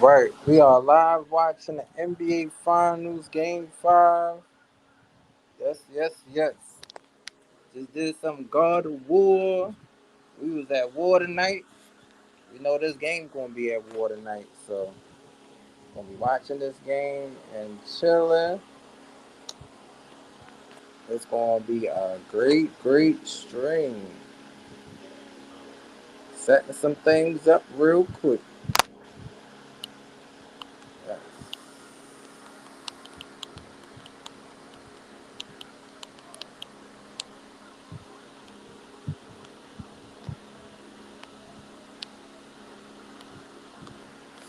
right, we are live watching the NBA Finals Game 5. Yes, yes, yes. Just did some God of War. We was at war tonight. We know this game gonna be at war tonight, so gonna be watching this game and chilling. It's gonna be a great, great stream. Setting some things up real quick. Yes.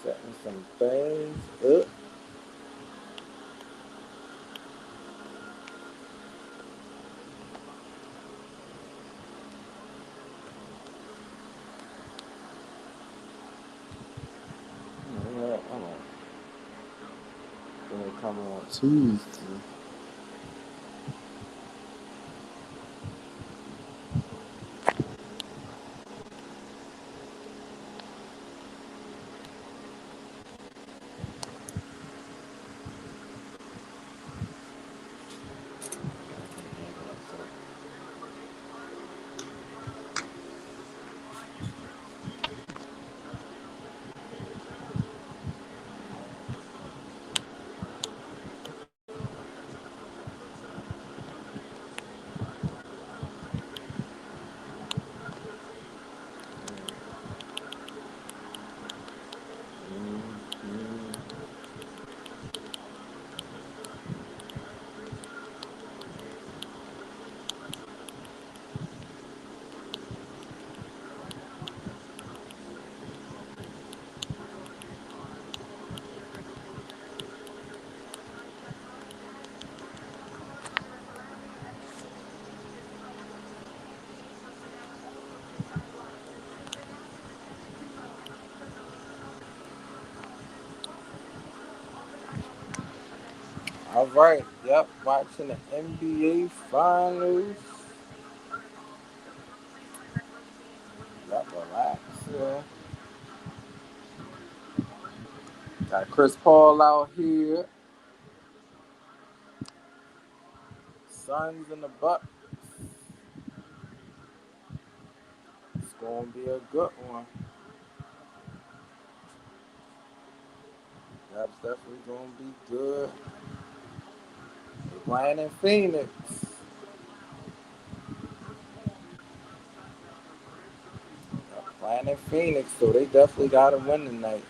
Setting some things up. Yeah, I'm gonna come on Tuesday. Mhm. All right. Yep. Watching the NBA Finals. Yep. Relax. Yeah. Got Chris Paul out here. Suns in the Bucks. It's gonna be a good one. That's definitely gonna be good. They playing in Phoenix. Playing in Phoenix, so they definitely gotta win tonight.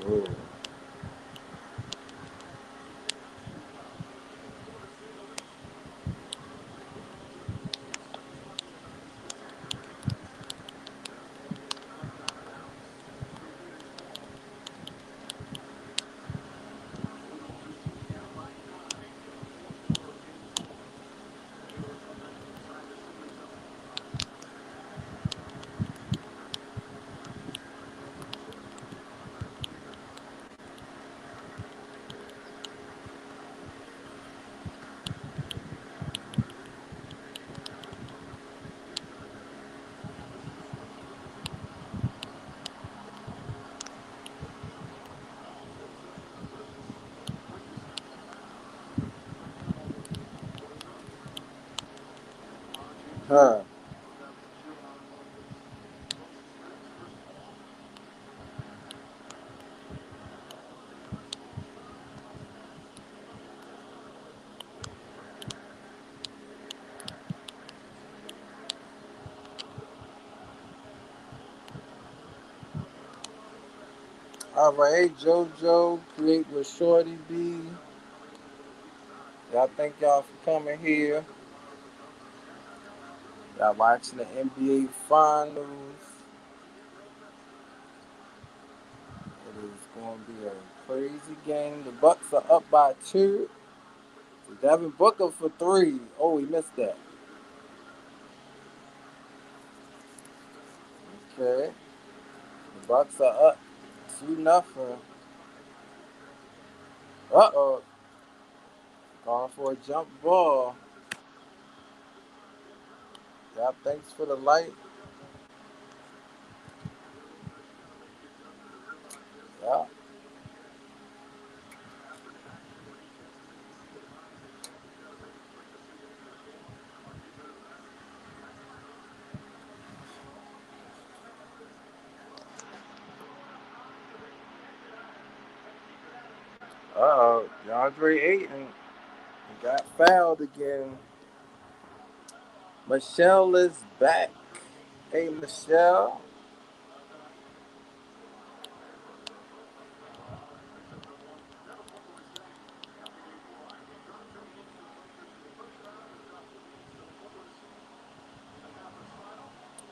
Ooh. Huh. All right, hey JoJo, create with Shorty B. Y'all thank y'all for coming here. Y'all watching the NBA Finals. It is going to be a crazy game. The Bucks are up by two. Devin Booker for three. Oh, he missed that. Okay. The Bucks are up 2-0. Uh-oh. Going for a jump ball. Yeah, thanks for the light. Yeah. Uh-oh. DeAndre Ayton got fouled again. Michelle is back. Hey, Michelle.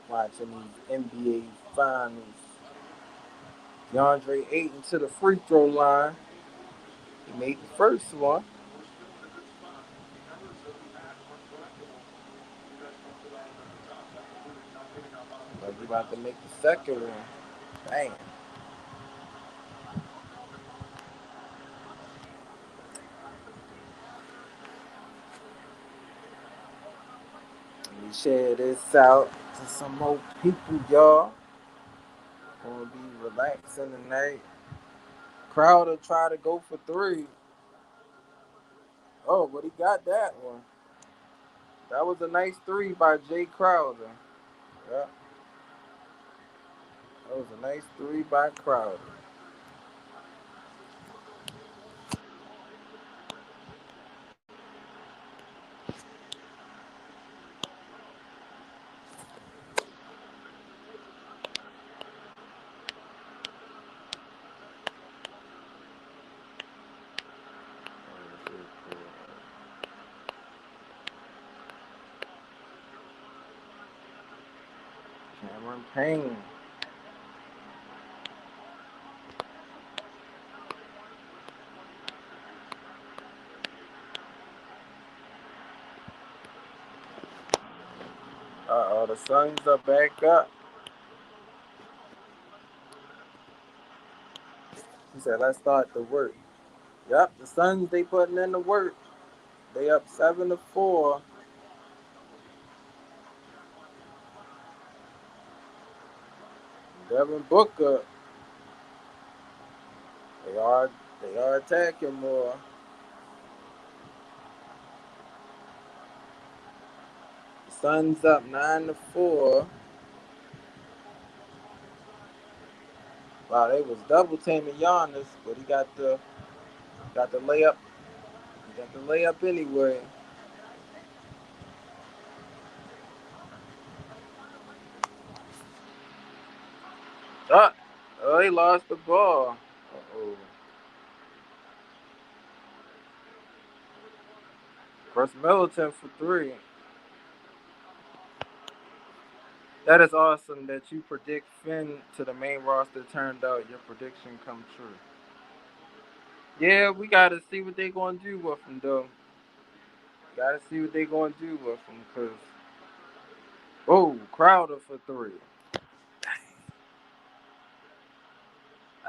Watching these NBA finals. DeAndre Ayton to the free throw line. He made the first one. But he about to make the second one. Bang. Let me share this out to some more people, y'all. Gonna be relaxing tonight. Crowder try to go for three. Oh, but he got that one. That was a nice three by Jay Crowder. Yeah, that was a nice three by Crowder. Cameron Payne. Uh-oh, the Suns are back up. He said, let's start the work. Yep, the Suns, they putting in the work. They up 7-4. Devin Booker, they are they are attacking more. The Suns up 9-4. Wow, they was double teaming Giannis, but he got the layup. He got the layup anyway. Ah, oh, he lost the ball. Uh-oh. Chris Middleton for three. That is awesome that you predict Finn to the main roster. Turned out your prediction come true. Yeah, we gotta see what they gonna do with him though. Gotta see what they gonna do with him, cause oh, Crowder for three.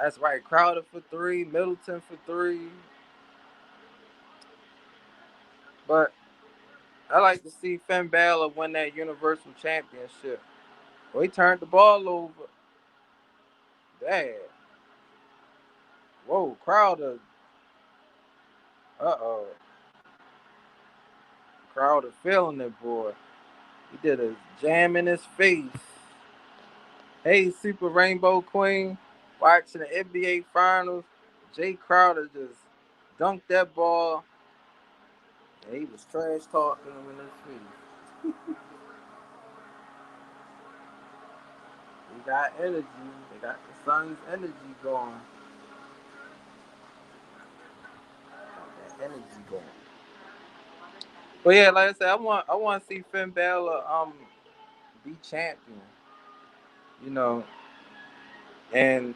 That's right, Crowder for three, Middleton for three. But I like to see Finn Balor win that Universal Championship. Well, he turned the ball over. Dad. Whoa, Crowder. Uh-oh. Crowder feeling it, boy. He did a jam in his face. Hey, Super Rainbow Queen. Watching the NBA Finals. Jay Crowder just dunked that ball. And he was trash talking him in his face. He got energy. They got the Suns' energy going. Got that energy going. But yeah, like I said, I want to see Finn Balor be champion. You know, and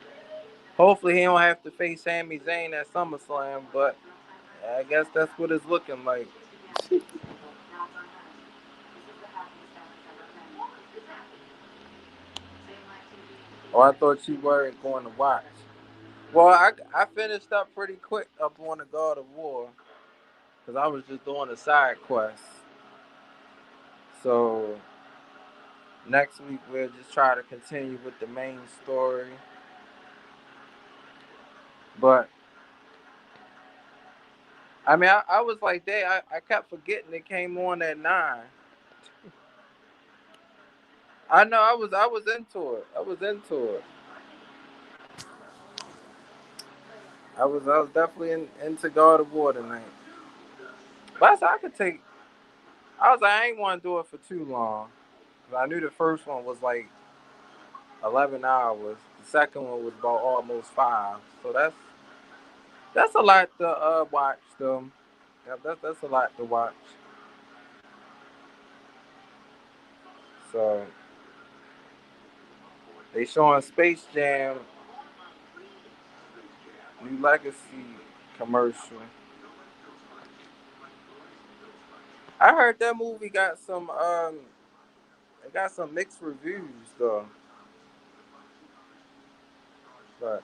hopefully he don't have to face Sami Zayn at SummerSlam. But I guess that's what it's looking like. Oh, I thought you weren't going to watch. Well, I finished up pretty quick up on the God of War because I was just doing a side quest. So next week we'll just try to continue with the main story. But I mean, I was like, dang, I kept forgetting it came on at 9. I know I was into it. I was into it. I was definitely into God of War tonight. But I said I could take. I was like, I ain't want to do it for too long. 'Cause I knew the first one was like 11 hours. The second one was about almost 5. So that's a lot to watch though. Yeah, that's a lot to watch. So they showing Space Jam New Legacy commercial. I heard that movie got some it got some mixed reviews though. But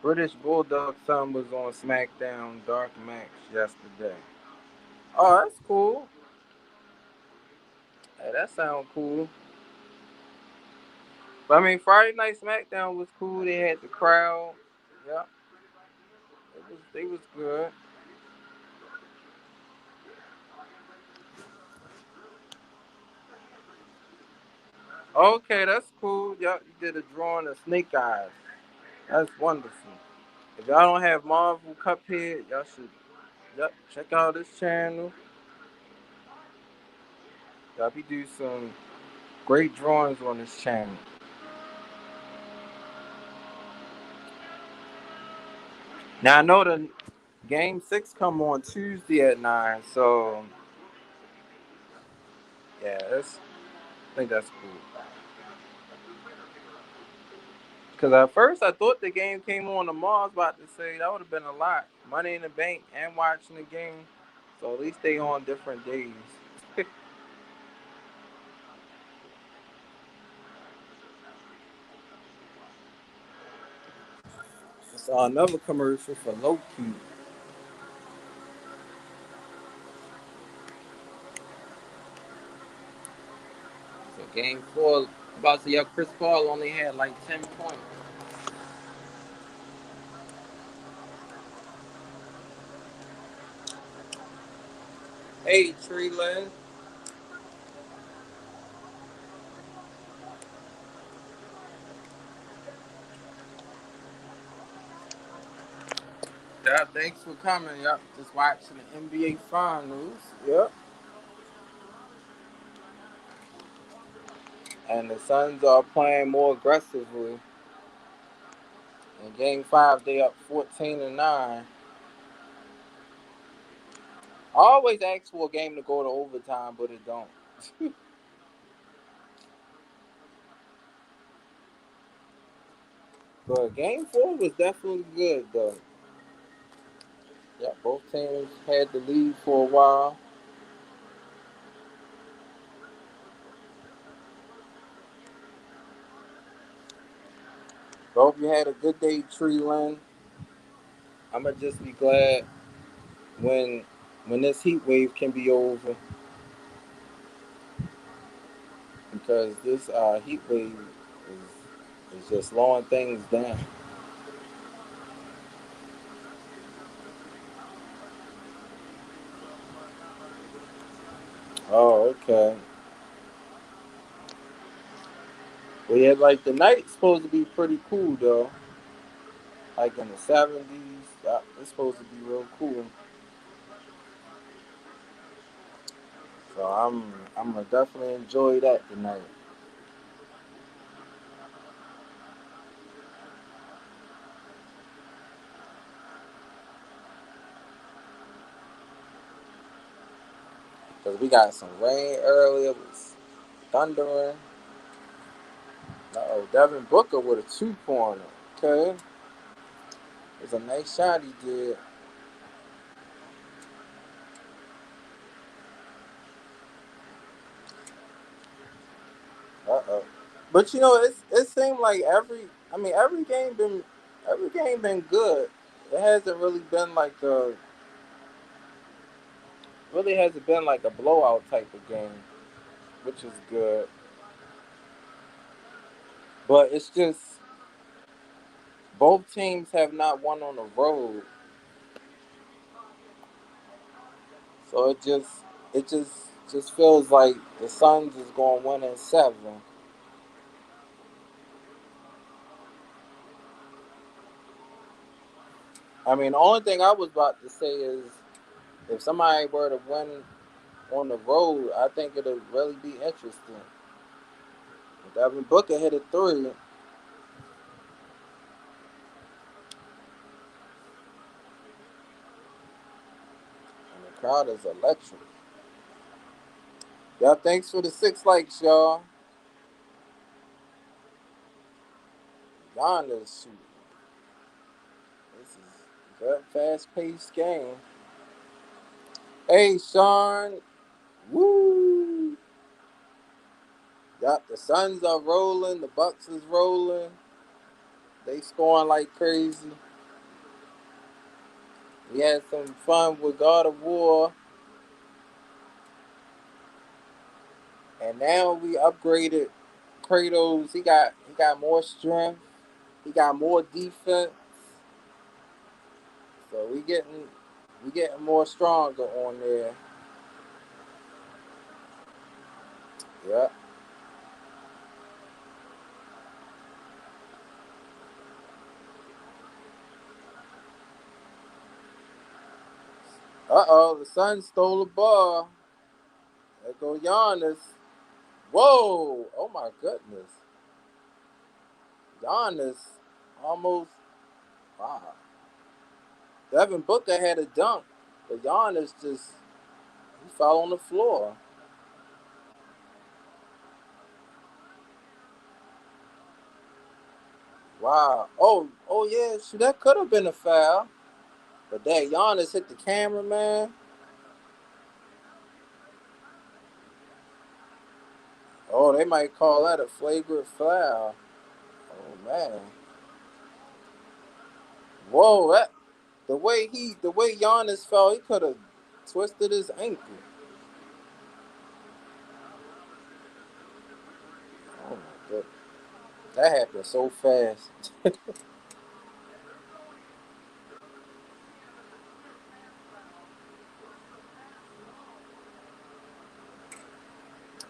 British Bulldog son was on SmackDown Dark Match yesterday. Oh, that's cool. Hey, that sounds cool. But I mean, Friday Night SmackDown was cool. They had the crowd. Yeah, they was good. Okay, that's cool. Y'all, you did a drawing of Snake Eyes. That's wonderful. If y'all don't have Marvel Cuphead, y'all should check out this channel. Y'all be do some great drawings on this channel. Now I know the Game 6 come on Tuesday at 9, so yeah, I think that's cool. Cause at first I thought the game came on tomorrow. I was about to say that would have been a lot. Money in the Bank and watching the game, so at least they on different days. I saw another commercial for Loki. So Game 4, about to say, yeah, Chris Paul only had like 10 points. Hey, Treeland. Yeah, thanks for coming. Yep, just watching the NBA Finals. Yep. And the Suns are playing more aggressively. In Game 5, they up 14-9. I always ask for a game to go to overtime, but it don't. But Game 4 was definitely good, though. Yeah, both teams had the lead for a while. So hope you had a good day, Treeland. I'ma just be glad when when this heat wave can be over because this heat wave is just slowing things down. Oh, okay. Well, yeah, like the night's supposed to be pretty cool though. Like in the 70s, it's supposed to be real cool. So I'm gonna definitely enjoy that tonight. Cause we got some rain earlier, it was thundering. Uh-oh, Devin Booker with a two-pointer. Okay. It's a nice shot he did. Uh-oh. But it seemed like every game been good. It hasn't really hasn't been like a blowout type of game, which is good. But it's just both teams have not won on the road, so it just feels like the Suns is going 1-7. I mean, the only thing I was about to say is if somebody were to win on the road, I think it'll really be interesting. Devin Booker hit a three, and the crowd is electric. Y'all, thanks for the 6 likes, y'all. Giannis shooting. This is a good, fast-paced game. Hey, Sean. Woo! Yep, the Suns are rolling. The Bucks is rolling. They scoring like crazy. We had some fun with God of War, and now we upgraded Kratos. He got more strength. He got more defense. So we getting more stronger on there. Yep. Uh-oh, the Suns stole the ball. There go Giannis. Whoa! Oh my goodness. Giannis almost. Wow. Devin Booker had a dunk, but Giannis just he fell on the floor. Wow. Oh yeah. So that could have been a foul, but that Giannis hit the cameraman. Oh, they might call that a flagrant foul. Oh man. Whoa. The way Giannis fell, he could have twisted his ankle. Oh my goodness. That happened so fast.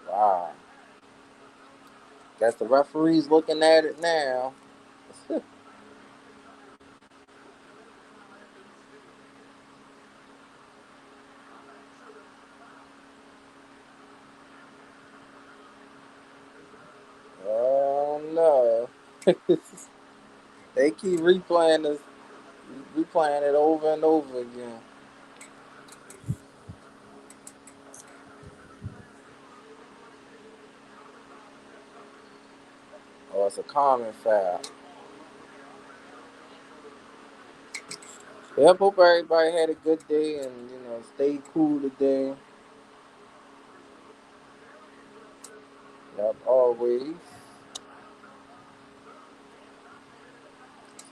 Wow. Guess the referee's looking at it now. Oh no. They keep replaying it over and over again. Oh, it's a common foul. Yep, hope everybody had a good day and stay cool today. Yep, always.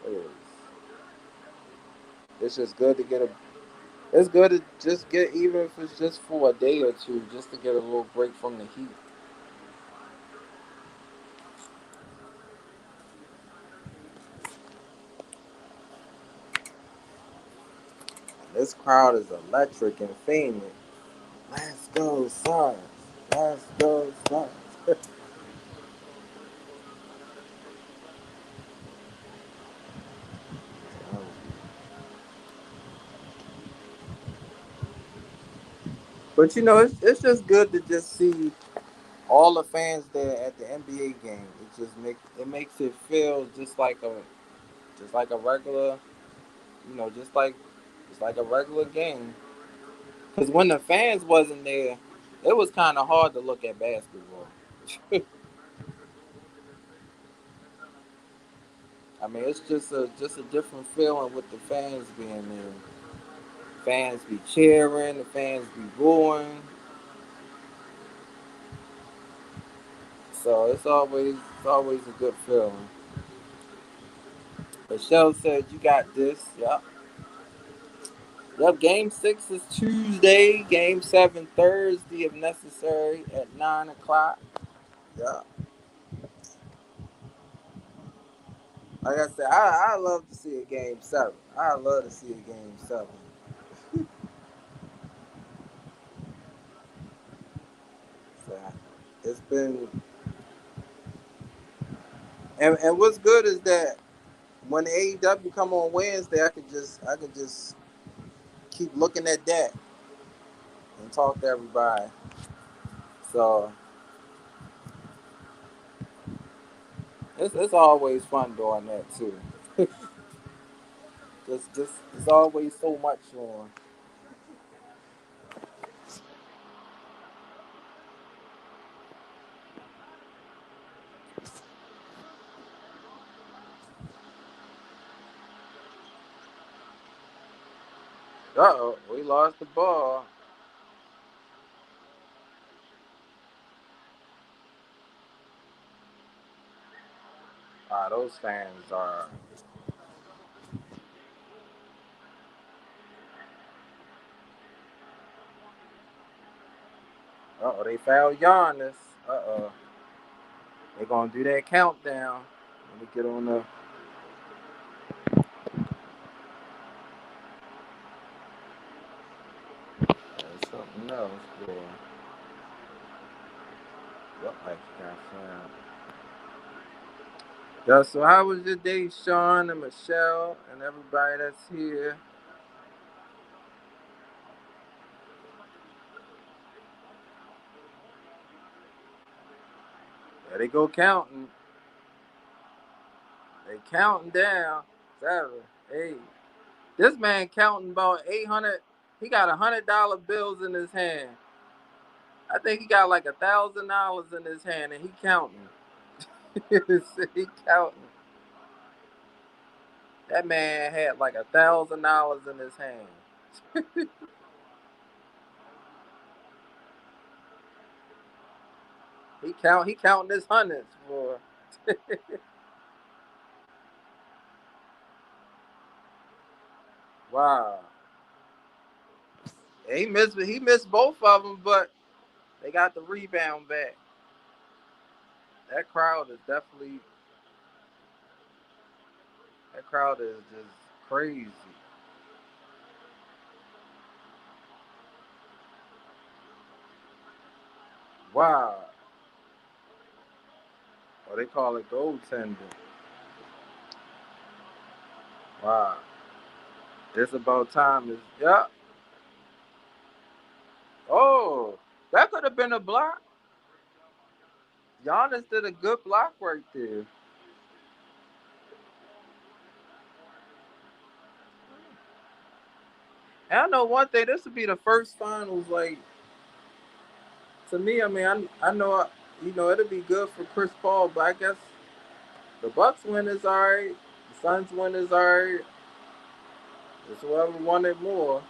So it's just good to get a. It's good to just get even if it's just for a day or two, just to get a little break from the heat. This crowd is electric in Phoenix. Let's go, Suns. Let's go, Suns. But it's just good to just see all the fans there at the NBA game. It makes it feel just like a regular, just like a regular game. Because when the fans wasn't there, it was kind of hard to look at basketball. I mean, it's just a different feeling with the fans being there. Fans be cheering, the fans be booing. So it's always a good feeling. Michelle said you got this. Yep. Yep. Game 6 is Tuesday. Game 7 Thursday if necessary at 9 o'clock. Yeah. Like I said, I love to see a game 7. I love to see a game 7. So it's been and what's good is that when the AEW come on Wednesday, I could just keep looking at that and talk to everybody. So it's always fun doing that too. Just there's always so much on. Uh-oh, we lost the ball. Those fans are. Uh-oh, they fouled Giannis. Uh-oh, they gonna do that countdown. Let me get on the. There's something else, boy. Yep, I got found. Yeah, so how was your day, Sean and Michelle and everybody that's here? There they go counting. They counting down. 7, 8. This man counting about 800. He got $100 bills in his hand. I think he got like $1,000 in his hand, and he counting. He counting. That man had like $1,000 in his hand. He counting his hundreds for. Wow. He missed both of them, but they got the rebound back. That crowd is definitely that crowd is just crazy. Wow. Oh, they call it goaltending. Wow. It's about time. Yeah. Oh, that could have been a block. Giannis did a good block right there. And I know one thing. This would be the first finals. Like to me, I mean, I know it'll be good for Chris Paul, but I guess the Bucks win is alright. The Suns win is alright. It's whoever wanted more.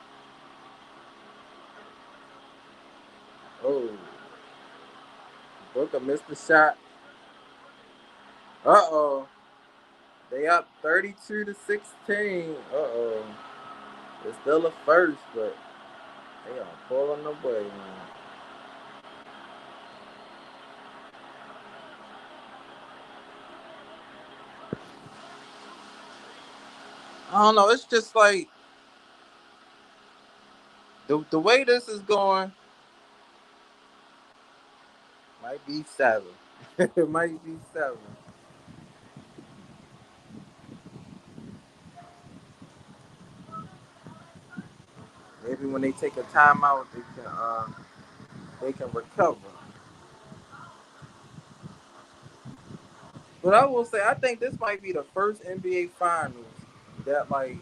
Oh, Booker missed the shot. Uh oh. They up 32-16. Uh oh. It's still a first, but they are pulling away, man. I don't know. It's just like the way this is going might be 7. It might be 7. Maybe when they take a timeout, they can recover. But I will say, I think this might be the first NBA Finals that like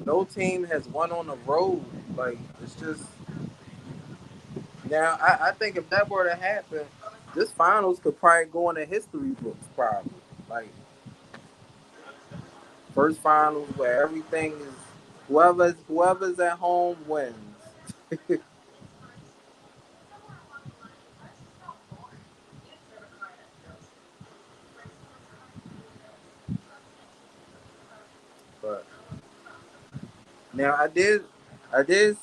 no team has won on the road. Like it's just now. I think if that were to happen, this Finals could probably go in the history books. Probably like First finals where everything is whoever's at home wins. But now I did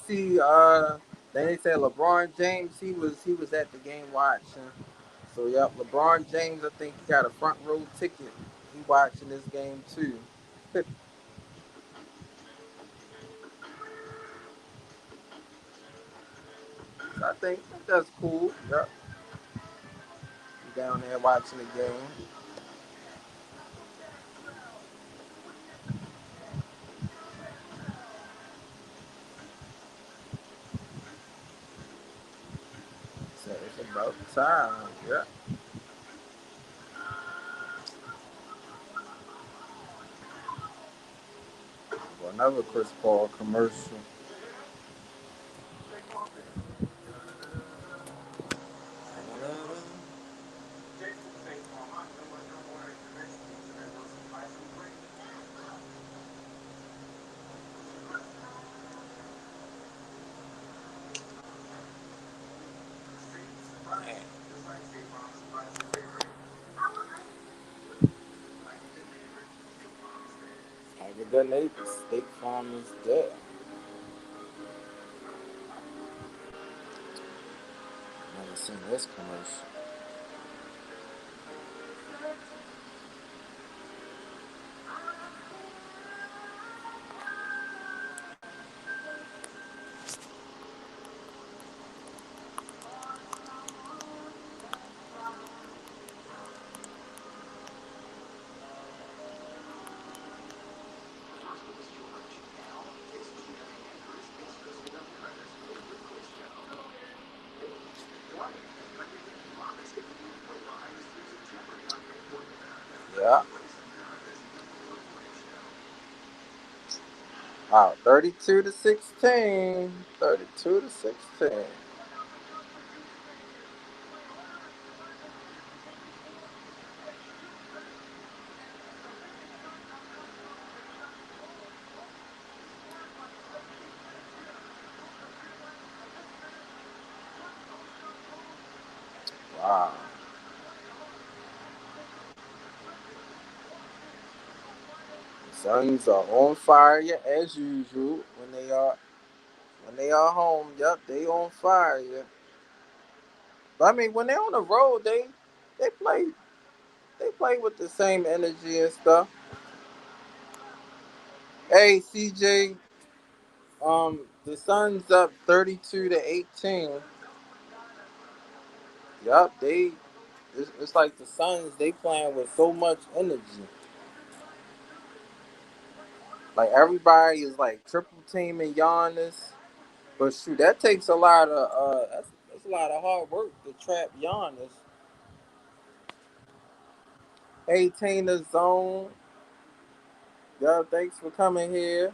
see then they said LeBron James he was at the game watching. So yep, LeBron James I think he got a front row ticket. He watching this game too. So I think that's cool. Yep. Down there watching the game. So it's about time. Yep. For another Chris Paul commercial. Have a good night. The State Farm is dead. Never seen this commercial. Yeah. Wow. 32 to 16. 32 to 16. Wow. The Suns are on fire as usual when they are home. Yep, they on fire. But I mean, when they're on the road, they play they play with the same energy and stuff. Hey, CJ, the Suns up 32 to 18. Yup, it's like the Suns they playing with so much energy. Like everybody is like triple teaming Giannis. But shoot, that takes a lot of that's a lot of hard work to trap Giannis. 18 the zone. Yeah, thanks for coming here.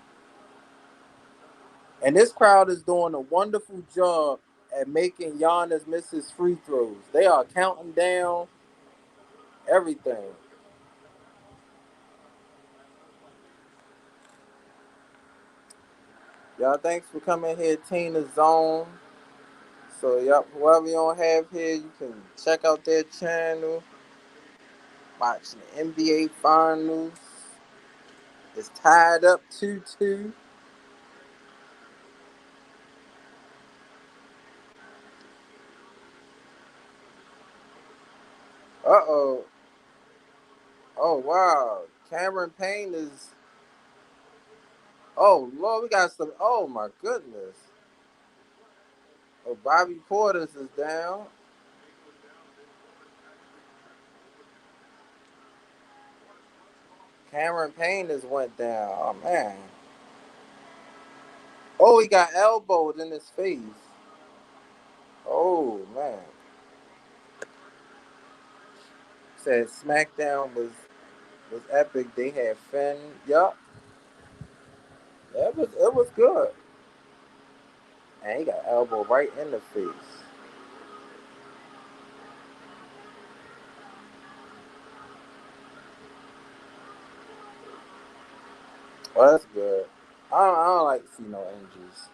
And this crowd is doing a wonderful job at making Giannis miss his free throws. They are counting down everything. Y'all, thanks for coming here, Tina Zone. So, yep, whoever you don't have here, you can check out their channel, watch the NBA Finals. It's tied up 2-2. Uh-oh. Oh, wow. Cameron Payne is... Oh, Lord, we got some... Oh, my goodness. Oh, Bobby Portis is down. Cameron Payne has went down. Oh, man. Oh, he got elbowed in his face. Oh, man. Said SmackDown was epic. They had Finn. Yup. It was good. And he got elbowed right in the face. Well, that's good. I don't like to see no injuries.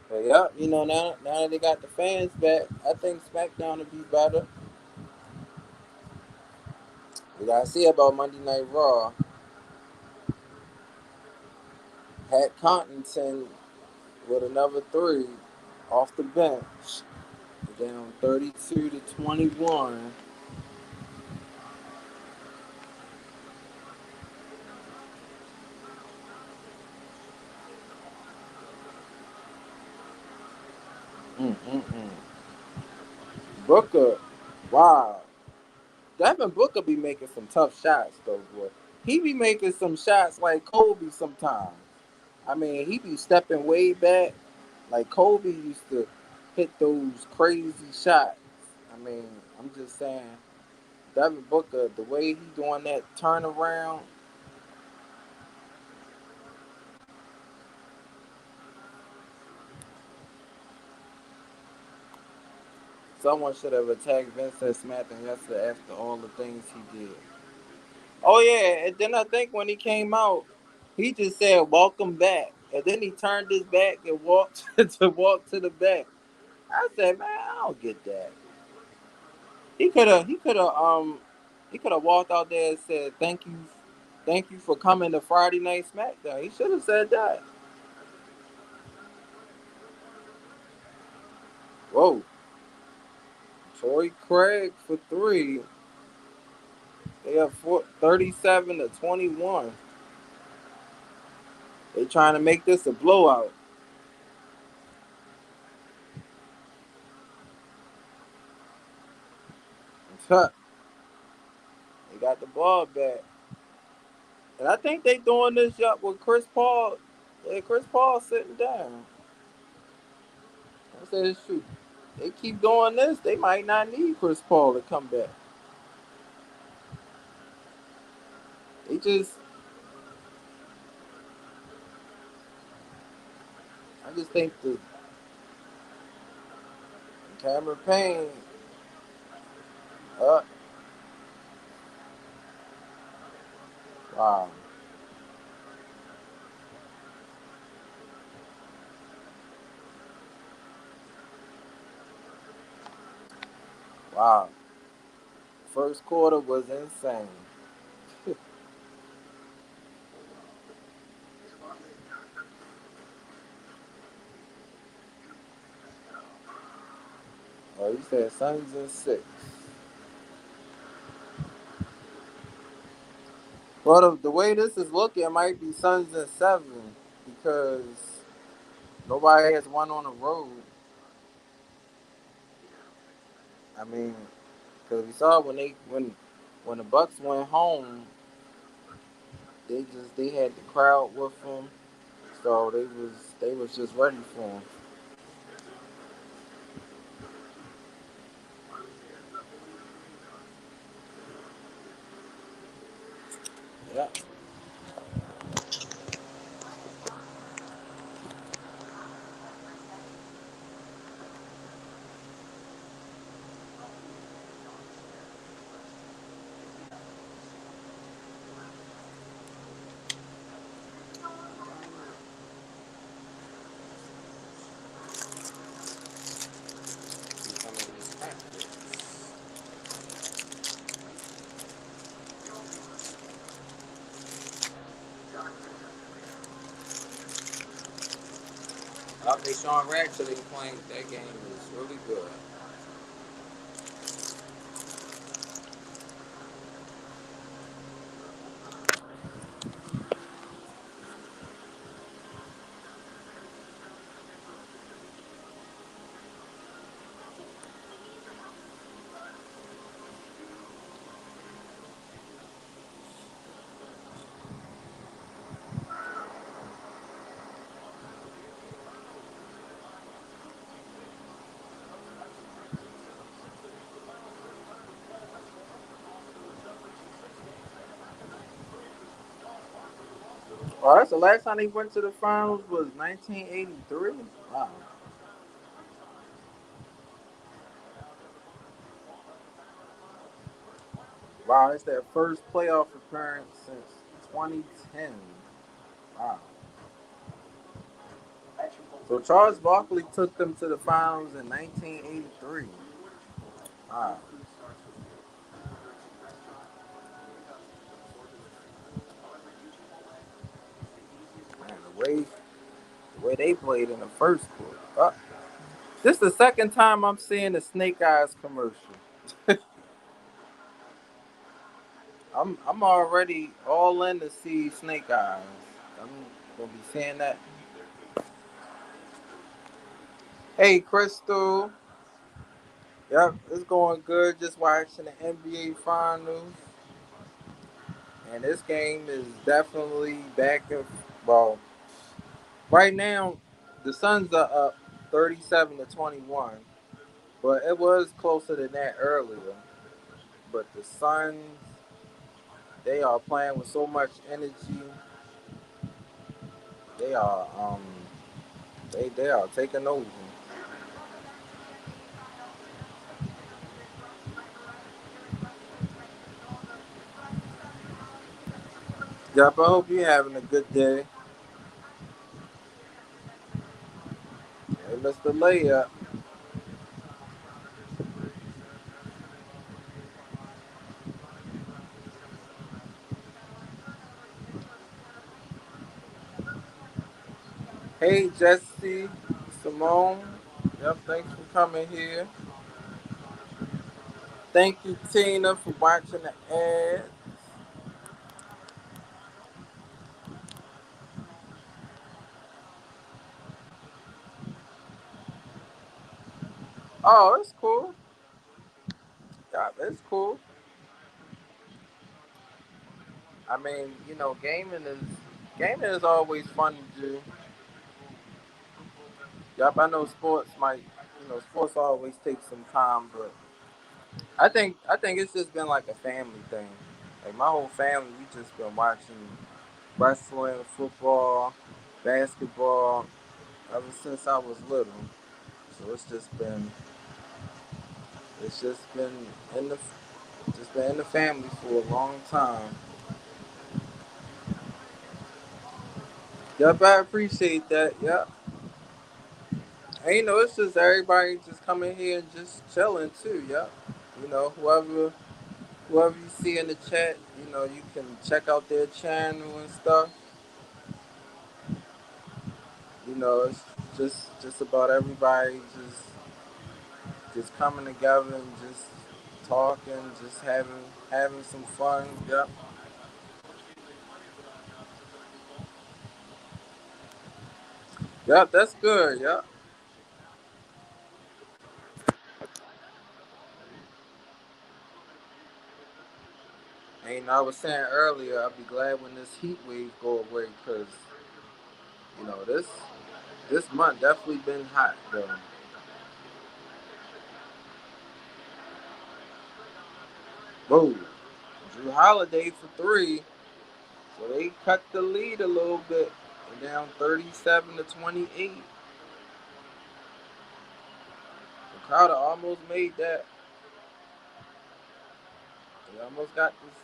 But yeah, now that they got the fans back, I think SmackDown will be better. We gotta see about Monday Night Raw. Pat Connaughton with another three off the bench. Down 32-21. Mm-mm-mm. Booker, wow. Devin Booker be making some tough shots though, boy. He be making some shots like Kobe sometimes. I mean, he be stepping way back. Like Kobe used to hit those crazy shots. I mean, I'm just saying, Devin Booker, the way he doing that turnaround, someone should have attacked Vincent Smith yesterday after all the things he did. Oh yeah, and then I think when he came out, he just said "Welcome back," and then he turned his back and walked to walk to the back. I said, "Man, I don't get that." He could have walked out there and said, thank you for coming to Friday Night SmackDown." He should have said that. Whoa, Torrey Craig for three. They have 37-21. They trying to make this a blowout. They got the ball back. And I think they doing this up with Chris Paul. Yeah, Chris Paul sitting down. I said, shoot, they keep doing this, they might not need Chris Paul to come back. They just, I just think the Cameron Payne, uh, wow, wow. First quarter was insane. Oh, you said Suns in six. Well, the way this is looking, it might be Suns in seven because nobody has won on the road. I mean, because we saw when the Bucks went home, they had the crowd with them, so they was just ready for him. Yeah. They Sean Radcliffe playing that game was really good. Oh, that's the last time they went to the finals was 1983. Wow. Wow, it's their first playoff appearance since 2010. Wow. So Charles Barkley took them to the finals in 1983. Wow. Man, the way they played in the first quarter. This is the second time I'm seeing the Snake Eyes commercial. I'm already all in to see Snake Eyes. I'm gonna be seeing that. Hey, Crystal. Yep, it's going good. Just watching the NBA Finals, and this game is definitely back and well. Right now, the Suns are up 37-21, but it was closer than that earlier. But the Suns, they are playing with so much energy. They are they are taking over. Yep, I hope you're having a good day. Hey, Mr. Layup. Hey, Jesse, Simone. Yep, thanks for coming here. Thank you, Tina, for watching the ad. Oh, it's cool. Yeah, it's cool. I mean, gaming is always fun to do. Yep, I know sports always take some time, but I think it's just been like a family thing. Like my whole family, we just been watching wrestling, football, basketball ever since I was little. So it's in the just been in the family for a long time. Yep, I appreciate that. Yep. And it's just everybody just coming here and just chilling too. Yep. Whoever you see in the chat, you can check out their channel and stuff. It's just about everybody just coming together and just talking, just having some fun. Yep. Yep, that's good. Yep. And I was saying earlier, I'll be glad when this heat wave go away because this month definitely been hot though. Whoa, Drew Holiday for three, so they cut the lead a little bit. They're down 37-28. The Crowder almost made that. They almost got this.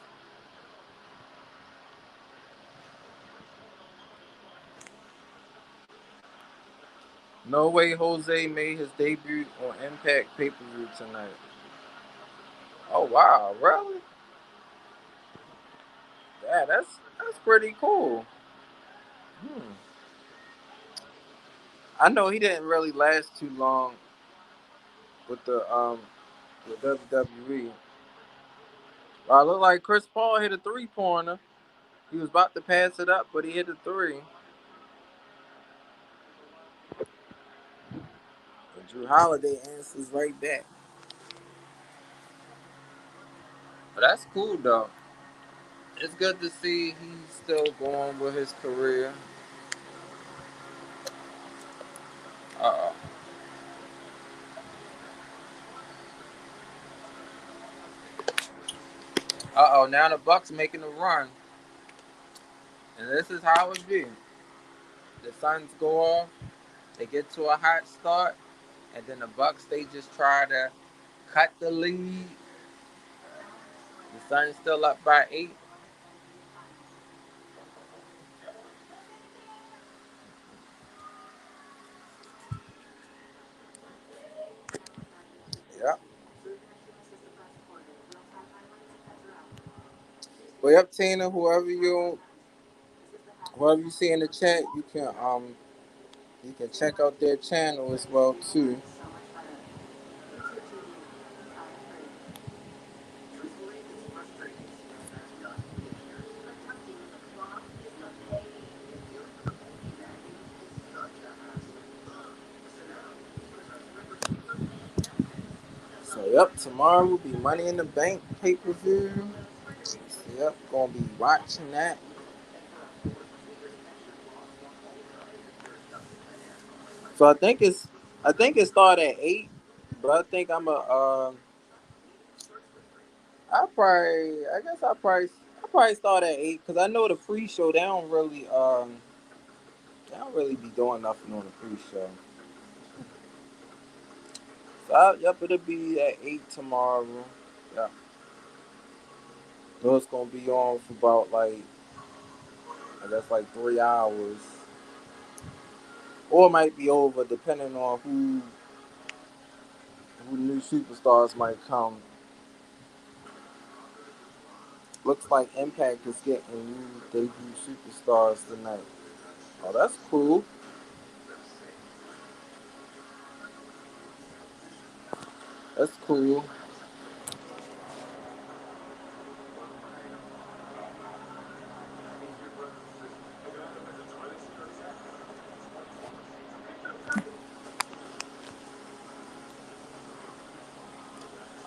No way Jose made his debut on Impact pay per view tonight. Oh wow, really? Yeah, that's pretty cool. Hmm. I know he didn't really last too long with the WWE. Well, it looked like Chris Paul hit a 3-pointer. He was about to pass it up, but he hit a three. And Drew Holiday answers right back. But that's cool though. It's good to see he's still going with his career. Uh oh. Uh oh. Now the Bucks making a run, and this is how it be. The Suns go off, they get to a hot start, and then the Bucks they just try to cut the lead. Sun's still up by 8. Yep. But yep, Tina, whoever you see in the chat, you can check out their channel as well too. So yep, tomorrow will be Money in the Bank pay-per-view. So, yep, gonna be watching that. So I think it started at 8, but I think I probably start at 8 because I know the pre-show they don't really be doing nothing on the pre-show. So yep, it'll be at 8 tomorrow. Yeah, so it's gonna be on for about like I guess like 3 hours, or it might be over depending on who new superstars might come. Looks like Impact is getting new debut superstars tonight. Oh, that's cool. That's cool.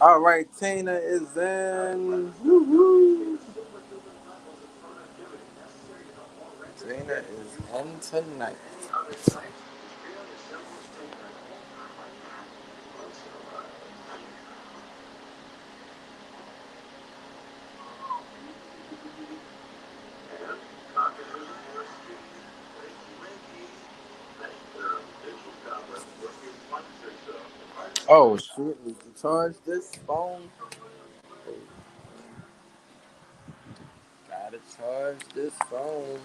All right, Tina is in. Woo-hoo. Tina is in tonight. Oh shoot! Need to charge this phone. Gotta charge this phone.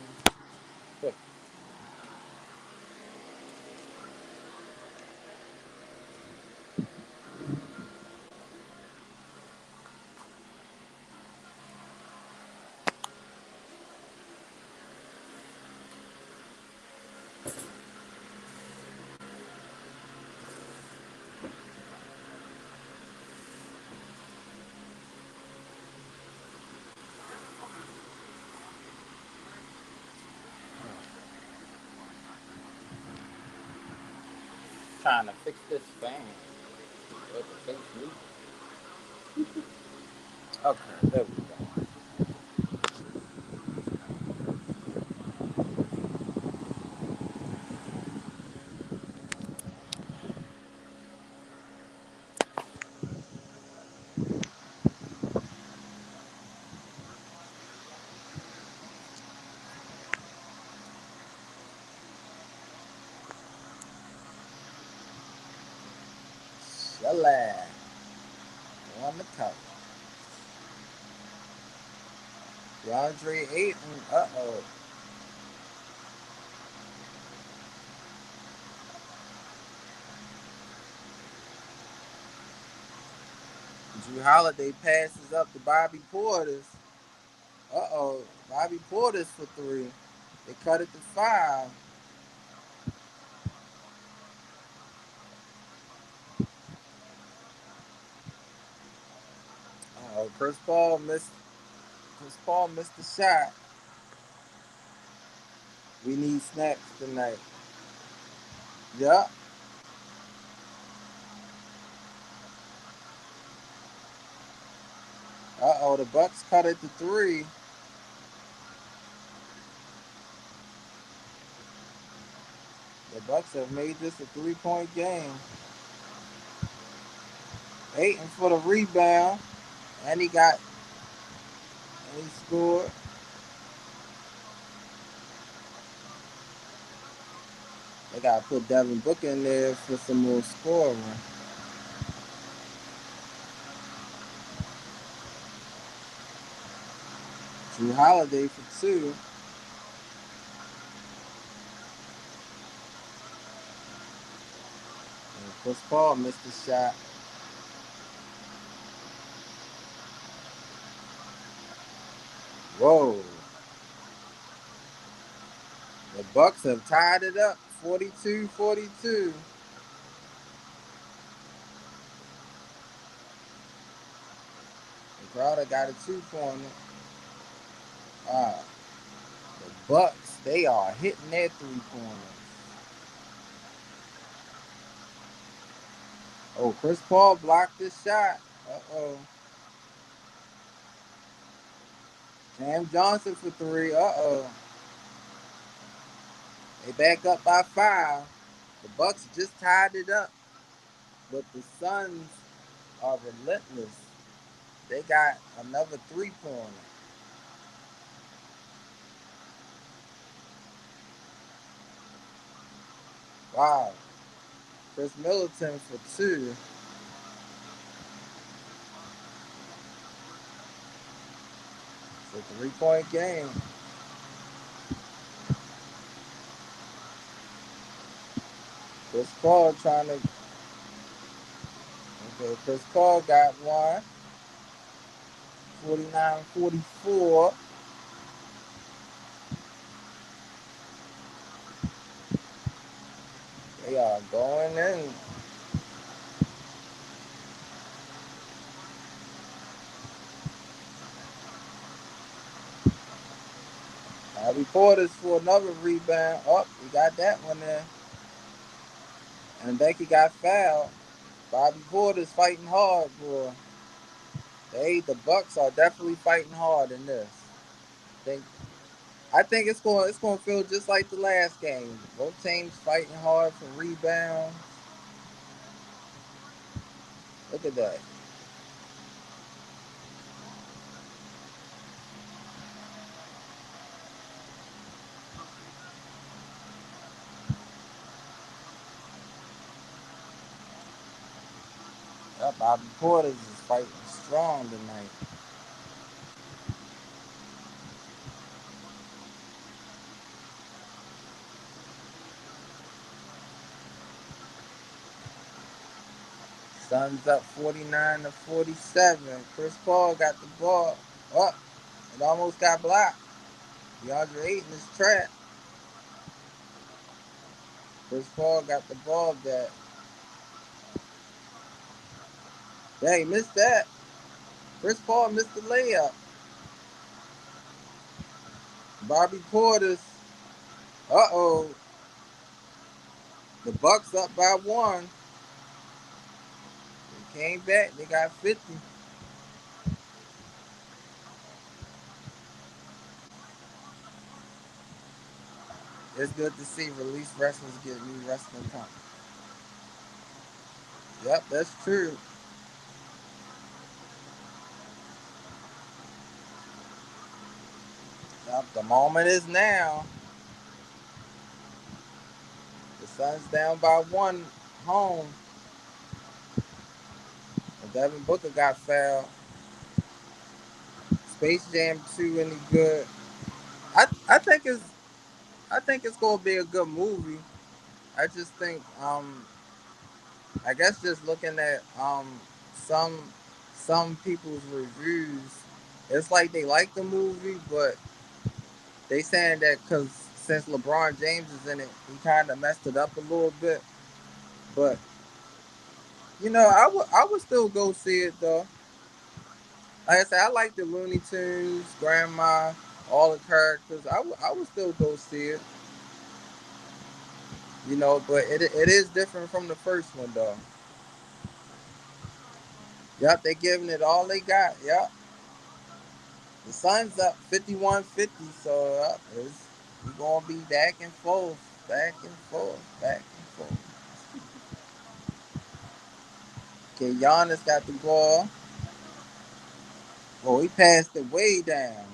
Trying to fix this fan. What the fix me? Okay, there we go. Shalad on the couch. DeAndre Ayton. Uh-oh. Drew Holiday passes up to Bobby Portis. Uh-oh. Bobby Portis for 3. They cut it to 5. Uh-oh. Chris Paul missed the shot. We need snacks tonight. Yeah. Uh-oh. The Bucks cut it to 3. The Bucks have made this a 3-point game. Ayton for the rebound. And he scored. They got to put Devin Booker in there for some more scoring. Drew Holiday for two. And Chris Paul missed the shot. Whoa. The Bucks have tied it up 42-42. The Crowder got a two-pointer. Ah, the Bucks, they are hitting their three-pointers. Oh, Chris Paul blocked this shot. Uh-oh. Cam Johnson for three. Uh-oh. They back up by five. The Bucks just tied it up. But the Suns are relentless. They got another three-pointer. Wow. Chris Middleton for two. It's a three-point game. Chris Paul trying to. Okay, Chris Paul got one. 49-44. They are going in. Bobby Portis for another rebound. Oh, he got that one there. And Becky got fouled. Bobby Portis fighting hard, boy. The Bucks are definitely fighting hard in this. Think I think it's going to feel just like the last game. Both teams fighting hard for rebounds. Look at that. Bobby Portis is fighting strong tonight. Suns up 49-47. Chris Paul got the ball. Oh, it almost got blocked. DeAndre Ayton is trapped. Chris Paul got the ball back. Dang, he missed that. Chris Paul missed the layup. Bobby Portis. Uh-oh. The Bucks up by one. They came back. They got 50. It's good to see released wrestlers get new wrestling time. Yep, that's true. Yep, the moment is now. The Suns down by one home. And Devin Booker got fouled. Space Jam 2 any good. I I think it's I think it's gonna be a good movie. I just think I guess just looking at some some people's reviews, it's like they like the movie, but they saying that because since LeBron James is in it, he kind of messed it up a little bit. But I would still go see it though. Like I said, I like the Looney Tunes, Grandma, all the characters. I would still go see it. But it is different from the first one though. Yep, they giving it all they got. Yep. The Suns up 51-50, so we're gonna be back and forth, back and forth, back and forth. Okay, Giannis got the ball. Oh, he passed it way down.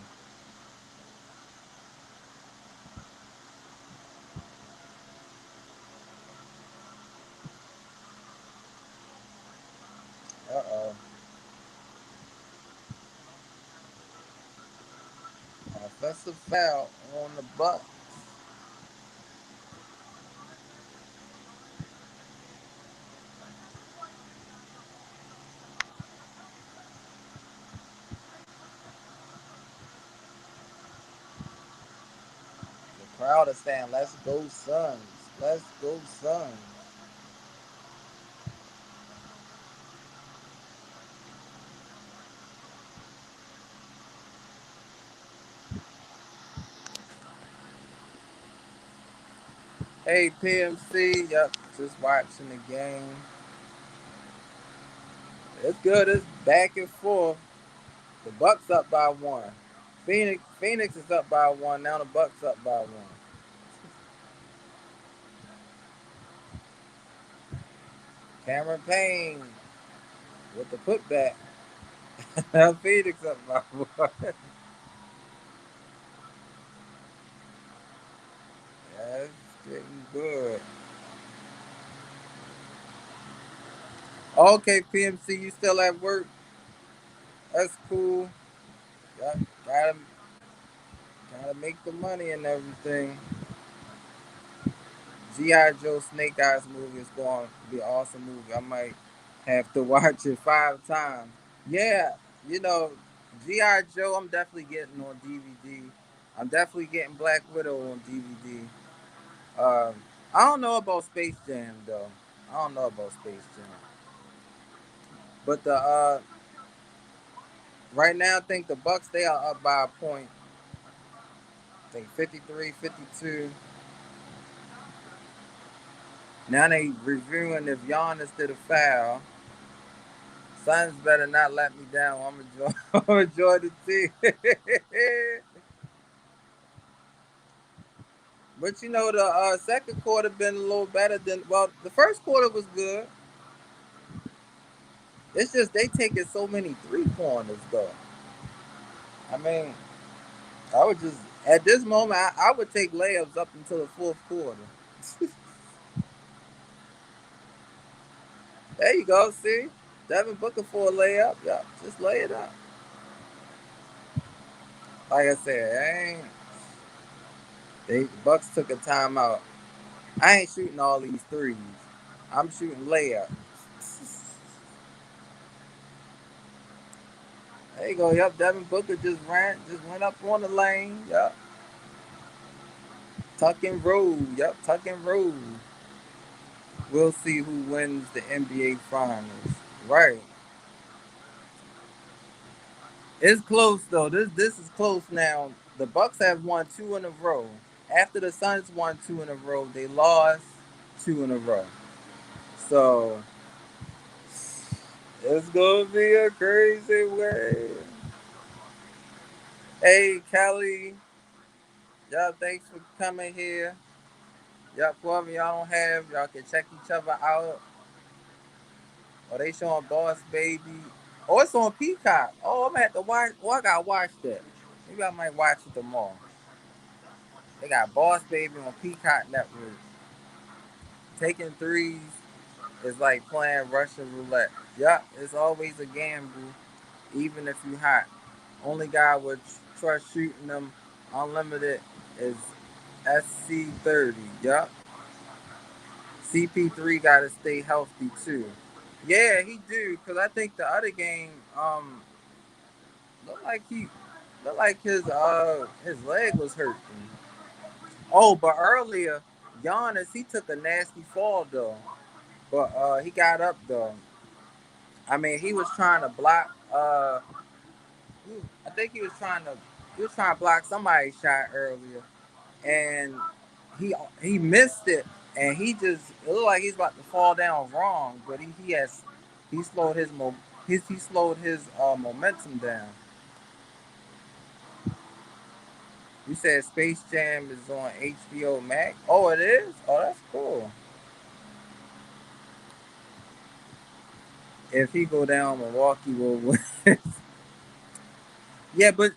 Uh oh. Offensive foul on the Bucks. The crowd is saying, "Let's go, Suns! Let's go, Suns!" Hey, PMC, yep, just watching the game. It's good. It's back and forth. The Bucks up by one. Phoenix is up by one. Now the Bucks up by one. Cameron Payne with the putback. Now Phoenix up by one. That's getting good. Okay, PMC, you still at work? That's cool. Got, gotta gotta make the money and everything. G.I. Joe Snake Eyes movie is going to be an awesome movie. I might have to watch it 5 times. Yeah, you know, G.I. Joe, I'm definitely getting on DVD. I'm definitely getting Black Widow on DVD. I don't know about Space Jam, though. I don't know about Space Jam. But right now, I think the Bucks, they are up by a point. I think 53-52. Now they reviewing if Giannis did a foul. Suns better not let me down. I'm enjoy, I'm enjoy the team. But you know, the second quarter been a little better than. Well, the first quarter was good. It's just they taking so many 3-pointers though. I mean, I would just at this moment I would take layups up until the fourth quarter. There you go. See, Devin Booker for a layup. Yeah, just lay it up. Like I said, they Bucks took a timeout. I ain't shooting all these threes. I'm shooting layups. There you go. Yep, Devin Booker just went up on the lane. Yep, tuck and roll. Yep, tuck and roll. We'll see who wins the NBA Finals. Right. It's close though. This is close now. The Bucks have won 2 in a row. After the Suns won 2 in a row, they lost 2 in a row. So it's gonna be a crazy way. Hey Kelly, y'all thanks for coming here. Y'all whoever y'all don't have, y'all can check each other out. Or they showing Boss Baby. Oh, it's on Peacock. Oh, I'm gonna have to watch. Oh, I gotta watch that. Maybe I might watch it tomorrow. They got Boss Baby on Peacock Network. Taking threes is like playing Russian roulette. Yup, it's always a gamble, even if you hot. Only guy would trust shooting them unlimited is SC30. Yup. CP3 gotta stay healthy too. Yeah, he do. Cause I think the other game, looked like he looked like his leg was hurting. Oh, but earlier, Giannis he took a nasty fall though. But he got up though. I mean, he was trying to block. I think he was trying to block somebody's shot earlier, and he missed it, and it looked like he's about to fall down wrong, but he slowed he slowed his momentum down. You said Space Jam is on HBO Max. Oh, it is. Oh, that's cool. If he go down, Milwaukee will win. Yeah, but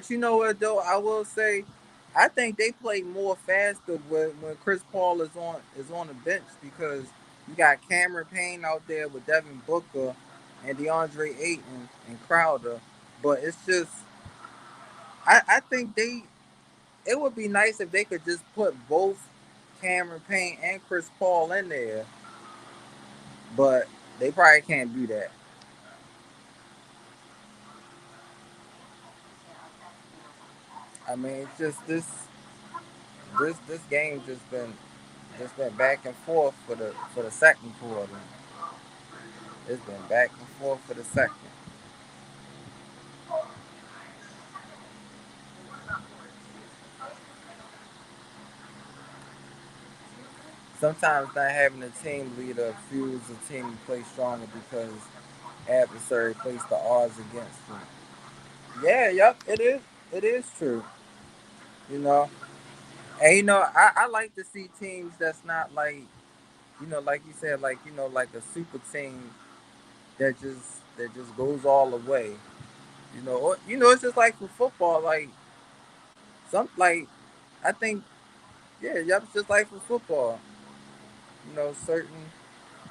you know what though? I will say, I think they play more faster when Chris Paul is on the bench because you got Cameron Payne out there with Devin Booker and DeAndre Ayton and Crowder. But it's just I think it would be nice if they could just put both Cameron Payne and Chris Paul in there, but they probably can't do that. I mean, it's just this game just been back and forth for the second quarter. It's been back and forth for the second. Sometimes not having a team leader fuels a team to play stronger because adversary place the odds against them. Yeah, yep, it is. It is true. You know, and I like to see teams that's not like like you said, like like a super team that just goes all the way. It's just like for football, like some like I think yep, it's just like for football.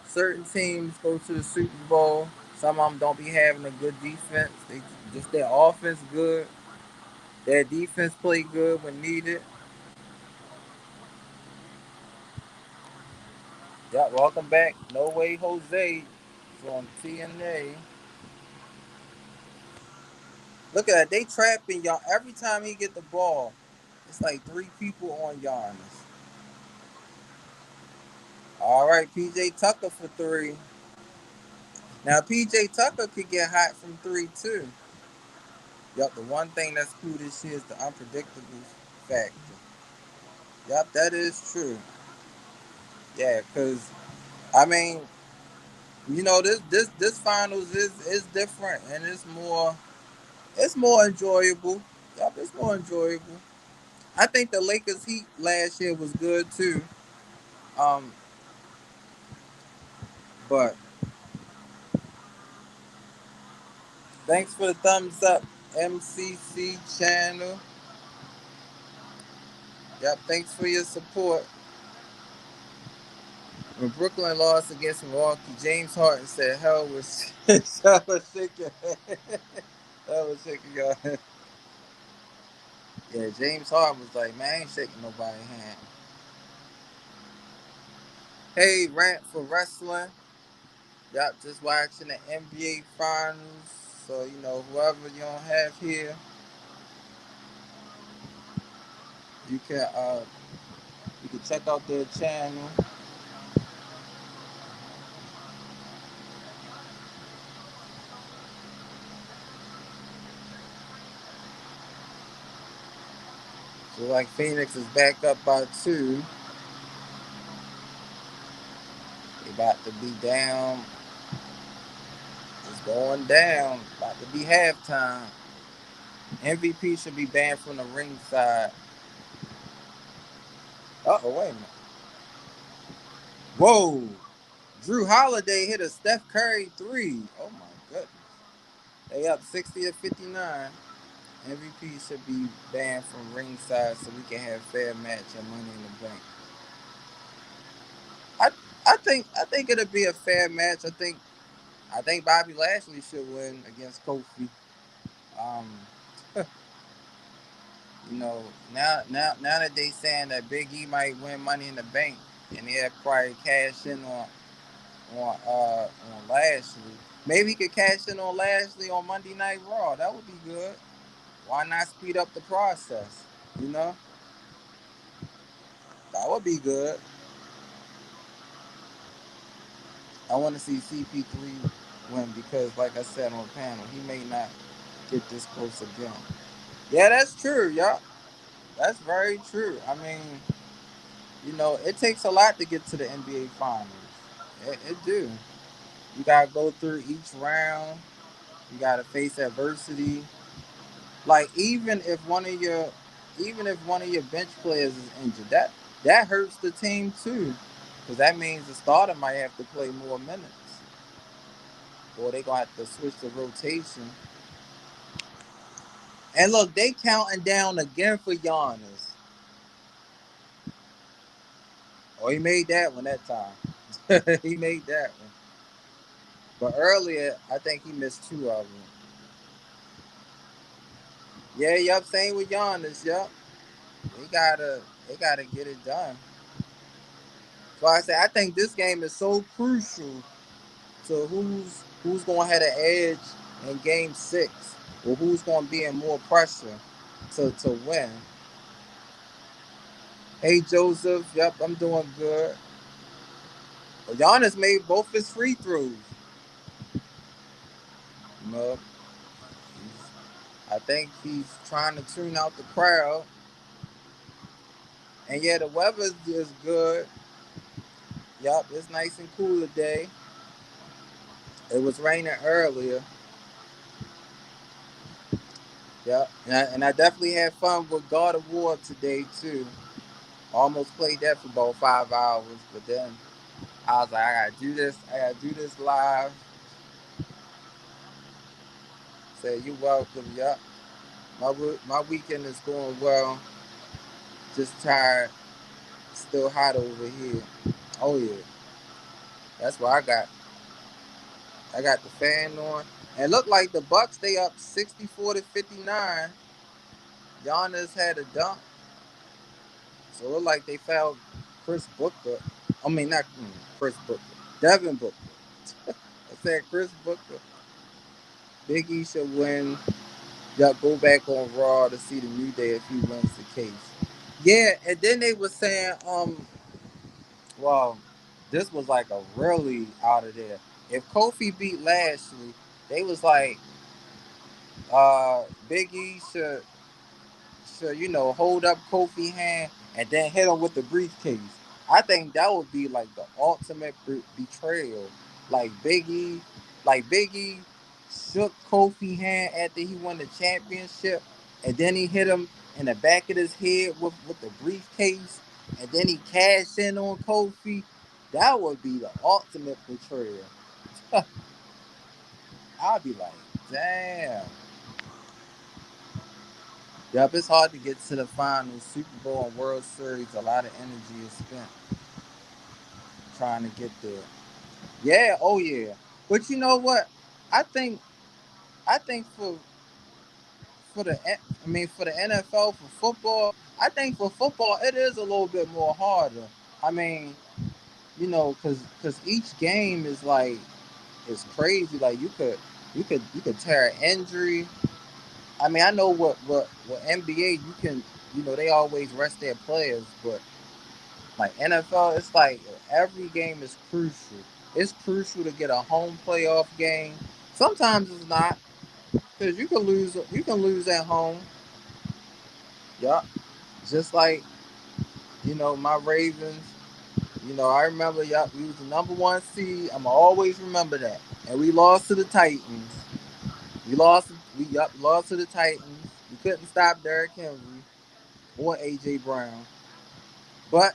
Certain teams go to the Super Bowl. Some of them don't be having a good defense. They just their offense good. Their defense play good when needed. Yeah, welcome back. No way, Jose from TNA. Look at that. They trapping y'all every time he get the ball. It's like three people on Giannis. All right, PJ Tucker for three. Now PJ Tucker could get hot from three too. Yup, the one thing that's cool this year is the unpredictable factor. Yup, that is true. Yeah, because I mean, this finals is different and it's more enjoyable. Yup, it's more enjoyable. I think the Lakers Heat last year was good too. Um, but thanks for the thumbs up, MCC channel. Yep, thanks for your support. When Brooklyn lost against Milwaukee, James Harden said, "Hell was, hell was shaking, hell was shaking your hand." Yeah, James Harden was like, "Man, I ain't shaking nobody's hand." Hey, rant for wrestling. Yep, just watching the NBA finals. So whoever you don't have here, you can uh you can check out their channel. So like Phoenix is back up by two. They about to be down. It's going down. About to be halftime. MVP should be banned from the ringside. Wait a minute. Whoa. Drew Holiday hit a Steph Curry three. Oh my goodness. They up 60 to 59. MVP should be banned from ringside so we can have fair match and money in the bank. I I think it'll be a fair match. I think Bobby Lashley should win against Kofi. Um, now that they saying that Big E might win Money in the Bank, and they'll probably cash in on Lashley. Maybe he could cash in on Lashley on Monday Night Raw. That would be good. Why not speed up the process? You know, that would be good. I want to see CP3 win because, like I said on the panel, he may not get this close again. Yeah, that's true. Yup, that's very true. I mean, it takes a lot to get to the NBA Finals. It do. You gotta go through each round. You gotta face adversity. Like even if one of your bench players is injured, that hurts the team too, because that means the starter might have to play more minutes, or they gonna have to switch the rotation. And look, they counting down again for Giannis. Oh, he made that one that time. He made that one. But earlier, I think he missed two of them. Yeah, yup. Same with Giannis. Yup. They gotta get it done. So I say I think this game is so crucial to who's going to have an edge in Game 6, or who's going to be in more pressure to win. Hey Joseph, yep, I'm doing good. Well, Giannis made both his free throws. You know, I think he's trying to tune out the crowd. And yeah, the weather is good. Yep, it's nice and cool today. It was raining earlier. Yep, and I definitely had fun with God of War today too. Almost played that for about 5 hours, but then I was like, I gotta do this. I gotta do this live. Say you're welcome. Yep. My weekend is going well. Just tired. Still hot over here. Oh yeah. That's why I got the fan on. And look like the Bucks, they up 64-59. Giannis had a dunk. So it looked like they fouled Chris Booker. I mean not Chris Booker. Devin Booker. I said Chris Booker. Big E should win. Y'all go back on Raw to see the New Day if he wins the case. Yeah, and then they were saying, well, this was like a really out of there. If Kofi beat Lashley, they was like, Big E should hold up Kofi hand and then hit him with the briefcase. I think that would be like the ultimate betrayal. Like Big E, like Big E shook Kofi hand after he won the championship, and then he hit him in the back of his head with the briefcase, and then he cashed in on Kofi. That would be the ultimate betrayal. I'd be like, damn. Yep, it's hard to get to the finals. Super Bowl and World Series, a lot of energy is spent trying to get there. Yeah, oh yeah. But you know what? I think I think for the NFL for football, I think for football it is a little bit more harder. I mean, because each game is crazy. Like you could tear an injury. I mean, I know what NBA you can they always rest their players, but like NFL, it's like every game is crucial. It's crucial to get a home playoff game. Sometimes it's not because you can lose. You can lose at home. Yup. Just like my Ravens. I remember. Yup. We was the number one seed. I'ma always remember that. And we lost to the Titans. We lost. We lost to the Titans. We couldn't stop Derrick Henry or AJ Brown. But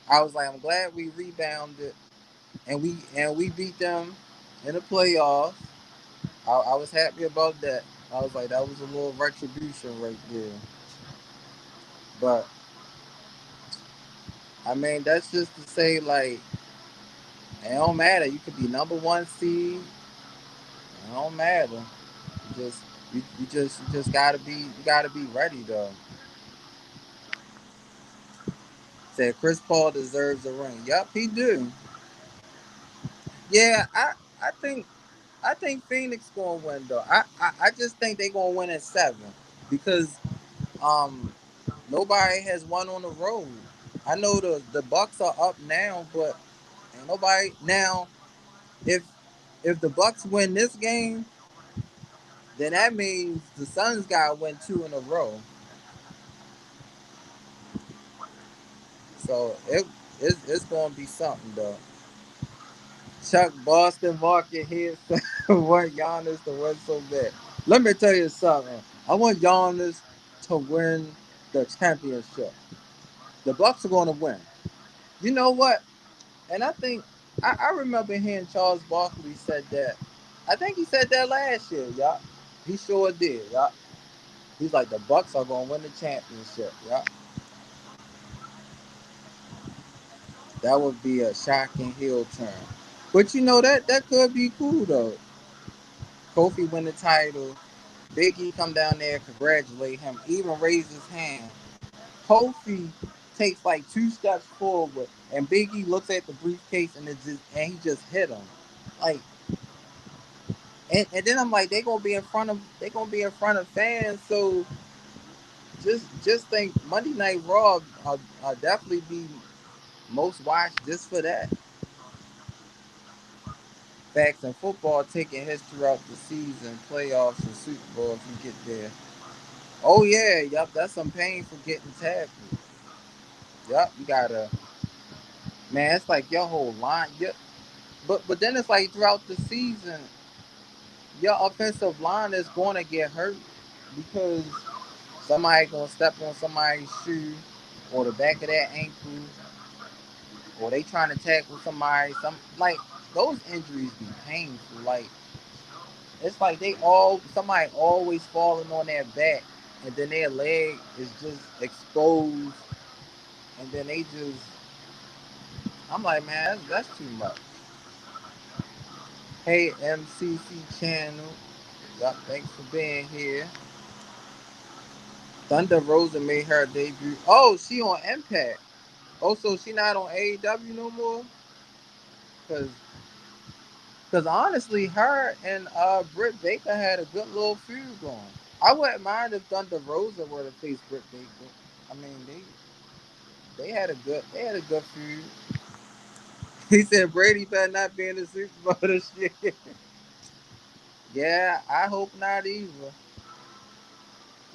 I was like, I'm glad we rebounded and we beat them in the playoffs. I was happy about that. I was like, that was a little retribution right there. But I mean, that's just to say, like, it don't matter. You could be number one seed. It don't matter. You just gotta be ready though. Said Chris Paul deserves a ring. Yup, he do. Yeah, I think Phoenix gonna win though. I just think they gonna win at 7 because um nobody has won on the road. I know the Bucks are up now, but ain't nobody now. If if the Bucks win this game, then that means the Suns got to win 2 in a row. So it's gonna be something though. Chuck Boston market here want Giannis to win so bad. Let me tell you something. I want Giannis to win the championship. The Bucks are gonna win. You know what? And I think I remember hearing Charles Barkley said that. I think he said that last year, y'all. He sure did, y'all. He's like the Bucks are gonna win the championship, y'all. That would be a shocking heel turn. But that could be cool though. Kofi win the title. Biggie come down there, congratulate him, even raise his hand. Kofi takes like 2 steps forward, and Biggie looks at the briefcase and he just hit him. Like, and then I'm like, they gonna be in front of fans. So just think Monday Night Raw I'll definitely be most watched just for that. Facts and football taking hits throughout the season, playoffs and Super Bowl if you get there. Oh yeah, yup, that's some pain for getting tackled. Yup, you gotta, man. It's like your whole line. Yeah, but then it's like throughout the season, your offensive line is going to get hurt because somebody gonna step on somebody's shoe or the back of their ankle, or they trying to tackle somebody. Like those injuries be painful. Like it's like somebody always falling on their back, and then their leg is just exposed, and then they just. I'm like, man, that's too much. Hey, MCC channel. Yup, thanks for being here. Thunder Rosa made her debut. Oh, she on Impact. Oh, so she not on AEW no more? Cause, Cause honestly, her and Britt Baker had a good little feud going. I wouldn't mind if Thunder Rosa were to face Britt Baker. I mean, they had a good feud. He said Brady better not be in the Super Bowl this year. Yeah, I hope not either.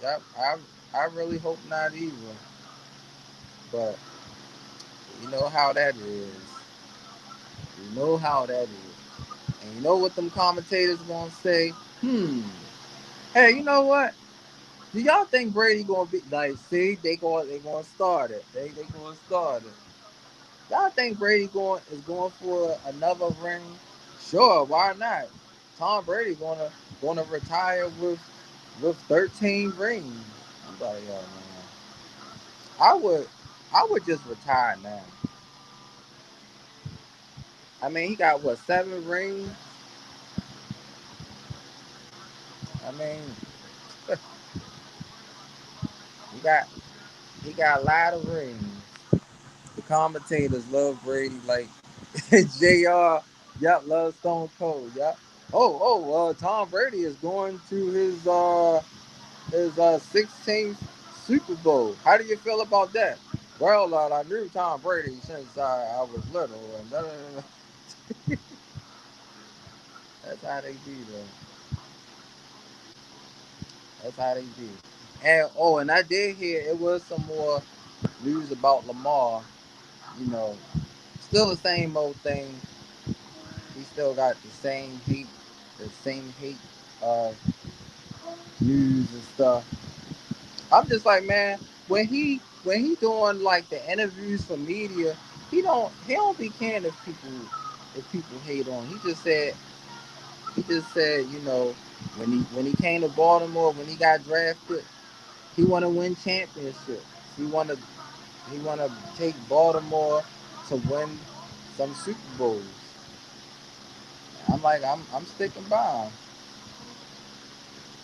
Yep, I really hope not either. But you know how that is. You know how that is. And you know what them commentators gonna say? Hey, you know what? Do y'all think Brady gonna be like? See, they gonna start it. They gonna start it. Y'all think Brady going for another ring? Sure, why not? Tom Brady gonna retire with 13 rings. I'm like, yo, man. I would I would just retire now. I mean, he got what 7 rings? I mean, he got he got a lot of rings. The commentators love Brady like Jr. Yep, love Stone Cold. Yep. Tom Brady is going to his 16th Super Bowl. How do you feel about that? Well, I knew Tom Brady since I was little, and that's how they be, though. That's how they be. And I did hear it was some more news about Lamar. You know, still the same old thing. He still got the same hate uh, news and stuff. I'm just like, man, when he doing like the interviews for media, he don't be caring if people hate on. He just said, when he came to Baltimore, when he got drafted, he want to win championships. He want to he want to take Baltimore to win some Super Bowls. I'm like, I'm sticking by him.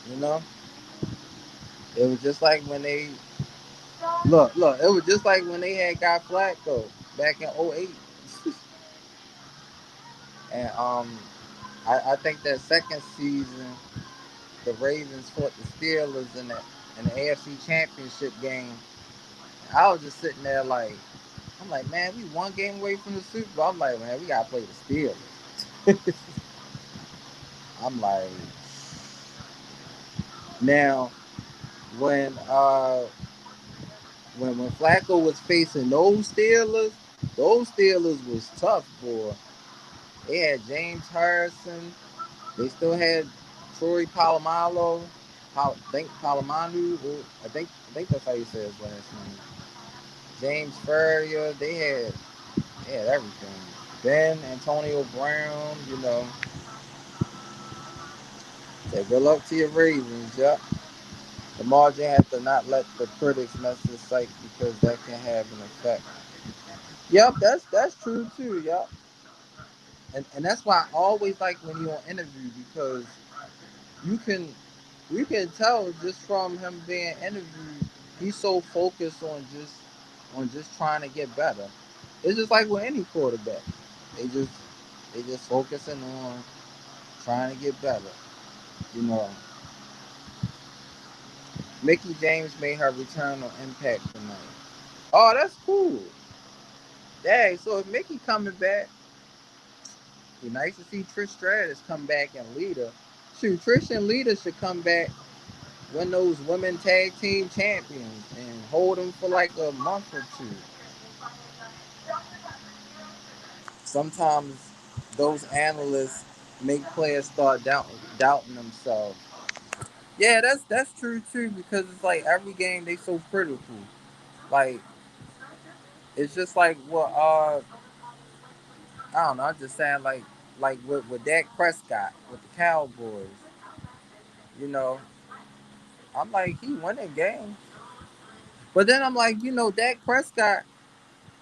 You know, it was just like when they look. It was just like when they had got Flacco back in '08, and I think that second season the Ravens fought the Steelers in the AFC Championship game. I was just sitting there like, I'm like, man, we 1 game away from the Super Bowl. I'm like, man, we gotta play the Steelers. I'm like, now when uh when Flacco was facing those Steelers was tough, boy. They had James Harrison. They still had Troy Polamalu. Think Palomanu. I think that's how you say his last name. James Ferrier. They had everything. Then Antonio Brown. Say good luck to your Ravens. Yep. The margin has to not let the critics mess his sight because that can have an effect. Yep, that's true too. Yep. And that's why I always like when you're on interview because you can You can tell just from him being interviewed, he's so focused on just trying to get better. It's just like with any quarterback. They just they just focusing on trying to get better. You know, Mickey James made her return on Impact tonight. Oh, that's cool. Dang, so if Mickey coming back, it'd be nice to see Trish Stratus come back and lead her. Shoot, Trish and Lita should come back, win those women tag team champions, and hold them for like a month or two. Sometimes those analysts make players start doubting themselves. Yeah, that's true too because it's like every game they so critical. Like it's just like what I don't know. I'm just saying like with Dak Prescott with the Cowboys. You know, I'm like he winning games, but then I'm like Dak Prescott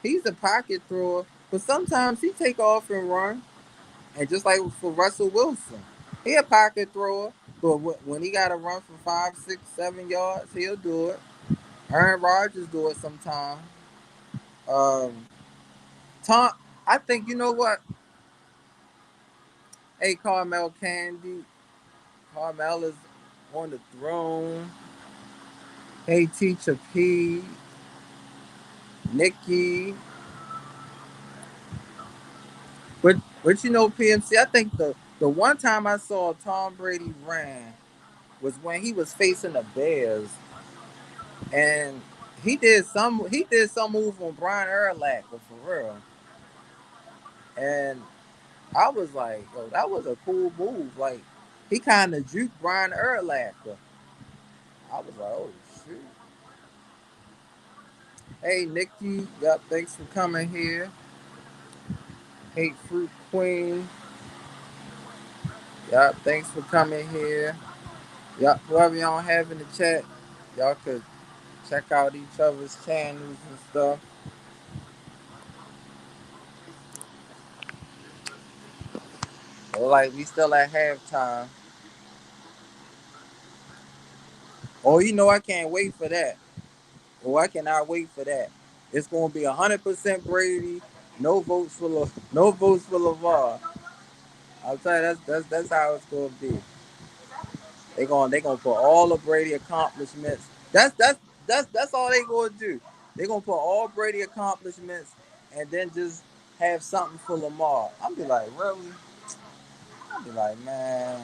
he's a pocket thrower, but sometimes he take off and run. And just like for Russell Wilson, he a pocket thrower, but when he got to run for 5, 6, 7 yards, he'll do it. Aaron Rodgers do it sometimes. Um, Tom, I think you know what? Hey, Carmel Candy, Carmel is on the throne. Hey, Teacher P, Nikki, but PMC. I think the one time I saw Tom Brady ran was when he was facing the Bears and he did some move on Brian Urlacher for real, and I was like, yo, that was a cool move. Like he kind of juked Brian Urlacher. I was like, oh shoot. Hey Nikki, yup, thanks for coming here. Hate Fruit Queen, yup, thanks for coming here. Yup, whoever y'all have in the chat, y'all could check out each other's channels and stuff. Like we still at halftime. Oh, I can't wait for that. Oh, I cannot wait for that. It's gonna be 100% Brady. No votes for LeVar. I'll tell you that's how it's gonna be. They gonna put all the Brady accomplishments. That's all they gonna do. They gonna put all Brady accomplishments and then just have something for Lamar. I'll be like, really? I'll be like, man,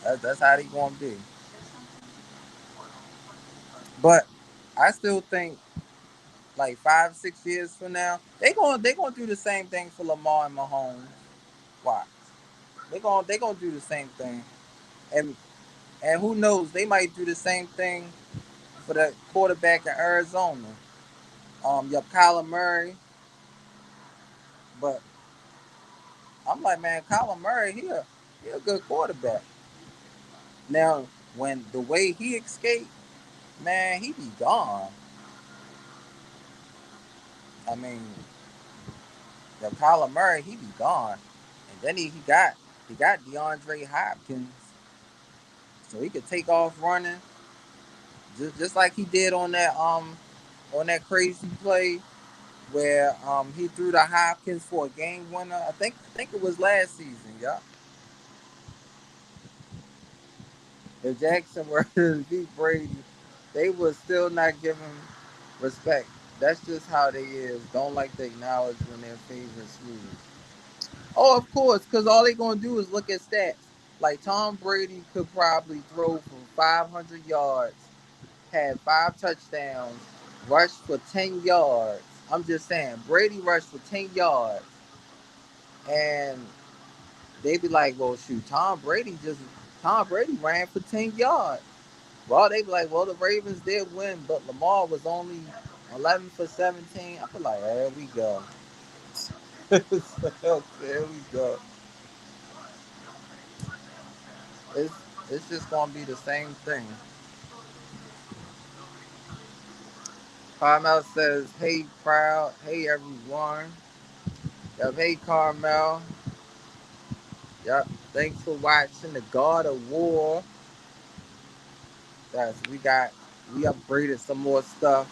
that's how they gonna be. But I still think like 5, 6 years from now, they gonna do the same thing for Lamar and Mahomes. Watch. They gonna do the same thing. And who knows, they might do the same thing for the quarterback in Arizona. You have Kyler Murray, but I'm like, man, Kyler Murray, he a good quarterback. Now, when the way he escaped, man, he be gone. I mean, the Kyler Murray, he be gone. And then he got DeAndre Hopkins, so he could take off running, just like he did on that crazy play where he threw to Hopkins for a game winner. I think it was last season. Yeah, if Jackson were to beat Brady, they would still not give him respect. That's just how they is. Don't like to acknowledge when their favorites lose. Oh, of course, because all they gonna do is look at stats. Like Tom Brady could probably throw for 500 yards, had 5 touchdowns, rushed for 10 yards. I'm just saying, Brady rushed for 10 yards, and they be like, well, shoot, Tom Brady ran for 10 yards. Well, they be like, well, the Ravens did win, but Lamar was only 11 for 17. I feel like, there we go. There we go. It's, it's just going to be the same thing. Carmel says, hey, crowd. Hey, everyone. Yep, hey, Carmel. Yep. Thanks for watching the God of War. Guys, we upgraded some more stuff.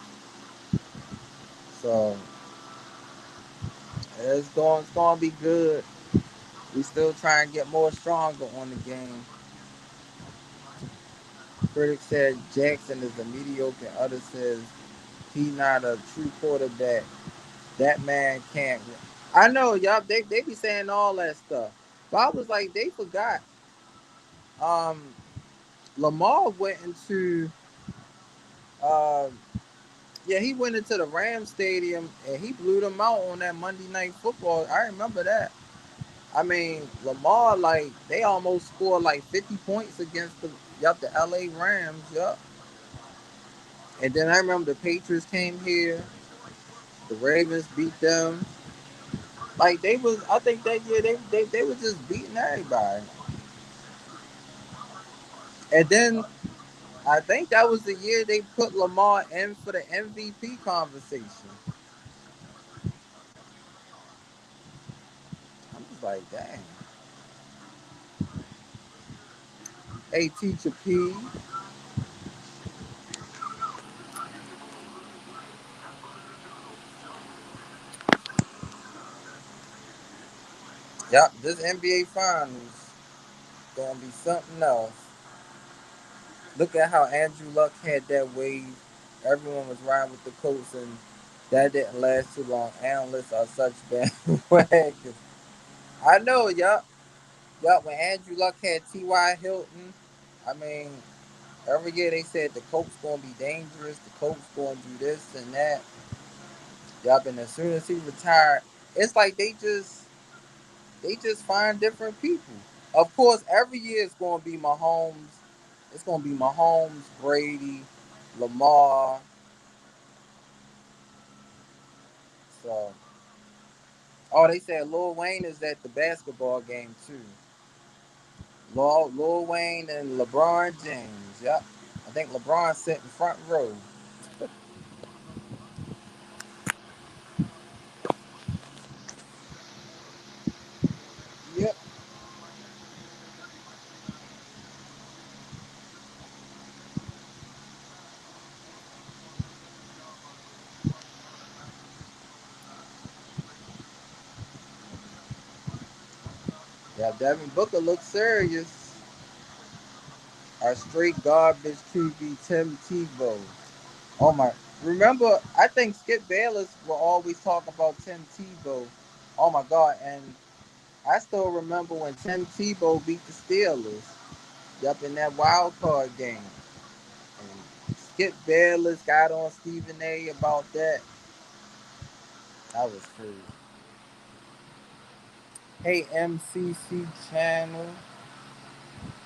So it's gonna be good. We still try and get more stronger on the game. Critics said Jackson is a mediocre. Others says he not a true quarterback. That man can't. I know, y'all. They be saying all that stuff, but I was like, they forgot. Um, Lamar went into. Uh, yeah, he went into the Rams stadium and he blew them out on that Monday Night Football. I remember that. I mean, Lamar, like, they almost scored like 50 points against the LA Rams, yup. And then I remember the Patriots came here, the Ravens beat them. Like, I think that year, they were just beating everybody. And then I think that was the year they put Lamar in for the MVP conversation. I was like, dang. Hey, Teacher P. Yep, this NBA Finals gonna be something else. Look at how Andrew Luck had that wave. Everyone was riding with the Colts, and that didn't last too long. Analysts are such bandwagons. I know, yup. Yup, when Andrew Luck had T.Y. Hilton, I mean, every year they said the Colts gonna be dangerous, the Colts gonna do this and that. Yup, and as soon as he retired, it's like they just find different people. Of course, every year it's gonna be Mahomes. It's gonna be Mahomes, Brady, Lamar. So, oh, they said Lil Wayne is at the basketball game too. Lil Wayne and LeBron James. Yep. I think LeBron sitting front row. Yep. Yeah, Devin Booker looks serious. Our straight garbage QB Tim Tebow. Oh my! Remember, I think Skip Bayless will always talk about Tim Tebow. Oh my God! And I still remember when Tim Tebow beat the Steelers. Yup, in that wild card game. And Skip Bayless got on Stephen A. about that. That was crazy. Hey MCC channel.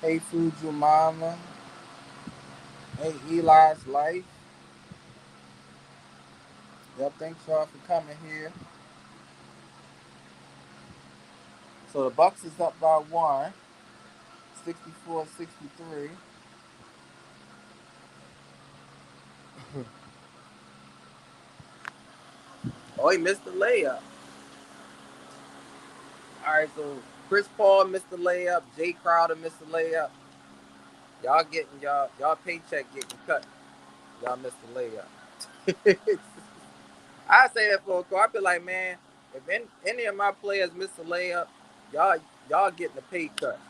Hey Fuji Mama. Hey Eli's Life. Yup, thanks y'all for coming here. So the Bucks is up by one. 64-63. Oh, he missed the layup. All right, so Chris Paul missed the layup. Jay Crowder missed the layup. Y'all getting y'all paycheck getting cut. Y'all missed the layup. I say that for a call. I be like, man, if any of my players miss a layup, y'all y'all getting a pay cut.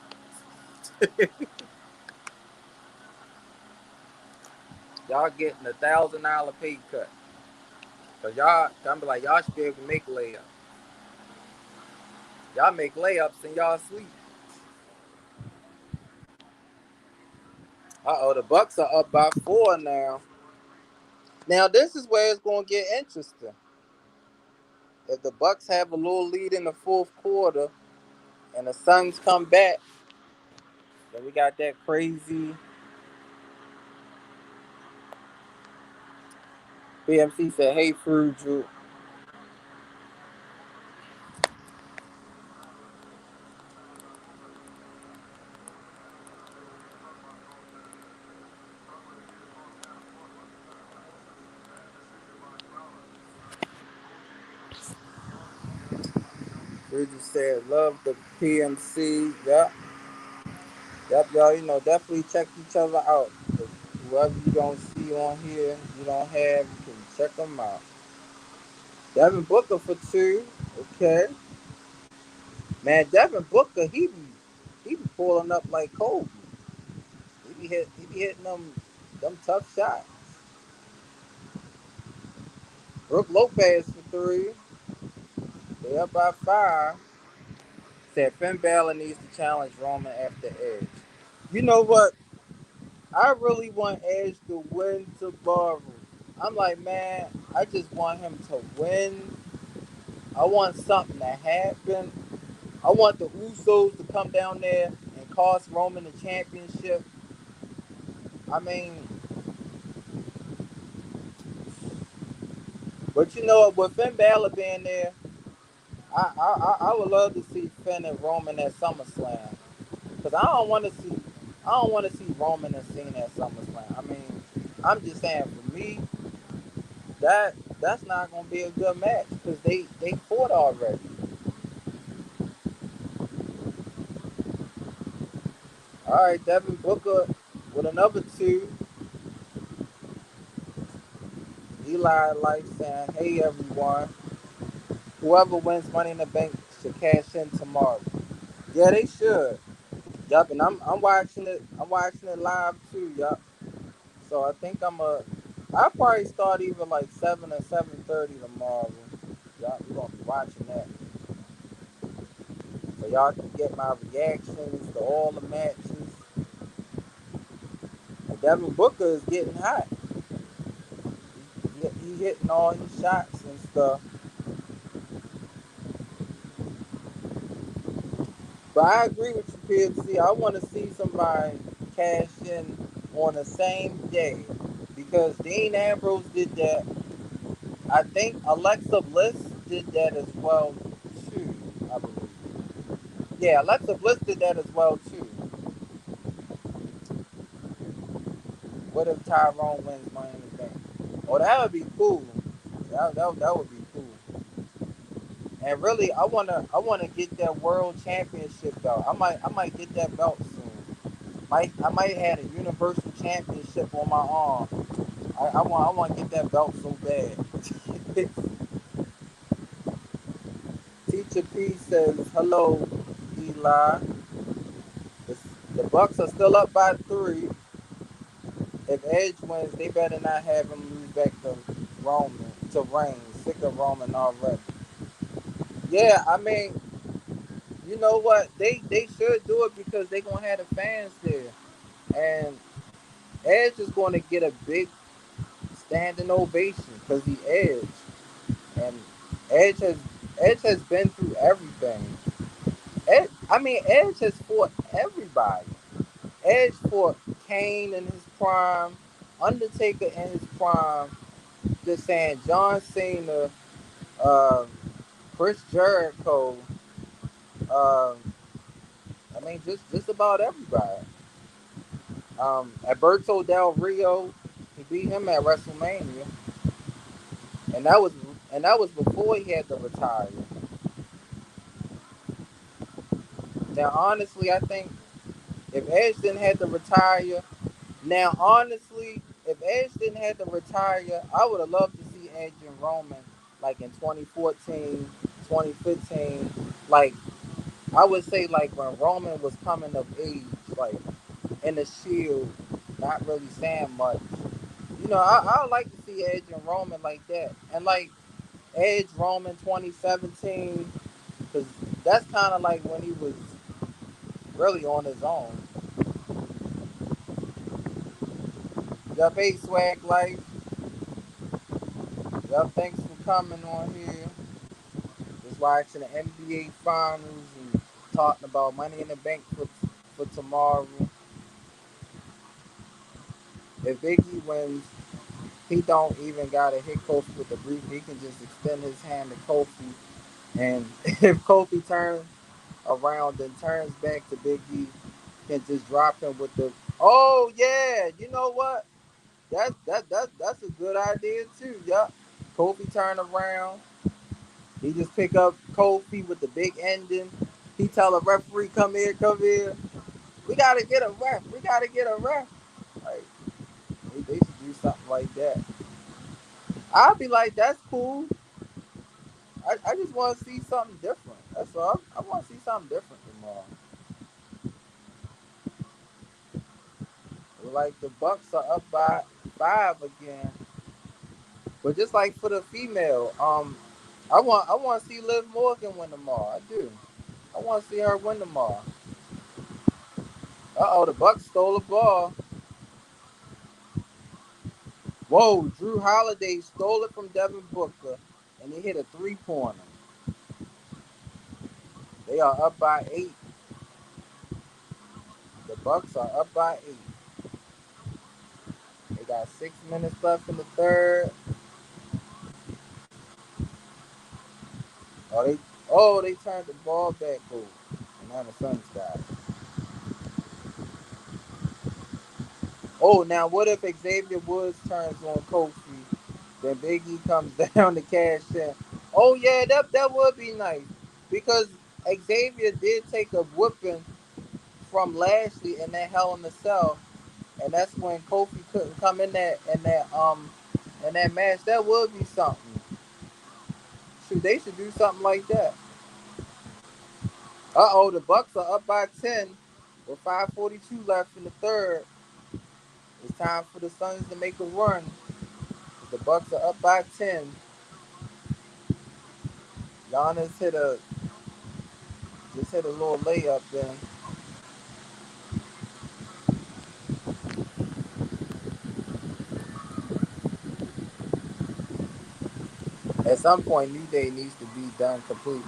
Y'all getting $1,000 pay cut. Cause y'all, I'm be like, y'all should be able to make layups. Y'all make layups and y'all sleep. The Bucks are up by 4 now. Now this is where it's gonna get interesting. If the Bucks have a little lead in the fourth quarter and the Suns come back, then we got that crazy. BMC said, "Hey, Fruit, Bridget said, love the PMC. Yep. Yep, y'all, definitely check each other out. Whoever you don't see on here, you don't have, you can check them out. Devin Booker for two. Okay. Man, Devin Booker, he be pulling up like Kobe. He be hitting them tough shots. Brooke Lopez for three. They up by five. Said Finn Balor needs to challenge Roman after Edge. You know what? I really want Edge to win tomorrow. I'm like, man, I just want him to win. I want something to happen. I want the Usos to come down there and cost Roman the championship. I mean, but with Finn Balor being there, I would love to see Finn and Roman at SummerSlam. Cause I don't want to see Roman and Cena at SummerSlam. I mean, I'm just saying for me, that's not gonna be a good match because they fought already. All right, Devin Booker with another two. Eli Life saying, "Hey everyone, whoever wins Money in the Bank should cash in tomorrow." Yeah, they should. Yup, and I'm watching it. I'm watching it live too. Yup. So I think I'll probably start either like 7 or 7:30 tomorrow. Y'all, we gonna be watching that. So y'all can get my reactions to all the matches. And Devin Booker is getting hot. He hitting all his shots and stuff. But I agree with you, PMC. I want to see somebody cash in on the same day because Dean Ambrose did that. I think Alexa Bliss did that as well too. I believe. Yeah, Alexa Bliss did that as well too. What if Tyrone wins Money in the Bank? Oh, that would be cool. That would be cool. And really, I wanna get that world championship belt. I might get that belt soon. I might have a universal championship on my arm. I want to get that belt so bad. Teacher P says hello, Eli. The, the Bucks are still up by three. If Edge wins, they better not have him lose back to Roman to Reigns. Sick of Roman already. Yeah, I mean, you know what? They should do it because they gonna have the fans there, and Edge is going to get a big standing ovation because he Edge, and Edge has Edge has been through everything. Edge has fought everybody. Edge fought Kane in his prime, Undertaker in his prime. Just saying, John Cena, uh, Chris Jericho. Uh, just about everybody. Alberto Del Rio, he beat him at WrestleMania, and that was before he had to retire. Now, honestly, I think if Edge didn't have to retire, now honestly, if Edge didn't have to retire, I would have loved to see Edge and Roman like in 2014, 2015, like I would say like when Roman was coming of age, like in the Shield, not really saying much. I would like to see Edge and Roman like that, and like Edge Roman 2017, because that's kind of like when he was really on his own. Yup, hey Swag Life. Yup, thanks for coming on here. Just watching the NBA Finals and talking about Money in the Bank for tomorrow. If Biggie wins, he don't even gotta hit Kofi with the brief. He can just extend his hand to Kofi, and if Kofi turns around and turns back to Big E, can just drop him with the. Oh yeah, you know what? That's a good idea too. Yup. Kofi turn around. He just pick up Kofi with the big ending. He tell a referee, come here, come here. We gotta get a ref. We gotta get a ref. Like they should do something like that. I'll be like, that's cool. I just want to see something different. That's all. I want to see something different tomorrow. Like the Bucks are up by 5 again. But just like for the female, I want to see Liv Morgan win tomorrow. I do. I want to see her win tomorrow. The Bucks stole the ball. Whoa, Drew Holiday stole it from Devin Booker, and he hit a 3-pointer. They are up by 8. The Bucks are up by 8. They got 6 minutes left in the third. They turned the ball back over. And now the Suns got it. Now what if Xavier Woods turns on Kofi? Then Big E comes down to cash in. Oh yeah, that would be nice. Because Xavier did take a whooping from Lashley in that Hell in a Cell. And that's when Kofi couldn't come in that match. That would be something. They should do something like that. The Bucks are up by 10 with 5:42 left in the third. It's time for the Suns to make a run. The Bucks are up by 10. Giannis just hit a little layup then. At some point, New Day needs to be done completely.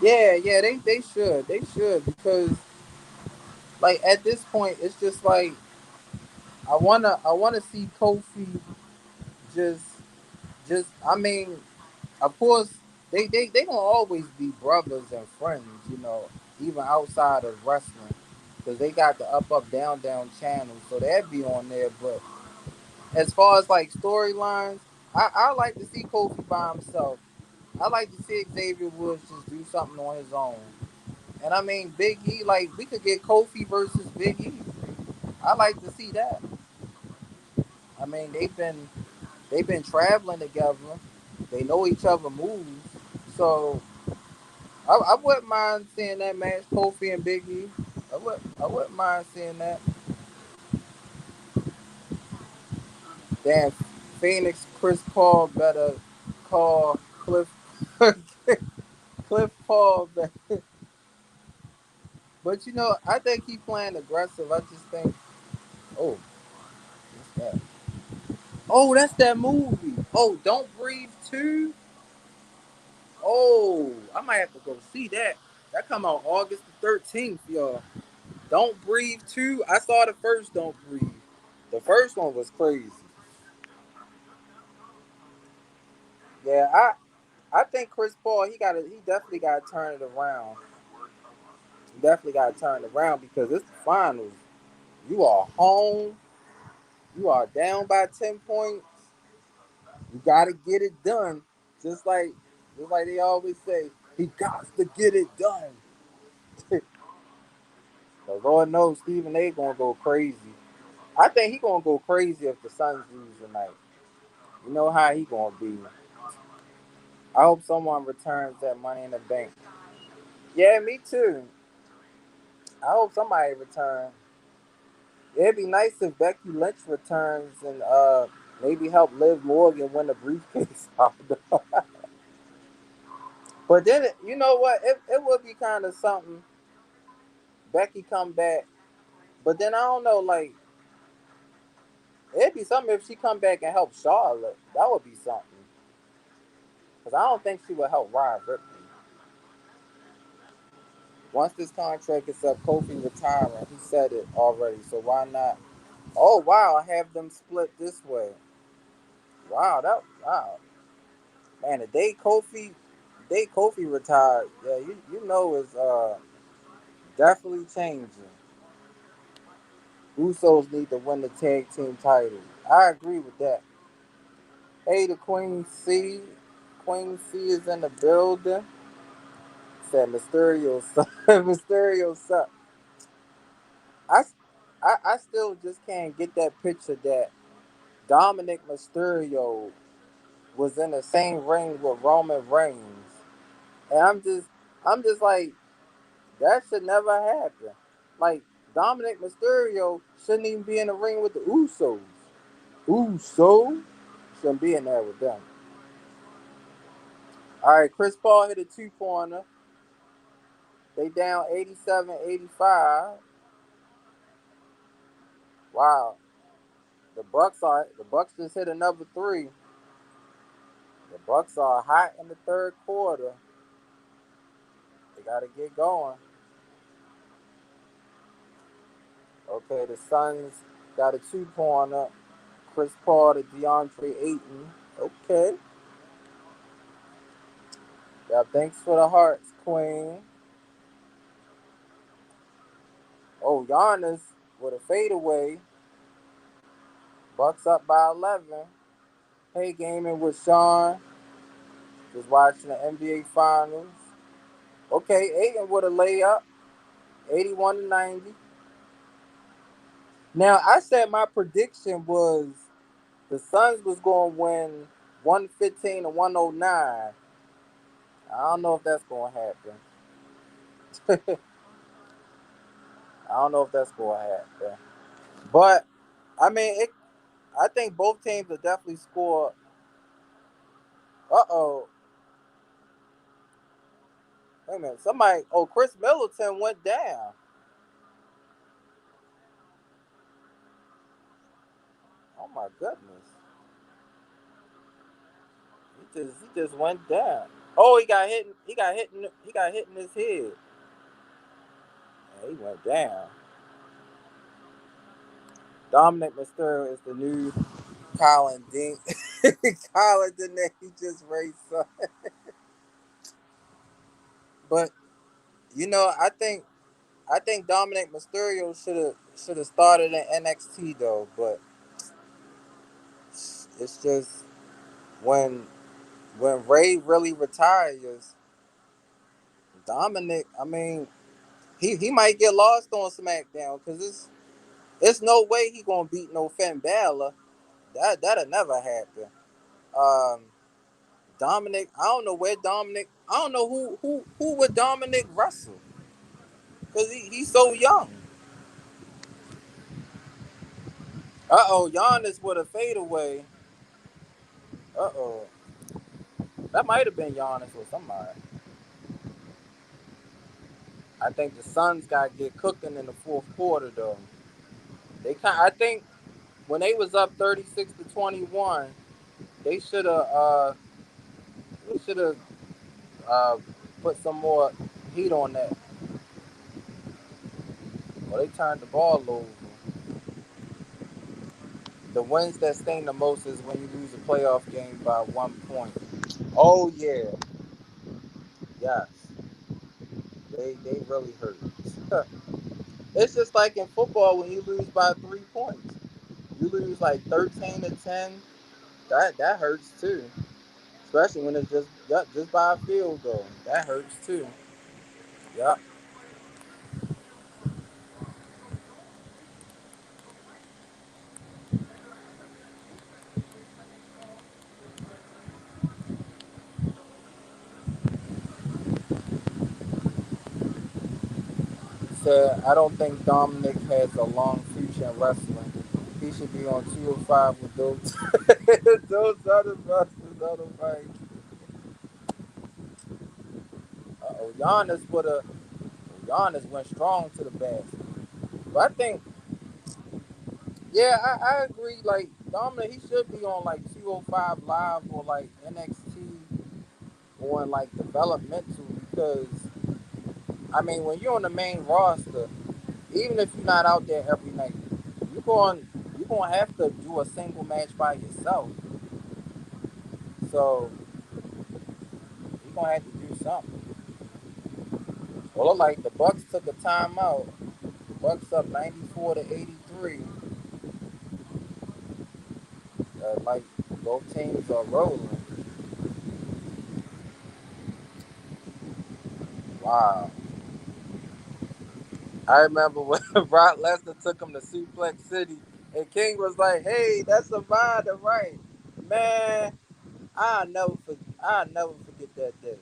Yeah, they should. They should because like at this point, it's just like I wanna see Kofi just I mean, of course they gonna always be brothers and friends, even outside of wrestling, because they got the up down channel, so they'd be on there. But as far as like storylines, I like to see Kofi by himself. I like to see Xavier Woods just do something on his own. And I mean, Big E, like we could get Kofi versus Big E. I like to see that. I mean, they've been traveling together. They know each other moves. So I wouldn't mind seeing that match, Kofi and Big E. I wouldn't mind seeing that. Damn, Phoenix Chris Paul better call Cliff Cliff Paul back. But I think he playing aggressive. I just think, oh, what's that? Oh, that's that movie. Oh, Don't Breathe 2. Oh, I might have to go see that. That come out August the 13th, y'all. Don't Breathe 2. I saw the first Don't Breathe. The first one was crazy. Yeah, I think Chris Paul, he definitely got to turn it around. He definitely got to turn it around because it's the finals. You are home. You are down by 10 points. You got to get it done. Just like they always say, he got to get it done. The Lord knows Stephen A. gonna go crazy. I think he gonna go crazy if the Suns lose tonight. You know how he gonna be. I hope someone returns that Money in the Bank. Yeah, me too. I hope somebody returns. It'd be nice if Becky Lynch returns and maybe help Liv Morgan win the briefcase. But then you know what? It would be kind of something. Becky come back, but then I don't know. Like it'd be something if she come back and help Charlotte. That would be something. Because I don't think she would help Ryan Ripley. Once this contract is up, Kofi retiring. He said it already, so why not? Oh wow, I have them split this way. Wow. Man, the day Kofi retired, yeah, you know is definitely changing. Usos need to win the tag team titles. I agree with that. Hey, the Queen C. Quincy is in the building. Said Mysterio suck. Mysterio suck. I, I still just can't get that picture that Dominic Mysterio was in the same ring with Roman Reigns. And I'm just like, that should never happen. Like, Dominic Mysterio shouldn't even be in the ring with the Usos. Uso shouldn't be in there with them. All right, Chris Paul hit a two-pointer. They down 87-85. Wow. The Bucks just hit another three. The Bucks are hot in the third quarter. They gotta get going. Okay, the Suns got a two-pointer. Chris Paul to DeAndre Ayton. Okay. Yeah, thanks for the hearts, Queen. Oh, Giannis with a fadeaway. Bucks up by 11. Hey, gaming with Sean. Just watching the NBA Finals. Okay, Ayton with a layup. 81-90. Now, I said my prediction was the Suns was going to win 115 to 109. I don't know if that's going to happen. I don't know if that's going to happen. But, I mean, I think both teams will definitely score. Uh-oh. Wait a minute. Somebody. Oh, Chris Middleton went down. Oh, my goodness. He just went down. Oh, he got hit. He got hit. He got hit in his head. Yeah, he went down. Dominic Mysterio is the new Colin Dink. Colin Dink, he just raced up. But I think Dominic Mysterio should have started in NXT though. But it's just when when Ray really retires, Dominic. I mean, he might get lost on SmackDown because it's no way he gonna beat no Finn Balor. That'll never happen. Um, Dominic, I don't know where Dominic. I don't know who would Dominic wrestle because he's so young. Giannis with a fadeaway. Uh oh, that might have been Giannis or somebody. I think the Suns got to get cooking in the fourth quarter though. I think when they was up 36-21, they should have they should have uh, put some more heat on that. Well, they turned the ball over. The wins that sting the most is when you lose a playoff game by 1 point. Oh yeah, yes, they really hurt. It's just like in football when you lose by 3 points. You lose like 13-10. That hurts too. Especially when it's just by a field goal. That hurts too. Yep. So I don't think Dominic has a long future in wrestling. He should be on 205 with those those other wrestlers, other fights. Uh-oh, Giannis went strong to the basket. But I think, yeah, I agree. Like Dominic, he should be on like 205 live or like NXT or in like developmental because I mean when you're on the main roster, even if you're not out there every night, you're going you're gonna have to do a single match by yourself. So you're gonna have to do something. Well, look like the Bucks took a timeout. Bucks up 94-83. Like both teams are rolling. Wow. I remember when Brock Lesnar took him to Suplex City, and King was like, "Hey, that's a mind, right?" Man, I never forget that day.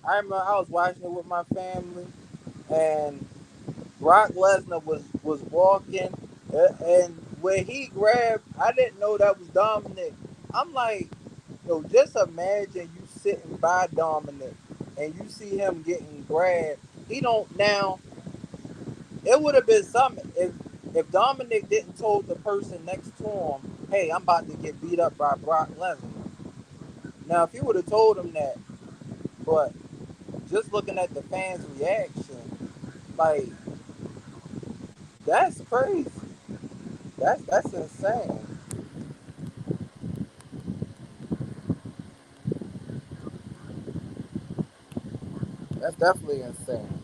I remember I was watching it with my family, and Brock Lesnar was walking, and when he grabbed, I didn't know that was Dominic. I'm like, yo, just imagine you sitting by Dominic, and you see him getting grabbed. He don't now. It would have been something if Dominic didn't told the person next to him, "Hey, I'm about to get beat up by Brock Lesnar." Now, if he would have told him that, but just looking at the fans' reaction, like that's crazy. That's insane. That's definitely insane.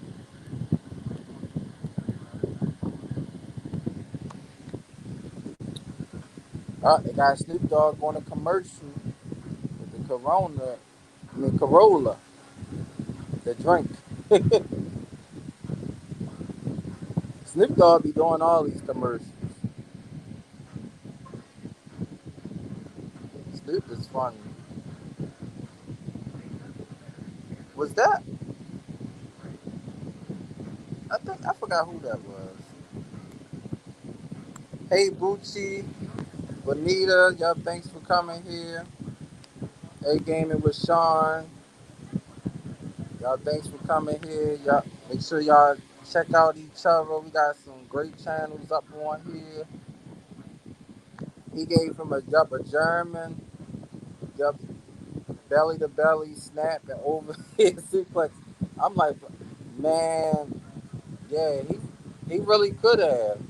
They got Snoop Dogg on a commercial with the Corona, I mean Corolla, the drink. Snoop Dogg be doing all these commercials. Snoop is funny. Was that? I forgot who that was. Hey Bucci, Bonita, y'all thanks for coming here. Hey Gaming with Sean, y'all thanks for coming here. Y'all make sure y'all check out each other. We got some great channels up on here. He gave him a German, yup, belly to belly snap and over here suplex. I'm like, man, yeah, he really could have.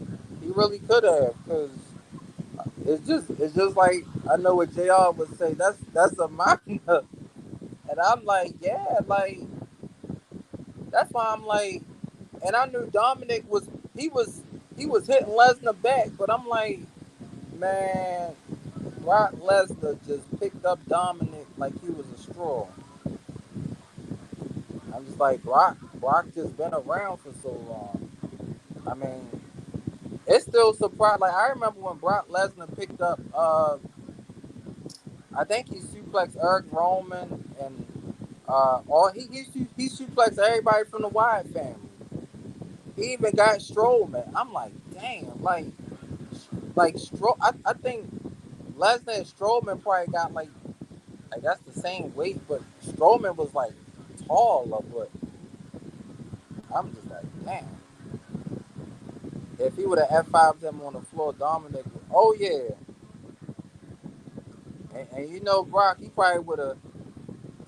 He really could have, because it's just like I know what Jr. would say. That's a minor, and I'm like, yeah, like that's why I'm like, and I knew Dominic he was he was hitting Lesnar back, but I'm like, man, Brock Lesnar just picked up Dominic like he was a straw. I'm just like Brock just been around for so long. I mean, it's still surprised. Like I remember when Brock Lesnar picked up, I think he suplexed Eric Roman and all he suplexed everybody from the Wyatt family. He even got Strowman. I'm like, damn, like I think Lesnar and Strowman probably got like that's the same weight, but Strowman was like taller. But I'm just like, damn. If he would have F5'd him on the floor, Dominic, oh yeah, and you know Brock, he probably would have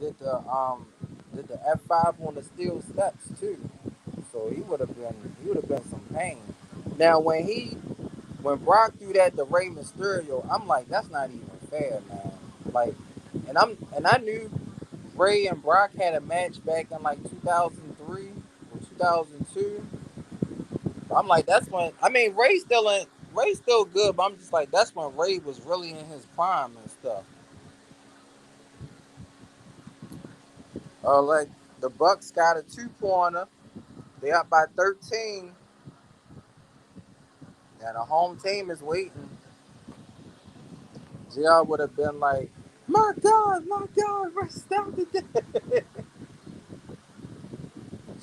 did the um did the F5 on the steel steps too. So he would have been some pain. Now when Brock threw that to Rey Mysterio, I'm like, that's not even fair, man. Like, and I knew Ray and Brock had a match back in like 2003 or 2002. I'm like, that's when I mean Ray's still good, but I'm just like, that's when Ray was really in his prime and stuff. Like the Bucks got a 2-pointer. They up by 13, and the home team is waiting. JR would have been like, my God, rest down the day.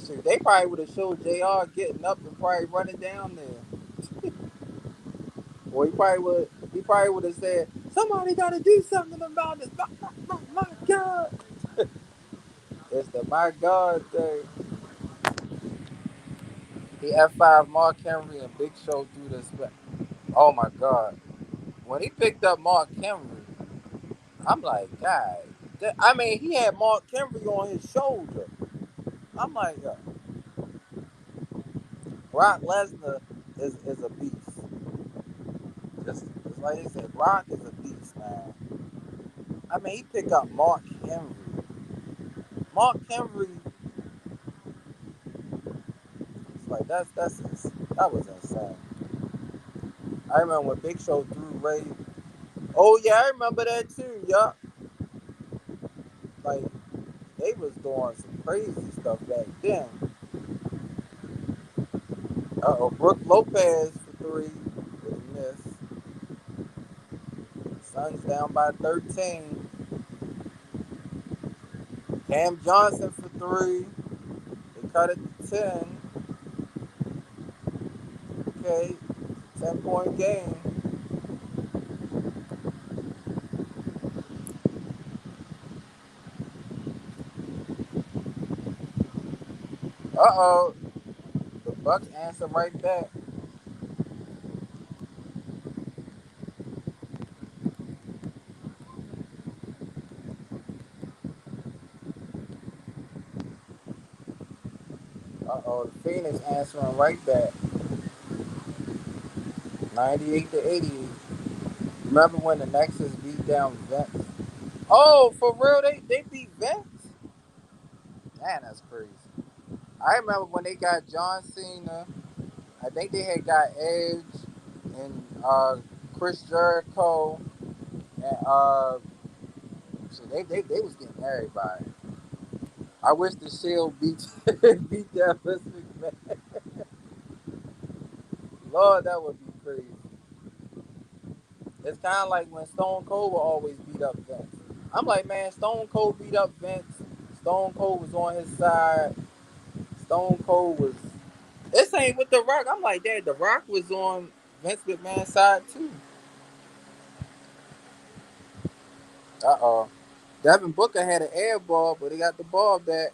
Shoot, they probably would have showed JR getting up and probably running down there. Or he probably would have said, somebody gotta do something about this. My God. It's the my God thing. He F5 Mark Henry and Big Show through this. Oh my God. When he picked up Mark Henry, I'm like, God. I mean, he had Mark Henry on his shoulder. I'm like, Brock Lesnar is a beast. Just like they said, Brock is a beast, man. I mean, he picked up Mark Henry. Mark Henry, it's like that was insane. I remember when Big Show threw Ray. Oh yeah, I remember that too. Yup. Like they was doing some crazy stuff back then. Brooke Lopez for three with a miss. Suns down by 13. Cam Johnson for three. They cut it to 10. Okay, 10-point game. Uh-oh. The Bucks answer right back. Uh-oh. The Phoenix answering right back. 98-88. Remember when the Nexus beat down Vince? Oh, for real? They beat Vince? Man, that's crazy. I remember when they got John Cena. I think they had got Edge and Chris Jericho and so they was getting everybody. I wish the Shield beat beat that Vince McMahon. Lord, that would be crazy. It's kind of like when Stone Cold would always beat up Vince. I'm like, man, Stone Cold beat up Vince. Stone Cold was on his side. Stone Cold was. This ain't with The Rock. I'm like, Dad, The Rock was on Vince McMahon's side too. Uh-oh. Devin Booker had an air ball, but he got the ball back.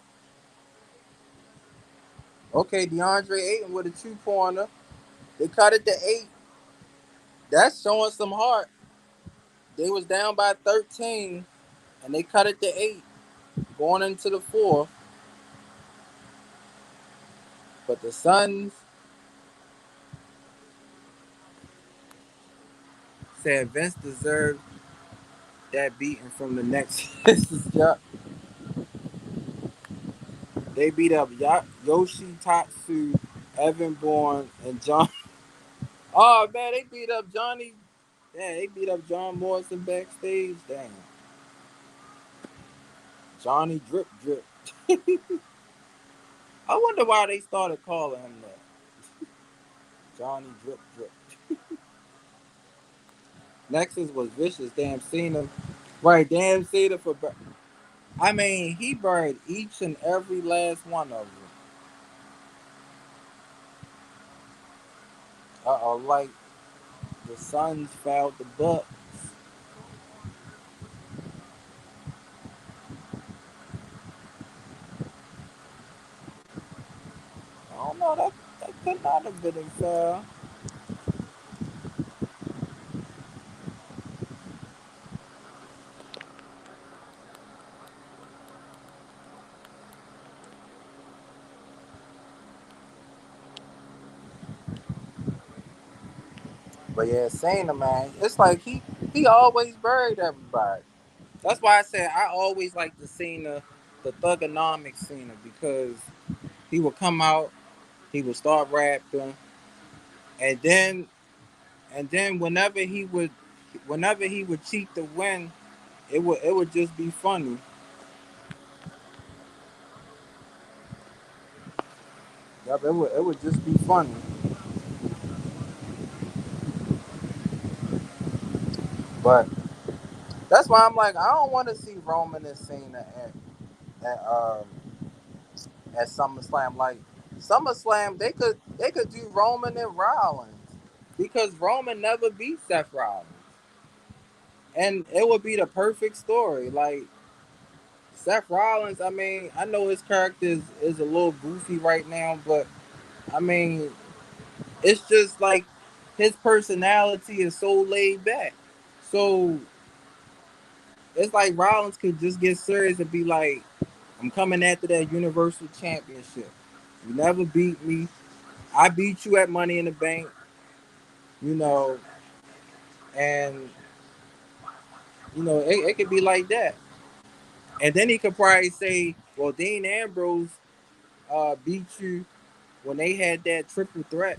Okay, DeAndre Ayton with a two-pointer. They cut it to 8. That's showing some heart. They was down by 13, and they cut it to 8, going into the fourth. But the Suns said Vince deserved that beating from the next. They beat up Yoshi Tatsu, Evan Bourne, and John. Oh man, they beat up Johnny. Yeah, they beat up John Morrison backstage. Damn, Johnny Drip Drip. I wonder why they started calling him that. Johnny Drip Drip. Nexus was vicious. Damn Cena. Right, damn Cena for. I mean, he buried each and every last one of them. Like the Suns fouled the Bucks. I don't know. That could not have been a foul. But yeah, Cena, man, it's like he always buried everybody. That's why I said I always like the Cena, the Thugonomics Cena, because he would come out, he would start rapping, and then whenever he would cheat to win, it would just be funny. Yep, it would just be funny. But that's why I'm like, I don't want to see Roman and Cena at SummerSlam. Like SummerSlam, they could do Roman and Rollins because Roman never beat Seth Rollins, and it would be the perfect story. Like Seth Rollins, I mean, I know his character is a little goofy right now, but I mean, it's just like his personality is so laid back. So it's like Rollins could just get serious and be like, I'm coming after that Universal Championship. You never beat me. I beat you at Money in the Bank, you know, and it could be like that. And then he could probably say, well, Dean Ambrose beat you when they had that triple threat.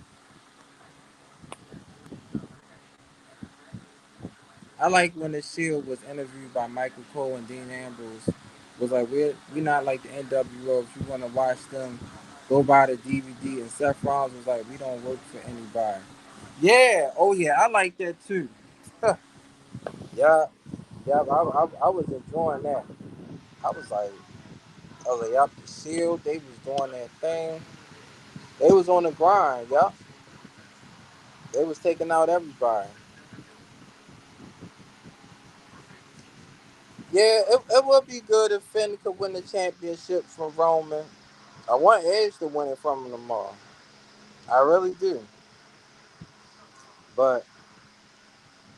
I like when the Shield was interviewed by Michael Cole and Dean Ambrose. Was like, we not like the NWO. If you want to watch them, go buy the DVD. And Seth Rollins was like, we don't work for anybody. Yeah, oh yeah, I like that too. Yeah, yeah, I was enjoying that. I was like, up the Shield, they was doing that thing. They was on the grind, yeah. They was taking out everybody. Yeah, it would be good if Finn could win the championship from Roman. I want Edge to win it from him tomorrow. I really do. But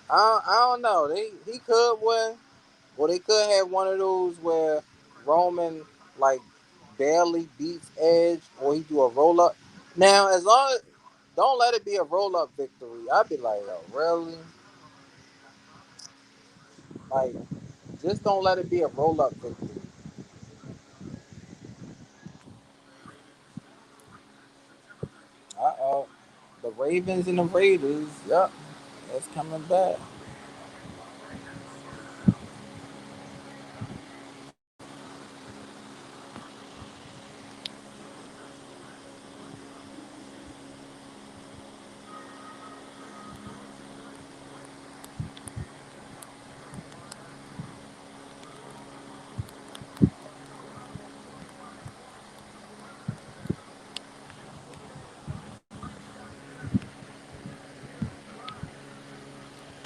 I don't know. He could win. Or they could have one of those where Roman like barely beats Edge, or he do a roll up. Now, as long as don't let it be a roll up victory, I'd be like, yo, really? Like, just don't let it be a roll up victory. Uh oh, the Ravens and the Raiders. Yep, it's coming back.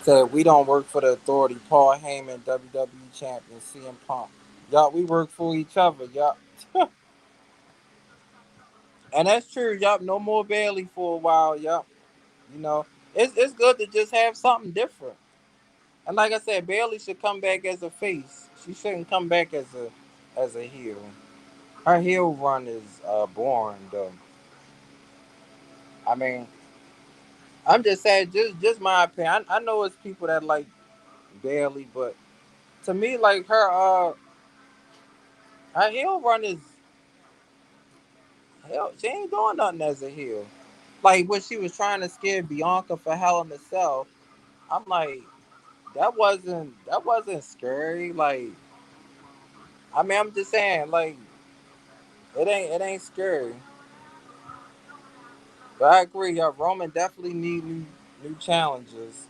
Said we don't work for the authority. Paul Heyman, WWE champion, CM Punk. Y'all, we work for each other. Y'all. And that's true. Yup, no more Bailey for a while. Yup, you know, it's good to just have something different. And like I said, Bailey should come back as a face. She shouldn't come back as a heel. Her heel run is boring though. I mean, I'm just saying, just my opinion. I know it's people that like Bailey, but to me, like her heel run is hell. She ain't doing nothing as a heel. Like when she was trying to scare Bianca for Hell in the Cell, I'm like, that wasn't scary. Like, I mean, I'm just saying, like, it ain't scary. But I agree, y'all. Roman definitely need new challenges.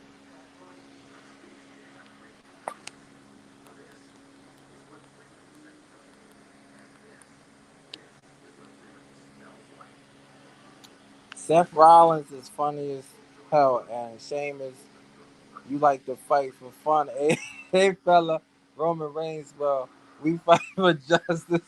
Seth Rollins is funny as hell, and Sheamus, you like to fight for fun. Hey, fella, Roman Reigns, well, we fight for justice.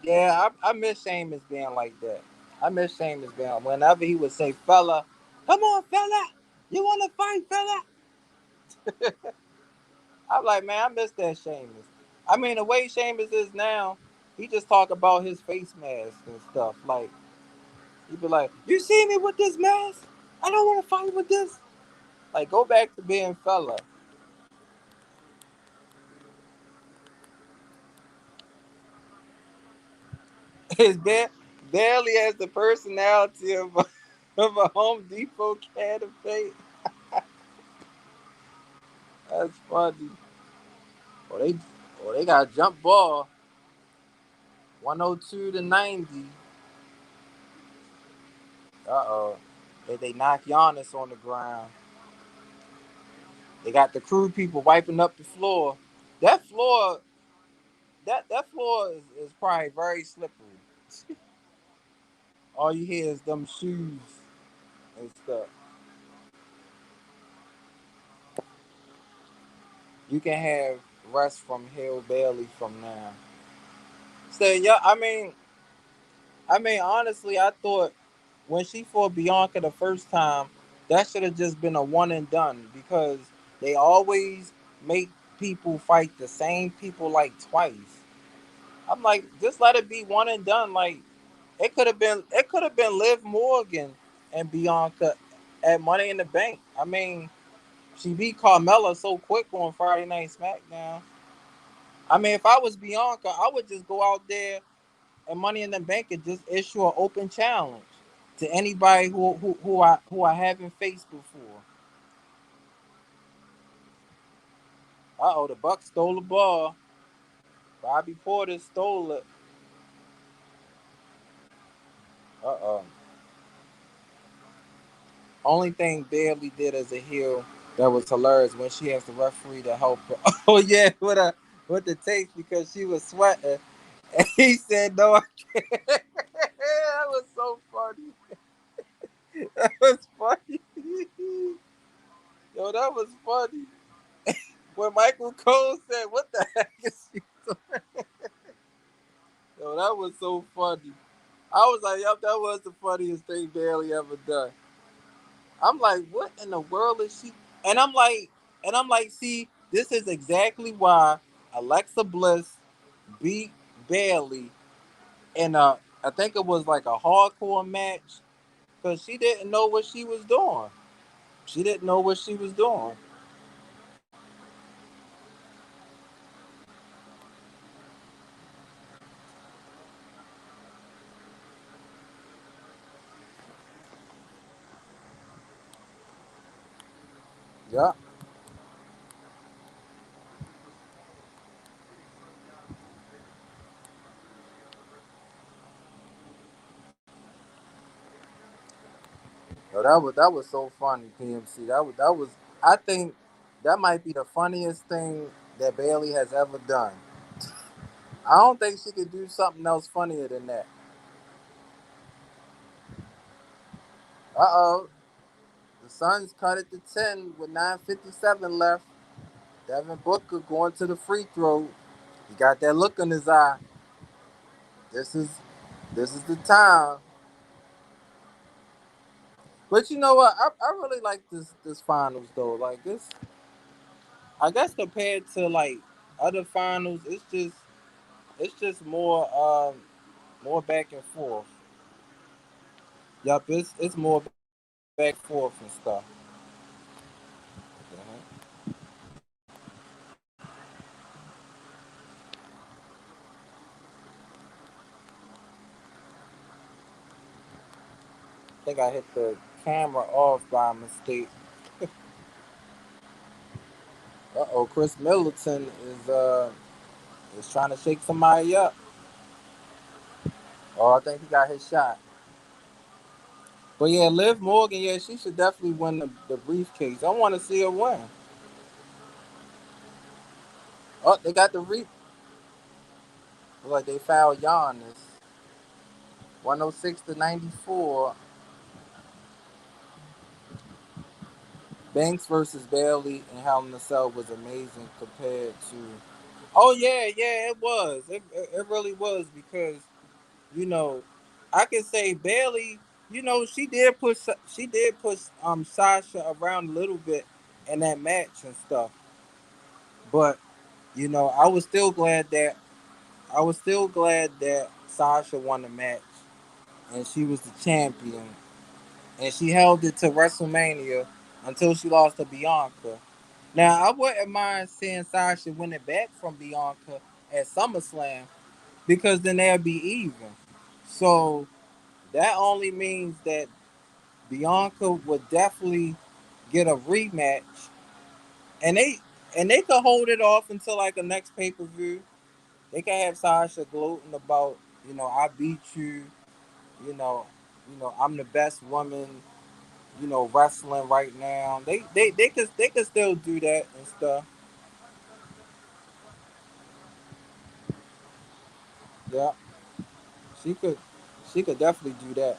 Yeah, I miss Sheamus being like that. I miss Sheamus being whenever he would say, "Fella, come on, fella, you want to fight, fella?" I'm like, man, I miss that Sheamus. I mean, the way Sheamus is now, he just talk about his face mask and stuff. Like, he be like, "You see me with this mask? I don't want to fight with this." Like, go back to being fella. His barely has the personality of a Home Depot can of paint. That's funny. Or they got jump ball 102 to 90. Uh-oh. They knock Giannis on the ground. They got the crew people wiping up the floor. That floor, that floor is probably very slippery. All you hear is them shoes and stuff. You can have rest from Hill Bailey from now. So yeah, I mean, honestly, I thought when she fought Bianca the first time, that should have just been a one and done because they always make people fight the same people like twice. I'm like, just let it be one and done. Like it could have been Liv Morgan and Bianca at Money in the Bank. I mean, she beat Carmella so quick on Friday Night SmackDown. I mean, if I was Bianca, I would just go out there and Money in the Bank and just issue an open challenge to anybody who I haven't faced before. Uh-oh, the Bucks stole the ball. Bobby Porter stole it. Uh-oh. Only thing Bailey did as a heel that was hilarious when she asked the referee to help her. Oh yeah, with the tapes because she was sweating. And he said, "No, I can't." That was so funny. That was funny. Yo, that was funny. When Michael Cole said, "What the heck is she doing?" Yo, that was so funny. I was like, "Yep, that was the funniest thing Bailey ever done." I'm like, "What in the world is she?" And I'm like, "See, this is exactly why Alexa Bliss beat Bailey in a, I think it was like a hardcore match because she didn't know what she was doing. She didn't know what she was doing." Yeah. Yo, that was so funny, PMC. That was I think that might be the funniest thing that Bailey has ever done. I don't think she could do something else funnier than that. Uh oh, the Suns cut it to 10 with 9:57 left. Devin Booker going to the free throw. He got that look in his eye. This is this is the time. But you know what? I really like this finals though. Like this, I guess compared to like other finals, it's just more back and forth. Yup, it's more back and forth and stuff. Mhm. I think I hit the camera off by mistake. Uh oh, Chris Middleton is trying to shake somebody up. Oh, I think he got his shot. But yeah, Liv Morgan, yeah, she should definitely win the briefcase. I want to see her win. Oh, they got the like they fouled Giannis. 106 to 94. Banks versus Bailey and Hell in a Cell was amazing compared to. Oh yeah, yeah, it was. It really was because you know, I can say Bailey. She did push Sasha around a little bit in that match and stuff. But I was still glad that Sasha won the match and she was the champion and she held it to WrestleMania until she lost to Bianca. Now I wouldn't mind seeing Sasha win it back from Bianca at SummerSlam because then they'll be even. So that only means that Bianca would definitely get a rematch, and they could hold it off until like a next pay per view. They can have Sasha gloating about, I beat you, you know, I'm the best woman, wrestling right now. They could still do that and stuff. Yeah, she could she could definitely do that.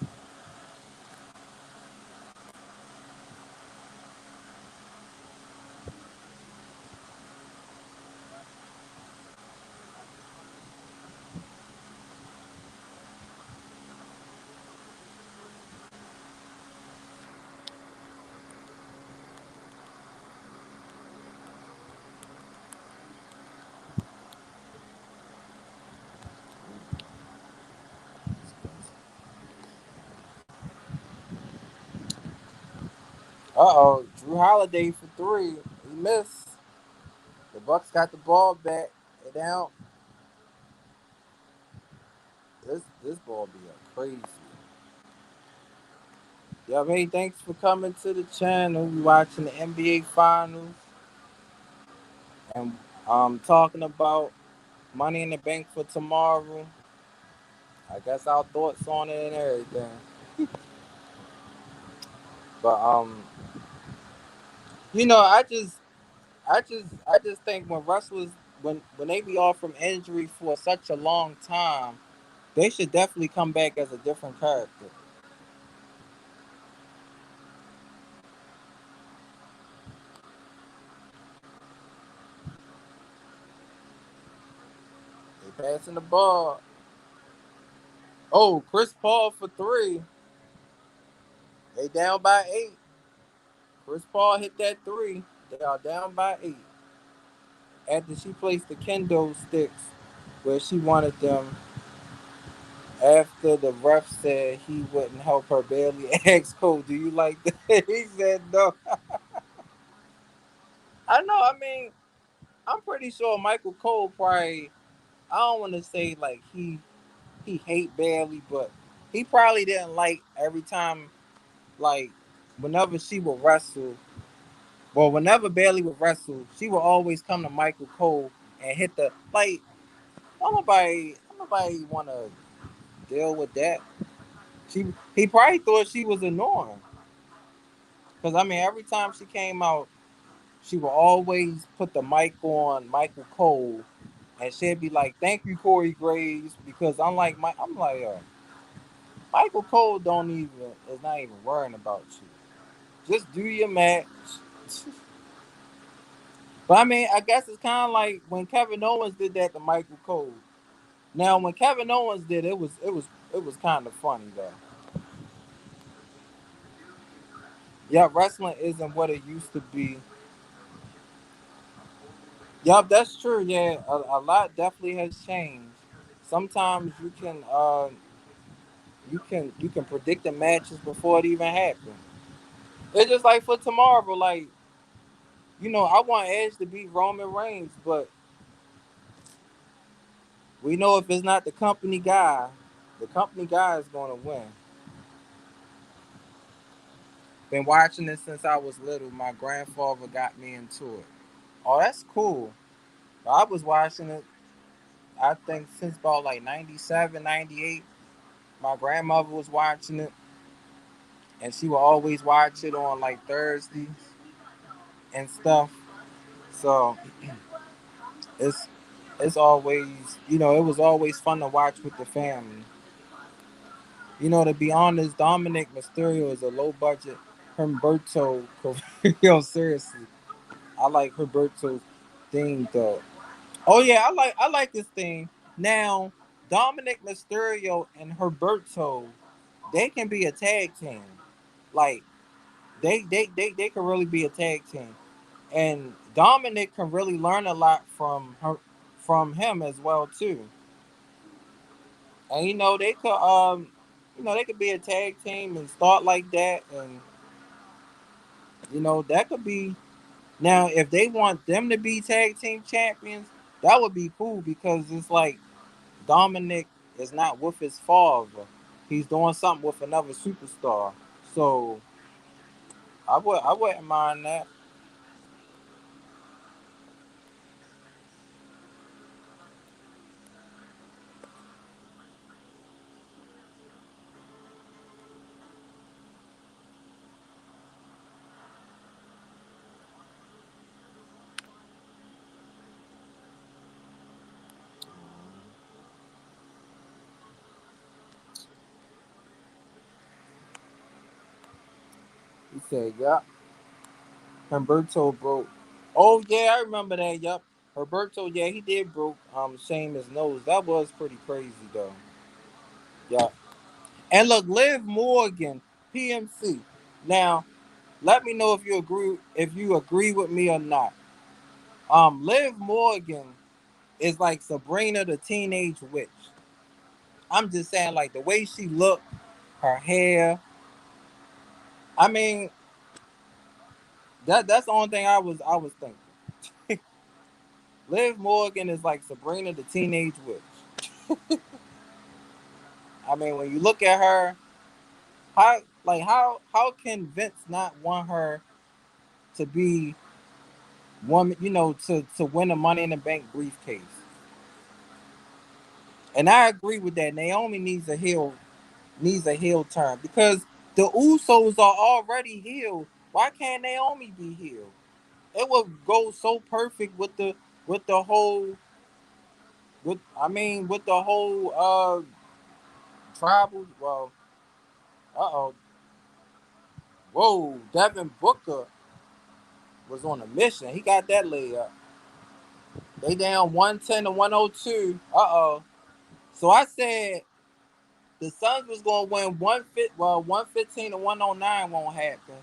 Uh oh, Drew Holiday for three. He missed. The Bucks got the ball back. They down. This ball be a crazy. Yeah, man, thanks for coming to the channel. We watching the NBA finals. and talking about Money in the Bank for tomorrow. I guess our thoughts on it and everything. But I just think when wrestlers when they be off from injury for such a long time, they should definitely come back as a different character. They passing the ball. Oh, Chris Paul for three. They down by 8. Chris Paul hit that three. They are down by 8. After she placed the kendo sticks where she wanted them, after the ref said he wouldn't help her, Bailey asked Cole, "Do you like that?" He said no. I know. I mean, I'm pretty sure Michael Cole probably. I don't want to say like he hate Bailey, but he probably didn't like every time like whenever she would wrestle. Well, whenever Bailey would wrestle, she would always come to Michael Cole and hit the like. Don't nobody want to deal with that. He probably thought she was annoying because I mean every time she came out, she would always put the mic on Michael Cole, and she'd be like, "Thank you, Corey Graves," because I'm like, Michael Cole don't even is not even worrying about you. Just do your match. But I mean, I guess it's kind of like when Kevin Owens did that to Michael Cole. Now, when Kevin Owens did it was kind of funny though. Yeah, wrestling isn't what it used to be. Yup, that's true. Yeah, a lot definitely has changed. Sometimes you can predict the matches before it even happens. It's just like for tomorrow, like I want Edge to beat Roman Reigns, but we know if it's not the company guy is going to win. Been watching this since I was little. My grandfather got me into it. Oh, that's cool. I was watching it, I think, since about like 97, 98. My grandmother was watching it, and she would always watch it on like Thursdays and stuff. So it's it's always, it was always fun to watch with the family. To be honest, Dominic Mysterio is a low budget Humberto Carrillo. Seriously, I like Humberto's theme though. Oh yeah, I like this thing. Now, Dominic Mysterio and Humberto, they can be a tag team. Like they can really be a tag team. And Dominic can really learn a lot from him as well too. And they could be a tag team and start like that, and that could be. Now if they want them to be tag team champions, that would be cool because it's like Dominic is not with his father. He's doing something with another superstar. So I wouldn't mind that. He said, "Yup, Humberto broke." Oh yeah, I remember that. Yup, Humberto. Yeah, he did broke Sheamus' nose. That was pretty crazy though. Yeah. And look, Liv Morgan, PMC. Now, let me know if you agree with me or not. Liv Morgan is like Sabrina the Teenage Witch. I'm just saying, like the way she looked, her hair. I mean, that's the only thing I was thinking. Liv Morgan is like Sabrina the Teenage Witch. I mean, when you look at her, how can Vince not want her to be woman, to win a Money in the Bank briefcase. And I agree with that. Naomi needs a heel turn because the Usos are already healed. Why can't Naomi be healed? It would go so perfect with the whole with the whole tribal. Well, oh, whoa, Devin Booker was on a mission. He got that layup. They down 110 to 102. So I said the Suns was gonna win 115 to 109 won't happen.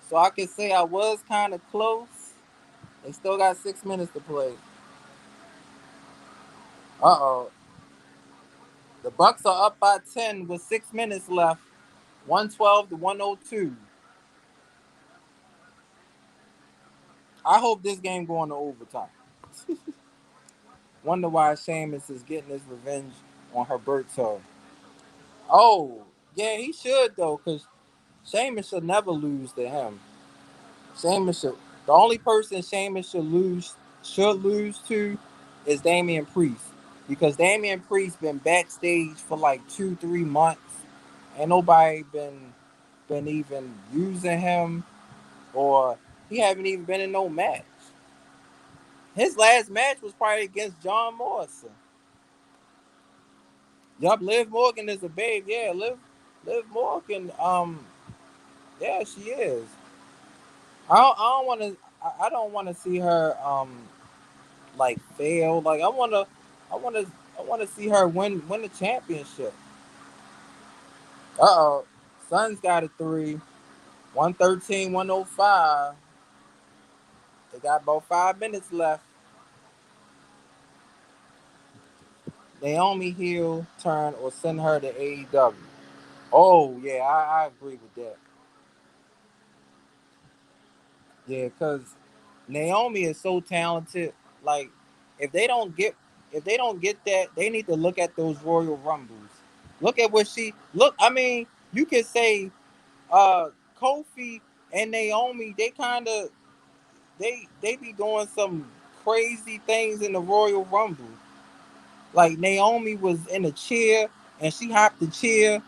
So I can say I was kind of close. They still got 6 minutes to play. Uh oh. The Bucks are up by 10 with 6 minutes left. 112 to 102. I hope this game going to overtime. Wonder why Sheamus is getting his revenge on Herberto. Oh, yeah, he should though, because Sheamus should never lose to him. Sheamus should. The only person Sheamus should lose to is Damian Priest, because Damian Priest been backstage for like 2-3 months, and nobody been even using him, or he haven't even been in no match. His last match was probably against John Morrison. Yup, Liv Morgan is a babe. Yeah, Liv Morgan. Yeah, she is. I don't want to. I don't want to see her like fail. Like I want to, I want to see her win the championship. Uh oh, Suns got a three. 113, 105. They got about 5 minutes left. Naomi heel turn or send her to AEW. Oh yeah, I agree with that. Yeah, because Naomi is so talented. Like, if they don't get if they don't get that, they need to look at those Royal Rumbles. Look at what she look. I mean, you could say Kofi and Naomi. They be doing some crazy things in the Royal Rumble. Like Naomi was in a chair and she hopped the chair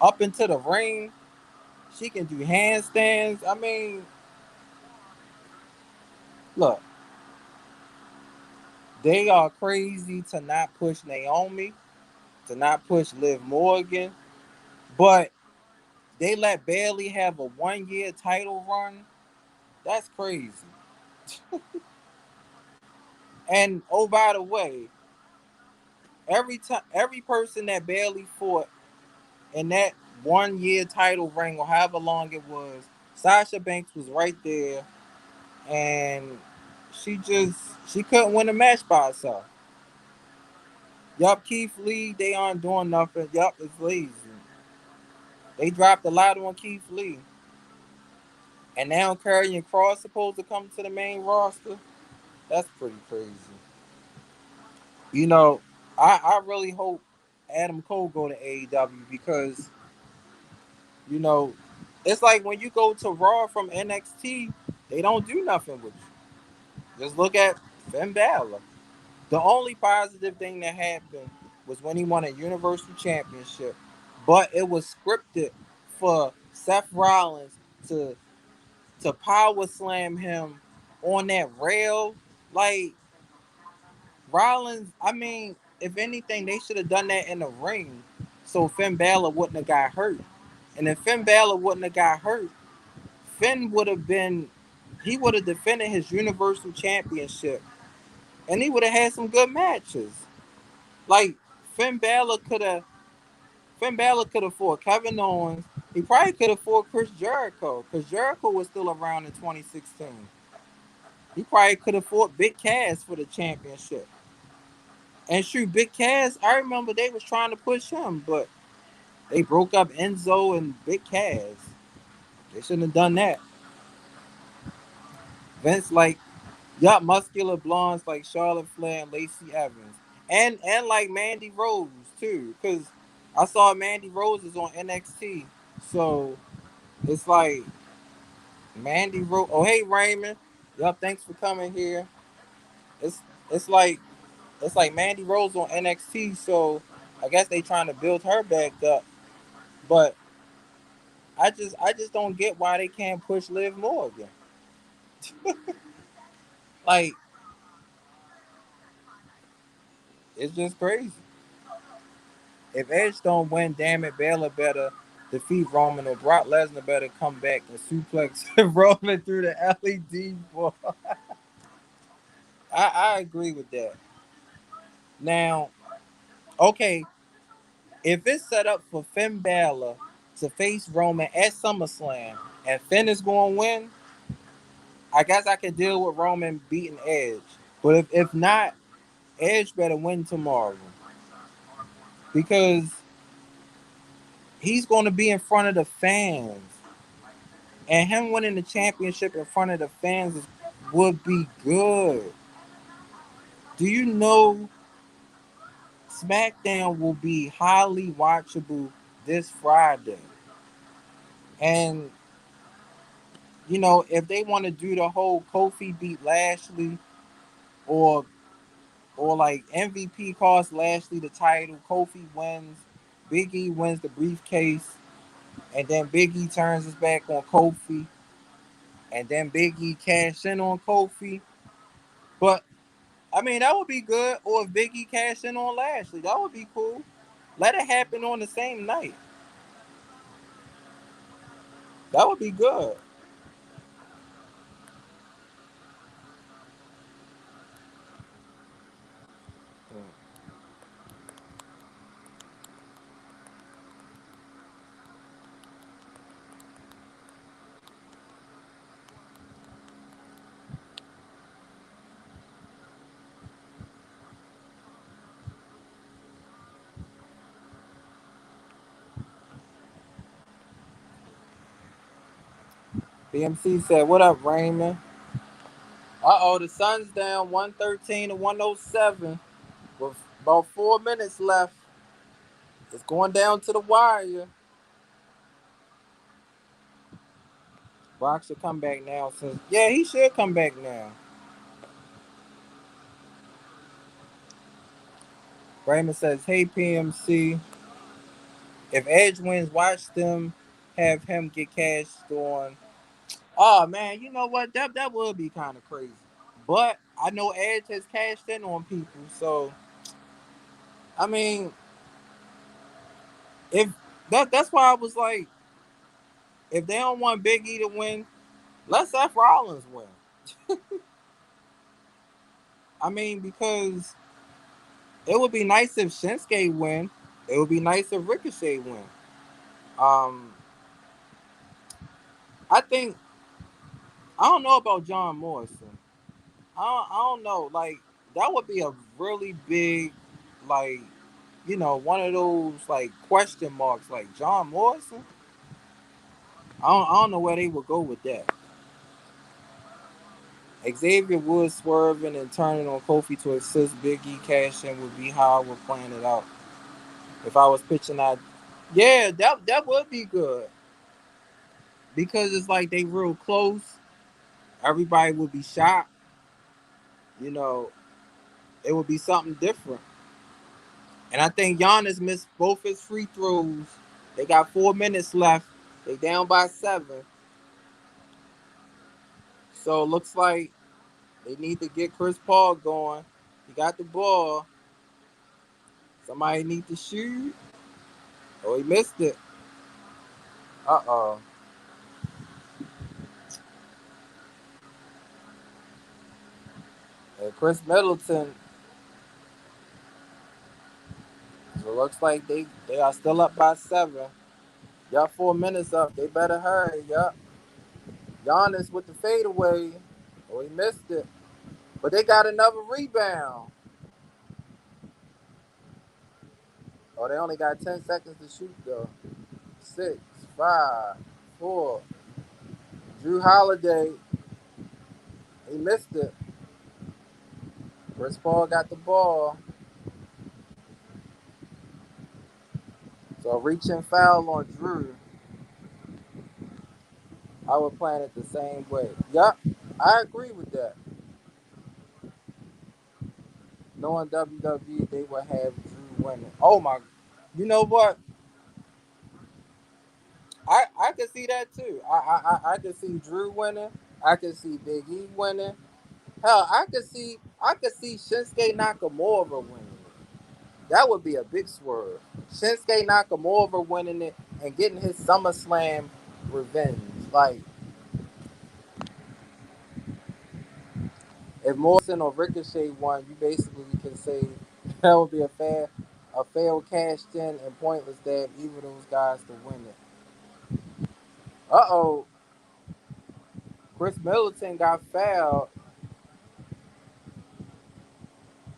up into the ring. She can do handstands. I mean, look, they are crazy to not push Naomi, to not push Liv Morgan, but they let Bailey have a 1 year title run. That's crazy. And oh, by the way, every person that Bailey fought in that 1 year title reign, or however long it was, Sasha Banks was right there, and she couldn't win a match by herself. Yup, Keith Lee, they aren't doing nothing. Yup, it's lazy. They dropped a lot on Keith Lee. And now Karrion Cross supposed to come to the main roster. That's pretty crazy. You know, I really hope Adam Cole go to AEW because, you know, it's like when you go to Raw from NXT, they don't do nothing with you. Just look at Finn Balor. The only positive thing that happened was when he won a Universal Championship, but it was scripted for Seth Rollins to power slam him on that rail. Like Rollins, I mean, if anything, they should have done that in the ring, so Finn Balor wouldn't have got hurt. And if Finn Balor wouldn't have got hurt, Finn would have been, he would have defended his Universal Championship, and he would have had some good matches. Like Finn Balor could have, Finn Balor could have fought Kevin Owens. He probably could have fought Chris Jericho because Jericho was still around in 2016. He probably could have fought Big Cass for the championship. And shoot, Big Cass, I remember they was trying to push him, but they broke up Enzo and Big Cass. They shouldn't have done that. Vince like, yup, muscular blondes like Charlotte Flair and Lacey Evans. And like Mandy Rose too. Cause I saw Mandy Rose is on NXT. So it's like Mandy Rose. Oh hey Raymond. Yup, thanks for coming here. It's it's like it's like Mandy Rose on NXT, so I guess they trying to build her back up. But I just don't get why they can't push Liv Morgan. Like, it's just crazy. If Edge don't win, damn it, Baylor better defeat Roman, or Brock Lesnar better come back and suplex Roman through the LED. Boy. I agree with that. Now, okay, if it's set up for Finn Balor to face Roman at SummerSlam and Finn is going to win, I guess I could deal with Roman beating Edge. But if not, Edge better win tomorrow because he's going to be in front of the fans. And him winning the championship in front of the fans would be good. Do you know SmackDown will be highly watchable this Friday? And if they want to do the whole Kofi beat Lashley, or like MVP costs Lashley the title, Kofi wins, Big E wins the briefcase, and then Big E turns his back on Kofi, and then Big E cash in on Kofi. But I mean, that would be good. Or if Big E cash in on Lashley, that would be cool. Let it happen on the same night. That would be good. BMC said, "What up, Raymond?" The Suns down 113 to 107 with about 4 minutes left. It's going down to the wire. Brock should come back now. Since yeah, he should come back now. Raymond says, "Hey PMC, if Edge wins, watch them have him get cashed on." Oh man, you know what? That would be kind of crazy. But I know Edge has cashed in on people, so I mean, if that's why I was like, if they don't want Big E to win, let Seth Rollins win. I mean, because it would be nice if Shinsuke win. It would be nice if Ricochet win. Um, I think I don't know about John Morrison. I don't know. Like that would be a really big, like one of those like question marks. Like John Morrison. I don't know where they would go with that. Xavier Woods swerving and turning on Kofi to assist Big E cash in would be how I would plan it out. If I was pitching out, yeah, that would be good because it's like they real close. Everybody would be shocked. You know, it would be something different. And I think Giannis missed both his free throws. They got 4 minutes left. They down by 7. So it looks like they need to get Chris Paul going. He got the ball. Somebody need to shoot. Oh, he missed it. Uh-oh. And Chris Middleton. So it looks like they are still up by 7. Y'all 4 minutes up. They better hurry. Yup. Giannis with the fadeaway. Oh, he missed it. But they got another rebound. Oh, they only got 10 seconds to shoot though. 6, 5, 4. Drew Holiday. He missed it. Chris Paul got the ball. So reaching foul on Drew. I would plan it the same way. Yup. I agree with that. Knowing WWE, they would have Drew winning. Oh my, you know what? I can see that too. I can see Drew winning. I can see Big E winning. Hell, I could see Shinsuke Nakamura winning it. That would be a big swerve. Shinsuke Nakamura winning it and getting his SummerSlam revenge. Like if Morrison or Ricochet won, you basically can say that would be a failed cashed in and pointless to have either of those guys to win it. Uh-oh, Chris Middleton got fouled.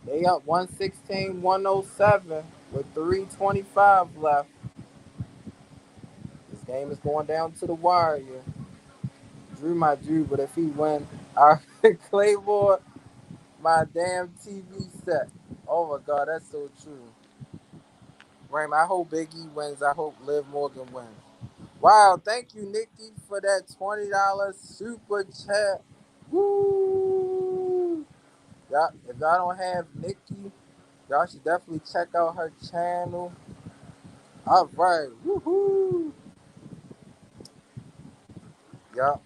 They up 116-107 with 3:25 left. This game is going down to the wire here. Drew my Drew, but if he win, I Claymore my damn TV set. Oh my God, that's so true. Ram, I hope Big E wins. I hope Liv Morgan wins. Wow, thank you, Nikki, for that $20 super chat. Woo! Y'all, if y'all don't have Nikki, y'all should definitely check out her channel. All right, woohoo! Yup.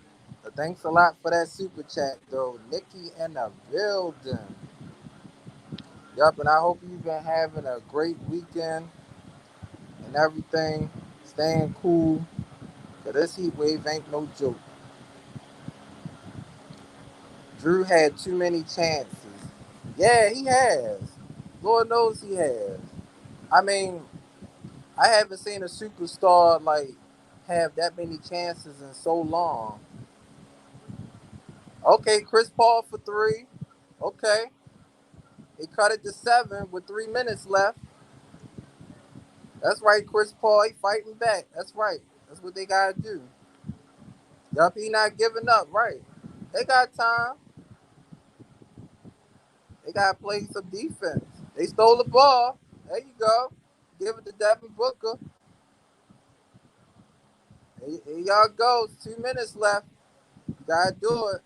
Thanks a lot for that super chat, though. Nikki in the building. Yup, and I hope you've been having a great weekend and everything. Staying cool. Cause this heat wave ain't no joke. Drew had too many chances. Yeah, he has. Lord knows he has. I mean, I haven't seen a superstar like have that many chances in so long. Okay, Chris Paul for three. Okay. He cut it to 7 with 3 minutes left. That's right, Chris Paul. He fighting back. That's right. That's what they gotta do. Yup, he not giving up. Right. They got time. They gotta play some defense. They stole the ball. There you go. Give it to Devin Booker. Here y'all go. 2 minutes left. You gotta do it.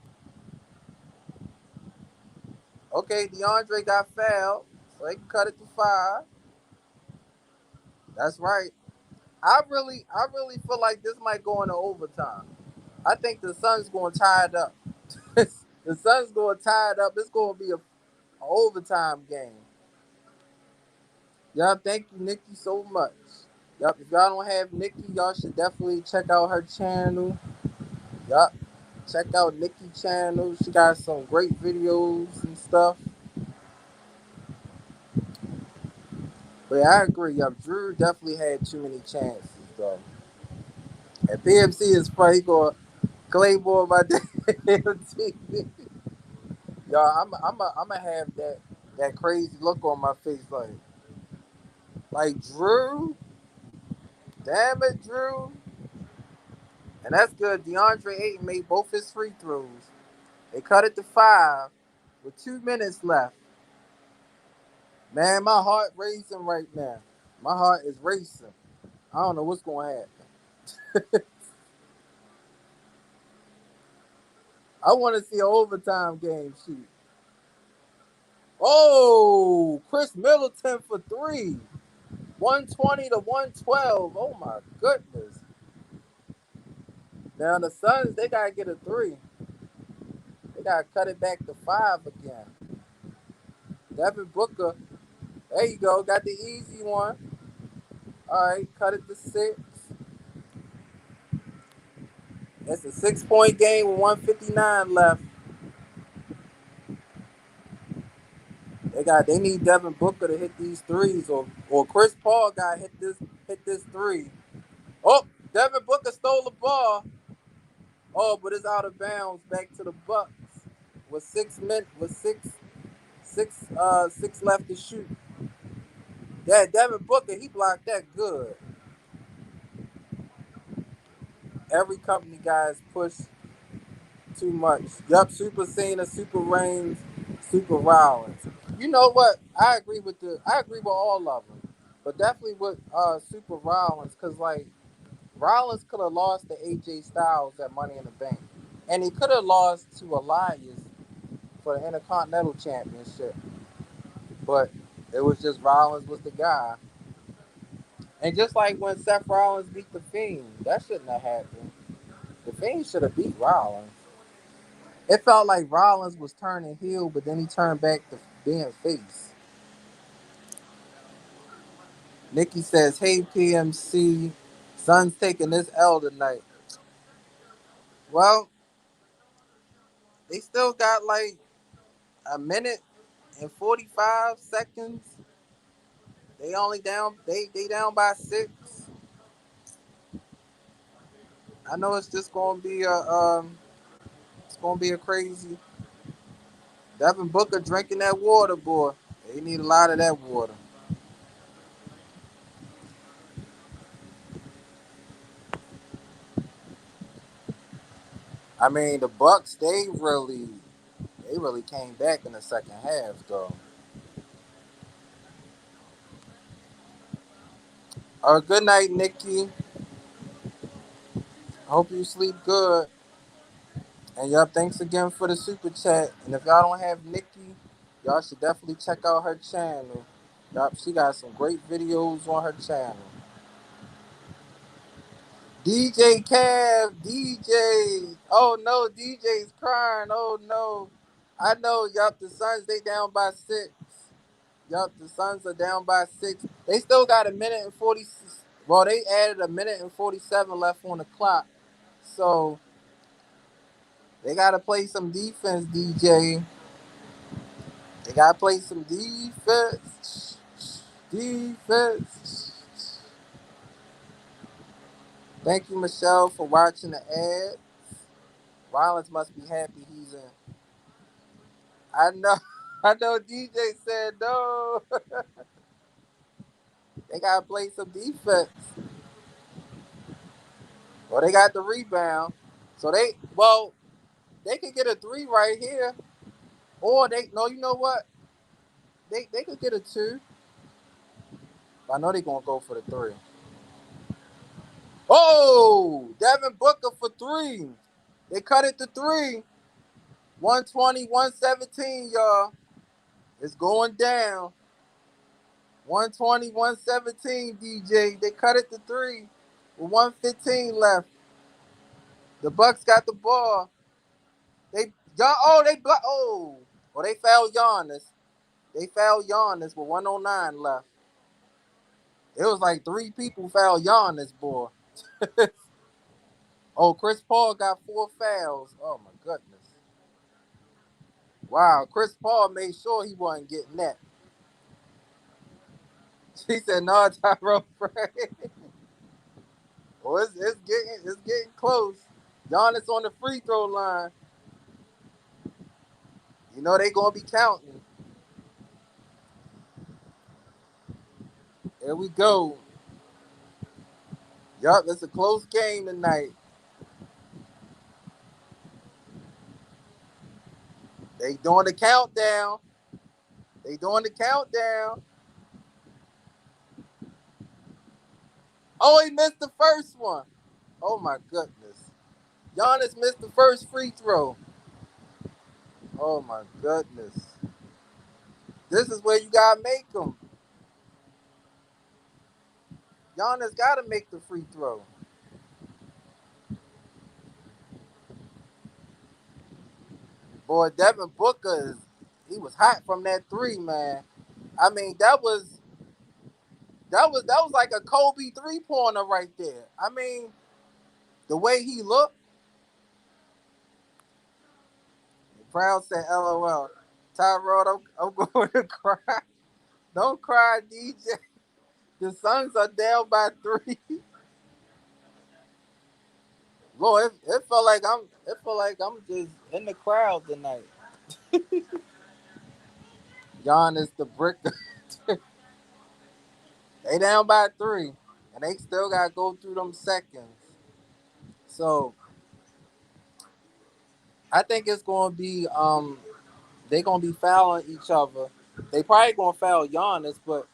Okay, DeAndre got fouled, so they can cut it to 5. That's right. I really feel like this might go into overtime. I think the Suns going to tie it up. The Suns going to tie it up. It's going to be a overtime game. Yup, thank you, Nikki, so much. Yup, if y'all don't have Nikki, y'all should definitely check out her channel. Yup, check out Nikki channel. She got some great videos and stuff. But yeah, I agree. Yup, Drew definitely had too many chances, though. And PMC is funny. He going Claymore my damn TV. Y'all, I'm gonna have that crazy look on my face, like Drew. Damn it, Drew. And that's good. DeAndre Ayton made both his free throws. They cut it to 5 with 2 minutes left. Man, my heart racing right now. My heart is racing. I don't know what's going to happen. I want to see an overtime game. Shoot. Oh, Chris Middleton for 3. 120 to 112. Oh my goodness. Now the Suns, they gotta get a 3. They gotta cut it back to 5 again. Devin Booker, there you go, got the easy one. All right, cut it to 6. It's a 6-point game with 159 left. They need Devin Booker to hit these threes, or Chris Paul got hit this 3. Oh, Devin Booker stole the ball. Oh, but it's out of bounds back to the Bucks with 6 minutes with six left to shoot. Yeah, Devin Booker, he blocked that good. Every company guys push too much. Yup, Super Cena, Super Reigns, Super Rollins. You know what? I agree with all of them, but definitely with Super Rollins, because like Rollins could have lost to AJ Styles at Money in the Bank. And he could have lost to Elias for the Intercontinental Championship, but it was just Rollins was the guy. And just like when Seth Rollins beat the Fiend, that shouldn't have happened. The Fiend should have beat Rollins. It felt like Rollins was turning heel, but then he turned back to being face. Nikki says, "Hey PMC, Sun's taking this L tonight." Well, they still got like a minute and 45 seconds. They only down. They down by 6. I know it's just gonna be a it's gonna be a crazy. Devin Booker drinking that water, boy. They need a lot of that water. I mean, the Bucks they really came back in the second half though. Good night, Nikki. Hope you sleep good. And y'all, thanks again for the super chat. And if y'all don't have Nikki, y'all should definitely check out her channel. Yup, she got some great videos on her channel. DJ Cav, DJ. Oh no, DJ's crying. Oh no. I know, yup, the Suns, they down by 6. Yup, the Suns are down by 6. They still got a minute and 40. Well, they added a minute and 47 left on the clock. So they got to play some defense, DJ. They got to play some defense. Defense. Thank you, Michelle, for watching the ad. Rollins must be happy he's in. I know. I know DJ said no. They got to play some defense. Well, they got the rebound. So they could get a 3 right here. Or they, no, you know what? They could get a 2. I know they're going to go for the 3. Oh, Devin Booker for 3. They cut it to 3. 120, 117, y'all. It's going down. 120, 117, DJ. They cut it to 3 with 115 left. The Bucks got the ball. They fouled Giannis. They fouled Giannis with 109 left. It was like 3 people fouled Giannis, boy. Oh, Chris Paul got 4 fouls. Oh my goodness. Wow, Chris Paul made sure he wasn't getting that. He said, "No, Tyrone Frank." Well, it's getting close. Giannis on the free throw line. You know they gonna be counting. Here we go. Yup, it's a close game tonight. They doing the countdown. They doing the countdown. Oh, he missed the first one. Oh my goodness. Giannis missed the first free throw. Oh my goodness. This is where you gotta make them. Giannis gotta make the free throw. Boy, Devin Booker he was hot from that 3, man. I mean, that was like a Kobe 3-pointer right there. I mean, the way he looked. Proud said, "LOL." Tyrod, I'm going to cry. Don't cry, DJ. The Suns are down by 3. Lord, it felt like I'm just in the crowd tonight. Giannis the brick. They down by 3, and they still got to go through them seconds. So I think it's going to be they going to be fouling each other. They probably going to foul Giannis, but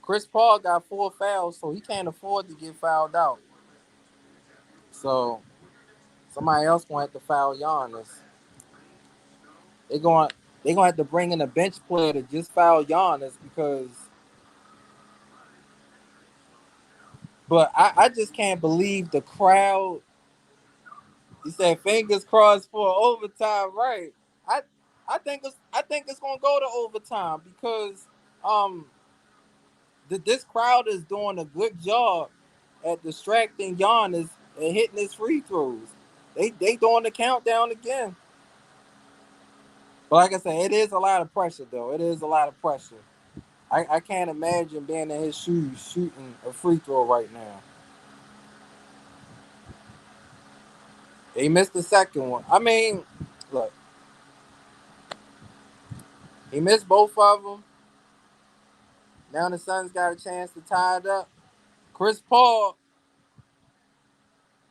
Chris Paul got 4 fouls, so he can't afford to get fouled out. So Somebody else gonna have to foul Giannis. They going they gonna have to bring in a bench player to just foul Giannis because. But I just can't believe the crowd. He said fingers crossed for overtime, right? I I think it's gonna go to overtime because um this crowd is doing a good job at distracting Giannis and hitting his free throws. They doing the countdown again. But like I said, it is a lot of pressure though. It is a lot of pressure. I can't imagine being in his shoes shooting a free throw right now. He missed the second one. I mean, look, he missed both of them. Now the Suns got a chance to tie it up. Chris Paul,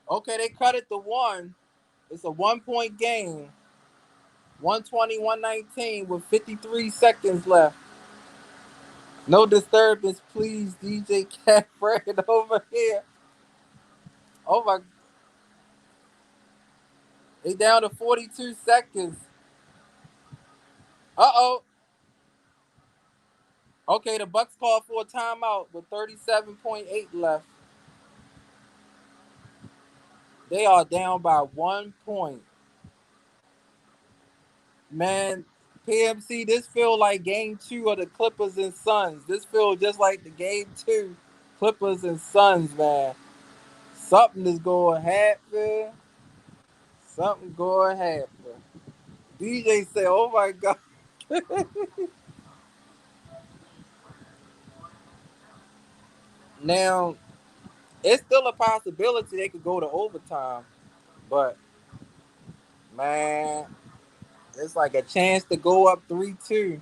okay, they cut it to one. It's a 1 point game. 120, 119 with 53 seconds left. No disturbance, please, DJ Khaled over here. Oh my, they down to 42 seconds. Uh-oh. Okay, the Bucks called for a timeout with 37.8 left. They are down by 1 point. Man, PMC, this feel like game two of the Clippers and Suns. This feel just like the game two Clippers and Suns, man. Something is going to happen. Something going to happen. DJ said, oh my God. Now, it's still a possibility they could go to overtime. But, man, it's like a chance to go up 3-2.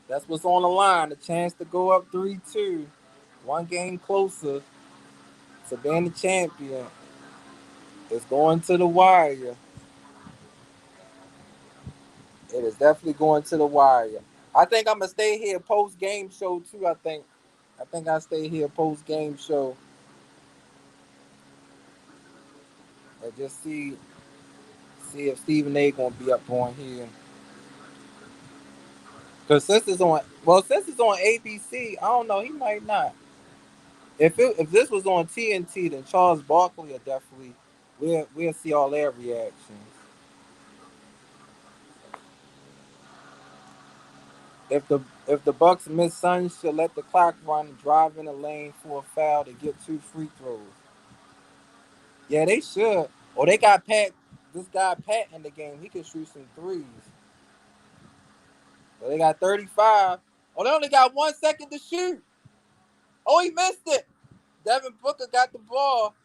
That's what's on the line. A chance to go up 3-2. One game closer to being the champion. It's going to the wire. It is definitely going to the wire. I think I'm gonna stay here post game show too. I think I stay here post game show and just see if Stephen A. gonna be up on here. Cause since it's on ABC, I don't know. He might not. If this was on TNT, then Charles Barkley will definitely we'll see all their reactions. If the Bucks miss, Suns should let the clock run and drive in the lane for a foul to get 2 free throws. Yeah, they should. Or they got Pat. This guy Pat in the game. He can shoot some threes. So they got 35. Oh, they only got 1 second to shoot. Oh, he missed it. Devin Booker got the ball.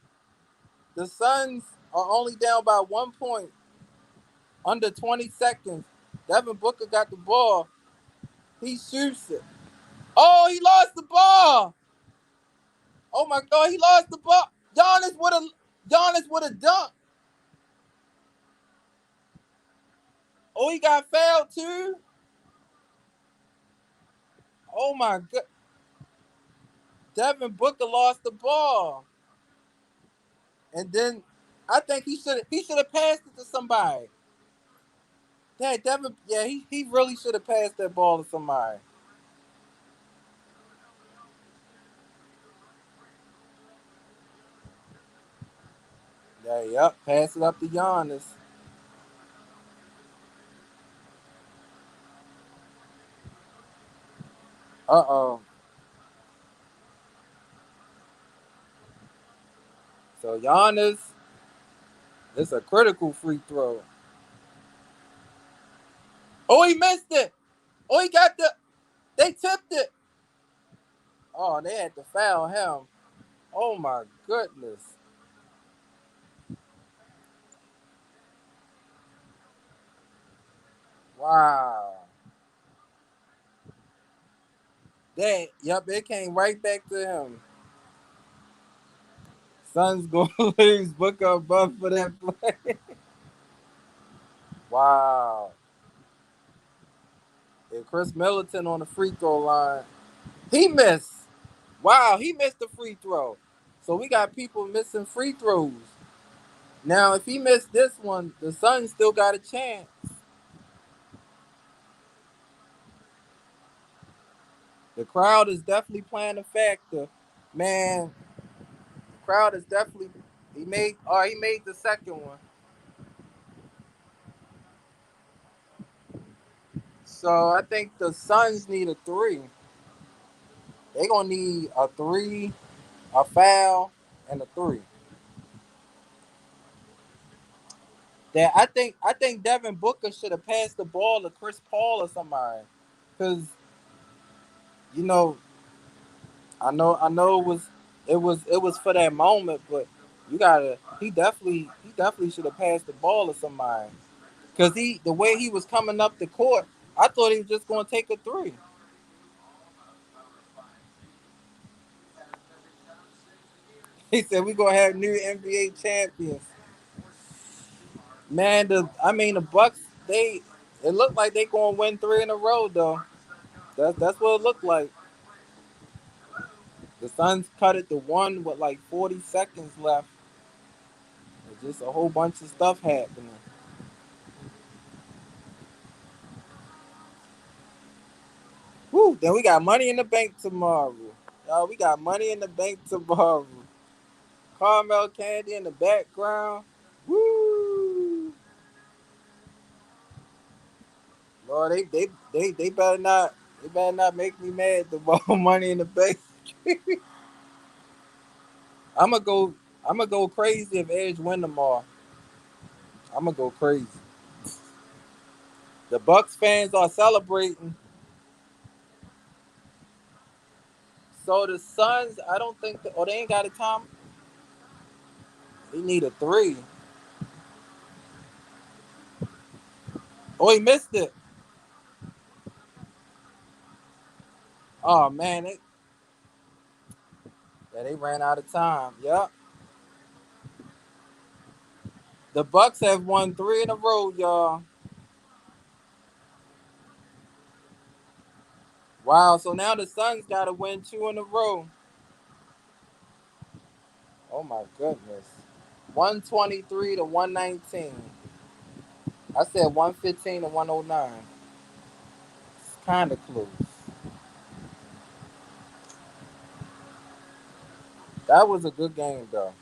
The Suns are only down by 1 point. Under 20 seconds. Devin Booker got the ball. He shoots it. Oh, he lost the ball. Oh my God, he lost the ball. Giannis would have dunked. Oh, he got fouled too. Oh my God. Devin Booker lost the ball. And then I think he should have passed it to somebody. Yeah, he really should have passed that ball to somebody. Yeah, yep, pass it up to Giannis. Uh-oh. So Giannis, it's a critical free throw. Oh, he missed it. Oh, they tipped it. Oh, they had to foul him. Oh my goodness. Wow. Yep, it came right back to him. Suns gonna lose Booker above for that play. Wow. And Chris Middleton on the free throw line. He missed. Wow, he missed the free throw. So we got people missing free throws. Now, if he missed this one, the Suns still got a chance. The crowd is definitely playing a factor. Man, the crowd is definitely he made the second one. So I think the Suns need a three. They gonna need a three, a foul, and a three. That I think Devin Booker should have passed the ball to Chris Paul or somebody. Cause you know, I know it was for that moment, but you gotta he definitely should have passed the ball to somebody. Cause the way he was coming up the court, I thought he was just gonna take a three. He said we gonna have new NBA champions. Man, the Bucks, it looked like they gonna win three in a row though. That's what it looked like. The Suns cut it to one with like 40 seconds left. It's just a whole bunch of stuff happening. Woo, then we got money in the bank tomorrow. Y'all, we got money in the bank tomorrow. Carmel Candy in the background. Woo! Lord, they better not make me mad tomorrow. Money in the bank. I'm gonna go. I'm gonna go crazy if Edge win tomorrow. I'm gonna go crazy. The Bucks fans are celebrating. So the Suns, I don't think, they ain't got a time. They need a three. Oh, he missed it. Oh man, they ran out of time. Yep. The Bucks have won three in a row, y'all. Wow. So now the Suns got to win two in a row. Oh my goodness. 123 to 119. I said 115 to 109. It's kind of close. That was a good game though.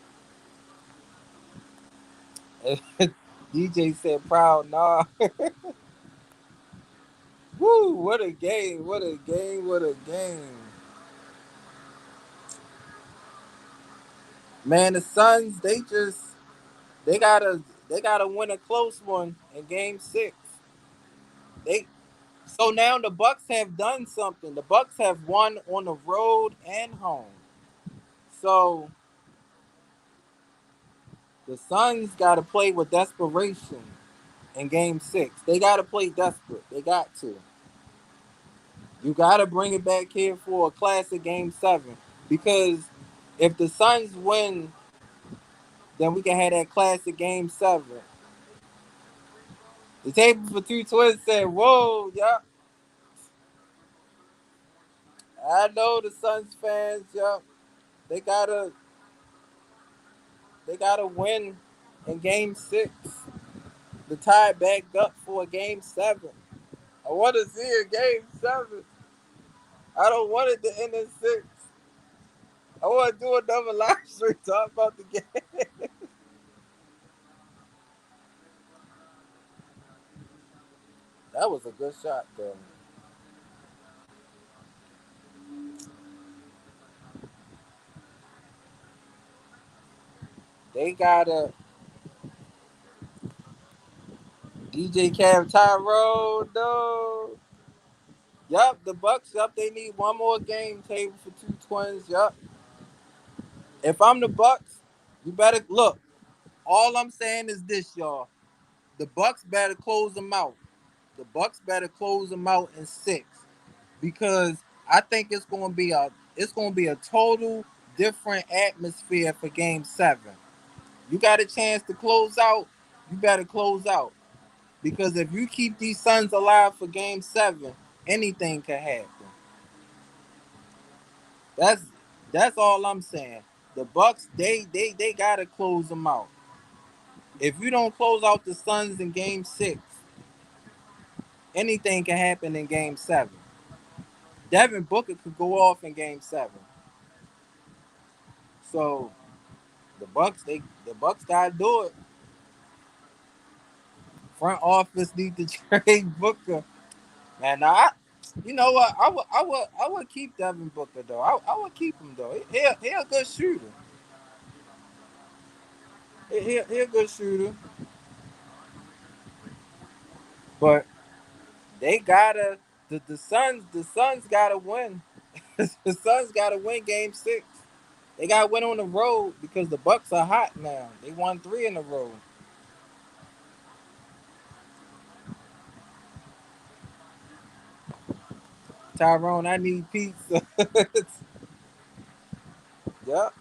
DJ said proud. Nah. Woo! What a game! What a game! What a game! Man, the Suns, they gotta they gotta win a close one in Game 6. They So now the Bucks have done something. The Bucks have won on the road and home. So the Suns gotta play with desperation in Game 6. They gotta play desperate. They got to. You gotta bring it back here for a classic Game 7 because if the Suns win, then we can have that classic Game 7. The table for two twins said, "Whoa, yeah, I know the Suns fans. Yeah, they gotta, they gotta win in Game 6. The tie back up for a Game 7. I want to see a Game 7. I don't want it to end in 6. I want to do another live stream talk about the game. That was a good shot, though. They gotta DJ Cam Tyrone, no. Yup, the Bucks. Yup, they need one more game table for two twins. Yup. If I'm the Bucks, you better look. All I'm saying is this, y'all. The Bucks better close them out. The Bucks better close them out in 6 because I think it's gonna be a total different atmosphere for Game 7. You got a chance to close out. You better close out because if you keep these Suns alive for Game 7, anything can happen. That's that's all I'm saying. The Bucks, they gotta close them out. If you don't close out the Suns in Game 6, anything can happen in Game 7. Devin Booker could go off in Game 7. So the Bucks gotta do it. Front office need to trade Booker. Man, you know what? I would keep Devin Booker though. I would keep him though. He a good shooter. He a good shooter. But they gotta the Suns gotta win. The Suns gotta win Game 6. They gotta win on the road because the Bucks are hot now. They won 3 in a row. Tyrone, I need pizza. Yep.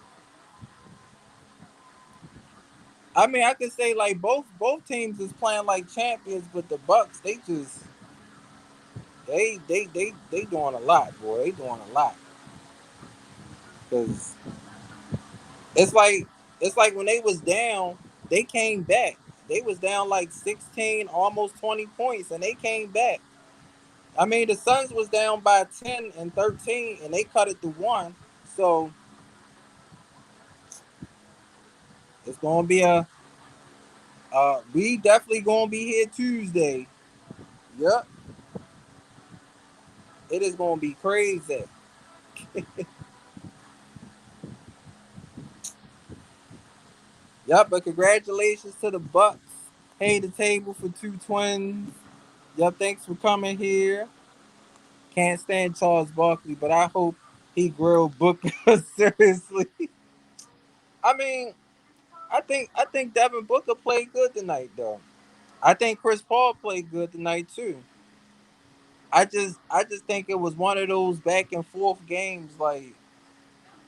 I mean, I could say like both teams is playing like champions, but the Bucks they doing a lot, boy. They doing a lot because it's like it's like when they was down, they came back. They was down like 16, almost 20 points, and they came back. I mean, the Suns was down by 10 and 13, and they cut it to 1. So it's gonna be we definitely gonna be here Tuesday. Yep, it is gonna be crazy. Yep, but congratulations to the Bucks. Hey, the table for two twins. Yep, thanks for coming here. Can't stand Charles Barkley, but I hope he grilled Booker seriously. I mean, I think Devin Booker played good tonight, though. I think Chris Paul played good tonight too. I just think it was one of those back and forth games. Like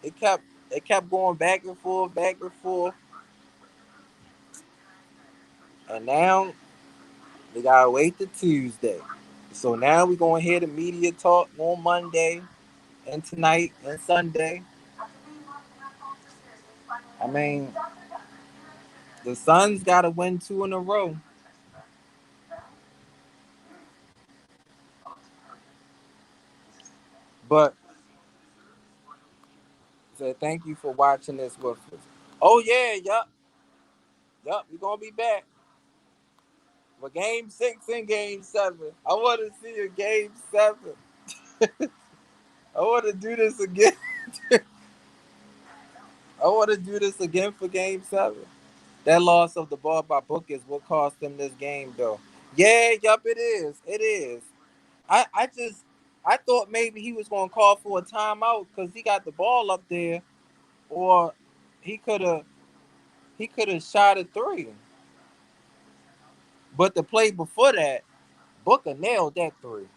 it kept it kept going back and forth, and now we gotta wait till Tuesday. So now we're gonna hear the media talk on Monday and tonight and Sunday. I mean, the Suns gotta win 2 in a row. But so thank you for watching this with us. Oh yeah, yup, we're gonna be back for game 6 and game 7. I wanna see a game 7. I wanna do this again. I wanna do this again for game 7. That loss of the ball by Book is what cost them this game though. Yeah, yup, it is. It is. I thought maybe he was gonna call for a timeout because he got the ball up there, or he could have he could have shot a 3. But the play before that, Booker nailed that 3.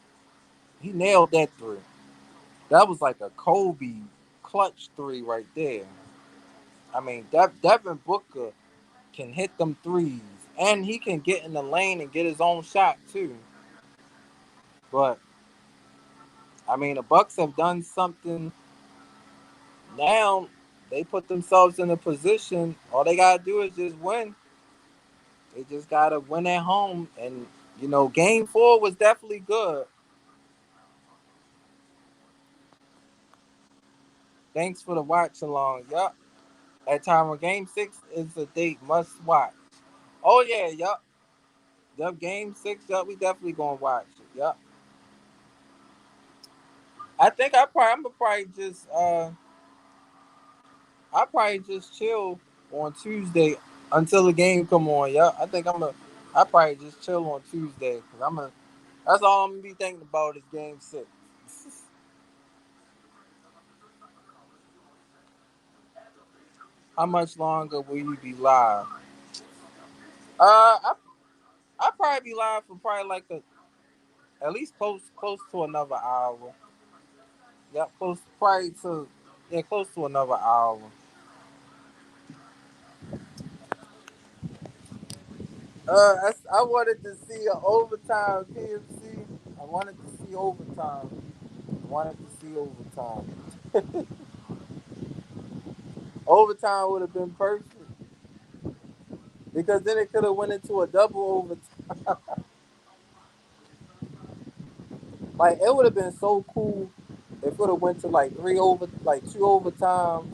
He nailed that 3. That was like a Kobe clutch 3 right there. I mean, Devin Booker can hit them threes, and he can get in the lane and get his own shot too. But I mean, the Bucks have done something now. They put themselves in a position. All they gotta do is just win. They just gotta win at home, and Game 4 was definitely good. Thanks for the watch along. Yup. At time when Game 6 is a date must watch. Oh yeah, yup. Yup, Game 6, yup, we definitely gonna watch it. Yup. I'm gonna probably just I probably just chill on Tuesday until the game come on. Yeah, I probably just chill on Tuesday because that's all I'm gonna be thinking about is game 6. How much longer will you be live? I probably be live for probably like at least close to another hour. Yeah, close to another hour. I wanted to see an overtime PFC. I wanted to see overtime. I wanted to see overtime. Overtime would have been perfect. because then it could have went into a double overtime. Like it would have been so cool if it would have went to like two overtimes,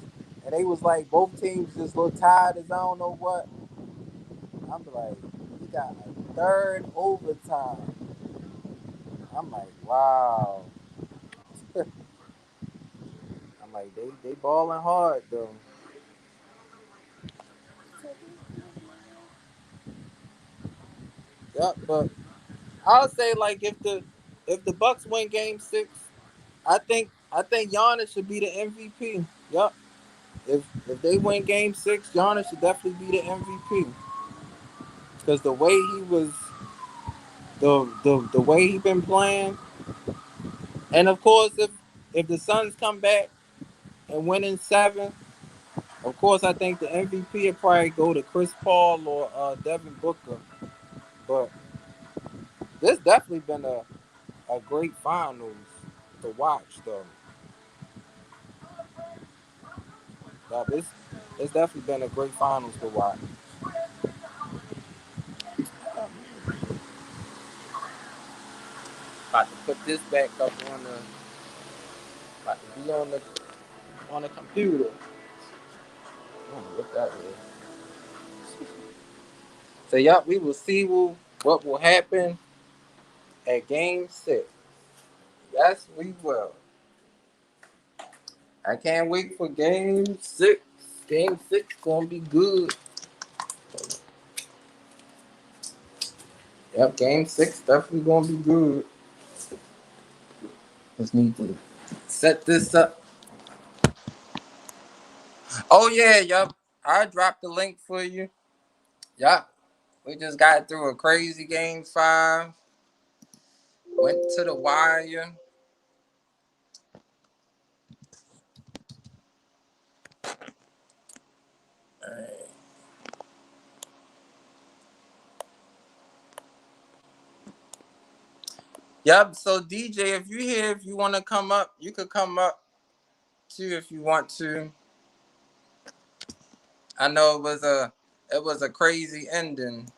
and they was like both teams just look tired as I don't know what. I'm like, we got a third overtime. I'm like, wow. I'm like, they balling hard though. Yep, but I'll say like if the Bucks win Game 6, I think Giannis should be the MVP. Yep. If they win Game 6, Giannis should definitely be the MVP because the way he was, the way he been playing, and of course if the Suns come back and win in 7, of course I think the MVP would probably go to Chris Paul or Devin Booker. But this definitely been a great finals to watch though. It's definitely been a great finals to watch. About to put this back up on the, about to be on the computer. I don't know what that is. So yep, we will see what will happen at Game 6. Yes, we will. I can't wait for Game 6. Game 6 gonna be good. Yep, Game 6 definitely gonna be good. Just need to set this up. Oh yeah, yup. I dropped the link for you. Yup. We just got through a crazy Game 5. Went to the wire. Alright. Yep. So DJ, if you here, if you want to come up, you could come up too if you want to. I know it was a crazy ending.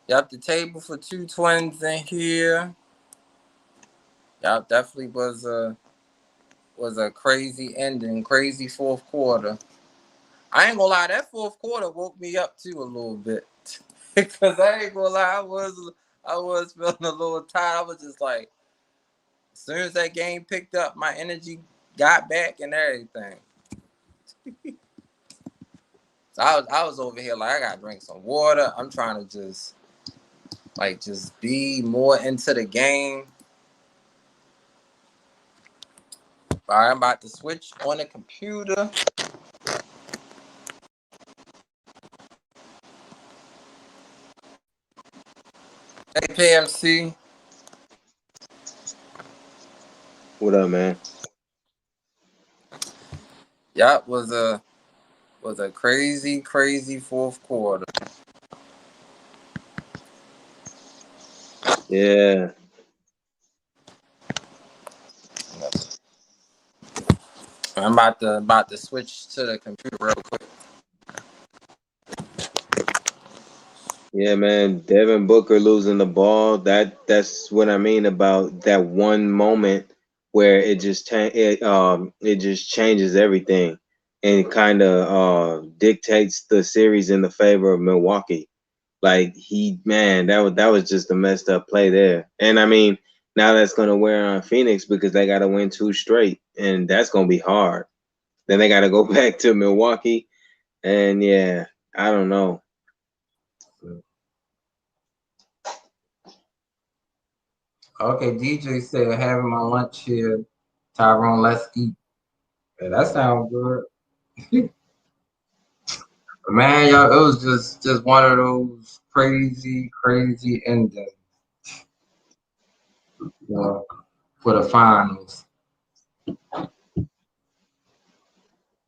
Yep, the table for two twins in here. Yep, definitely was a crazy ending, crazy fourth quarter. I ain't gonna lie, that fourth quarter woke me up too a little bit. Because I ain't gonna lie, I was feeling a little tired. I was just like, as soon as that game picked up, my energy got back and everything. So I was over here like I gotta drink some water. I'm trying to just be more into the game. All right, I'm about to switch on the computer. Hey PMC. What up, man? Yup, was a crazy, crazy fourth quarter. Yeah. I'm about to switch to the computer real quick. Yeah, man. Devin Booker losing the ball. That's what I mean about that one moment where it just changes everything and kind of dictates the series in the favor of Milwaukee. Like that was just a messed up play there. And I mean, now that's gonna wear on Phoenix because they gotta win 2 straight, and that's gonna be hard. Then they gotta go back to Milwaukee, and yeah, I don't know. Okay, DJ said having my lunch here. Tyrone, let's eat. Yeah, that sounds good. Man, y'all, it was just one of those crazy, crazy endings, uh, for the finals.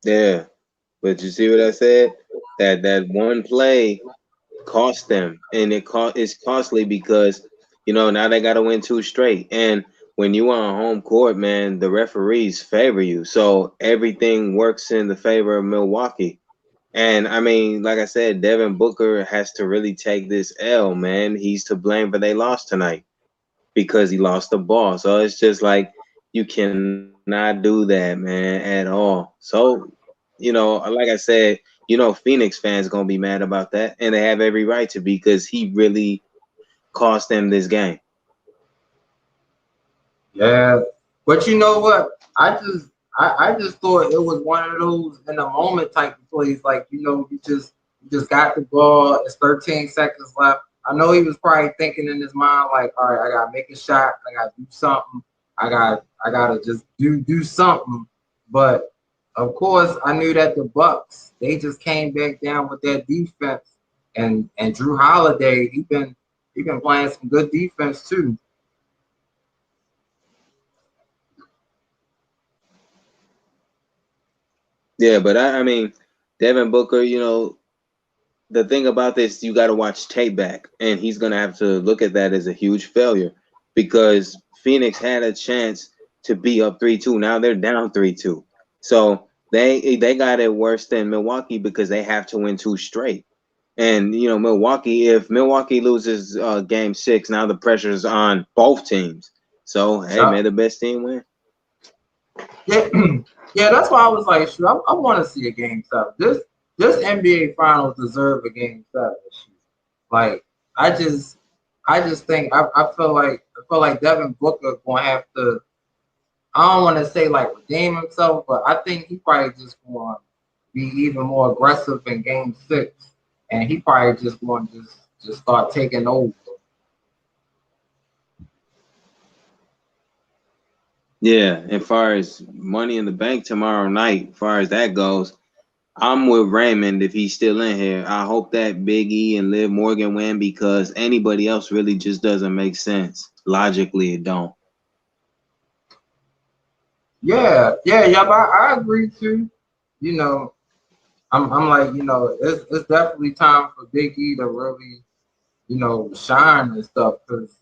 Yeah, but you see what I said? That one play cost them, and it's costly because now they got to win 2 straight. And when you on home court, man, the referees favor you. So everything works in the favor of Milwaukee. And I mean, like I said, Devin Booker has to really take this L, man. He's to blame for they lost tonight because he lost the ball. So it's just like you cannot do that, man, at all. So, like I said, Phoenix fans gonna be mad about that, and they have every right to be because he really cost them this game. Yeah, but you know what? I just thought it was one of those in the moment type of plays. Like you just got the ball. It's 13 seconds left. I know he was probably thinking in his mind like, all right, I gotta make a shot. I gotta do something. I gotta just do something. But of course, I knew that the Bucks they just came back down with their defense, and Drew Holiday he been playing some good defense too. Yeah, but I mean, Devin Booker, the thing about this, you got to watch tape back, and he's going to have to look at that as a huge failure because Phoenix had a chance to be up 3-2. Now they're down 3-2. So they got it worse than Milwaukee because they have to win two straight. And Milwaukee, if Milwaukee loses game 6, now the pressure's on both teams. So hey, Yeah. may the best team win. Yeah, yeah, that's why I was like, shoot, I want to see a game 7. This NBA Finals deserve a game 7. Shoot. Like, I just, I just think I feel like Devin Booker gonna have to. I don't want to say like redeem himself, but I think he probably just going to be even more aggressive in game 6, and he probably just going to just start taking over. Yeah, as far as Money in the Bank tomorrow night, as far as that goes, I'm with Raymond if he's still in here. I hope that Big E and Liv Morgan win because anybody else really just doesn't make sense. Logically, it don't. Yeah, but I agree too. You know, I'm like, it's definitely time for Big E to really, shine and stuff because,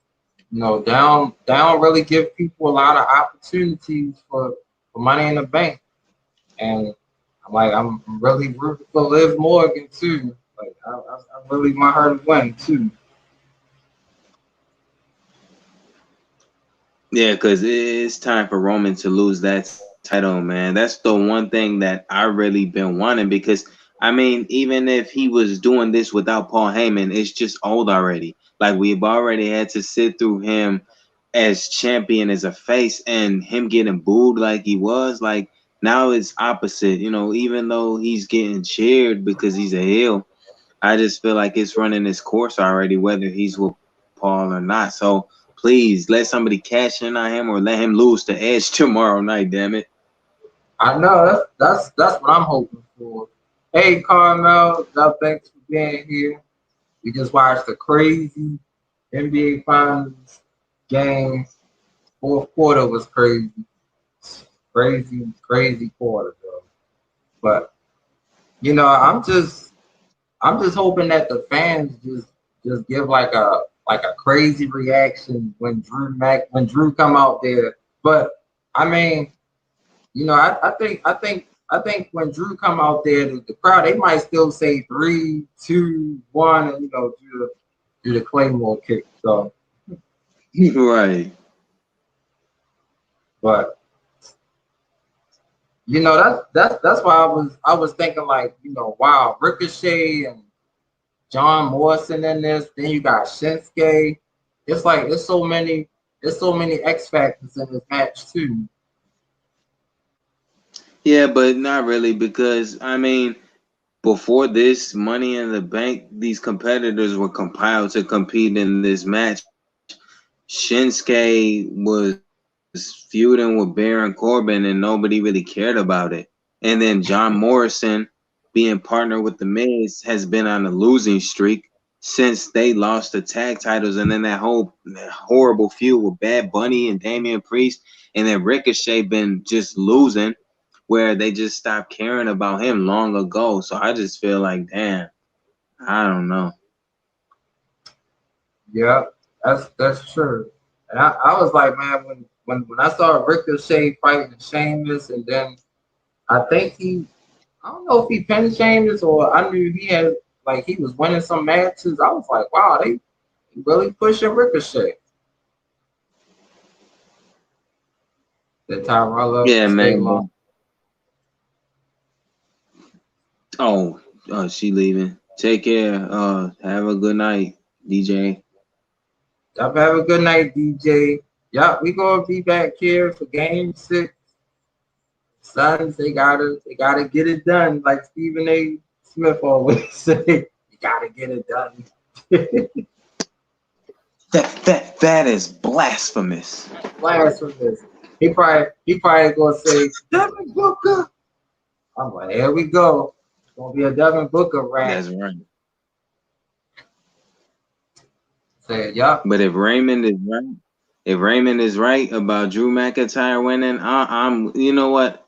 they don't really give people a lot of opportunities for Money in the Bank. And I'm really rooting for Liv Morgan too. Like, I really want her to win too. Yeah, because it's time for Roman to lose that title, man. That's the one thing that I really been wanting because, I mean, even if he was doing this without Paul Heyman, it's just old already. Like, we've already had to sit through him as champion as a face and him getting booed like he was. Like, now it's opposite. Even though he's getting cheered because he's a heel, I just feel like it's running its course already, whether he's with Paul or not. So please let somebody cash in on him or let him lose to Edge tomorrow night. Damn it. I know that's what I'm hoping for. Hey, Carmel, thanks for being here. We just watched a crazy NBA Finals game. Fourth quarter was crazy, crazy quarter, bro. But I'm just hoping that the fans just give like a crazy reaction when Drew come out there. But I mean, I think when Drew come out there, the crowd they might still say 3, 2, 1, and do the Claymore kick. So, Right. but that's why I was thinking like wow, Ricochet and John Morrison in this. Then you got Shinsuke. It's like there's so many X factors in this match too. Yeah, but not really because, I mean, before this Money in the Bank, these competitors were compiled to compete in this match. Shinsuke was feuding with Baron Corbin and nobody really cared about it. And then John Morrison, being partnered with The Miz, has been on a losing streak since they lost the tag titles. And then that horrible feud with Bad Bunny and Damian Priest. And then Ricochet been just losing where they just stopped caring about him long ago. So I just feel like, damn, I don't know. Yeah, that's true. And I was like, man, when I saw Ricochet fighting Sheamus, and then I think I don't know if he pinned Sheamus or I knew he had like he was winning some matches. I was like, wow, they really pushing Ricochet. The Tyrell up Yeah, to stay long. man. Oh, she leaving. Take care. Have a good night, DJ. Y'all have a good night, DJ. Yup, we gonna be back here for game 6. Suns, they gotta get it done, like Stephen A. Smith always say. You gotta get it done. That is blasphemous. Blasphemous. He probably gonna say Devin Booker. I'm like, here we go. It's gonna be a Devin Booker rant. That's right. Say, yup. But if Raymond is right about Drew McIntyre winning, I'm you know what?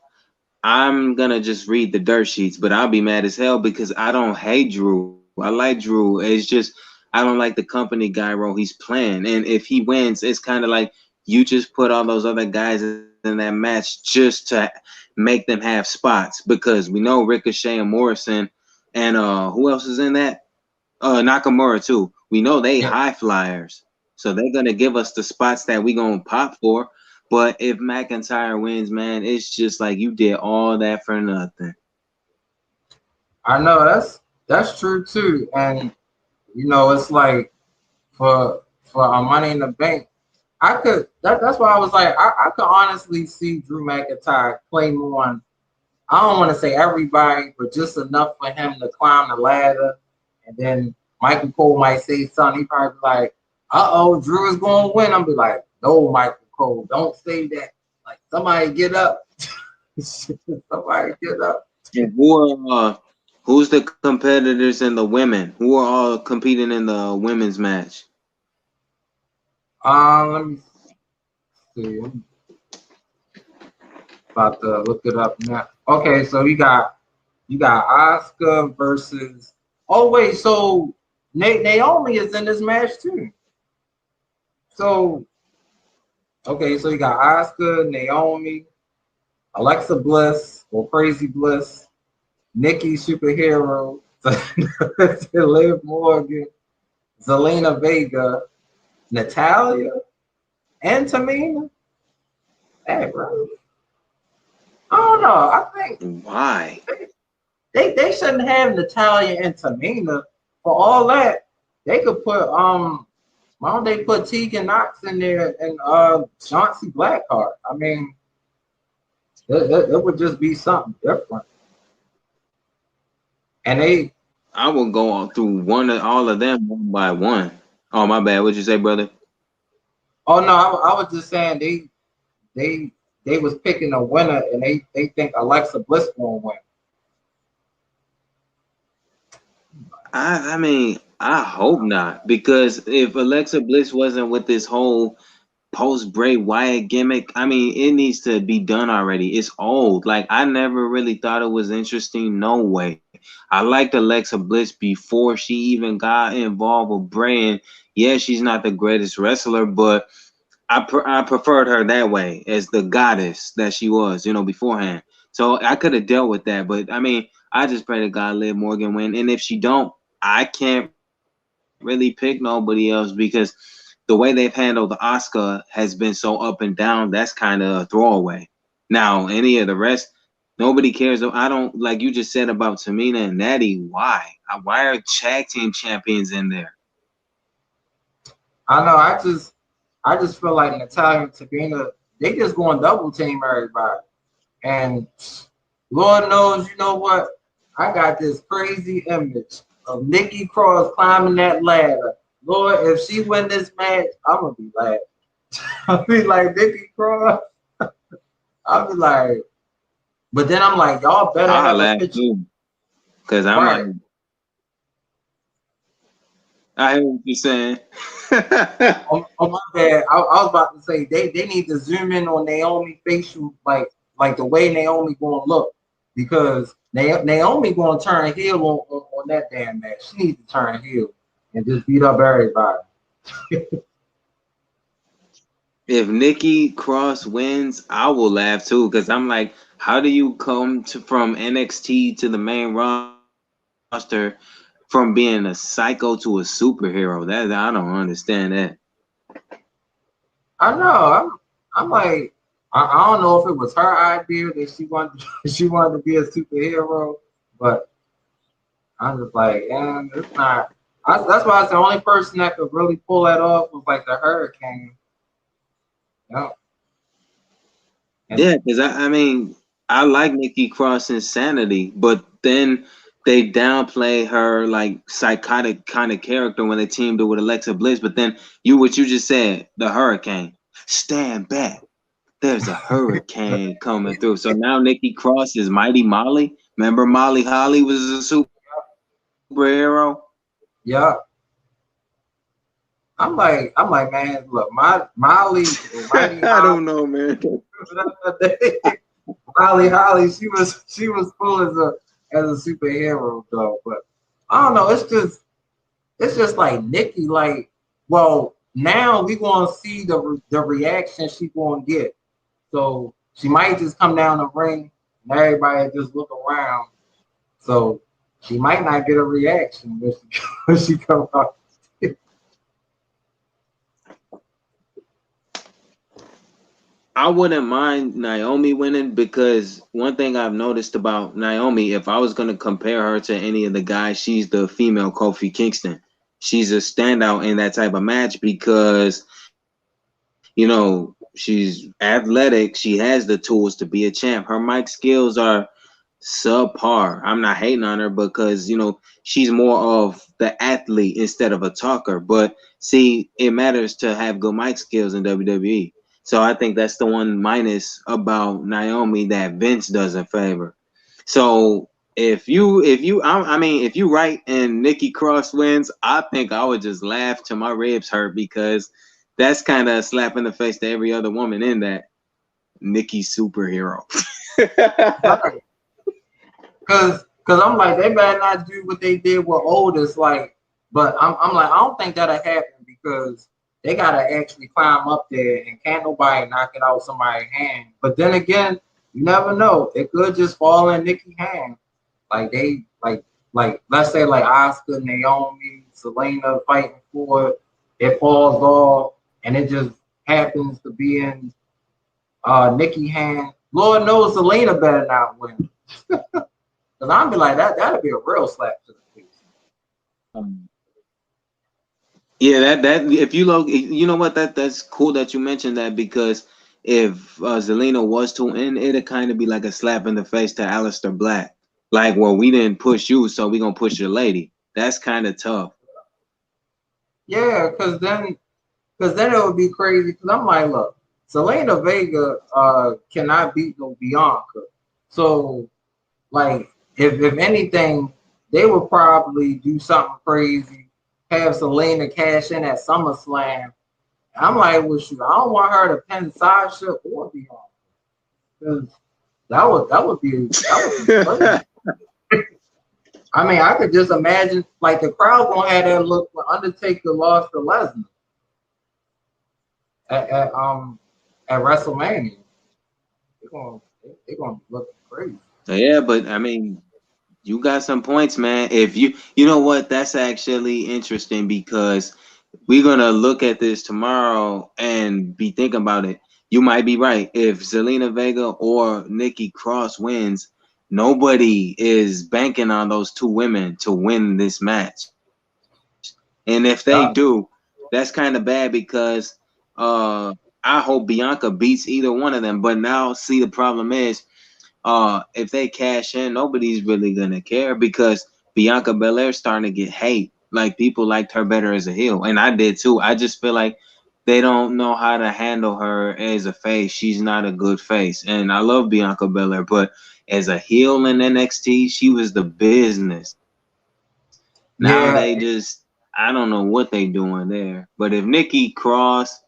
I'm gonna just read the dirt sheets, but I'll be mad as hell because I don't hate Drew. I like Drew. It's just I don't like the company guy role he's playing. And if he wins, it's kind of like you just put all those other guys in that match just to make them have spots because we know Ricochet and Morrison and who else is in that? Nakamura too. We know they Yeah. high flyers, so they're gonna give us the spots that we gonna pop for. But if McIntyre wins, man, it's just like you did all that for nothing. I know that's true too. And it's like for a Money in the Bank, that's why I was like, I could honestly see Drew McIntyre play more on, I don't want to say everybody, but just enough for him to climb the ladder. And then Michael Cole might say something. He probably be like, Drew is going to win. I'm be like, no, Michael Cole, don't say that. Like, somebody get up. Somebody get up. And who's the competitors in the women? Who are all competing in the women's match? Let me see. I'm about to look it up now. Okay, so you got Asuka versus. Oh wait, so Naomi is in this match too. So okay, so you got Asuka, Naomi, Alexa Bliss or Crazy Bliss, Nikki Superhero, Liv Morgan, Zelina Vega, Natalia, and Tamina. Hey, bro. I don't know. I think Why? they shouldn't have Natalia and Tamina for all that. They could put why don't they put Tegan Knox in there and Chauncey Blackheart? I mean, it would just be something different. And I will go on through all of them one by one. Oh my bad. What'd you say, brother? oh no, I was just saying they was picking a winner and they think Alexa Bliss won't win. I mean, I hope not, because if Alexa Bliss wasn't with this whole post Bray Wyatt gimmick, I mean, it needs to be done already. It's old. Like, I never really thought it was interesting. No way. I liked Alexa Bliss before she even got involved with Bray. And yeah, she's not the greatest wrestler, but I preferred her that way as the goddess that she was, beforehand. So I could have dealt with that. But I mean, I just pray to God Liv Morgan win. And if she don't, I can't really pick nobody else because the way they've handled the Oscar has been so up and down. That's kind of a throwaway. Now, any of the rest, nobody cares. I don't, like you just said about Tamina and Natty. Why? Why are tag team champions in there? I know. I just feel like Natalia and Tamina, they just going double team everybody. And Lord knows, you know what? I got this crazy image of Nikki Cross climbing that ladder. Lord, if she win this match, I'm gonna be like, I'll be like Nikki Cross. I'll be like, but then I'm like, y'all better I'll have a laugh picture. too, because I'm Right. like, I hear what you're saying. Oh my bad. I was about to say they need to zoom in on Naomi facial, like the way Naomi gonna look, because Naomi gonna turn heel on that damn match. She needs to turn heel and just beat up everybody. If Nikki Cross wins, I will laugh too because I'm like, how do you come to from NXT to the main roster from being a psycho to a superhero? That I don't understand that. I know. I'm like, I don't know if it was her idea that she wanted she wanted to be a superhero, but I'm just like, it's not. That's why it's the only person that could really pull that off was like the Hurricane. Yeah. And Yeah, because I mean, I like Nikki Cross insanity, but then they downplay her like psychotic kind of character when they teamed her with Alexa Bliss. But then what you just said, the Hurricane, stand back. There's a hurricane coming through. So now Nikki Cross is Mighty Molly. Remember Molly Holly was a superhero? yeah, I'm like, man, look, my Molly, Mighty I Holly, don't know, man. Molly Holly, she was cool as a superhero though, but I don't know. It's just like Nikki, like, well, now we gonna see the reaction she gonna get. So she might just come down the ring and everybody just look around. So she might not get a reaction when she when she comes out. I wouldn't mind Naomi winning because one thing I've noticed about Naomi, if I was going to compare her to any of the guys, she's the female Kofi Kingston. She's a standout in that type of match because, she's athletic. She has the tools to be a champ. Her mic skills are subpar. I'm not hating on her because, she's more of the athlete instead of a talker. But see, it matters to have good mic skills in WWE. So I think that's the one minus about Naomi that Vince doesn't favor. So if you right and Nikki Cross wins, I think I would just laugh till my ribs hurt because that's kind of a slap in the face to every other woman in that Nikki superhero. Right. Cause I'm like, they better not do what they did with Otis, like, but I'm like, I don't think that'll happen because they gotta actually climb up there and can't nobody knock it out somebody's hand. But then again, you never know. It could just fall in Nikki's hand. Like they like let's say like Asuka, Naomi, Selena fighting for it. It falls off and it just happens to be in Nikki hand. Lord knows Selena better not win. Cause I'd be like that'd be a real slap to the face. Yeah, that if you look, you know what, that's cool that you mentioned that because if Zelina was to win, it'd kind of be like a slap in the face to Aleister Black. Like, well, we didn't push you, so we gonna push your lady. That's kind of tough. Yeah, cause then it would be crazy. Cause I'm like, look, Selena Vega cannot beat no Bianca. So like if anything, they would probably do something crazy, have Selena cash in at SummerSlam. I'm like, well, shoot, I don't want her to pin Sasha or Bianca. Cause that would be crazy. I mean, I could just imagine like the crowd gonna have that look when Undertaker lost to Lesnar at, at um at WrestleMania. They're gonna look crazy. Yeah, but I mean, you got some points, man. If you know what, that's actually interesting because we're gonna look at this tomorrow and be thinking about it. You might be right. If Zelina Vega or Nikki Cross wins, nobody is banking on those two women to win this match. And if they do, Yeah, that's kind of bad because uh, I hope Bianca beats either one of them. But now, see, the problem is if they cash in, nobody's really gonna care because Bianca Belair's starting to get hate. Like people liked her better as a heel, and I did too. I just feel like they don't know how to handle her as a face. She's not a good face, and I love Bianca Belair, but as a heel in NXT, she was the business. Now they yeah. just, I don't know what they doing there. But if Nikki Cross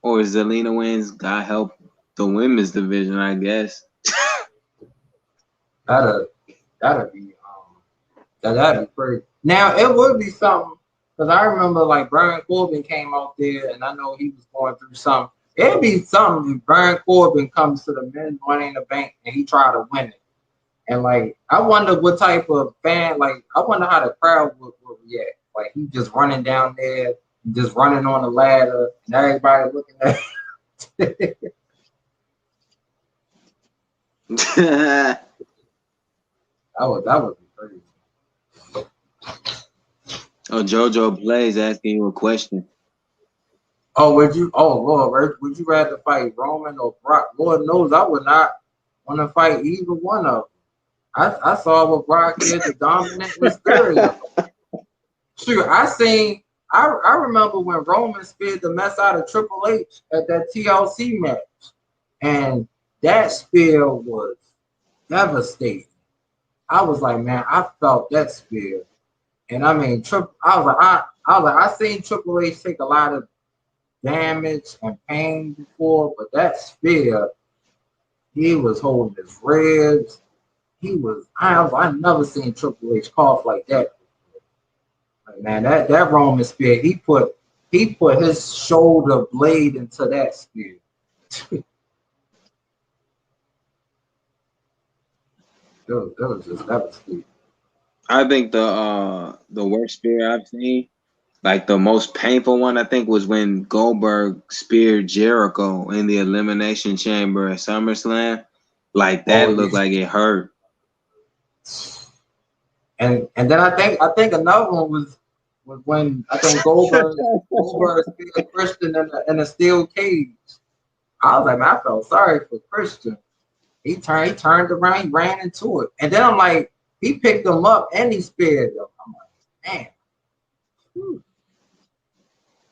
or Zelina wins, God help the women's division, I guess. that'd that'd be that'd be crazy. Now it would be something Because I remember like Baron Corbin came out there, and I know he was going through something. It'd be something if Baron Corbin comes to the men's Money in the Bank and he try to win it. And like, I wonder what type of fan, like, I wonder how the crowd would react. Like, he just running down there, just running on the ladder, and everybody looking at that would be crazy. Oh, JoJo Blaze asking you a question. Oh, Lord, would you rather fight Roman or Brock? Lord knows I would not want to fight either one of them. I saw what Brock did to Dominic Mysterio. Shoot, I remember when Roman speared the mess out of Triple H at that TLC match, and that spear was devastating. I was like, man, I felt that spear, and I mean, I seen Triple H take a lot of damage and pain before, but that spear, he was holding his ribs. I never seen Triple H cough like that. Like, man, that Roman spear, he put his shoulder blade into that spear. That was just devastating. I think the worst spear I've seen, like the most painful one, I think was when Goldberg speared Jericho in the Elimination Chamber at SummerSlam. Like that looked like it hurt. And then I think another one was when I think Goldberg speared Christian in a steel cage. I was like, man, I felt sorry for Christian. He turned around, he ran into it. And then I'm like, he picked him up and he speared him. I'm like, man. Whew.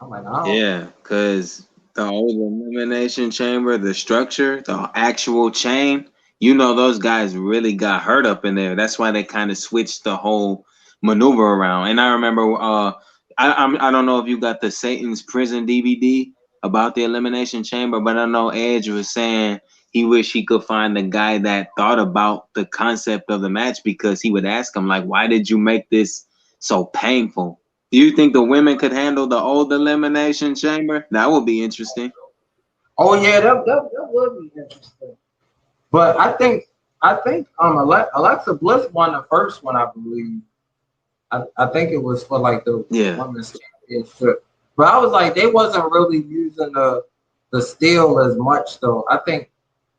I'm like, oh. Yeah, because the old Elimination Chamber, the structure, the actual chain, you know, those guys really got hurt up in there. That's why they kind of switched the whole maneuver around. And I remember, I don't know if you got the Satan's Prison DVD about the Elimination Chamber, but I know Edge was saying he wished he could find the guy that thought about the concept of the match, because he would ask him, like, why did you make this so painful? Do you think the women could handle the old Elimination Chamber? That would be interesting. Oh yeah, that would be interesting. But I think Alexa Bliss won the first one, I believe. I think it was for like the women's championship. But I was like, they wasn't really using the steel as much though. I think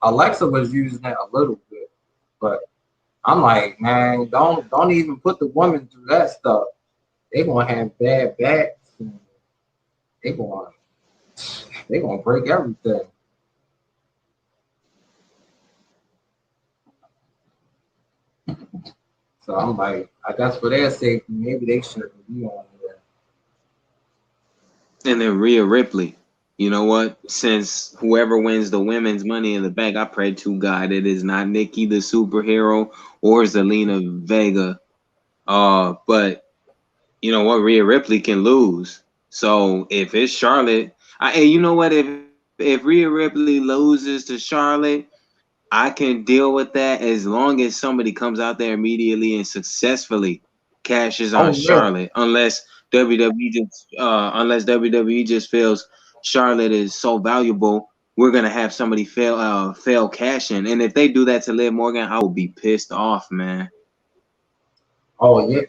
Alexa was using it a little bit. But I'm like, man, don't even put the women through that stuff. They gonna have bad backs. And they gonna break everything. So I'm like, I guess for their safety, maybe they shouldn't be on there. And then Rhea Ripley, you know what? Since whoever wins the women's Money in the Bank, I pray to God it is not Nikki the superhero or Zelina Vega. But you know what? Rhea Ripley can lose. So if it's Charlotte, you know what? If Rhea Ripley loses to Charlotte, I can deal with that as long as somebody comes out there immediately and successfully cashes on Charlotte. Unless WWE just feels Charlotte is so valuable, we're gonna have somebody fail cashing. And if they do that to Liv Morgan, I will be pissed off, man. Oh yeah,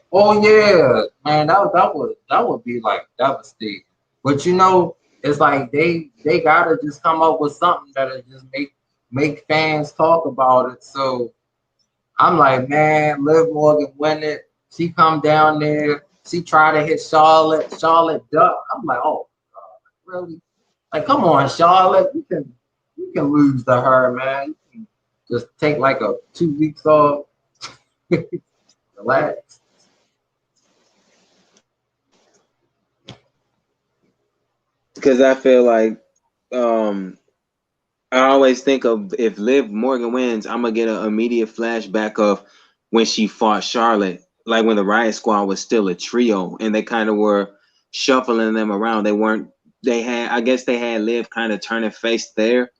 man, that would be like devastating. But you know, it's like they gotta just come up with something that'll just make fans talk about it. So I'm like, man, Liv Morgan win it. She come down there, she try to hit Charlotte duck. I'm like, oh God, really? Like, come on, Charlotte, you can lose to her, man. You can just take like 2 weeks off. Relax. Because I feel like I always think of, if Liv Morgan wins, I'm gonna get an immediate flashback of when she fought Charlotte, like when the Riot Squad was still a trio and they kind of were shuffling them around. I guess they had Liv kind of turning face there,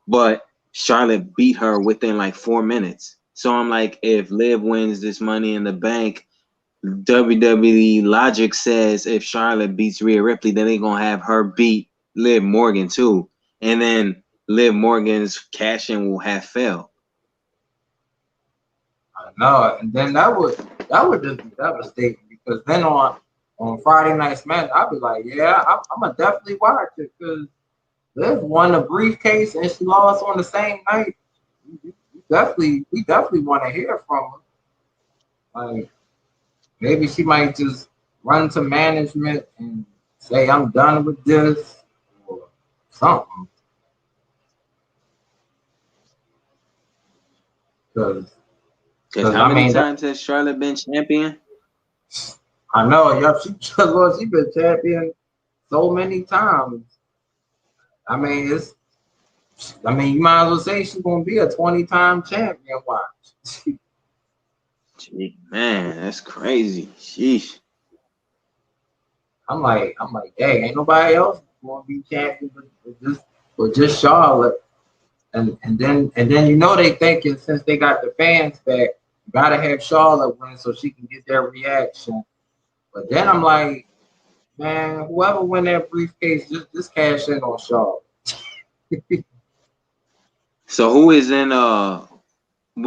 but Charlotte beat her within like 4 minutes. So I'm like, if Liv wins this Money in the Bank, WWE logic says if Charlotte beats Rhea Ripley, then they're gonna have her beat Liv Morgan too, and then Liv Morgan's cash in will have failed. I know, and then that would just be devastating because then on Friday Night Smash, I'd be like, yeah, I'm gonna definitely watch it because Liv won a briefcase and she lost on the same night. We definitely want to hear from her. Like maybe she might just run to management and say I'm done with this or something. Because How I many mean, times has Charlotte been champion? I know, yeah, she been champion so many times. I mean, you might as well say she's gonna be a 20-time champion. Watch. Gee, man, that's crazy. Sheesh. I'm like, dang, ain't nobody else gonna be champion but just Charlotte. And then you know they thinking since they got the fans back, you gotta have Charlotte win so she can get their reaction. But then I'm like, man, whoever win that briefcase, just cash in on Charlotte. So who is in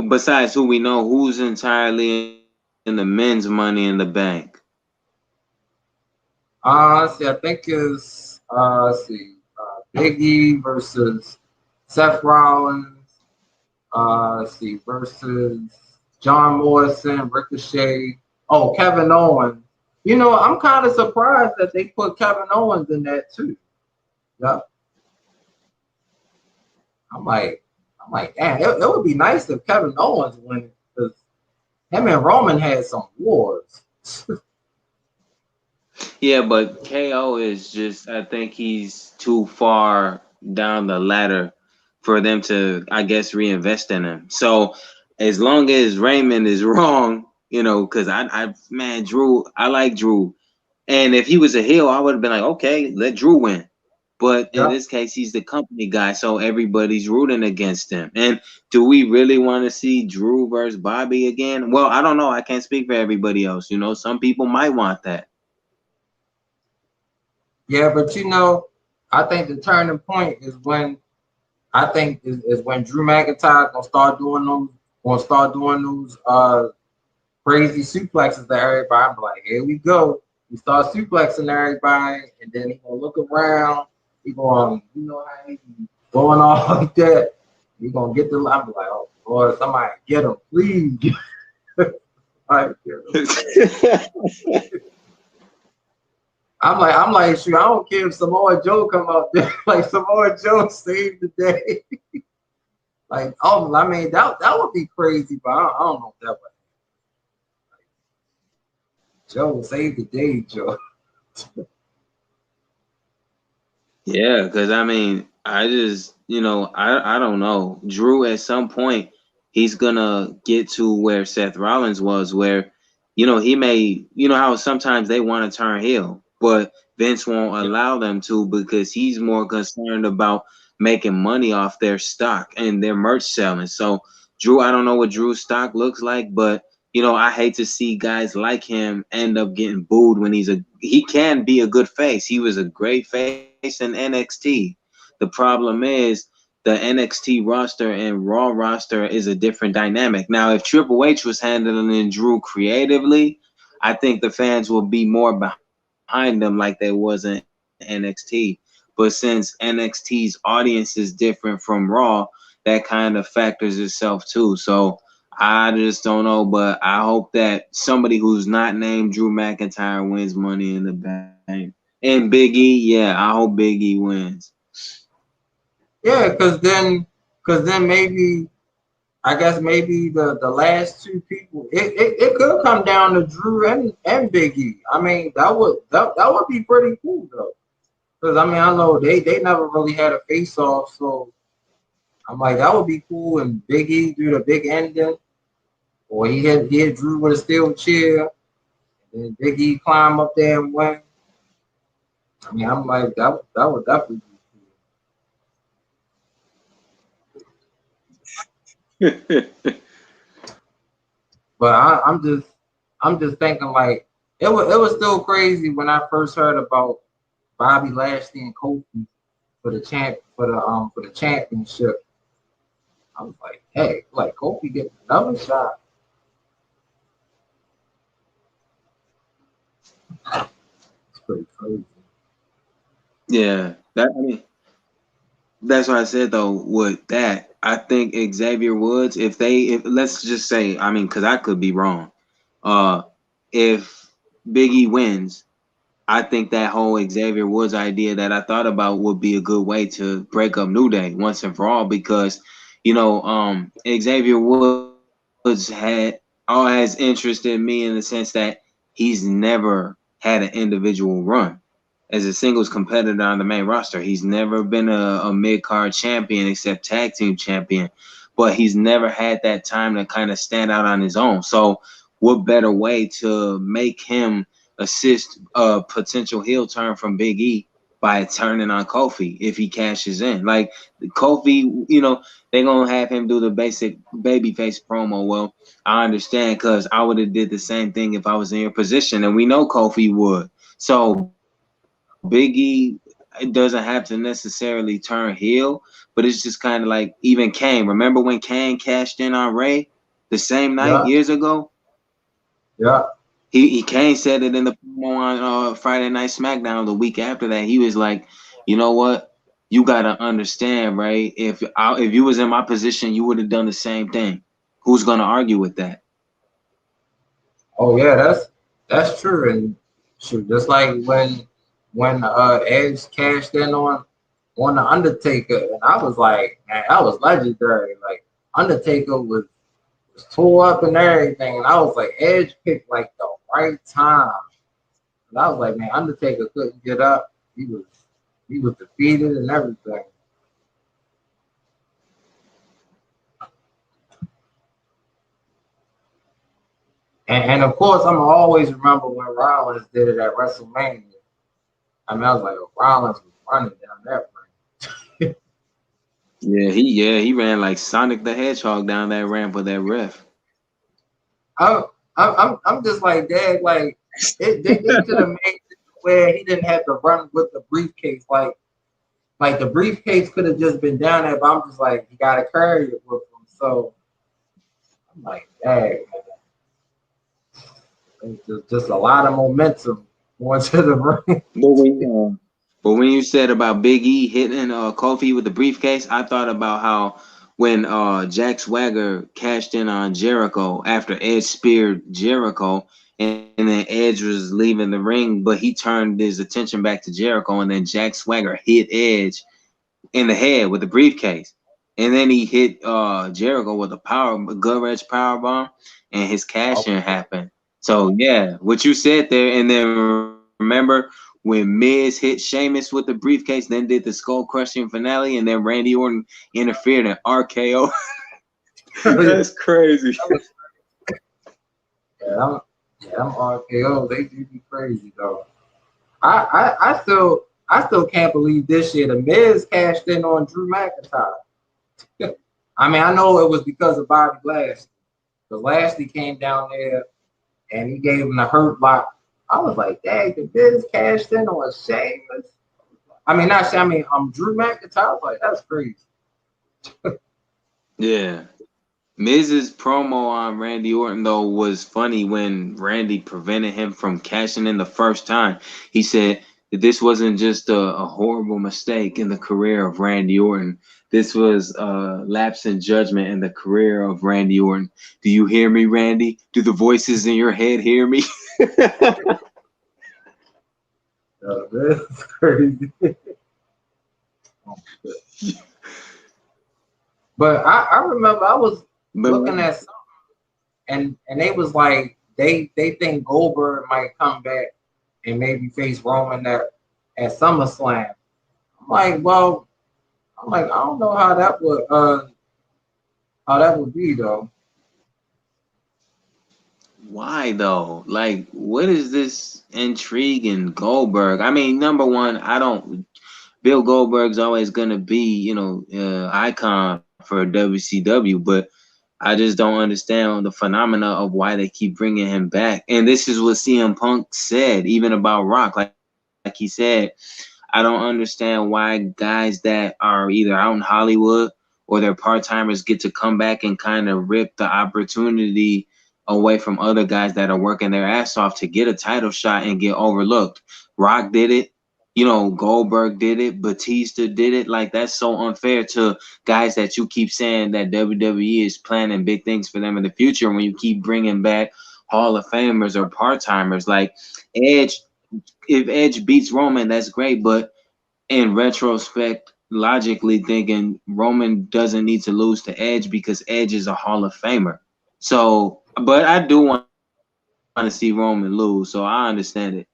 besides who we know, who's entirely in the men's Money in the Bank? See, I think it's let's see, Big E versus Seth Rollins. Let's see, versus John Morrison, Ricochet. Oh, Kevin Owens. You know, I'm kind of surprised that they put Kevin Owens in that too. Yeah. I'm like, damn, it would be nice if Kevin Owens win because him and Roman had some wars. Yeah, but KO is just, I think he's too far down the ladder for them to, I guess, reinvest in him. So as long as Raymond is wrong, you know, because man, Drew, I like Drew. And if he was a heel, I would have been like, okay, let Drew win. But in Yeah. this case, he's the company guy, so everybody's rooting against him. And do we really want to see Drew versus Bobby again? Well, I don't know. I can't speak for everybody else. You know, some people might want that. Yeah, but you know, I think the turning point is when I think is when Drew McIntyre gonna start doing those crazy suplexes to everybody. I'm like, here we go. He start suplexing everybody, and then he gonna look around. He gonna, you know how he going off like that. He gonna get the. I'm like, oh Lord, somebody get him, please. Like, I'm like, shoot, I don't care if Samoa Joe come out there. Like Samoa Joe saved the day. Like, oh, I mean, that would be crazy, but I don't know if that would. Joe saved the day, Joe. Yeah, because I mean, I just, you know, I don't know. Drew at some point he's gonna get to where Seth Rollins was, where, you know, he may, you know how sometimes they want to turn heel, but Vince won't allow them to because he's more concerned about making money off their stock and their merch selling. So Drew, I don't know what Drew's stock looks like, but you know, I hate to see guys like him end up getting booed when he can be a good face. He was a great face in NXT. The problem is the NXT roster and Raw roster is a different dynamic. Now, if Triple H was handling Drew creatively, I think the fans will be more behind them like they was in NXT. But since NXT's audience is different from Raw, that kind of factors itself too. So I just don't know, but I hope that somebody who's not named Drew McIntyre wins Money in the Bank. And Big E, yeah, I hope Big E wins. Yeah, because then maybe I guess maybe the last two people it could come down to Drew and Big E. I mean that would be pretty cool though. Because I mean I know they never really had a face off, so I'm like that would be cool and Big E do the big ending. Or he hit Drew with a steel chair, and then Big E climb up there and win. I mean I'm like that would definitely be cool. But I'm just thinking like it was still crazy when I first heard about Bobby Lashley and Kofi for the championship. I was like, hey, like Kofi getting another shot. It's pretty crazy. Yeah, that's what I said though. With that, I think Xavier Woods, if let's just say, I mean, because I could be wrong. Uh, if Biggie wins, I think that whole Xavier Woods idea that I thought about would be a good way to break up New Day once and for all because, Xavier Woods has interested me in the sense that he's never had an individual run as a singles competitor on the main roster. He's never been a mid card champion except tag team champion, but he's never had that time to kind of stand out on his own. So, what better way to make him assist a potential heel turn from Big E by turning on Kofi if he cashes in? Like Kofi, they're gonna have him do the basic babyface promo. Well, I understand because I would have did the same thing if I was in your position, and we know Kofi would. So Biggie doesn't have to necessarily turn heel, but it's just kind of like even Kane. Remember when Kane cashed in on Ray the same night Yeah, years ago? yeah. He Kane said it in the promo on Friday Night SmackDown the week after that. He was like, you know what? You gotta understand, right? If you was in my position, you would have done the same thing. Who's gonna argue with that? Oh yeah, that's true. And shoot, just like when Edge cashed in on the Undertaker, and I was like, man, that was legendary. Like Undertaker was tore up and everything, and I was like, Edge picked like the right time. And I was like, man, Undertaker couldn't get up. He was defeated and everything. And of course, I'm always remember when Rollins did it at WrestleMania. I mean, I was like, oh, Rollins was running down that ring. Yeah, he ran like Sonic the Hedgehog down that ramp with that ref. I'm just like, Dad, like they should have made it where he didn't have to run with the briefcase. Like the briefcase could have just been down there, but I'm just like, you gotta carry it with him. So I'm like, dang, just a lot of momentum going to the ring. But when you said about Big E hitting Kofi with the briefcase, I thought about how when Jack Swagger cashed in on Jericho after Edge speared Jericho, and then Edge was leaving the ring, but he turned his attention back to Jericho, and then Jack Swagger hit Edge in the head with the briefcase, and then he hit Jericho with a gut wrench power bomb, and his cash in happened. So yeah, what you said there, and then remember when Miz hit Sheamus with the briefcase, then did the skull crushing finale, and then Randy Orton interfered in RKO. That's crazy. Yeah, I'm RKO. They do be crazy though. I still can't believe this year the Miz cashed in on Drew McIntyre. I mean, I know it was because of Bobby Lashley. Because Lashley came down there and he gave him the hurt lock. I was like, dang, the Miz cashed in on Sheamus. I mean, not I mean, Drew McIntyre. I was like, that's crazy. Yeah. Miz's promo on Randy Orton though was funny when Randy prevented him from cashing in the first time. He said that this wasn't just a horrible mistake in the career of Randy Orton. This was a lapse in judgment in the career of Randy Orton. Do you hear me, Randy? Do the voices in your head hear me? That's crazy. But I remember I was looking at something and they was like they think Goldberg might come back and maybe face Roman at SummerSlam. I don't know how that would be though. Why though? Like, what is this intrigue in Goldberg? I mean, number one, Bill Goldberg's always gonna be, icon for WCW, but I just don't understand the phenomena of why they keep bringing him back. And this is what CM Punk said, even about Rock. Like he said, I don't understand why guys that are either out in Hollywood or they're part timers get to come back and kind of rip the opportunity away from other guys that are working their ass off to get a title shot and get overlooked. Rock did it. Goldberg did it. Batista did it. Like, that's so unfair to guys that you keep saying that WWE is planning big things for them in the future when you keep bringing back Hall of Famers or part timers. Like, Edge, if Edge beats Roman, that's great. But in retrospect, logically thinking, Roman doesn't need to lose to Edge because Edge is a Hall of Famer. So, but I do want to see Roman lose, so I understand it.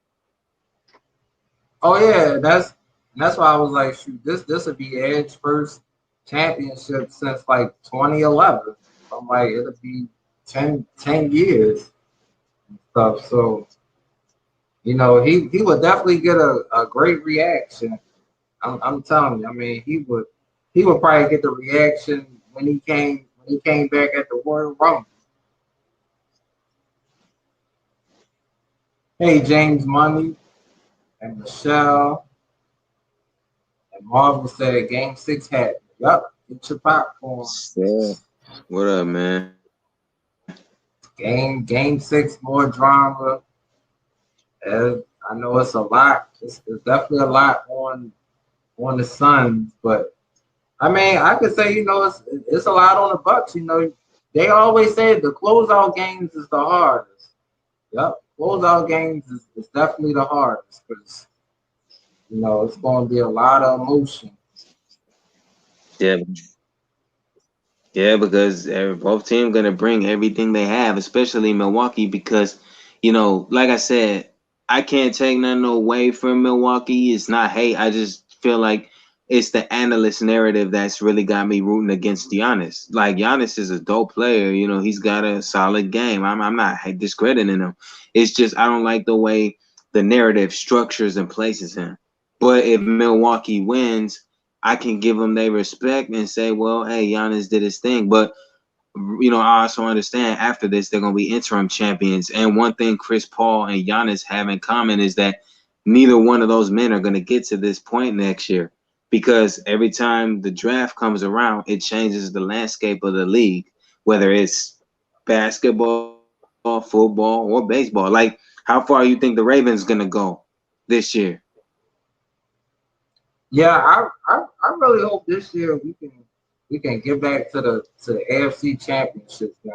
Oh yeah, that's why I was like, shoot, this would be Edge first championship since like 2011. I'm like, it'll be 10 years and stuff. So he would definitely get a great reaction. I'm telling you. I mean, he would probably get the reaction when he came back at the Royal Rumble. Hey, James Money and Michelle and Marvel said Game 6 happened. Yup, get your popcorn. Yeah. What up, man? Game 6, more drama. I know it's a lot. It's definitely a lot on the Suns, but I mean, I could say it's a lot on the Bucks. They always say the closeout games is the hardest. Yep, closeout games is definitely the hardest because it's going to be a lot of emotion. Yeah, yeah, because both teams gonna bring everything they have, especially Milwaukee, because like I said, I can't take nothing away from Milwaukee. It's not hate. I just feel like it's the analyst narrative that's really got me rooting against Giannis. Like, Giannis is a dope player. He's got a solid game. I'm not discrediting him. It's just I don't like the way the narrative structures and places him. But if Milwaukee wins, I can give them their respect and say, well, hey, Giannis did his thing. But, I also understand after this, they're going to be interim champions. And one thing Chris Paul and Giannis have in common is that neither one of those men are going to get to this point next year because every time the draft comes around, it changes the landscape of the league, whether it's basketball, football, or baseball. Like, how far you think the Ravens going to go this year? Yeah, I really hope this year we can get back to the AFC Championship game.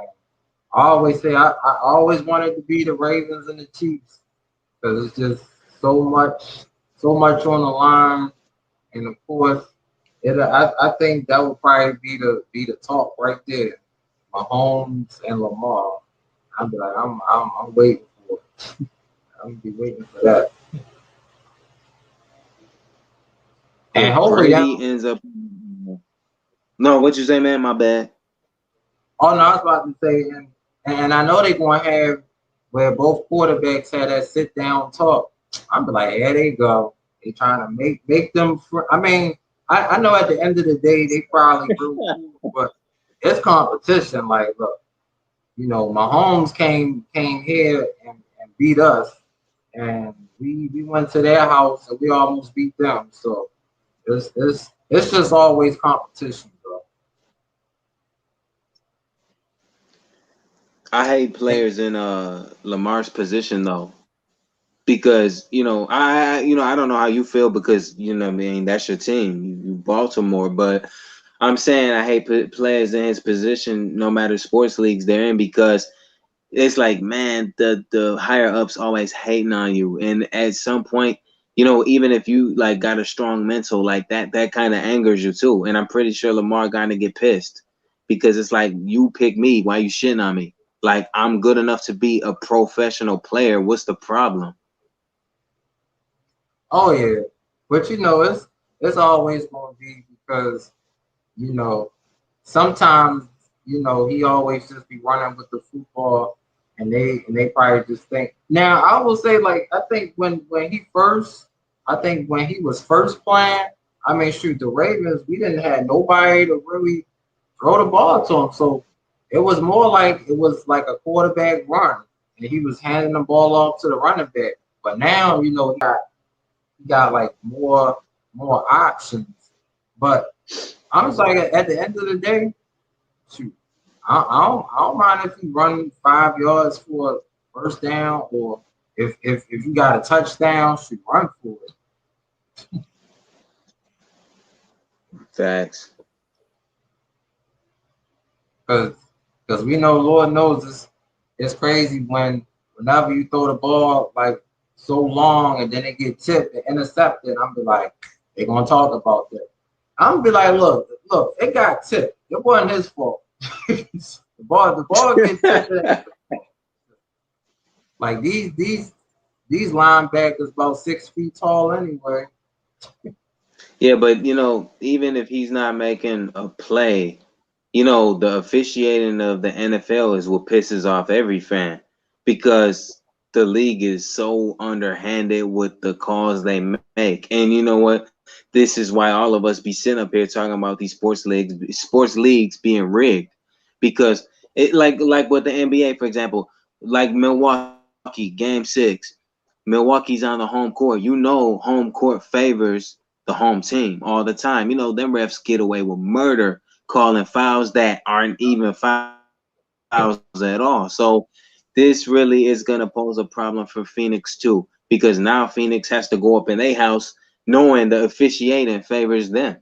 I always say I always wanted to be the Ravens and the Chiefs because it's just so much on the line, and of course, I think that would probably be the talk right there, Mahomes and Lamar. I'd be like, I'm waiting for it. I'm gonna be waiting for that, and If hopefully that. Brady ends up, no, what you say, man? My bad. Oh no, I was about to say, and I know they're gonna have where both quarterbacks had that sit down talk. I'm be like, here they go. They trying to make them. I mean, I know at the end of the day they probably real cool, but it's competition. Like, look, Mahomes came here and beat us, and we went to their house and we almost beat them. So it's just always competition, bro. I hate players in Lamar's position though, because I don't know how you feel because what I mean, that's your team, you Baltimore, but I'm saying I hate players in his position, no matter sports leagues they're in, because it's like, man, the higher ups always hating on you, and at some point, even if you like got a strong mental like that kind of angers you too. And I'm pretty sure Lamar gonna get pissed because it's like, you pick me, why you shitting on me? Like, I'm good enough to be a professional player. What's the problem? Oh yeah, but it's always gonna be because you know sometimes he always just be running with the football, and they probably just think. Now I will say, like, I think when he was first playing, I mean, shoot, the Ravens, we didn't have nobody to really throw the ball to him, so It was more like it was like a quarterback run, and he was handing the ball off to the running back. But now, he got like more options. But I'm just like at the end of the day, shoot, I don't mind if you run 5 yards for a first down, or if you got a touchdown, shoot, run for it. Facts. Because we know, Lord knows, it's crazy whenever you throw the ball like so long and then it get tipped and intercepted. I'm be like, they're gonna talk about that. I'm gonna be like, look, it got tipped. It wasn't his fault. The ball gets tipped. Like these linebackers about 6 feet tall anyway. Yeah, but even if he's not making a play, the officiating of the NFL is what pisses off every fan, because the league is so underhanded with the calls they make. And you know what? This is why all of us be sitting up here talking about these sports leagues being rigged, because it like with the NBA, for example, like Milwaukee Game 6, Milwaukee's on the home court. Home court favors the home team all the time. Them refs get away with murder calling fouls that aren't even fouls at all. So this really is going to pose a problem for Phoenix too, because now Phoenix has to go up in their house knowing the officiating favors them.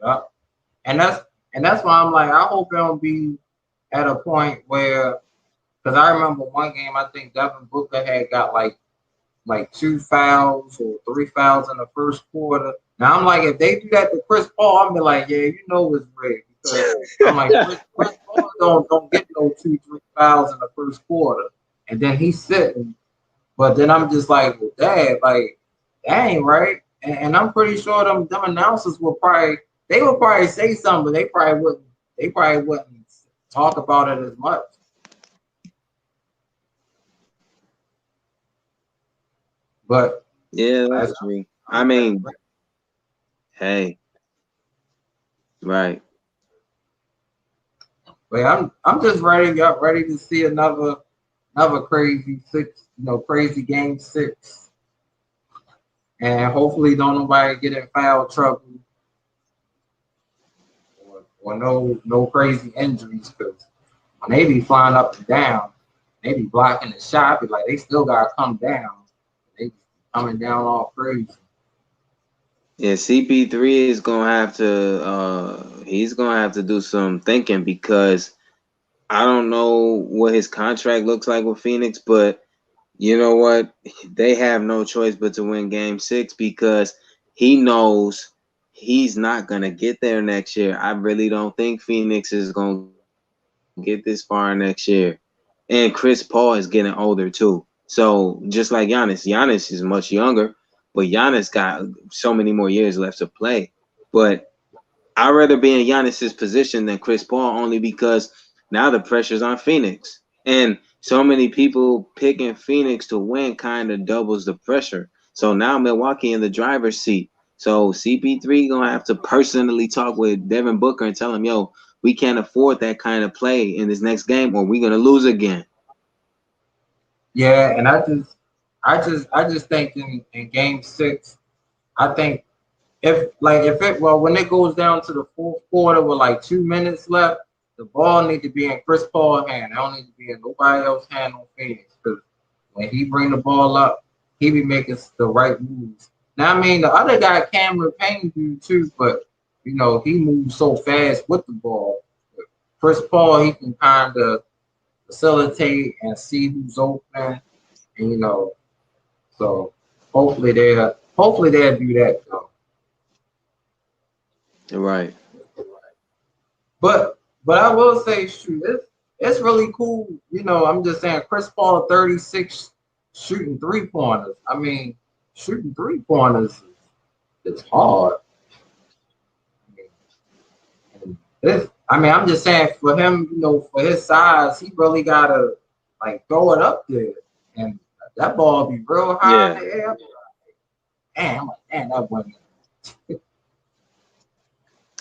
Yeah. And that's why I'm like, I hope it don't be at a point where, because I remember one game, I think Devin Booker had got like 2 fouls or 3 fouls in the first quarter. Now I'm like, if they do that to Chris Paul, I'm be like, yeah, it's rigged, because I'm like, Chris Paul don't get no 2, 3 fouls in the first quarter, and then he's sitting. But then I'm just like, well, Dad, like that ain't right. And I'm pretty sure them announcers would probably say something, but they probably wouldn't talk about it as much. But Yeah, as that's true. I mean, hey, right. but I'm just ready to see another crazy six, crazy game 6, and hopefully don't nobody get in foul trouble, or no crazy injuries, because when they be flying up and down, they be blocking the shot, be like they still gotta come down. They be coming down all crazy. Yeah, CP3 is gonna have to he's gonna have to do some thinking, because I don't know what his contract looks like with Phoenix, but you know what? They have no choice but to win game 6, because he knows he's not gonna get there next year. I really don't think Phoenix is gonna get this far next year. And Chris Paul is getting older too. So just like Giannis is much younger, but Giannis got so many more years left to play. But I'd rather be in Giannis's position than Chris Paul, only because now the pressure's on Phoenix. And so many people picking Phoenix to win kind of doubles the pressure. So now Milwaukee in the driver's seat. So CP3 gonna have to personally talk with Devin Booker and tell him, yo, we can't afford that kind of play in this next game, or we're gonna lose again. Yeah, and I just think in game 6, I think when it goes down to the fourth quarter with like 2 minutes left, the ball need to be in Chris Paul's hand. It don't need to be in nobody else's hand on Phoenix, because when he bring the ball up, he be making the right moves. Now I mean the other guy Cameron Payne do too, but he moves so fast with the ball. But Chris Paul, he can kind of facilitate and see who's open, and so hopefully they'll do that though. Right. But I will say, shoot, it's really cool. I'm just saying, Chris Paul 36 shooting 3 pointers. I mean, shooting 3 pointers is hard. I'm just saying, for him, for his size, he really gotta like throw it up there, and that ball be real high in the air. Damn, I'm like, damn, that wasn't.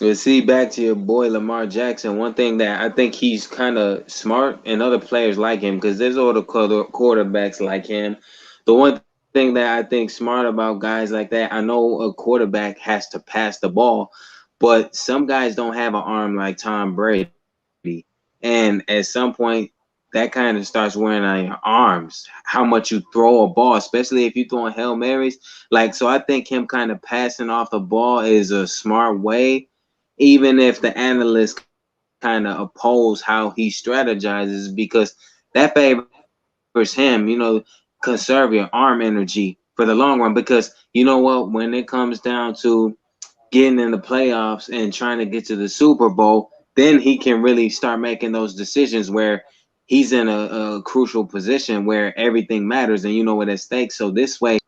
But see, back to your boy Lamar Jackson. One thing that I think he's kind of smart, and other players like him, because there's other quarterbacks like him. The one thing that I think smart about guys like that, I know a quarterback has to pass the ball, but some guys don't have an arm like Tom Brady, and at some point, that kind of starts wearing on your arms. How much you throw a ball, especially if you're throwing Hail Marys. Like, so I think him kind of passing off the ball is a smart way, even if the analysts kind of oppose how he strategizes, because that favors him, conserve your arm energy for the long run. Because you know what, when it comes down to getting in the playoffs and trying to get to the Super Bowl, then he can really start making those decisions where he's in a crucial position where everything matters and you know what at stake. So this way,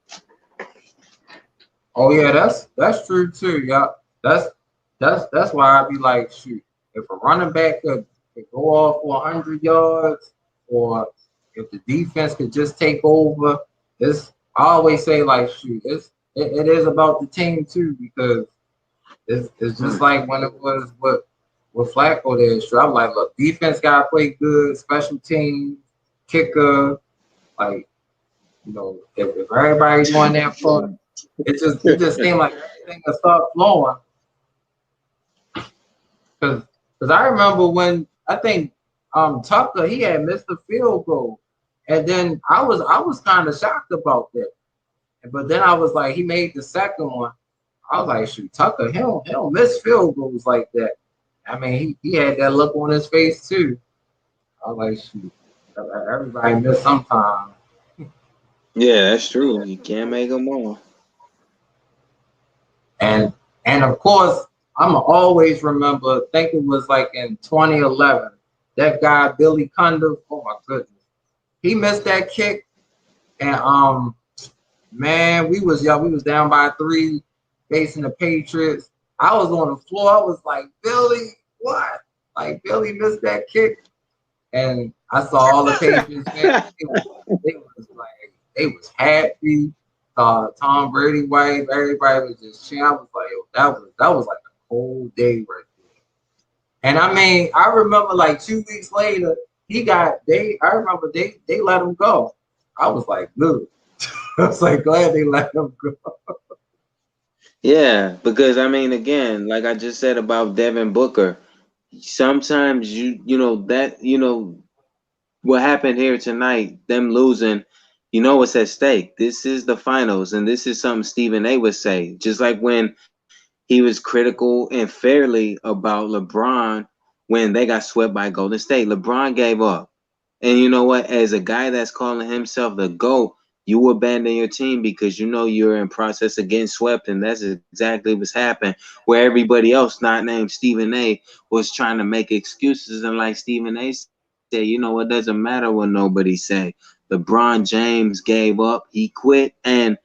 Oh yeah, that's true too. Yeah, that's that's why I be like, shoot, if a running back could go off for 100 yards, or if the defense could just take over, it's I always say like, shoot, it is about the team too, because it's just like when it was with Flacco there. Sure, I'm like, look, defense got to play good, special teams, kicker, like if everybody doing their part, it just seemed like everything will start flowing. Because I remember when I think Tucker he had missed the field goal, and then I was kind of shocked about that. But then I was like, he made the second one. I was like, shoot, Tucker, he don't miss field goals like that. I mean, he had that look on his face too. I was like, shoot, everybody miss sometime. yeah, that's true. You can't make them all. And and of course, I'm always remember. I think it was like in 2011. That guy Billy Cundiff. Oh my goodness, he missed that kick, and man, we was down by three, facing the Patriots. I was on the floor. I was like, Billy, what? Like Billy missed that kick, and I saw all the Patriots fans. They was happy. Tom Brady wave. Everybody was just cheering. I was like, yo, that was like a cold day right there. And I mean, I remember like 2 weeks later, he got they. I remember they let him go. I was like, good. I was like, glad they let him go. Yeah, because I mean, again, like I just said about Devin Booker, sometimes what happened here tonight, them losing, what's at stake. This is the finals, and this is something Stephen A would say. Just like when he was critical and fairly about LeBron when they got swept by Golden State. LeBron gave up. And you know what? As a guy that's calling himself the GOAT, you abandon your team because you know you're in process of getting swept, and that's exactly what's happened. Where everybody else, not named Stephen A, was trying to make excuses, and like Stephen A said, it doesn't matter what nobody say. LeBron James gave up, he quit, and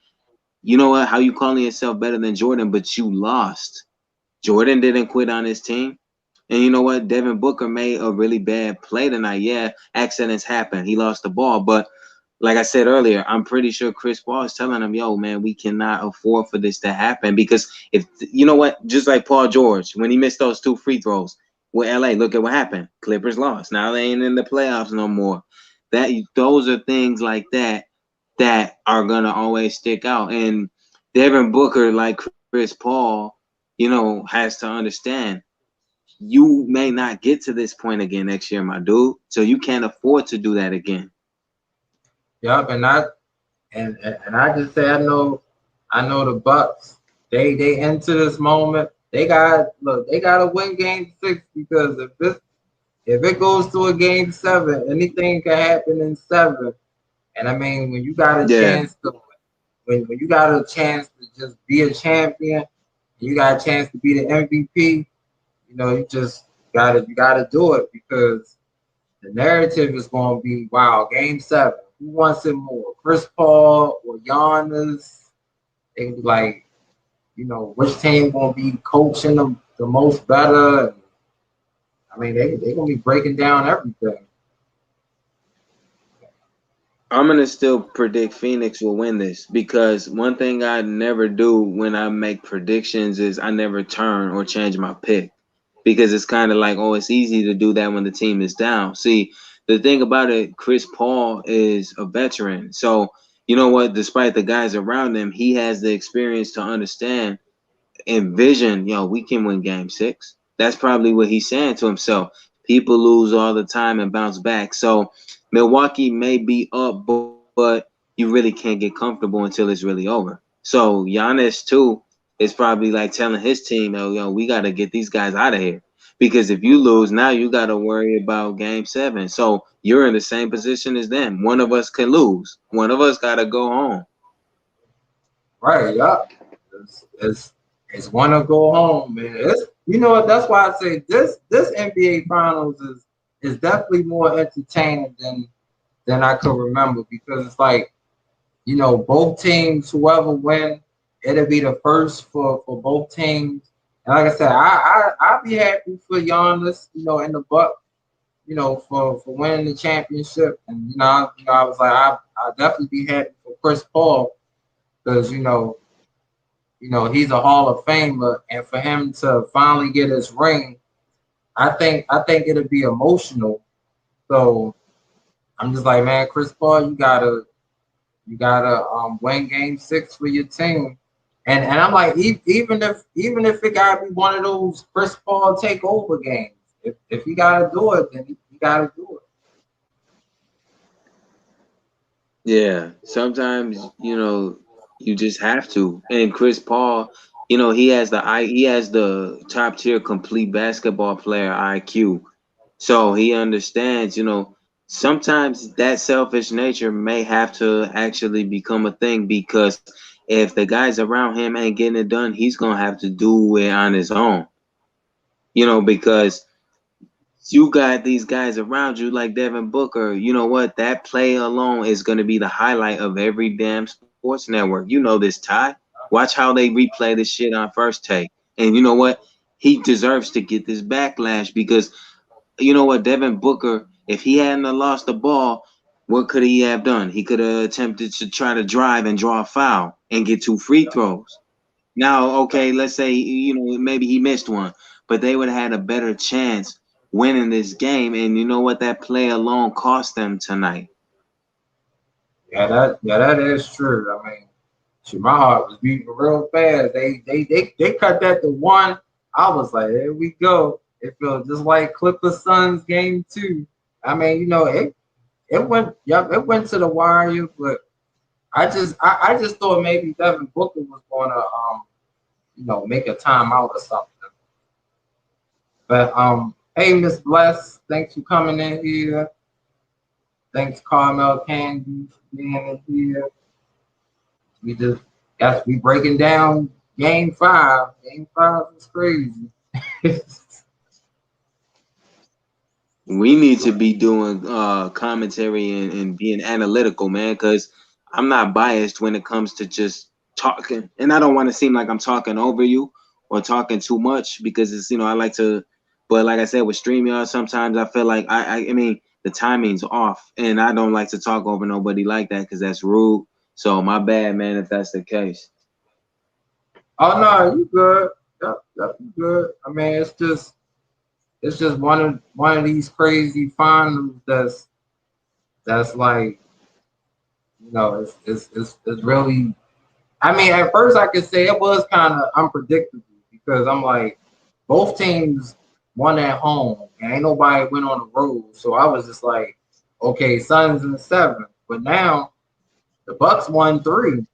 you know what? How you calling yourself better than Jordan, but you lost. Jordan didn't quit on his team. And you know what? Devin Booker made a really bad play tonight. Yeah, accidents happen. He lost the ball. But like I said earlier, I'm pretty sure Chris Paul is telling him, yo, man, we cannot afford for this to happen. Because if, you know what? Just like Paul George, when he missed those 2 free throws with LA, look at what happened. Clippers lost. Now they ain't in the playoffs no more. Those are things like that are going to always stick out. And Devin Booker, like Chris Paul, has to understand you may not get to this point again next year, my dude. So you can't afford to do that again. Yup, and I just say I know the Bucks. They into this moment. They gotta win game 6, because if it goes to a game 7, anything can happen in 7. And I mean, when you got a Yeah. chance to when you got a chance to just be a champion, you got a chance to be the MVP, you just you gotta do it, because the narrative is gonna be, wow, game 7. Who wants it more? Chris Paul or Giannis? They be like, which team gonna be coaching the most better? And, I mean, they gonna be breaking down everything. I'm gonna still predict Phoenix will win this because one thing I never do when I make predictions is I never turn or change my pick because it's kind of like, oh, it's easy to do that when the team is down. See, the thing about it, Chris Paul is a veteran, so you know what? Despite the guys around him, he has the experience to understand envision, we can win game six. That's probably what he's saying to himself. People lose all the time and bounce back. So Milwaukee may be up, but you really can't get comfortable until it's really over. So Giannis too is probably like telling his team, oh, we got to get these guys out of here. Because if you lose, now you got to worry about game seven. So you're in the same position as them. One of us can lose. One of us got to go home. Right, yeah. It's want to go home, man. What? That's why I say this NBA Finals is definitely more entertaining than I could remember because it's like both teams, whoever win, it'll be the first for both teams. And like I said, I'd be happy for Giannis, in the Buck, for winning the championship. And I was like, I'd definitely be happy for Chris Paul because he's a Hall of Famer, and for him to finally get his ring, I think it'll be emotional. So I'm just like, man, Chris Paul, you gotta win game six for your team. And I'm like, even if it gotta be one of those Chris Paul takeover games, if you gotta do it, then you gotta do it. Yeah, sometimes you just have to. And Chris Paul, he has the top tier complete basketball player IQ. So he understands, sometimes that selfish nature may have to actually become a thing because if the guys around him ain't getting it done, he's gonna have to do it on his own. Because you got these guys around you like Devin Booker. You know what? That play alone is going to be the highlight of every damn sports network. You know this, Ty. Watch how they replay this shit on First Take. And you know what? He deserves to get this backlash because you know what? Devin Booker, if he hadn't have lost the ball, what could he have done? He could have attempted to try to drive and draw a foul and get 2 free throws. Now, okay, let's say maybe he missed one, but they would have had a better chance winning this game. And you know what? That play alone cost them tonight. Yeah, that is true. I mean, shoot, my heart was beating real fast. They cut that to one. I was like, here we go. It felt just like Clippers Suns game two. I mean, it went to the wire, but I just thought maybe Devin Booker was gonna make a timeout or something. But hey, Miss Bless, thanks for coming in here. Thanks, Carmel Candy, for being in here. We breaking down game five. Game five is crazy. We need to be doing commentary and being analytical, man, because I'm not biased when it comes to just talking. And I don't want to seem like I'm talking over you or talking too much because it's, I like to, but like I said, with StreamYard, sometimes I feel like I mean, the timing's off and I don't like to talk over nobody like that because that's rude. So my bad, man, if that's the case. Oh no, you good. Yep, you good. I mean, it's just one of these crazy finals that's like it's really. I mean, at first I could say it was kind of unpredictable because I'm like both teams won at home and ain't nobody went on the road, so I was just like, okay, Suns in seven, but now the Bucks won three,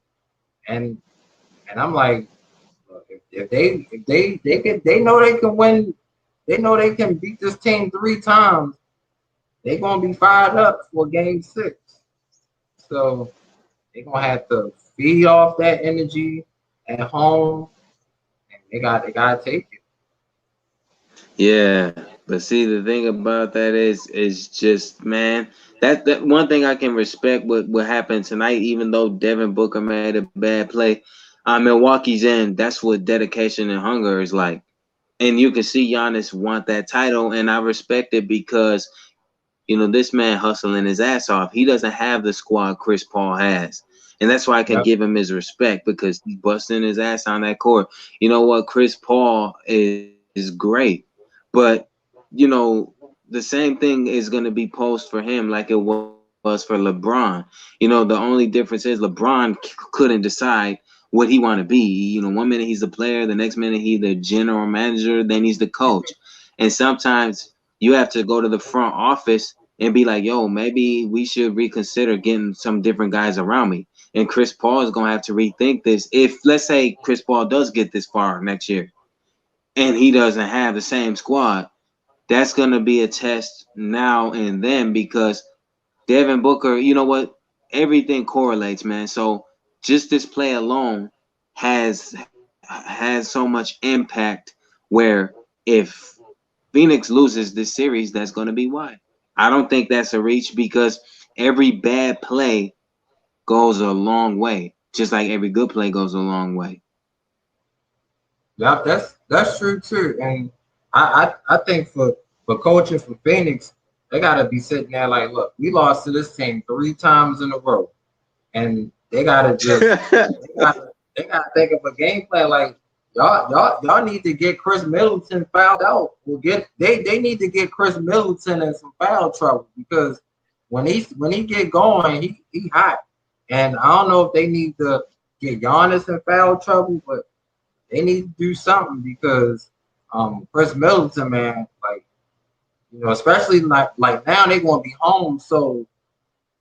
and I'm like, look, if they know they can win, they know they can beat this team three times. They're gonna be fired up for game six. So they're gonna have to feed off that energy at home, and they gotta take it. Yeah, but see, the thing about that is just, man, that one thing I can respect what happened tonight, even though Devin Booker made a bad play. Milwaukee's in. That's what dedication and hunger is like, and you can see Giannis want that title, and I respect it because You know, this man hustling his ass off. He doesn't have the squad Chris Paul has. And that's why I can Yep. give him his respect because he's busting his ass on that court. You know what? Chris Paul is great. But, you know, the same thing is going to be posed for him like it was for LeBron. You know, the only difference is LeBron couldn't decide what he want to be. You know, one minute he's the player, the next minute he's the general manager, then he's the coach. And sometimes you have to go to the front office and be like, yo, maybe we should reconsider getting some different guys around me. And Chris Paul is going to have to rethink this. If, let's say, Chris Paul does get this far next year and he doesn't have the same squad, that's going to be a test now and then because Devin Booker, you know what? Everything correlates, man. So just this play alone has so much impact where if Phoenix loses this series, that's going to be why. I don't think that's a reach because every bad play goes a long way, just like every good play goes a long way. Yep, that's true too. And I think for coaching for Phoenix, they gotta be sitting there like, look, we lost to this team 3 times in a row. And they gotta just they gotta think of a game plan like y'all need to get Chris Middleton fouled out. They need to get Chris Middleton in some foul trouble because when he get going, he hot. And I don't know if they need to get Giannis in foul trouble, but they need to do something because Chris Middleton, man, like especially like now they're gonna be home, so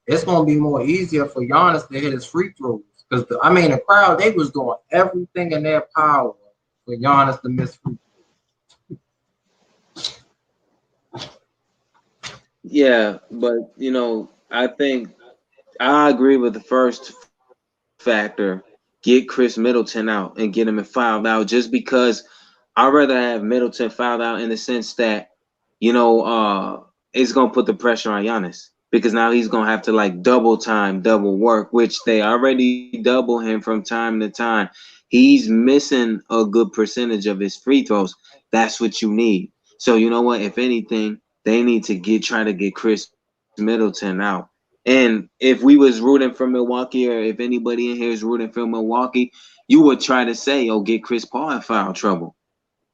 it's gonna be more easier for Giannis to hit his free throws. Because the crowd, they was doing everything in their power for Giannis to miss free Yeah, but I think I agree with the first factor. Get Chris Middleton out and get him fouled out just because I'd rather have Middleton fouled out in the sense that, it's gonna put the pressure on Giannis because now he's gonna have to like double time, double work, which they already double him from time to time. He's missing a good percentage of his free throws. That's what you need. So you know what? If anything, they need to try to get Chris Middleton out. And if we was rooting for Milwaukee, or if anybody in here is rooting for Milwaukee, you would try to say, "Oh, get Chris Paul in foul trouble,"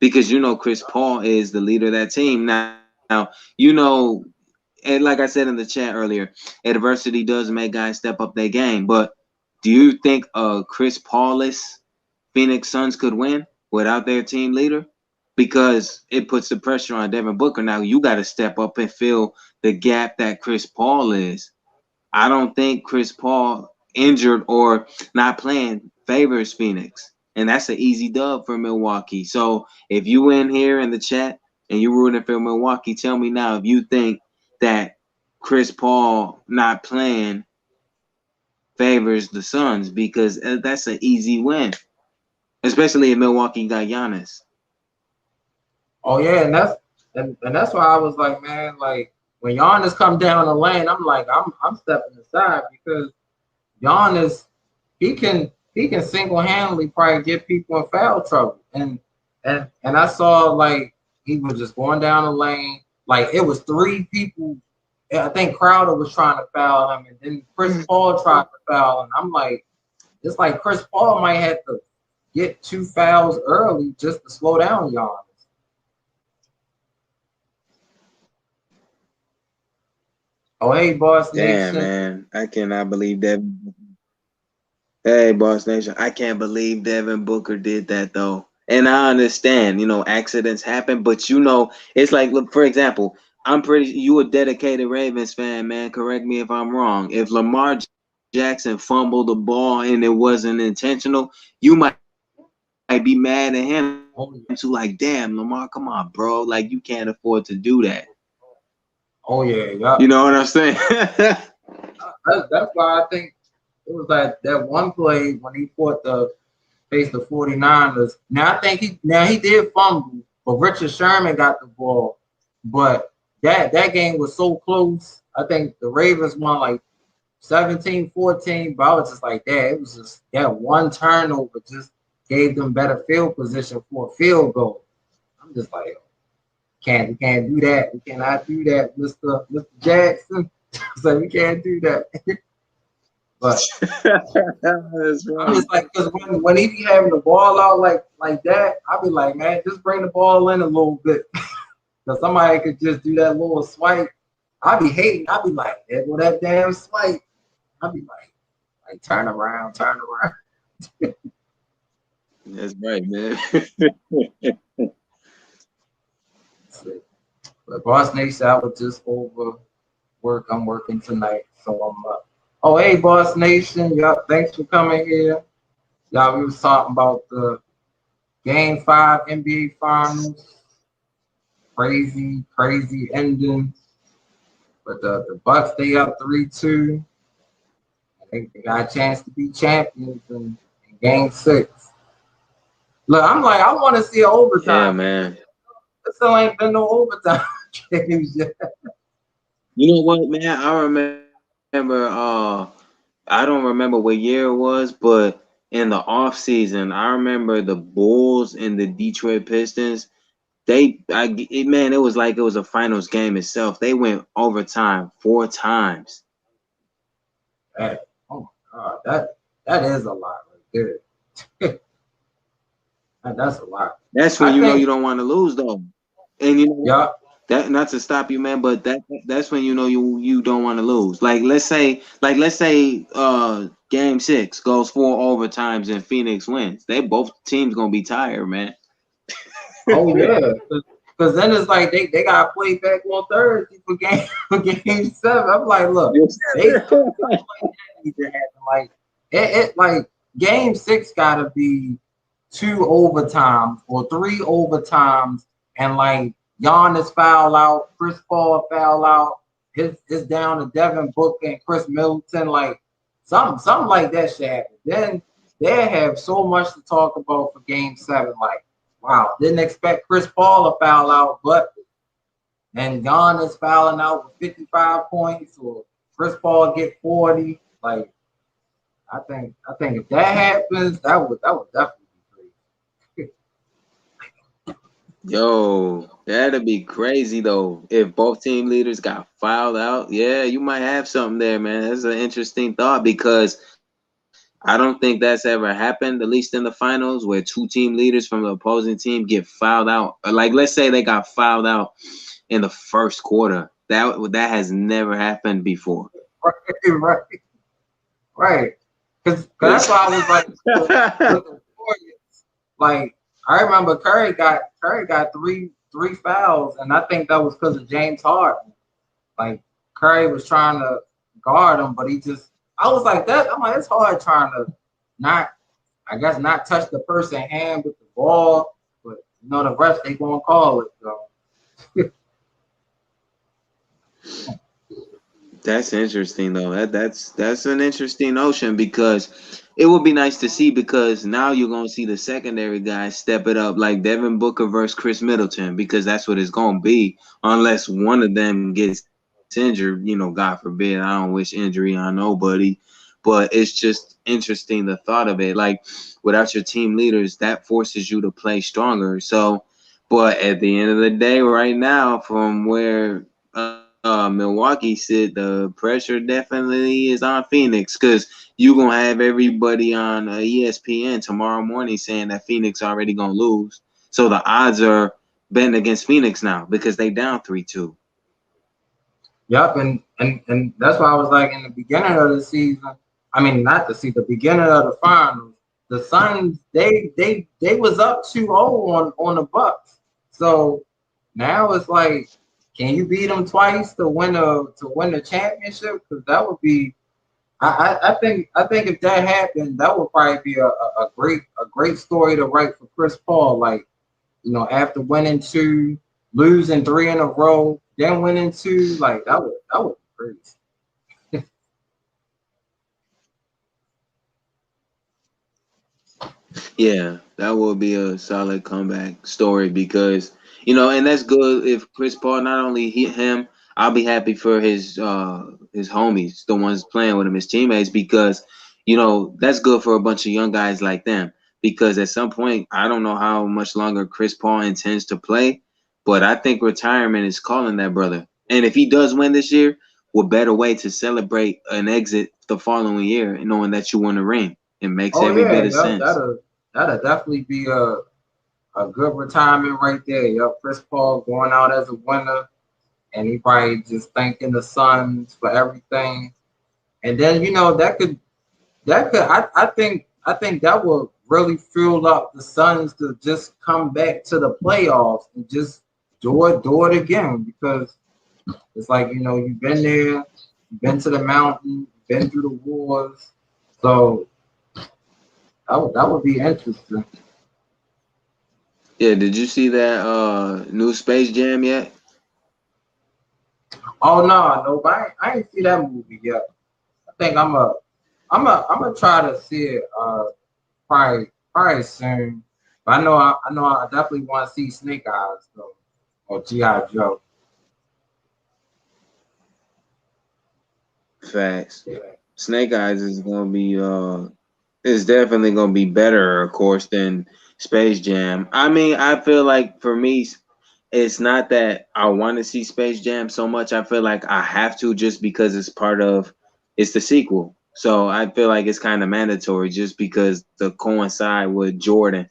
because Chris Paul is the leader of that team. Now, and like I said in the chat earlier, adversity does make guys step up their game. But do you think Chris Paulless Phoenix Suns could win without their team leader? Because it puts the pressure on Devin Booker. Now you got to step up and fill the gap that Chris Paul is. I don't think Chris Paul injured or not playing favors Phoenix. And that's an easy dub for Milwaukee. So if you in here in the chat and you rooting for Milwaukee, tell me now if you think that Chris Paul not playing favors the Suns, because that's an easy win, especially if Milwaukee got Giannis. Oh yeah, and that's why I was like, man, like when Giannis come down the lane, I'm like, I'm stepping aside because Giannis, he can single-handedly probably get people in foul trouble. And I saw like he was just going down the lane. Like it was 3 people. I think Crowder was trying to foul him, and then Chris Paul tried to foul him. I'm like, it's like Chris Paul might have to get 2 fouls early just to slow down Giannis. Oh, hey, Boss Damn, Nation. man. I cannot believe that. Hey, Boss Nation. I can't believe Devin Booker did that, though. And I understand, accidents happen, but it's like, look, for example, you a dedicated Ravens fan, man. Correct me if I'm wrong. If Lamar Jackson fumbled the ball and it wasn't intentional, you might be mad at him too. Like, damn, Lamar, come on, bro. Like, you can't afford to do that. Oh You yeah, know what I'm yeah. saying? That's why I think it was like that one play when he fought the face the 49ers. Now I think he did fumble, but Richard Sherman got the ball. But that game was so close. I think the Ravens won like 17-14, but I was just like that. It was just that one turnover just gave them better field position for a field goal. I'm just like, We can't do that. We cannot do that, Mr. Jackson. So we can't do that. But That's I'm right. just like, because when he be having the ball out like that, I be like, man, just bring the ball in a little bit. Because somebody could just do that little swipe. I be hating. I be like, there go that damn swipe. I be like, turn around, turn around. That's right, man. But Boss Nation, I was just over work. I'm working tonight, so I'm up. Oh, hey, Boss Nation. Y'all, thanks for coming here. Y'all, we was talking about the Game 5 NBA Finals. Crazy ending. But the Bucks, they up 3-2. I think they got a chance to be champions in Game 6. Look, I'm like, I want to see an Yeah, overtime. man. There still ain't been no overtime games yet. You know what, man? I remember. I don't remember what year it was, but in the off season, I remember the Bulls and the Detroit Pistons. Man, it was like it was a finals game itself. They went overtime 4 times. Hey, oh my God, that is a lot right there. That's a lot. That's when I you know you think, don't want to lose, though. And you know yeah, that, not to stop you, man, but that's when you know you don't want to lose. Like let's say game 6 goes 4 overtimes and Phoenix wins. They both teams gonna be tired, man. oh yeah, because then it's like they got to play back on Thursday for game 7. I'm like, look, Yes. they need to happen. Like it like game 6 got to be 2 overtimes or 3 overtimes, and like Giannis foul out, Chris Paul foul out. It's down to Devin Booker and Chris Middleton. Like something like that should happen. Then they have so much to talk about for game 7. Like, wow, didn't expect Chris Paul to foul out, but then Giannis fouling out with 55 points or Chris Paul get 40. Like, I think if that happens, that would definitely be great. Yo, that'd be crazy though. If both team leaders got filed out, yeah, you might have something there, man. That's an interesting thought because I don't think that's ever happened, at least in the finals, where 2 team leaders from the opposing team get filed out. Like, let's say they got filed out in the first quarter. That has never happened before. right, right. Because that's why I was like, with the Warriors, like I remember Curry got three fouls, and I think that was because of James Harden. Like Curry was trying to guard him, but I was like that. I'm like, it's hard trying to not, I guess, not touch the person's hand with the ball, but the refs they gonna call it. So That's interesting though. That's an interesting notion because it would be nice to see because now you're gonna see the secondary guys step it up like Devin Booker versus Chris Middleton because that's what it's gonna be unless one of them gets injured. God forbid. I don't wish injury on nobody, but it's just interesting the thought of it. Like without your team leaders, that forces you to play stronger. So, but at the end of the day, right now, from where Milwaukee sit, the pressure definitely is on Phoenix because you gonna have everybody on ESPN tomorrow morning saying that Phoenix already gonna lose. So the odds are betting against Phoenix now because they down 3-2. yep, and that's why I was like in the beginning of the season. I mean, not the beginning of the finals. The Suns they was up 2-0 on the Bucks. So now it's like, can you beat them twice to win the championship? Because that would be, I think if that happened, that would probably be a great story to write for Chris Paul. Like, after winning 2, losing 3 in a row, then winning 2, like that would be crazy. Yeah, that would be a solid comeback story because and that's good if Chris Paul not only hit him, I'll be happy for his homies, the ones playing with him, his teammates, because that's good for a bunch of young guys like them. Because at some point, I don't know how much longer Chris Paul intends to play, But I think retirement is calling that brother. And if he does win this year, what better way to celebrate an exit the following year, knowing that you won a ring? It makes Oh every yeah, bit of yep, sense. that'll definitely be a good retirement right there. Yep, Chris Paul going out as a winner, and he probably just thanking the Suns for everything. And then I think that will really fuel up the Suns to just come back to the playoffs and just do it again, because it's like, you've been there, you've been to the mountain, you've been through the wars, so that would be interesting. Yeah, did you see that new Space Jam yet? Oh no, I ain't see that movie yet. I think I'm gonna try to see it probably soon. But I know I definitely want to see Snake Eyes though, or G.I. Joe. Facts. Yeah. Snake Eyes is gonna be is definitely gonna be better, of course, than Space Jam. I mean, I feel like for me, it's not that I want to see Space Jam so much. I feel like I have to just because it's the sequel. So I feel like it's kind of mandatory just because to coincide with Jordan.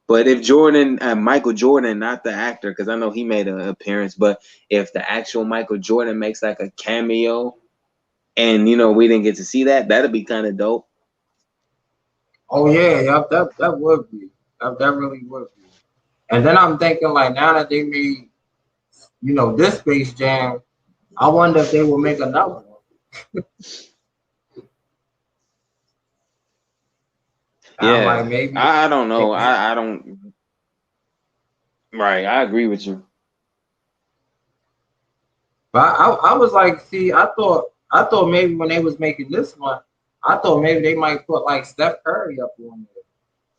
But if Jordan, Michael Jordan, not the actor, because I know he made an appearance, but if the actual Michael Jordan makes like a cameo and we didn't get to see that, that'd be kind of dope. Oh yeah, yep, that would be. That really would be. And then I'm thinking, like, now that they made, this Space Jam, I wonder if they will make another one. I'm Yeah, like, maybe I don't they know. make. I don't. Right, I agree with you. But I was like, see, I thought maybe when they was making this one, I thought maybe they might put like Steph Curry up on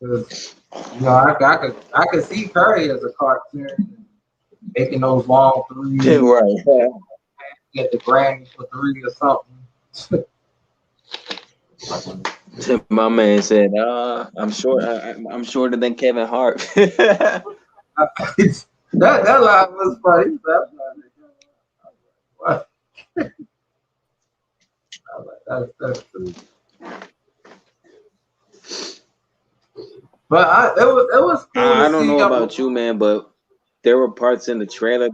there, because I could see Curry as a cartoon making those long threes, Right. get the Grammy for three or something. My man said, I'm short. I'm shorter than Kevin Hart." That line was funny. What? I was like, that's true. But it was cool to I don't see know them. about you, man, but there were parts in the trailer.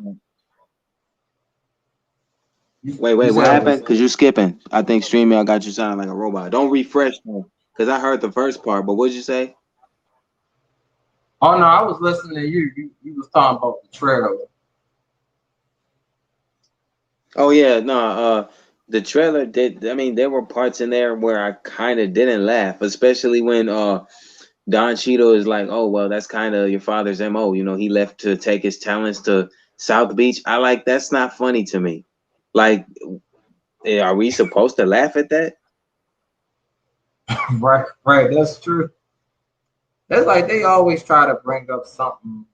Wait, You what said happened? was. Cause you skipping. I think streaming. I got you sounding like a robot. Don't refresh though, cause I heard the first part. But what'd you say? Oh no, I was listening to you. You was talking about the trailer. Oh yeah, no. The trailer did. I mean, there were parts in there where I kind of didn't laugh, especially when Don Cheadle is like, "Oh well, that's kind of your father's mo." He left to take his talents to South Beach. I like that's not funny to me. Like, are we supposed to laugh at that? Right, right. That's true. It's like they always try to bring up something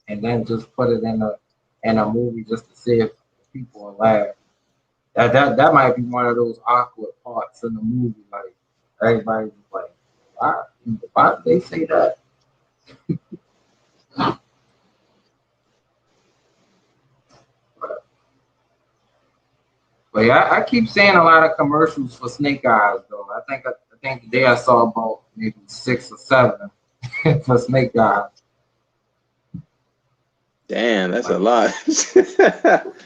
and then just put it in a movie just to see if people will laugh. That might be one of those awkward parts in the movie. Like everybody's like, why did they say that? But yeah, I keep seeing a lot of commercials for Snake Eyes though. I think today I saw about maybe 6 or 7 for Snake Eyes. Damn, that's a Like, lot.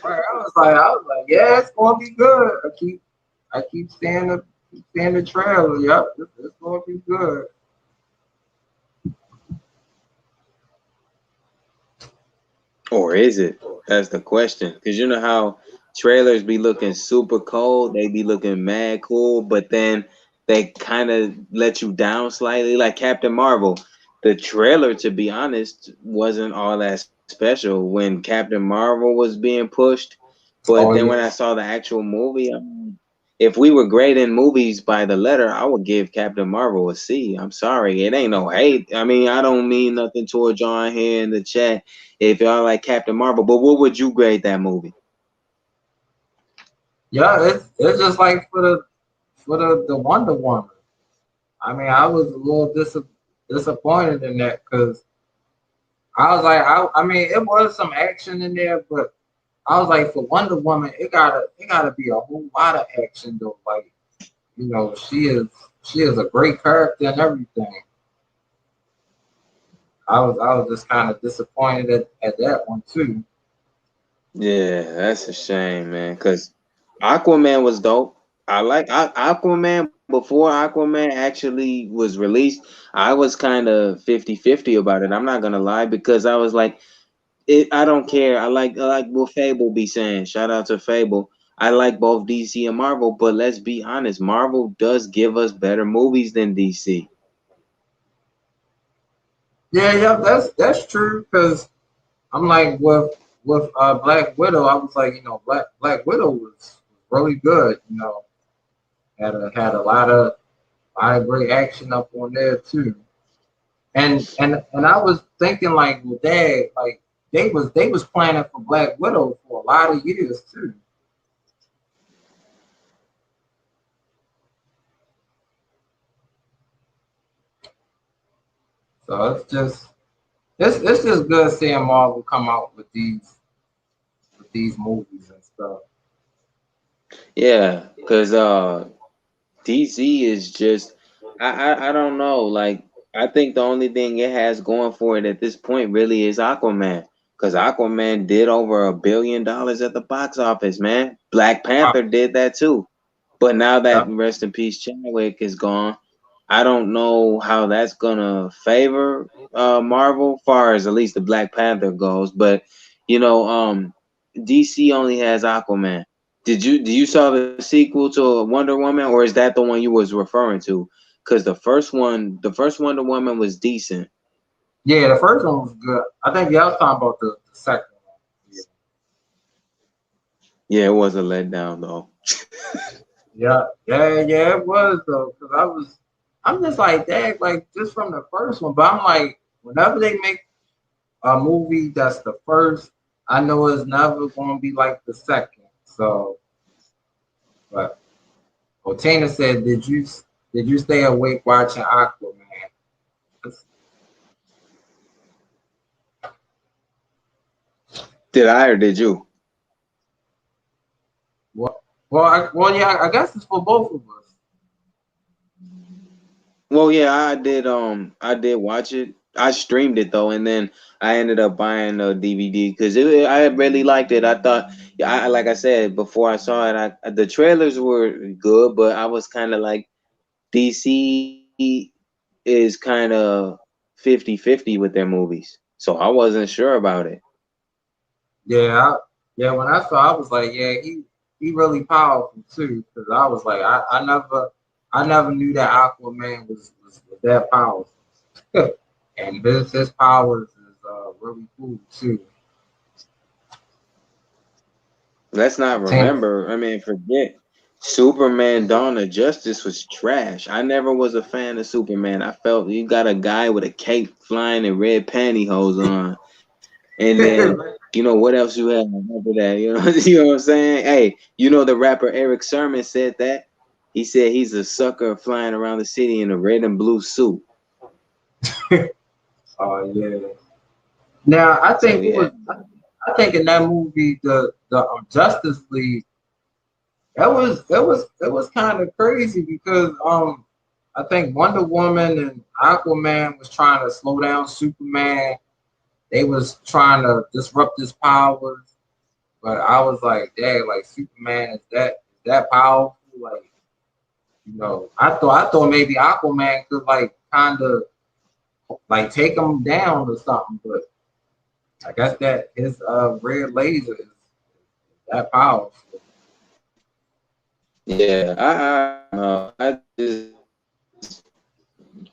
right, I was like, yeah, it's gonna be good. I keep seeing the trailer. Yep, it's gonna be good. Or is it? That's the question. Because you know how trailers be looking super cold, they be looking mad cool, but then they kind of let you down slightly. Like Captain Marvel, the trailer, to be honest, wasn't all that special when Captain Marvel was being pushed. But Oh then when yeah, I saw the actual movie, if we were grading movies by the letter, I would give Captain Marvel a C. I'm sorry, it ain't no hate. I mean, I don't mean nothing towards y'all here in the chat if y'all like Captain Marvel, but what would you grade that movie? yeah. It's just like for the Wonder Woman. I mean, I was a little disappointed in that because I was like, I mean, it was some action in there, but I was like, for Wonder Woman, it gotta be a whole lot of action though. Like, she is a great character and everything. I was just kind of disappointed at that one too. Yeah, that's a shame, man. Cause Aquaman was dope. I like Aquaman before Aquaman actually was released. I was kind of 50-50 about it. I'm not gonna lie because I was like, I don't care. I like what Fable be saying. Shout out to Fable. I like both DC and Marvel, but let's be honest, Marvel does give us better movies than DC. Yeah, yeah, that's true. Cause I'm like with Black Widow, I was like, Black Widow was really good. Had a lot of great action up on there too. And I was thinking like, well, dad, like they was planning for Black Widow for a lot of years too. So it's just good seeing Marvel come out with these movies and stuff. Yeah, because DC is just I don't know. Like I think the only thing it has going for it at this point really is Aquaman. Because Aquaman did over $1 billion at the box office, man. Black Wow. Panther did that too. But now that Yeah. rest in peace Chadwick is gone, I don't know how that's gonna favor Marvel far as at least the Black Panther goes. But DC only has Aquaman. Did you saw the sequel to Wonder Woman, or is that the one you was referring to? Because the first Wonder Woman was decent. Yeah, the first one was good. I think y'all was talking about the second one. Yeah. Yeah, it was a letdown though. Yeah, it was though, because I'm just like that, like just from the first one. But I'm like, whenever they make a movie that's the first, I know it's never gonna be like the second. So, but Tina said, did you stay awake watching Aquaman? Did I or did you? Well, yeah, I guess it's for both of us. Well, yeah, I did watch it. I streamed it though, and then I ended up buying a DVD because I really liked it. I thought, yeah, like I said before I saw it, the trailers were good, but I was kind of like DC is kind of 50-50 with their movies, so I wasn't sure about it. Yeah, yeah. When I saw, I was like, yeah, he really powerful too. Because I was like, I never knew that Aquaman was that powerful. And his powers is really cool too. Let's not Tina, remember. I mean, forget Superman Dawn of Justice was trash. I never was a fan of Superman. I felt you got a guy with a cape flying and red pantyhose on, and then what else you have after that? You know what I'm saying? Hey, the rapper Eric Sermon said that. He said he's a sucker flying around the city in a red and blue suit. oh yeah. Now I So think it yeah. was. I think in that movie, the Justice League, it was kind of crazy because I think Wonder Woman and Aquaman was trying to slow down Superman. They was trying to disrupt his powers, but I was like, dang, like Superman is that powerful? Like, I thought maybe Aquaman could like kind of like take him down or something, but I guess that his red laser is that powerful. Yeah, I just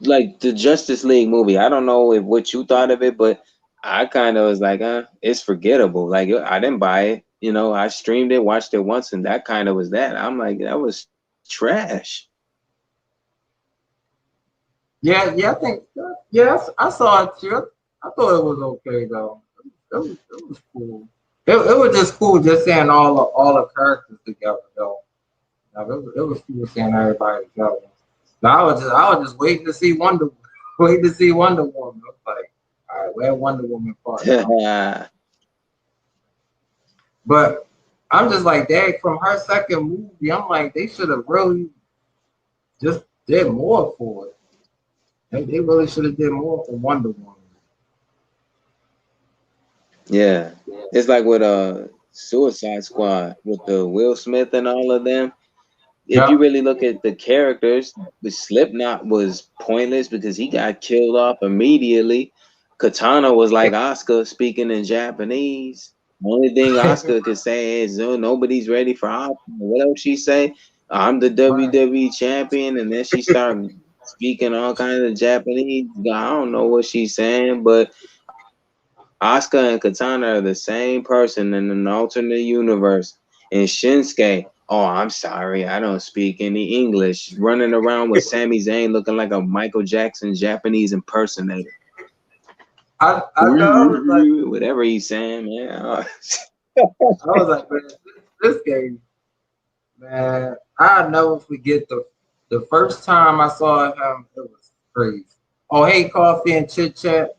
like the Justice League movie. I don't know if what you thought of it, but I kind of was like, it's forgettable. Like I didn't buy it. I streamed it, watched it once, and that kind of was that. I'm like, that was trash. Yeah, I think yes, I saw it too. I thought it was okay though. It was cool. It was just cool just seeing all the characters together though. It was cool seeing everybody together. But I was just waiting to see Wonder Woman. I was like, all Like, where Wonder Woman part from? Yeah, But I'm just like, dang, from her second movie, I'm like, they should have really just did more for it. They really should have did more for Wonder Woman. it's like with Suicide Squad with the Will Smith and all of them. If you Yep. really look at the characters, the Slipknot was pointless because he got killed off immediately. Katana was like Oscar speaking in Japanese. The only thing Oscar could say is, "Oh, nobody's ready for Oscar." What else she say? I'm the Right. WWE champion, and then she started speaking all kinds of Japanese. I don't know what she's saying, but Asuka and Katana are the same person in an alternate universe. And Shinsuke, oh, I'm sorry, I don't speak any English. Running around with Sami Zayn looking like a Michael Jackson Japanese impersonator. I know, like, Whatever he's saying, man. I was like, man, this game, man, I'll never forget the first time I saw him. It was crazy. Oh, hey, Coffee and Chit Chat.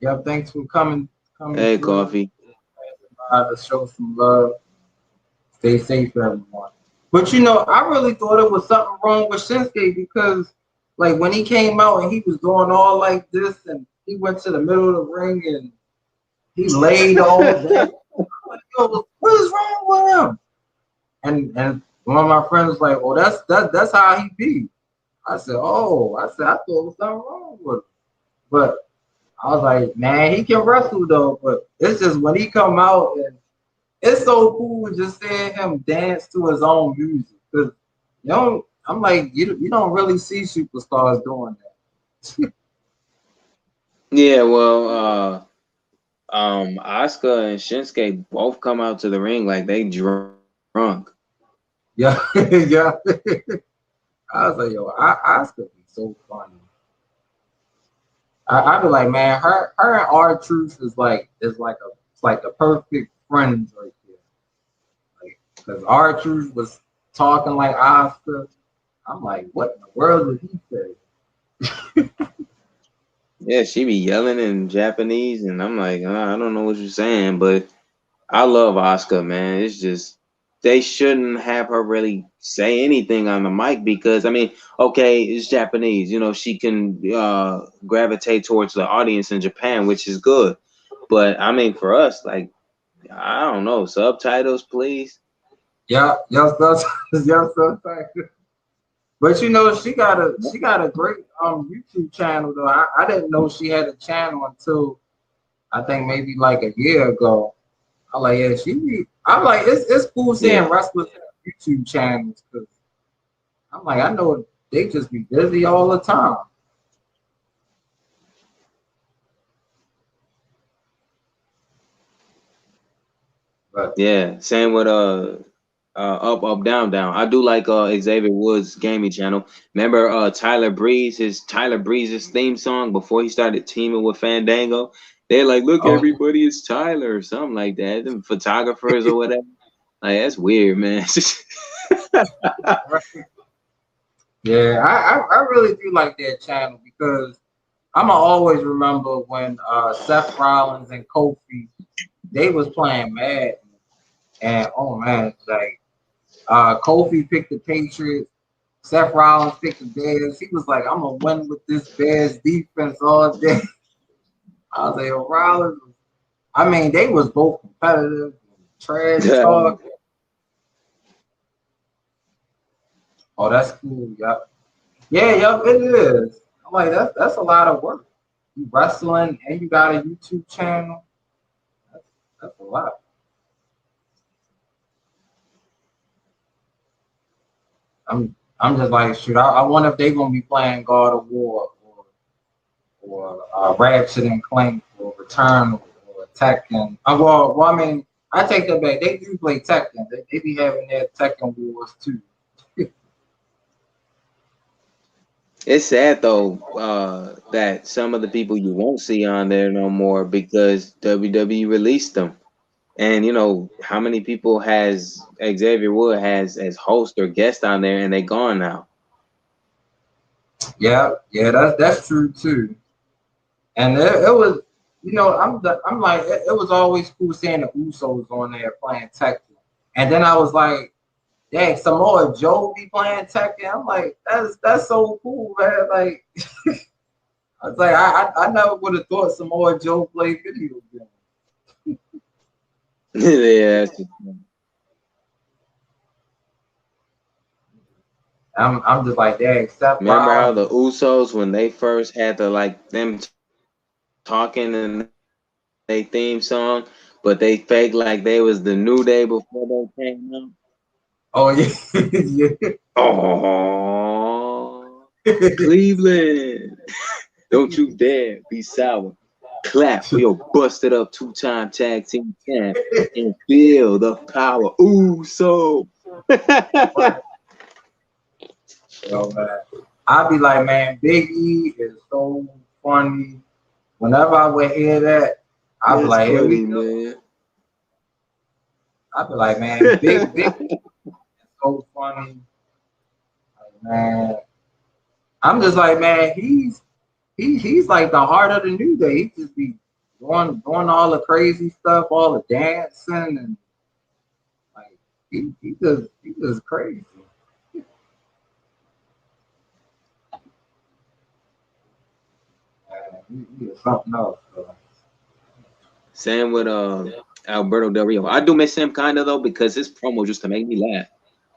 Yeah, thanks for coming Hey, through. Coffee. To show some love. Stay safe, everyone. But I really thought it was something wrong with Shinsuke because, like, when he came out and he was doing all like this, and he went to the middle of the ring and he laid all day. I'm like, yo, what is wrong with him? And one of my friends was like, well, that's how he be. I said, oh, I thought there was something wrong with him. But I was like, man, he can wrestle though. But it's just when he come out and it's so cool just seeing him dance to his own music. Cause I'm like, you don't really see superstars doing that. Yeah, well, Asuka and Shinsuke both come out to the ring like they drunk. Yeah, yeah. I was like, yo, Oscar be so funny. I be like, man, her and R-Truth it's like the perfect friends right there. Like, cause R-Truth was talking like Oscar. I'm like, what in the world did he say? Yeah, she be yelling in Japanese, and I'm like, I don't know what you're saying, but I love Oscar, man. It's just they shouldn't have her really say anything on the mic because I mean, okay, it's Japanese, she can gravitate towards the audience in Japan, which is good. But I mean, for us, like, I don't know, subtitles, please. Yeah, yes, that's yes, that's But she got a great YouTube channel though. I didn't know she had a channel until I think maybe like a year ago. I'm like, yeah, I'm like, it's cool seeing Yeah. wrestlers have YouTube channels because I'm like, I know they just be busy all the time. But Yeah, same with up up down down. I do like Xavier Woods gaming channel. Remember Tyler Breeze's theme song before he started teaming with Fandango? They're like, look, oh everybody, it's Tyler or something like that. Them photographers or whatever. Like that's weird, man. yeah, I really do like that channel because I'ma always remember when Seth Rollins and Kofi they was playing Madden and oh man, like Kofi picked the Patriots. Seth Rollins picked the Bears. He was like, I'm gonna win with this Bears defense all day. I was like, oh, Rollins. I mean, they was both competitive, trash talk. Oh, that's cool. Yep. Yeah, yep, it is. I'm like, that's a lot of work. You wrestling and you got a YouTube channel. That's, that's a lot. I'm just like, shoot. I wonder if they gonna be playing God of War or Ratchet and Clank or Return or Tekken. I mean, I take that back. They do play Tekken. They be having their Tekken wars too. It's sad though, that some of the people you won't see on there no more because WWE released them. And how many people has Xavier Wood has as host or guest on there, and they gone now. Yeah, yeah, that's true too. And it was I'm like, it was always cool seeing the Usos on there playing Tekken, and then I was like, dang, Samoa Joe be playing Tekken. I'm like, that's so cool, man. Like, I was like, I never would have thought Samoa Joe played video games. Yeah. I'm just like, dang, Seth Remember how Rollins. the Usos, when they first had the like them talking and they theme song, but they fake like they was the New Day before they came out. Oh yeah, yeah. Oh, Cleveland, don't you dare be sour. Clap for your busted up 2-time tag team champ and feel the power. Ooh, so. Yo, man. I be like, man, Big E is so funny. Whenever I would hear that, I be That's like, here we funny, go. man. I be like, man, Big E is so funny. Like, man, I'm just like, man, he's like the heart of the New Day. He just be doing all the crazy stuff, all the dancing, and like he just crazy. Man, he is something else. So. Same with Alberto Del Rio. I do miss him kind of though because his promo used to make me laugh.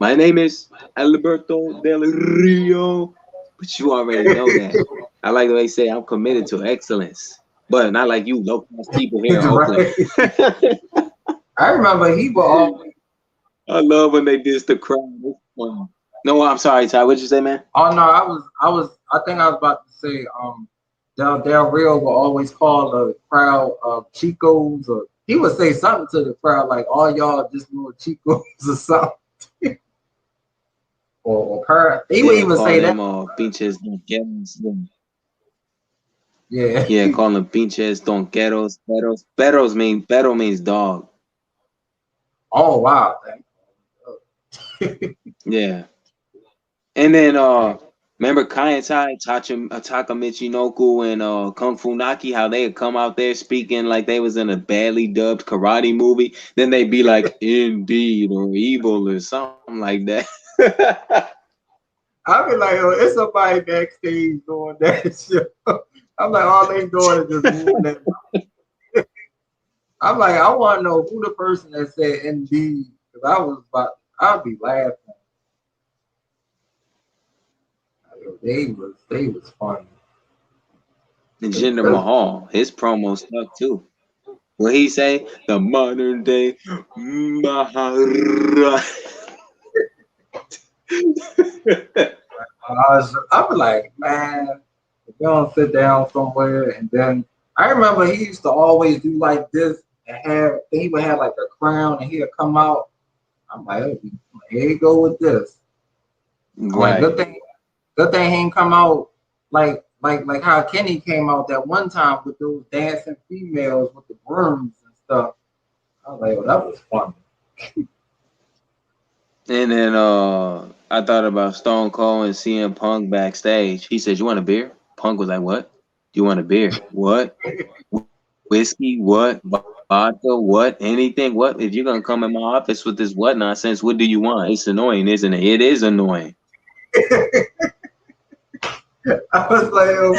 My name is Alberto Del Rio, but you already know that. I like the way he say I'm committed to excellence, but not like you low class people here in Oakland. Right. I remember he would always. I love when they diss the crowd. It's fun. No, I'm sorry, Ty. What'd you say, man? Oh no, I think I was about to say Del Rio will always call the crowd Chicos, or he would say something to the crowd like all y'all just little Chicos or something. He would Yeah, even call say that. them pinches donkeros. Yeah. Yeah, call them pinches donkeros. Perro means dog. Oh wow. Yeah. And then remember Kai and Tai, Taka Michinoku and Kung Fu Naki, how they would come out there speaking like they was in a badly dubbed karate movie. Then they'd be like, indeed, or evil or something like that. I be like, oh, it's somebody backstage doing that shit. I'm like, all they doing is just moving that. I'm like, I want to know who the person that said indeed, because I'd be laughing. They was funny. And Jinder Mahal, his promo stuck too. What he say? The modern day Mahara. I be like, man, if you don't sit down somewhere, and then I remember he used to always do like this and he would have like a crown and he'd come out. I'm like, oh, here you go with this. I'm like, Right. good thing he ain't come out like how Kenny came out that one time with those dancing females with the brooms and stuff. I was like, oh, that was funny. And then I thought about Stone Cold and CM Punk backstage. He said, "You want a beer?" Punk was like, "What? You want a beer? What? Whiskey? What? Vodka? What? Anything? What? If you're gonna come in my office with this what nonsense, what do you want? It's annoying, isn't it? It is annoying." I was like, oh,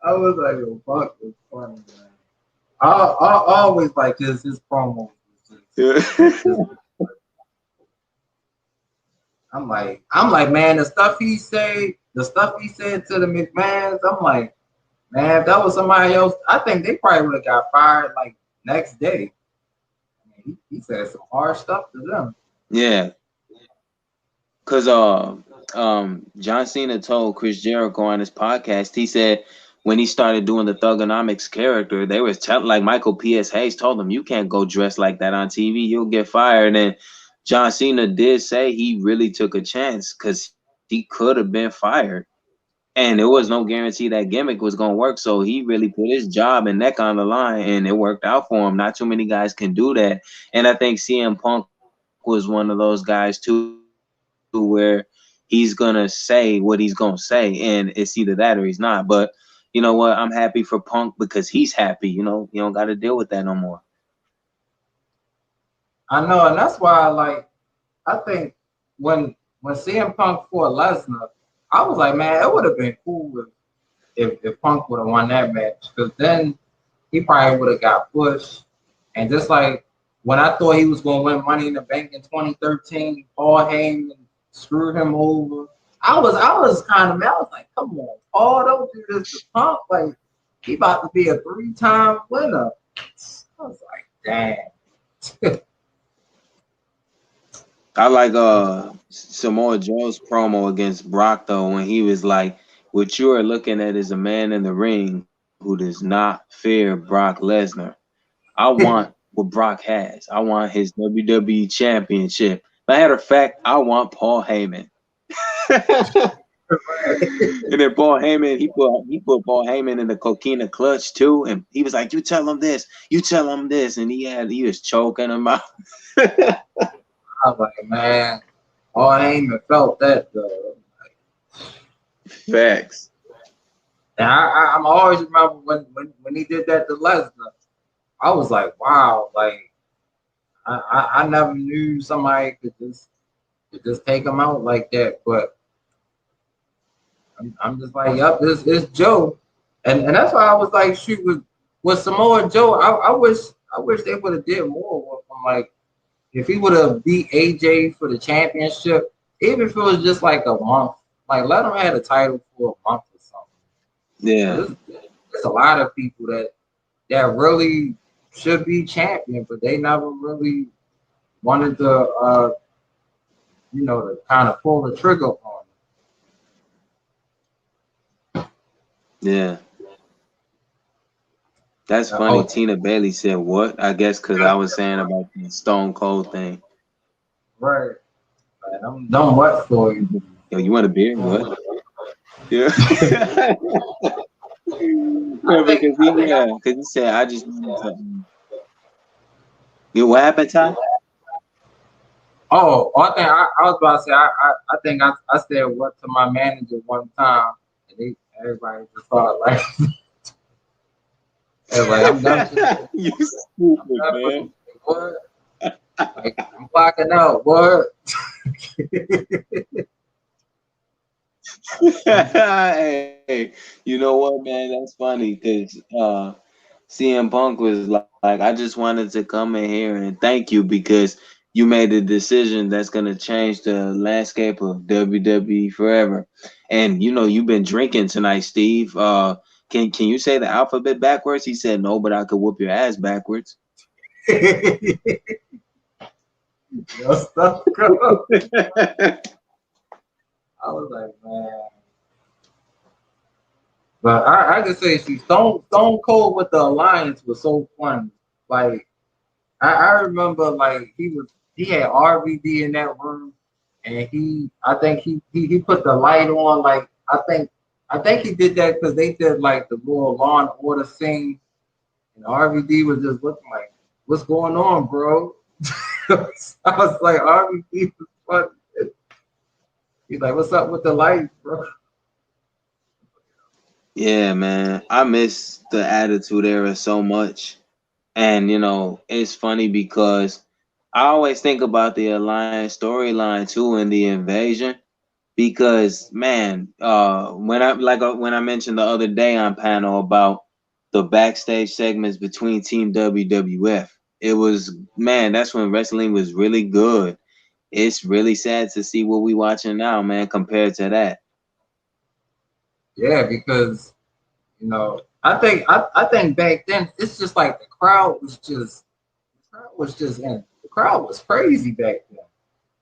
I was like, oh, fuck, was funny, man. I always like his promos. I'm like, man, the stuff he said to the McMahons, I'm like, man, if that was somebody else, I think they probably would have got fired like next day. I mean, he said some hard stuff to them. Yeah, because John Cena told Chris Jericho on his podcast, he said when he started doing the Thugonomics character, they was telling like Michael P.S. Hayes told him, you can't go dressed like that on TV, you'll get fired. And John Cena did say he really took a chance because he could have been fired. And there was no guarantee that gimmick was going to work. So he really put his job and neck on the line, and it worked out for him. Not too many guys can do that. And I think CM Punk was one of those guys too, where he's gonna say what he's gonna say, and it's either that or he's not. But you know what, I'm happy for Punk because he's happy. You know, you don't got to deal with that no more. I know, and that's why I think when CM Punk fought Lesnar, I was like, man, it would have been cool if Punk would have won that match, because then he probably would have got pushed. And just like when I thought he was going to win Money in the Bank in 2013, Paul Heyman screwed him over. I was kind of mad. I was like, come on, Paul, don't do this to Punk. Like, he about to be a 3-time winner. I was like, damn. I like Samoa Joe's promo against Brock though, when he was like, "What you are looking at is a man in the ring who does not fear Brock Lesnar. I want what Brock has. I want his WWE Championship. Matter of fact, I want Paul Heyman." And then Paul Heyman, he put Paul Heyman in the coquina clutch too, and he was like, "You tell him this, you tell him this," and he was choking him out. I was like, man, Paul Heyman felt that though. Facts. And I'm always remember when he did that to Lesnar. I was like, wow, like I never knew somebody could just take him out like that. But I'm just like, yep, this is Joe, and that's why I was like, shoot, with Samoa Joe, I wish they would have did more with him. Like, if he would have beat AJ for the championship, even if it was just like a month, like let him have the title for a month or something. Yeah. There's a lot of people that really should be champion, but they never really wanted to, to kind of pull the trigger on it. Yeah. That's funny. Tina Bailey said what? I guess because I was saying about the Stone Cold thing. Right. I'm done what for you. Yo, you want a beer? What? Yeah. Because he said, I just need something. What happened, Ty? Oh, I think I was about to say, I think I said what to my manager one time, and everybody just thought like, I'm done. You stupid, man. What? Like, I'm clocking out, what? Hey, you know what, man? That's funny because CM Punk was like, I just wanted to come in here and thank you because you made a decision that's gonna change the landscape of WWE forever. And you know, you've been drinking tonight, Steve. Can you say the alphabet backwards? He said no, but I could whoop your ass backwards. Yo, stuff. I was like, man. But I just say, see, Stone Cold with the Alliance was so fun. Like, I remember, like, he had RVD in that room, and I think he put the light on. Like, I think he did that because they did like the little Law and Order scene, and RVD was just looking like, "What's going on, bro?" I was like, RVD was funny. He's like, "What's up with the lights, bro?" Yeah, man. I miss the Attitude Era so much. And, you know, it's funny because I always think about the Alliance storyline too in the invasion. Because, man, when I mentioned the other day on panel about the backstage segments between Team WWF, it was, man, that's when wrestling was really good. It's really sad to see what we watching now, man, compared to that. Yeah, because I think back then it's just like the crowd was just in. The crowd was crazy back then.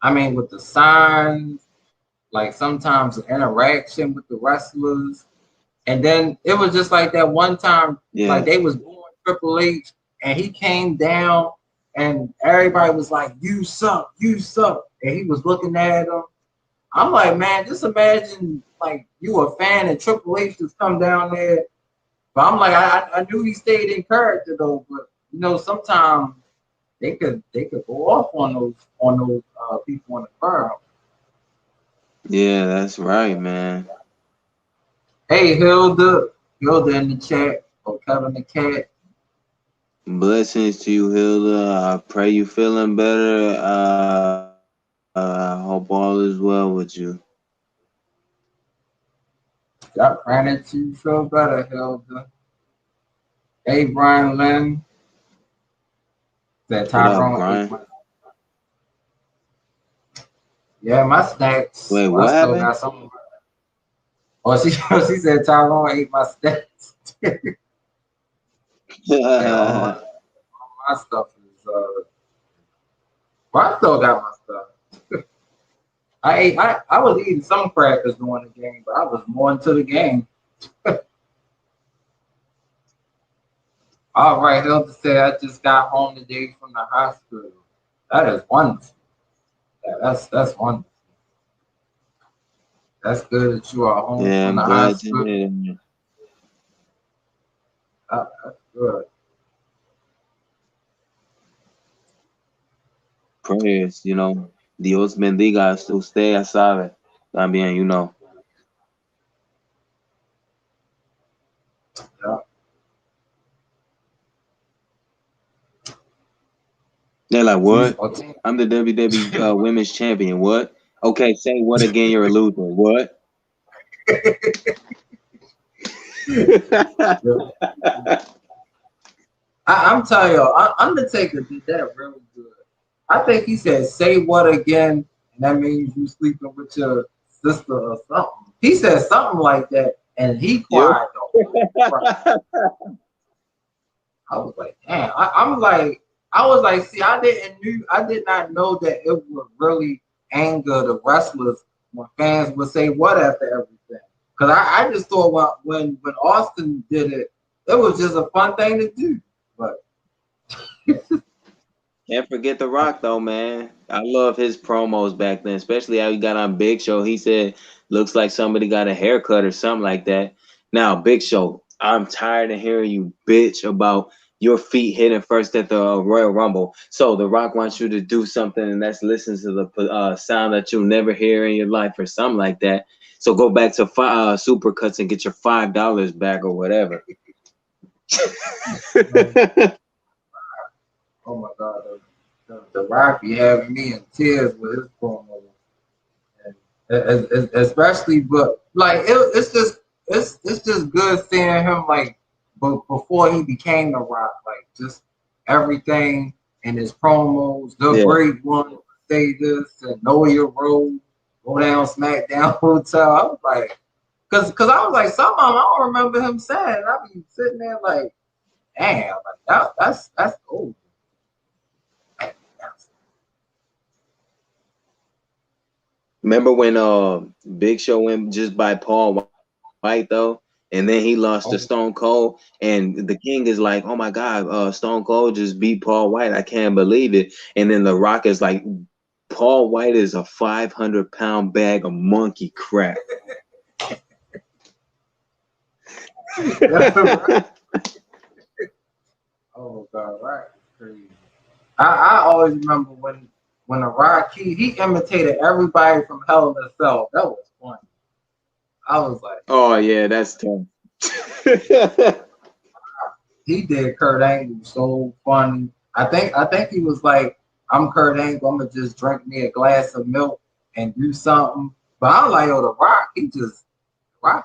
I mean, with the signs, like sometimes the interaction with the wrestlers, and then it was just like that one time, like they was booing Triple H, and he came down, and everybody was like, "You suck, you suck," and he was looking at them. I'm like, man, just imagine like you a fan and Triple H just come down there. But I'm like, I knew he stayed in character though, but sometimes they could go off on those people in the crowd. Yeah, that's right, man. Hey Hilda, Hilda in the chat or Kevin the Cat. Blessings to you, Hilda. I pray you feeling better. I hope all is well with you. Got praying that you feel better, Hilda. Hey, Brian Lynn. That What up, Tyrone ate Brian? my. Yeah, my snacks. Wait, Well, I what still happened? got some. Oh, she said Tyrone ate my snacks. Yeah, all my stuff is. Well, I still got my stuff. I was eating some crackers during the game, but I was more into the game. All right, Hilda said I just got home today from the hospital. That is wonderful. Yeah, that's wonderful. That's good that you are home Yeah, from I'm the glad to hospital. hear that. That's good. Prayers, Dios bendiga a usted, ya sabe. También, Yeah. They're like, Team what? or team. I'm the WWE Women's Champion. What? Okay, say what again? You're a loser. What? I'm telling you, Undertaker did that really good. I think he said, "Say what again?" and that means you sleeping with your sister or something. He said something like that, and he Yep. cried though. I was like, damn. I was like, see, I did not know that it would really anger the wrestlers when fans would say what after everything. Because I just thought when Austin did it, it was just a fun thing to do. But Can't forget The Rock though, man. I love his promos back then, especially how he got on Big Show. He said, "Looks like somebody got a haircut or something like that." Now, Big Show, I'm tired of hearing you bitch about your feet hitting first at the Royal Rumble. So The Rock wants you to do something, and that's listen to the sound that you'll never hear in your life or something like that. So go back to Supercuts and get your $5 back or whatever. oh my God, the Rock be having me in tears with his promo, and especially, but like it's just good seeing him like, but before he became the Rock, like just everything in his promos, the Yeah. great one, say this and know your role, go down SmackDown Hotel. I was like, cause I was like, some of them I don't remember him saying. I be sitting there like, damn, like that's old. Remember when Big Show went just by Paul White though, and then he lost to Stone Cold, and the King is like, "Oh my God, Stone Cold just beat Paul White. I can't believe it." And then The Rock is like, "Paul White is a 500-pound bag of monkey crap." Oh God, right? Crazy. I always remember when the Rock he imitated everybody from Hell in a Cell. That was funny. I was like, Oh yeah, that's tough. he did Kurt Angle so funny. I think he was like, I'm Kurt Angle. I'm gonna just drink me a glass of milk and do something. But I was like, oh, the Rock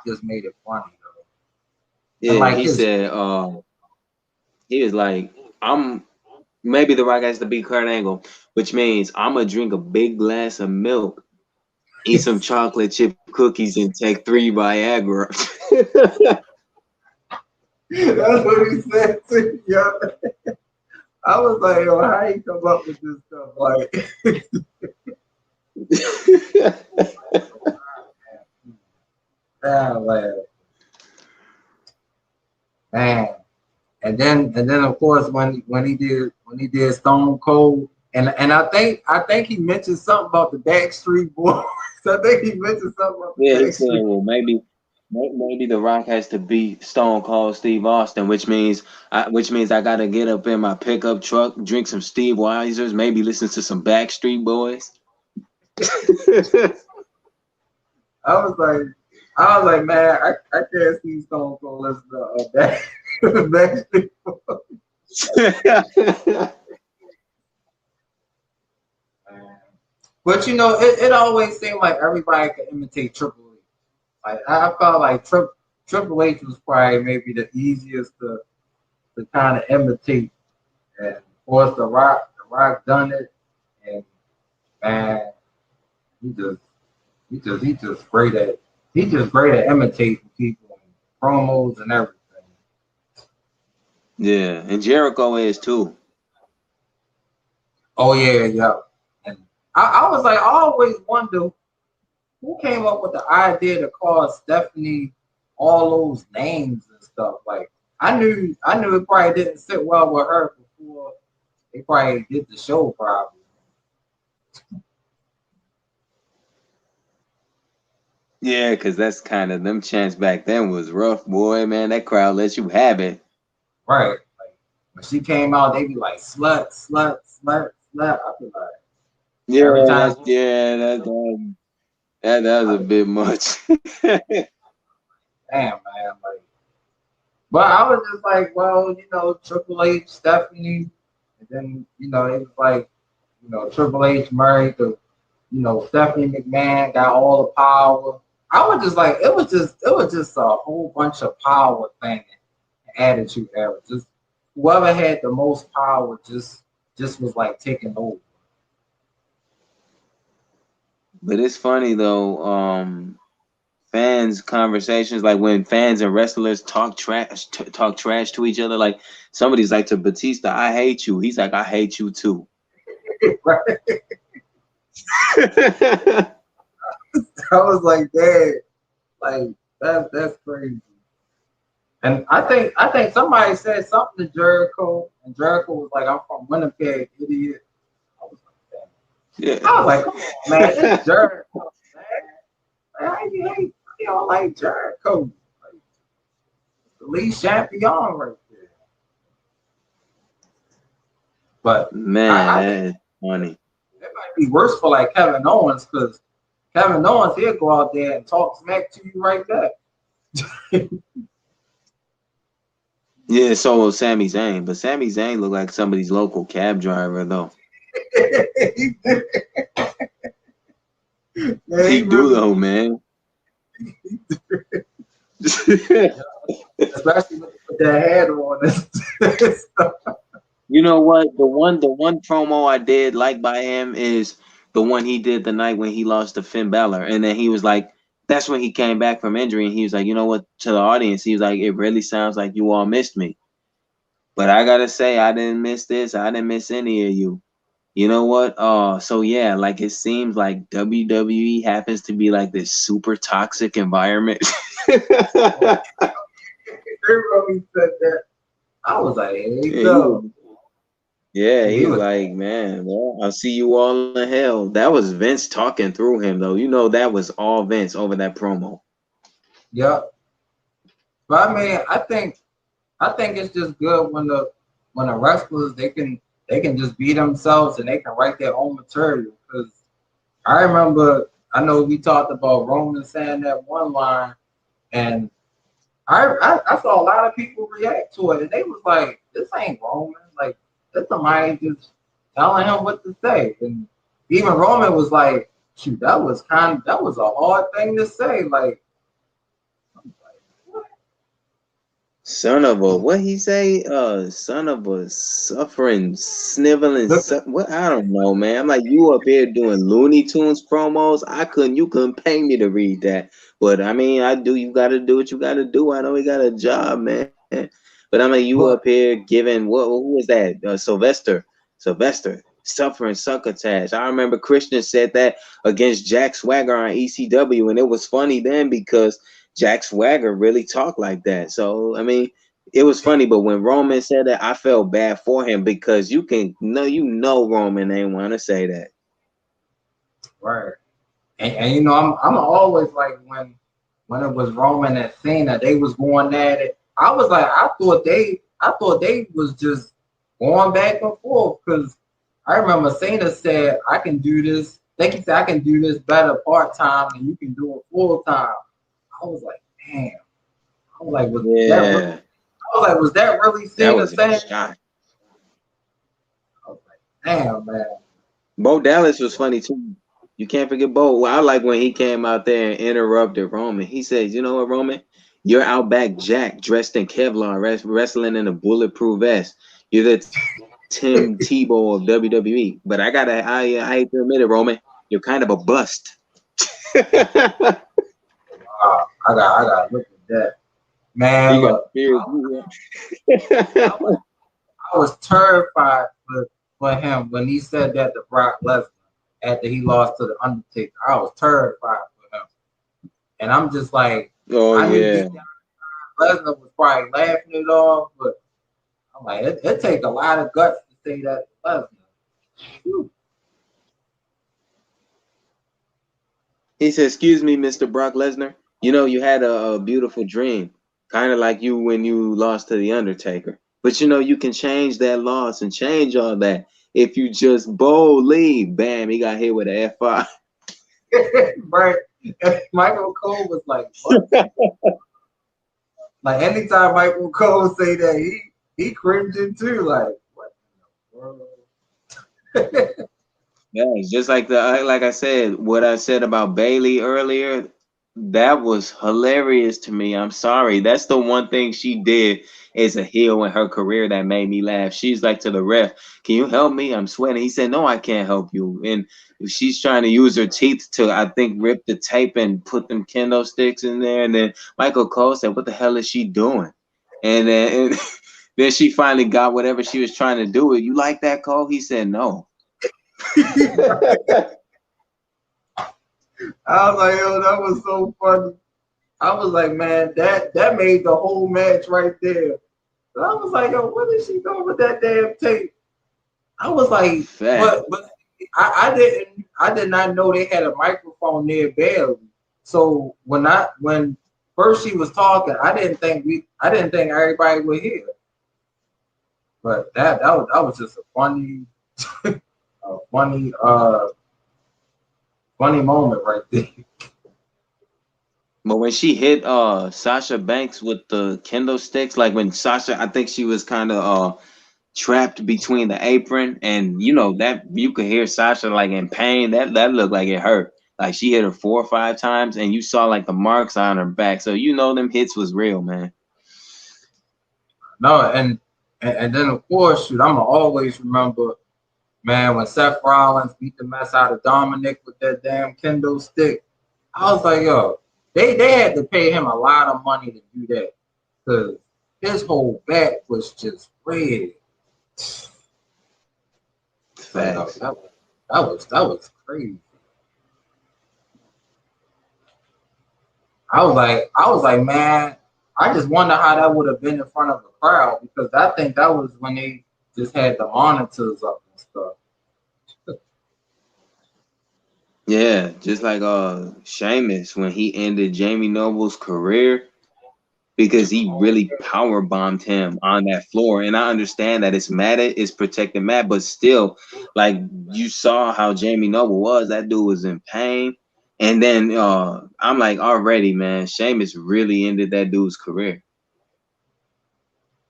just made it funny though. And Yeah, like he said, he was like, "I'm." Maybe The Rock has to be Kurt Angle, which means I'm gonna drink a big glass of milk, eat some chocolate chip cookies, and take 3 Viagra. that's what he said too. Yeah. I was like, yo, how you come up with this stuff? Like, man. And then of course when he did Stone Cold, and I think he mentioned something about the Backstreet Boys. I think he mentioned something about the Yeah, he said, Backstreet. well, maybe The Rock has to beat Stone Cold Steve Austin, which means I gotta get up in my pickup truck, drink some Steve Weisers, maybe listen to some Backstreet Boys. I was like, I was like, man, I can't see Stone Cold listen to Backstreet Boys. But you know, it always seemed like everybody could imitate Triple H. Like I felt like Triple H was probably maybe the easiest to kind of imitate. And of course, the Rock done it, and man, he just he just great at imitating people and promos and everything. Yeah, and Jericho is too. Oh yeah. And I was like, I always wonder who came up with the idea to call Stephanie all those names and stuff. Like I knew it probably didn't sit well with her before they probably did the show probably. Yeah, because that's kind of them chants back then was rough, boy. Man, that crowd lets you have it. Right. Like when she came out, they be like slut, slut, slut, slut. I be like Yeah, every time. that was a bit much. Damn man, like. But I was just like, well, you know, Triple H, Stephanie, and then it was like, Triple H married to, Stephanie McMahon, got all the power. I was just like, it was just a whole bunch of power thing, attitude era. Just whoever had the most power just was like taking over. But it's funny though, fans conversations, like when fans and wrestlers talk trash to each other. Like somebody's like to Batista, I hate you. He's like, I hate you too. Right. I was like, Dad, like that's crazy. And I think somebody said something to Jericho, and Jericho was like, "I'm from Winnipeg, idiot." I was like, yeah. I was like, "Come on, man, it's Jericho, man. You don't like Jericho, like, the lead champion right there." But man, that is funny. It might be worse for like Kevin Owens because Kevin Owens he'll go out there and talk smack to you right there. Yeah, so will Sami Zayn, but Sami Zayn look like somebody's local cab driver though. Yeah, he do though, man. Especially with that head on. You know what? The one promo I did like by him is the one he did the night when he lost to Finn Balor, and then he was like, that's when he came back from injury, and he was like, you know what? To the audience, he was like, it really sounds like you all missed me, but I gotta say, I didn't miss this. I didn't miss any of you. You know what? So yeah, like it seems like WWE happens to be like this super toxic environment. Everybody said that. I was like, hey, yeah, he was like, man, well, I'll see you all in hell. That was Vince talking through him, though. You know, that was all Vince over that promo. Yep. But I mean, I think it's just good when the wrestlers they can just be themselves and they can write their own material. Because I remember, I know we talked about Roman saying that one line, and I saw a lot of people react to it, and they was like, "This ain't Roman. Like, that's somebody just telling him what to say." And even Roman was like, "Shoot, that was a hard thing to say." Like, son of a, what he say? Son of a suffering, sniveling, what? I don't know, man. I'm like, you up here doing Looney Tunes promos. You couldn't pay me to read that. But I mean, you got to do what you got to do. I know we got a job, man. But I'm like, you up here giving, who was that? Sylvester, suffering succotash. I remember Christian said that against Jack Swagger on ECW, and it was funny then because Jack Swagger really talked like that. So, I mean, it was funny, but when Roman said that, I felt bad for him because you know Roman ain't want to say that. Right. And I'm always like when it was Roman and Cena, they was going at it. I was like, I thought they was just going back and forth because I remember Cena said, I can do this. They can say I can do this better part time and you can do it full time. I was like, damn. I was like, was that really? Yeah, I was like, was that really that Cena was a saying? shot. I was like, damn, man. Bo Dallas was funny too. You can't forget Bo. Well, I like when he came out there and interrupted Roman. He said, "You know what, Roman? You're Outback Jack dressed in Kevlar, wrestling in a bulletproof vest. You're the Tim Tebow of WWE. But I hate to admit it, Roman. You're kind of a bust." I got to look at that, man. He got Look, fears. I was terrified for him when he said that to Brock Lesnar after he lost to the Undertaker. I was terrified for him, and I'm just like, Oh I knew yeah. deep down Lesnar was probably laughing it off, but I'm like, it take a lot of guts to say that to Lesnar. Whew. He said, "Excuse me, Mr. Brock Lesnar. You know, you had a beautiful dream, kind of like you when you lost to the Undertaker. But you know, you can change that loss and change all that if you just boldly." Bam! He got hit with an F5. Right? And Michael Cole was like, what? Like anytime Michael Cole say that, he cringing too. Like, what in the world? Yeah, it's just like I said, what I said about Bailey earlier, that was hilarious to me. I'm sorry. That's the one thing she did as a heel in her career that made me laugh. She's like to the ref, "Can you help me? I'm sweating." He said, "No, I can't help you." And she's trying to use her teeth to, I think, rip the tape and put them kendo sticks in there. And then Michael Cole said, "What the hell is she doing?" And then she finally got whatever she was trying to do. "You like that, Cole?" He said, "No." I was like, yo, that was so funny. I was like, man, that made the whole match right there. So I was like, yo, what is she doing with that damn tape? I was like, Fact. but I did not know they had a microphone near Bailey. So when first she was talking, I didn't think everybody would hear. But that was just a funny a funny moment right there. But when she hit Sasha Banks with the kendo sticks, like when Sasha, I think she was kind of trapped between the apron, and you know that you could hear Sasha like in pain. That looked like it hurt. Like she hit her 4 or 5 times, and you saw like the marks on her back. So you know them hits was real, man. No, and then of course, shoot, I'ma always remember, man, when Seth Rollins beat the mess out of Dominic with that damn kendo stick. I was like, yo, they had to pay him a lot of money to do that because his whole back was just red. Like, yo, Facts. that was crazy. I was like, man, I just wonder how that would have been in front of the crowd because I think that was when they just had the monitors up and stuff. Yeah, just like Sheamus when he ended Jamie Noble's career, because he really power bombed him on that floor. And I understand that it's Matt, it's protecting Matt, but still, like you saw how Jamie Noble was, that dude was in pain. And then I'm like, already, man, Sheamus really ended that dude's career.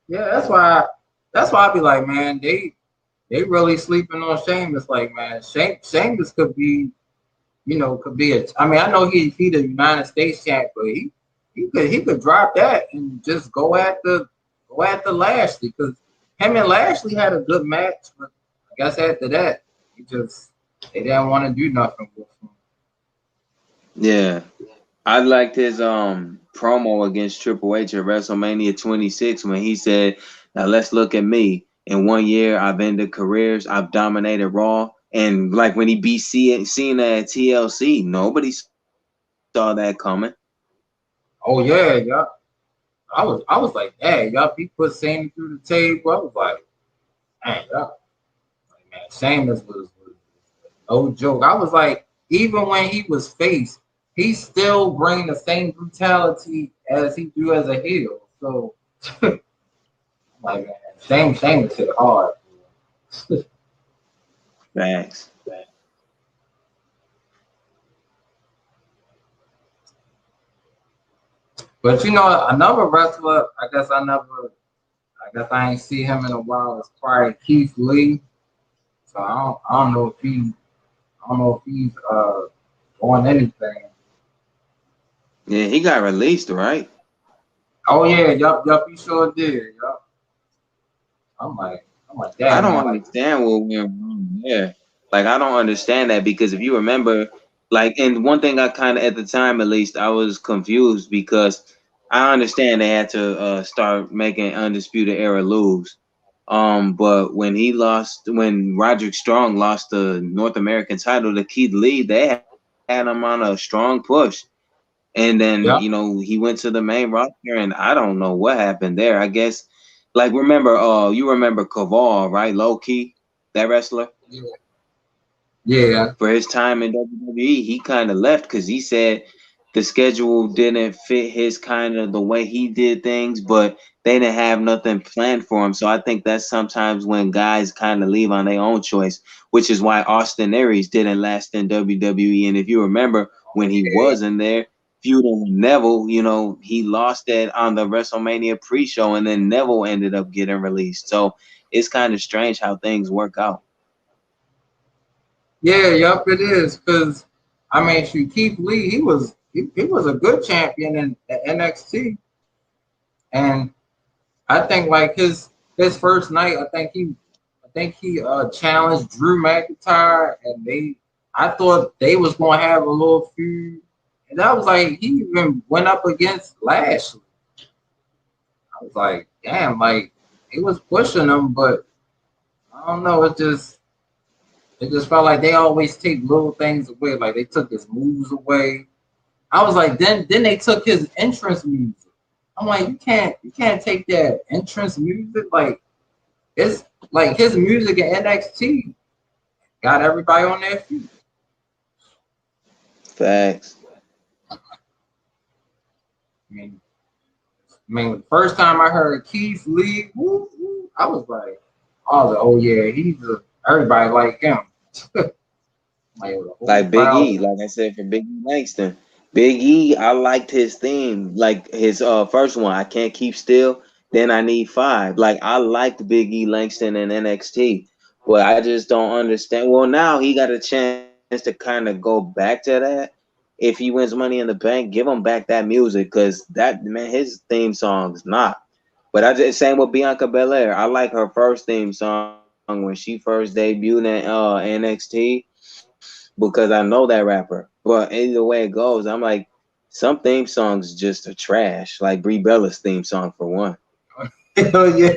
Yeah, that's why I be like, man, they really sleeping on Sheamus. Like, man, Sheamus could be, could be a. I mean, I know he the United States champ, but he could drop that and just go after Lashley because him and Lashley had a good match, but I guess after that, they didn't want to do nothing with him. Yeah. I liked his promo against Triple H at WrestleMania 26 when he said, "Now let's look at me. In 1 year, I've ended careers. I've dominated Raw." And like when he beat Cena at TLC, nobody saw that coming. Oh yeah, yeah. I was like, hey, y'all be put Sammy through the table. I was like, man, y'all, like, man, Sheamus was no joke. I was like, even when he was face, he still bring the same brutality as he do as a heel. So, like, man, Sheamus hit hard. Facts. But you know, another wrestler, I ain't see him in a while. It's probably Keith Lee. So I don't know if he's on anything. Yeah, he got released, right? Oh yeah, yup, he sure did. Yup. I'm like, I damn don't man, like understand what went wrong there. Like, I don't understand that because if you remember, like, and one thing I kind of, at the time at least, I was confused because I understand they had to start making Undisputed Era lose. But when Roderick Strong lost the North American title to Keith Lee, they had him on a strong push. And then, yup, you know, he went to the main roster, and I don't know what happened there. I guess, like, you remember Kaval, right? Low key, that wrestler. yeah, yeah, For his time in WWE, he kind of left because he said the schedule didn't fit his kind of the way he did things, but they didn't have nothing planned for him. So I think that's sometimes when guys kind of leave on their own choice, which is why Austin Aries didn't last in WWE. And if you remember when he yeah. was in there, feuding with Neville, you know, he lost that on the WrestleMania pre-show, and then Neville ended up getting released. So it's kind of strange how things work out. Yeah, yup, it is. Cause I mean, shoot, Keith Lee, he was a good champion in the NXT, and I think like his first night, I think he challenged Drew McIntyre, and I thought they was gonna have a little feud, and that was like he even went up against Lashley. I was like, damn, like he was pushing him, but I don't know, it just felt like they always take little things away. Like they took his moves away. I was like, then they took his entrance music. I'm like, you can't take that entrance music. Like it's like his music in NXT got everybody on their feet. Facts. I mean, the first time I heard Keith Lee, woo, woo, I was like, oh yeah, everybody like him. Like the whole Like Big crowd. E, like I said for Big E Langston. Big E, I liked his theme, like his first one, I Can't Keep Still, then I Need Five. Like I liked Big E Langston in NXT. But I just don't understand. Well, now he got a chance to kind of go back to that. If he wins Money in the Bank, give him back that music because that man, his theme song's not. But I just same with Bianca Belair. I like her first theme song when she first debuted in NXT because I know that rapper. But either way it goes, I'm like, some theme songs just are trash. Like Brie Bella's theme song for one. Oh yeah,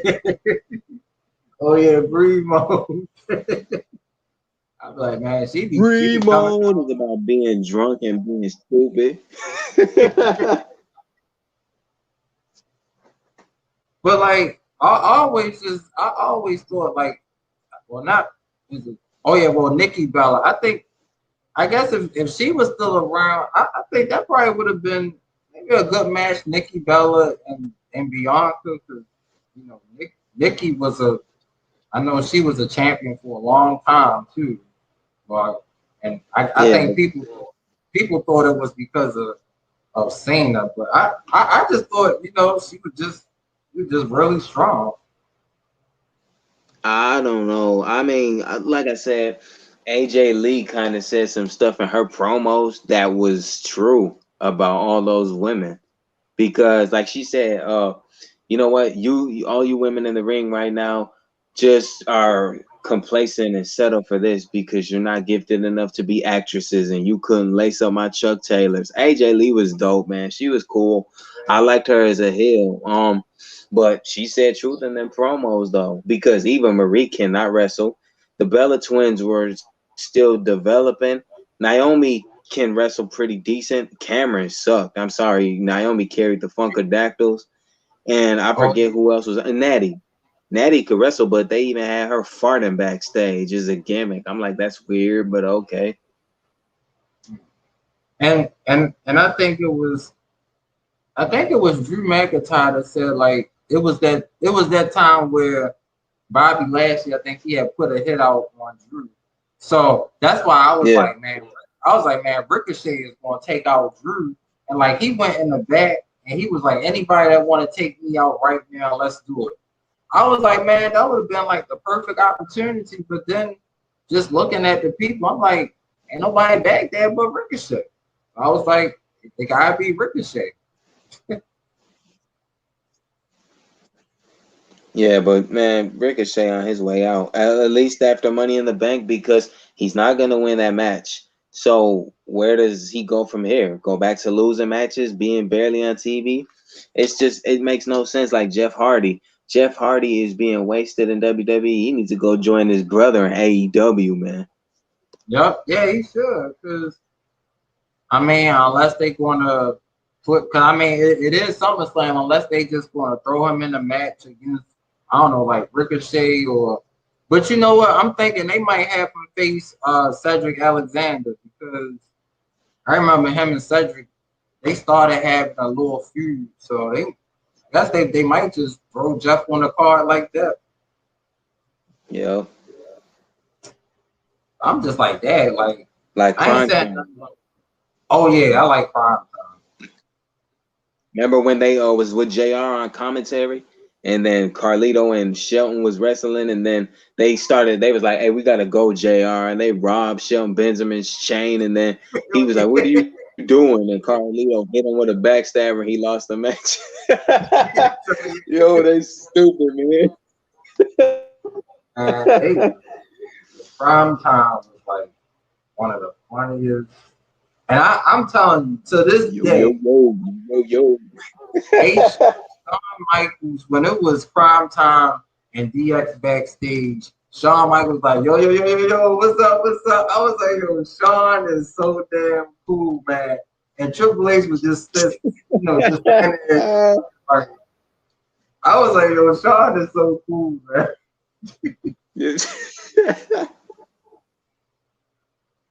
oh yeah, breathe mode. I'm like, man, she Brie be coming mode out. is about being drunk and being stupid. But like, I always thought like, well, not, is it- oh yeah, well, Nikki Bella. I guess if she was still around, I think that probably would have been maybe a good match, Nikki Bella and Bianca, because you know, Nikki was I know she was a champion for a long time too, but and I Yeah, think people thought it was because of Cena, but I just thought, you know, she was just really strong. I don't know. I mean, like I said, AJ Lee kind of said some stuff in her promos that was true about all those women. Because like she said, you know what, all you women in the ring right now just are complacent and settle for this because you're not gifted enough to be actresses and you couldn't lace up my Chuck Taylors. AJ Lee was dope, man. She was cool. I liked her as a heel. But she said truth in them promos though, because even Marie cannot wrestle. The Bella twins were still developing. Naomi can wrestle pretty decent. Cameron sucked. I'm sorry. Naomi carried the Funkadactyls. And I Oh, forget who else was. Natty. Natty could wrestle, but they even had her farting backstage as a gimmick. I'm like, that's weird, but okay. and I think it was Drew McIntyre that said like it was that time where Bobby Lashley, I think he had put a hit out on Drew. So that's why Yeah. I was like, man, Ricochet is gonna take out Drew. And like he went in the back and he was like, anybody that want to take me out right now, let's do it. I was like, man, that would have been like the perfect opportunity. But then just looking at the people, I'm like, ain't nobody back there but Ricochet. I was like, it gotta be Ricochet. Yeah, but man, Ricochet on his way out, at least after Money in the Bank, because he's not gonna win that match. So where does he go from here? Go back to losing matches, being barely on TV? It's just it makes no sense. Like Jeff Hardy. Jeff Hardy is being wasted in WWE. He needs to go join his brother in AEW, man. Yep, yeah, he should. Because I mean, unless they gonna put, because I mean, it is SummerSlam. Unless they just gonna throw him in the match against, I don't know, like Ricochet or. But you know what? I'm thinking they might have him face Cedric Alexander, because I remember him and Cedric. They started having a little feud, so I guess they might just throw Jeff on the card like that. Yeah, I'm just like that. like I ain't Prime saying Time. nothing. Oh yeah, I like Prime Time. Remember when they was with JR on commentary, and then Carlito and Shelton was wrestling, and then they was like, hey, we gotta go, JR, and they robbed Shelton Benjamin's chain, and then he was like, what are you doing? And Carlito hit him with a backstabber, and he lost the match. Yo, they stupid, man. Prime Time was like one of the funniest. And I'm telling you, to this day, Shawn Michaels, when it was Prime Time and DX backstage, Shawn Michaels was like, yo, what's up? I was like, yo, Shawn is so damn cool, man. And Triple H was just standing there. Like, I was like, yo, Shawn is so cool, man.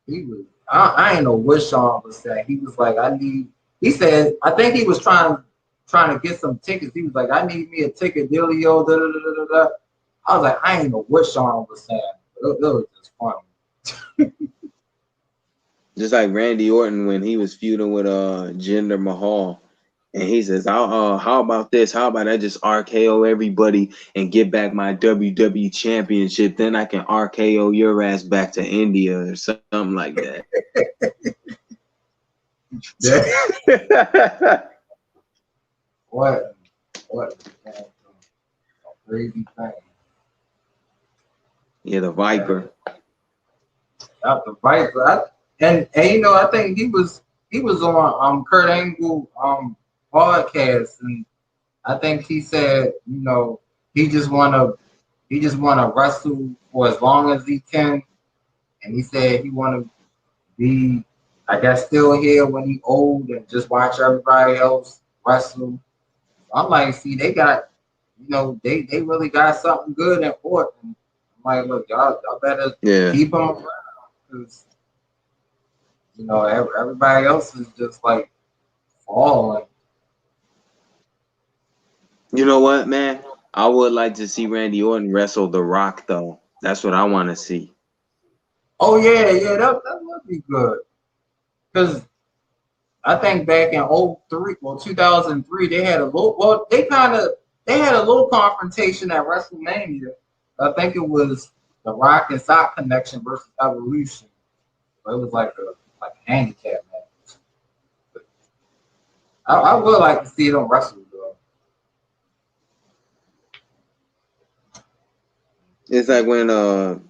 He was. I ain't know what Shawn was saying. He was like, he said, I think he was trying to get some tickets. He was like, I need me a ticket, dealio, da da da da da. I was like, I ain't know what Shawn was saying. It was just funny. Just like Randy Orton when he was feuding with Jinder Mahal. And he says, how about this? How about I just RKO everybody and get back my WWE championship? Then I can RKO your ass back to India or something like that. What a crazy thing. Yeah, the Viper. Not the Viper. And you know, I think he was on Kurt Angle podcast, and I think he said, you know, he just wanna wrestle for as long as he can, and he said he wanna be, I guess, still here when he old and just watch everybody else wrestle. I'm like, see, they got, you know, they really got something good in Orton. I'm like, look, y'all better keep him around, because you know everybody else is just like falling. You know what, man? I would like to see Randy Orton wrestle The Rock, though. That's what I want to see. Oh yeah, that would be good. Because I think back in 2003, they had a little, they had a little confrontation at WrestleMania. I think it was The Rock and Sock Connection versus Evolution. But it was like a handicap match. But I would like to see them wrestle though. It's like when the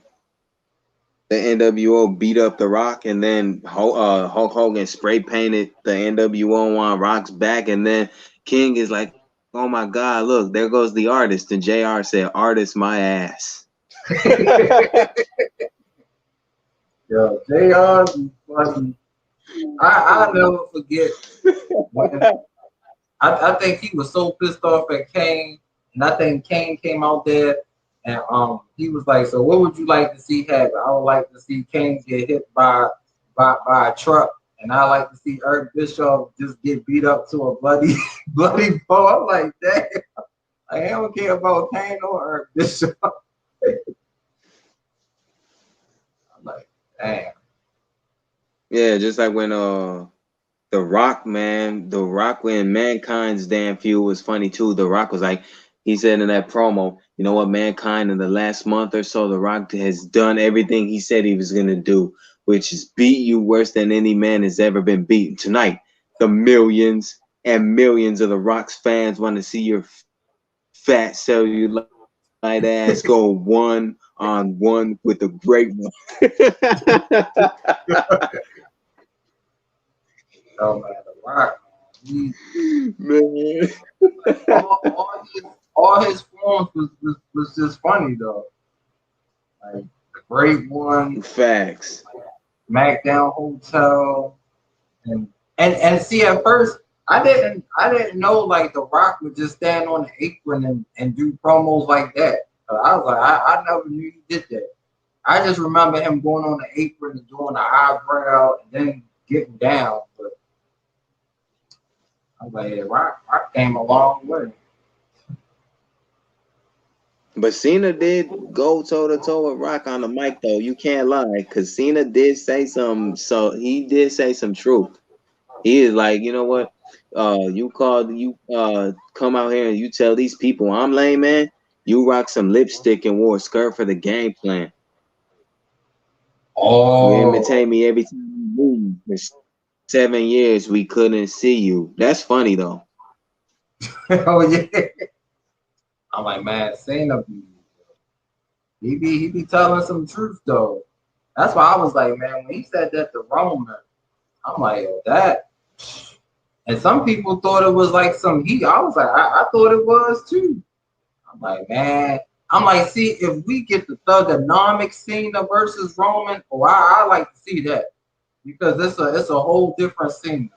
NWO beat up The Rock, and then Hulk Hogan spray painted the NWO on Rock's back, and then King is like, oh my God, look, there goes the artist. And JR said, artist my ass. Yo, JR is funny. I'll never forget when I think he was so pissed off at Kane, and I think Kane came out there and he was like, so what would you like to see happen? I would like to see Kane get hit by a truck, and I like to see Eric Bischoff just get beat up to a bloody ball. I'm like, damn, I don't care about Kane or Eric Bischoff. I'm like, damn. Yeah, just like when The Rock, man, The Rock when Mankind's damn feud was funny too. The Rock was like, he said in that promo, you know what, Mankind in the last month or so, The Rock has done everything he said he was gonna do, which is beat you worse than any man has ever been beaten. Tonight, the millions and millions of The Rock's fans want to see your fat cellulite ass go one on one with the great one. Oh man, The Rock, Man. all his forms was just funny though. Like the Great One, Facts. SmackDown Hotel, and see at first I didn't know like The Rock would just stand on the apron and do promos like that. I was like I never knew he did that. I just remember him going on the apron and doing the eyebrow and then getting down. But I was like, yeah, Rock came a long way. But Cena did go toe to toe with Rock on the mic, though. You can't lie, because Cena did say some. So he did say some truth. He is like, you know what? You come out here and you tell these people I'm lame, man. You rock some lipstick and wore a skirt for the game plan. Oh, You imitate me every time you move. For 7 years, we couldn't see you. That's funny though. oh yeah. I'm like, man, Cena he be telling some truth though. That's why I was like, man, when he said that to Roman, I'm like, yo, that. And some people thought it was like some heat. I was like, I thought it was too. I'm like, man. I'm like, see, if we get the Thugonomics Cena versus Roman, I like to see that because it's a whole different scene,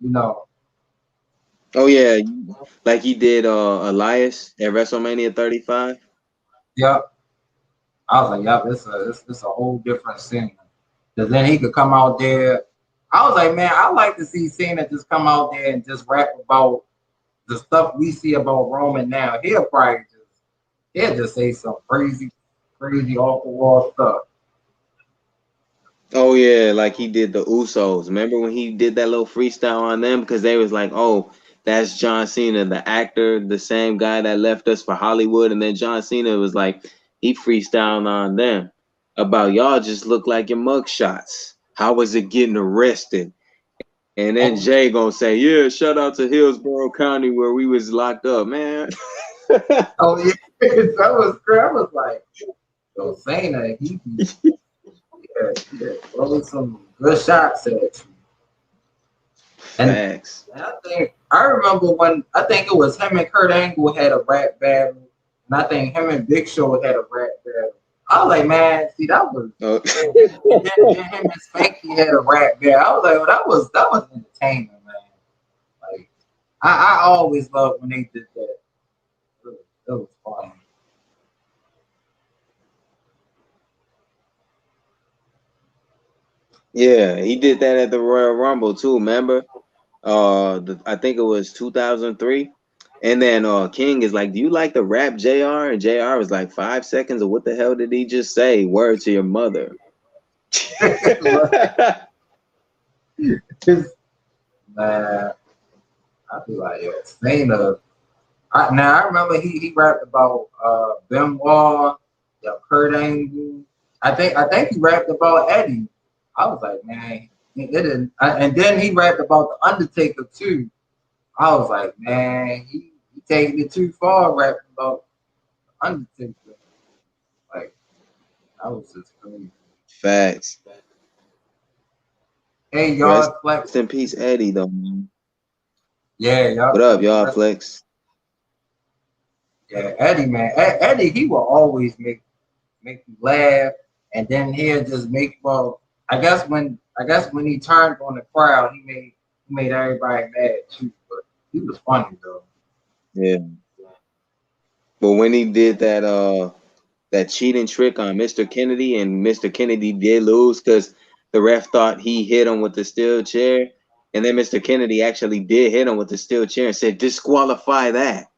you know. Oh yeah, like he did Elias at WrestleMania 35. Yep. I was like, yep, it's a whole different scene. Because then he could come out there. I was like, man, I like to see Cena just come out there and just rap about the stuff we see about Roman now. He'll just say some crazy off the wall stuff. Oh yeah, like he did the Usos. Remember when he did that little freestyle on them because they was like, "Oh, that's John Cena, the actor, the same guy that left us for Hollywood." And then John Cena was like, he freestyled on them about y'all just look like your mugshots. How was it getting arrested? And then Jay gonna say, "Yeah, shout out to Hillsborough County where we was locked up, man." Oh yeah, that was great. I was like, yo, Cena, he throw some good shots at you. Facts. And I remember when I think it was him and Kurt Angle had a rap battle, and I think him and Big Show had a rap battle. I was like, man, see that was and then him and Spanky had a rap battle. I was like, well, that was entertainment, man. Like I always loved when they did that. It was fun. Yeah, he did that at the Royal Rumble too, remember? I think it was 2003. And then King is like, "Do you like the rap JR?" And JR was like, 5 seconds of what the hell did he just say? Word to your mother. Man, I be like, yo, Cena. Now I remember he rapped about Benoit, Kurt Angle. I think he rapped about Eddie. I was like, man, it didn't. And then he rapped about the Undertaker too. I was like, man, he taking it too far rapping about the Undertaker. Like that was just crazy. Facts. Hey, y'all, Flex. Rest in peace, Eddie, though, man. Yeah, y'all. What up, y'all, Flex? Yeah, Eddie, man. Eddie, he will always make you laugh, and then he'll just make I guess when he turned on the crowd, he made everybody mad too. But he was funny though. Yeah. But when he did that cheating trick on Mr. Kennedy, and Mr. Kennedy did lose because the ref thought he hit him with the steel chair, and then Mr. Kennedy actually did hit him with the steel chair and said, "Disqualify that."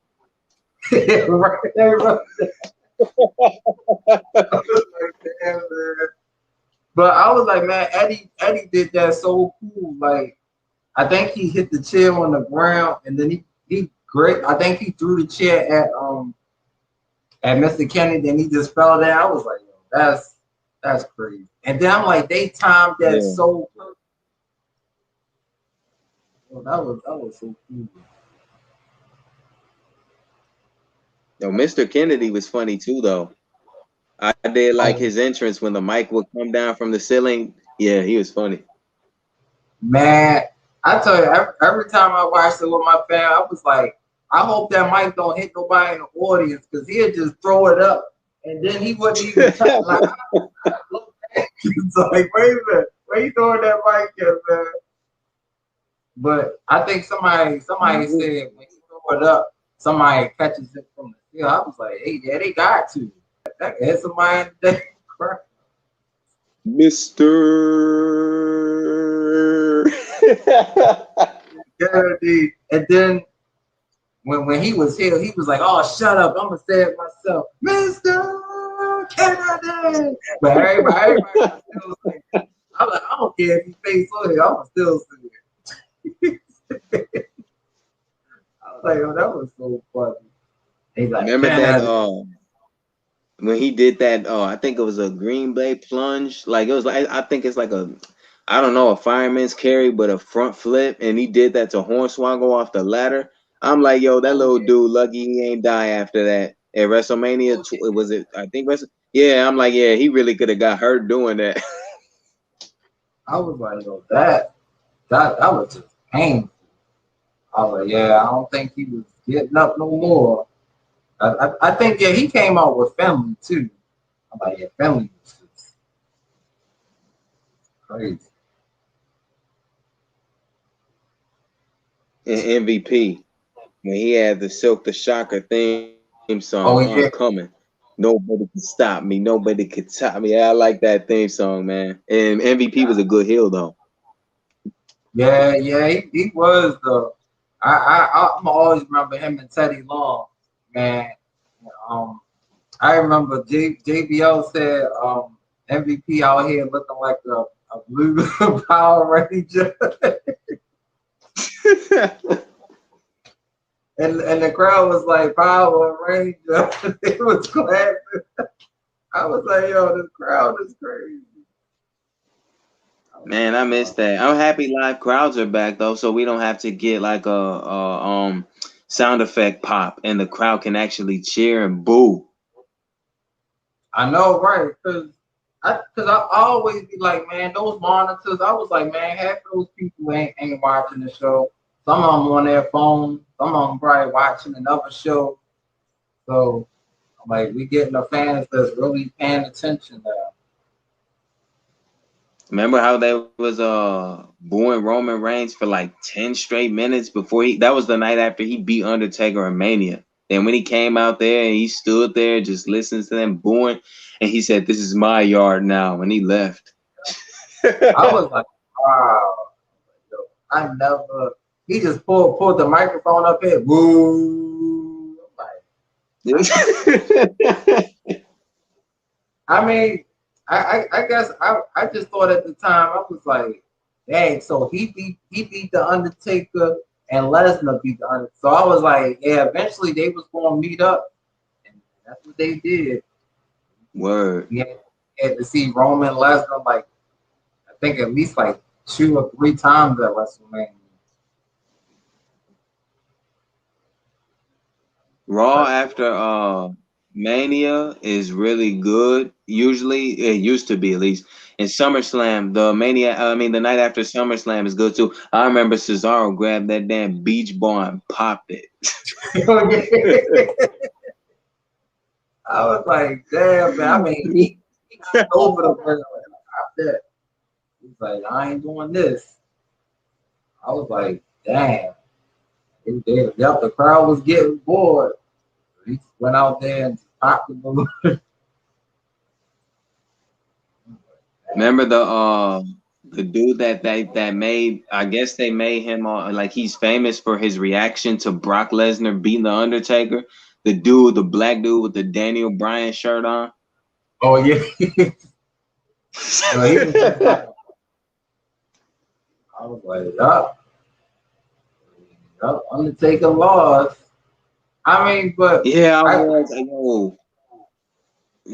But I was like, man, Eddie did that so cool. Like I think he hit the chair on the ground, and then he great. I think he threw the chair at Mr. Kennedy, and he just fell down. I was like, yo, that's crazy. And then I'm like, they timed that so perfect. Well, that was so cool. Yo, Mr. Kennedy was funny too, though. I did like his entrance when the mic would come down from the ceiling. Yeah, he was funny. Man, I tell you, every time I watched it with my fam, I was like, I hope that mic don't hit nobody in the audience, because he'd just throw it up, and then he wouldn't even touch. Like, it's like, wait a minute, where you throwing that mic at, man? But I think somebody said when you throw it up, somebody catches it from the field. I was like, hey, yeah, they got to. That hit somebody in the crap. Mr. Kennedy. And then when he was here, he was like, oh, shut up, I'm gonna say it myself, Mr. Kennedy. But everybody was still saying it. I was like, I don't care if you face on it, I'm gonna still say it. I was like, oh, that was so funny. He's like, remember that when he did that, I think it was a Green Bay plunge. Like it was like, I think it's like I don't know, a fireman's carry, but a front flip, and he did that to Hornswoggle off the ladder. I'm like, yo, that little dude, lucky he ain't die after that at WrestleMania. Was it? I think yeah. I'm like, yeah, he really could have got hurt doing that. I was like, yo, that was just painful. I was like, yeah, I don't think he was getting up no more. I think, yeah, he came out with family too. I'm like, yeah, family was just crazy. In MVP, when he had the Silk the Shocker theme song, I'm coming. Nobody can stop me. Nobody can top me. Yeah, I like that theme song, man. And MVP was a good heel, though. Yeah, he was the. I'm always remember him and Teddy Long, man. I remember JBL said MVP out here looking like a blue Power Ranger. and the crowd was like, Power Ranger. It was clapping. I was like, yo, this crowd is crazy. Man, I missed that. I'm happy live crowds are back though, so we don't have to get like a sound effect pop, and the crowd can actually cheer and boo. I know, right? Because I always be like, man, those monitors. I was like, man, half of those people ain't watching the show. Some of them on their phone. Some of them probably watching another show. So, I'm like, we getting the fans that's really paying attention now. Remember how they was booing Roman Reigns for like 10 straight minutes before that was the night after he beat Undertaker in Mania. And when he came out there and he stood there just listening to them booing, and he said, "This is my yard now," and he left. I was like, wow. I never. He just pulled the microphone up here. Woo! I mean, I guess I just thought at the time, I was like, dang, so he beat the Undertaker and Lesnar beat the Undertaker. So I was like, yeah, eventually they was going to meet up, and that's what they did. Word. We had to see Roman Lesnar like, I think at least like 2 or 3 times at WrestleMania. Raw after Mania is really good. Usually, it used to be at least. In SummerSlam, the night after SummerSlam is good too. I remember Cesaro grabbed that damn beach ball and popped it. I was like, damn, man. I mean, he got over the person that. He's like, I ain't doing this. I was like, damn. Yep, the crowd was getting bored. He went out there and popped the balloon. Remember the dude that made, I guess they made him like he's famous for his reaction to Brock Lesnar beating the Undertaker. The black dude with the Daniel Bryan shirt on. Oh yeah. I was like, yup. Undertaker lost. I mean, but Yeah, I I was.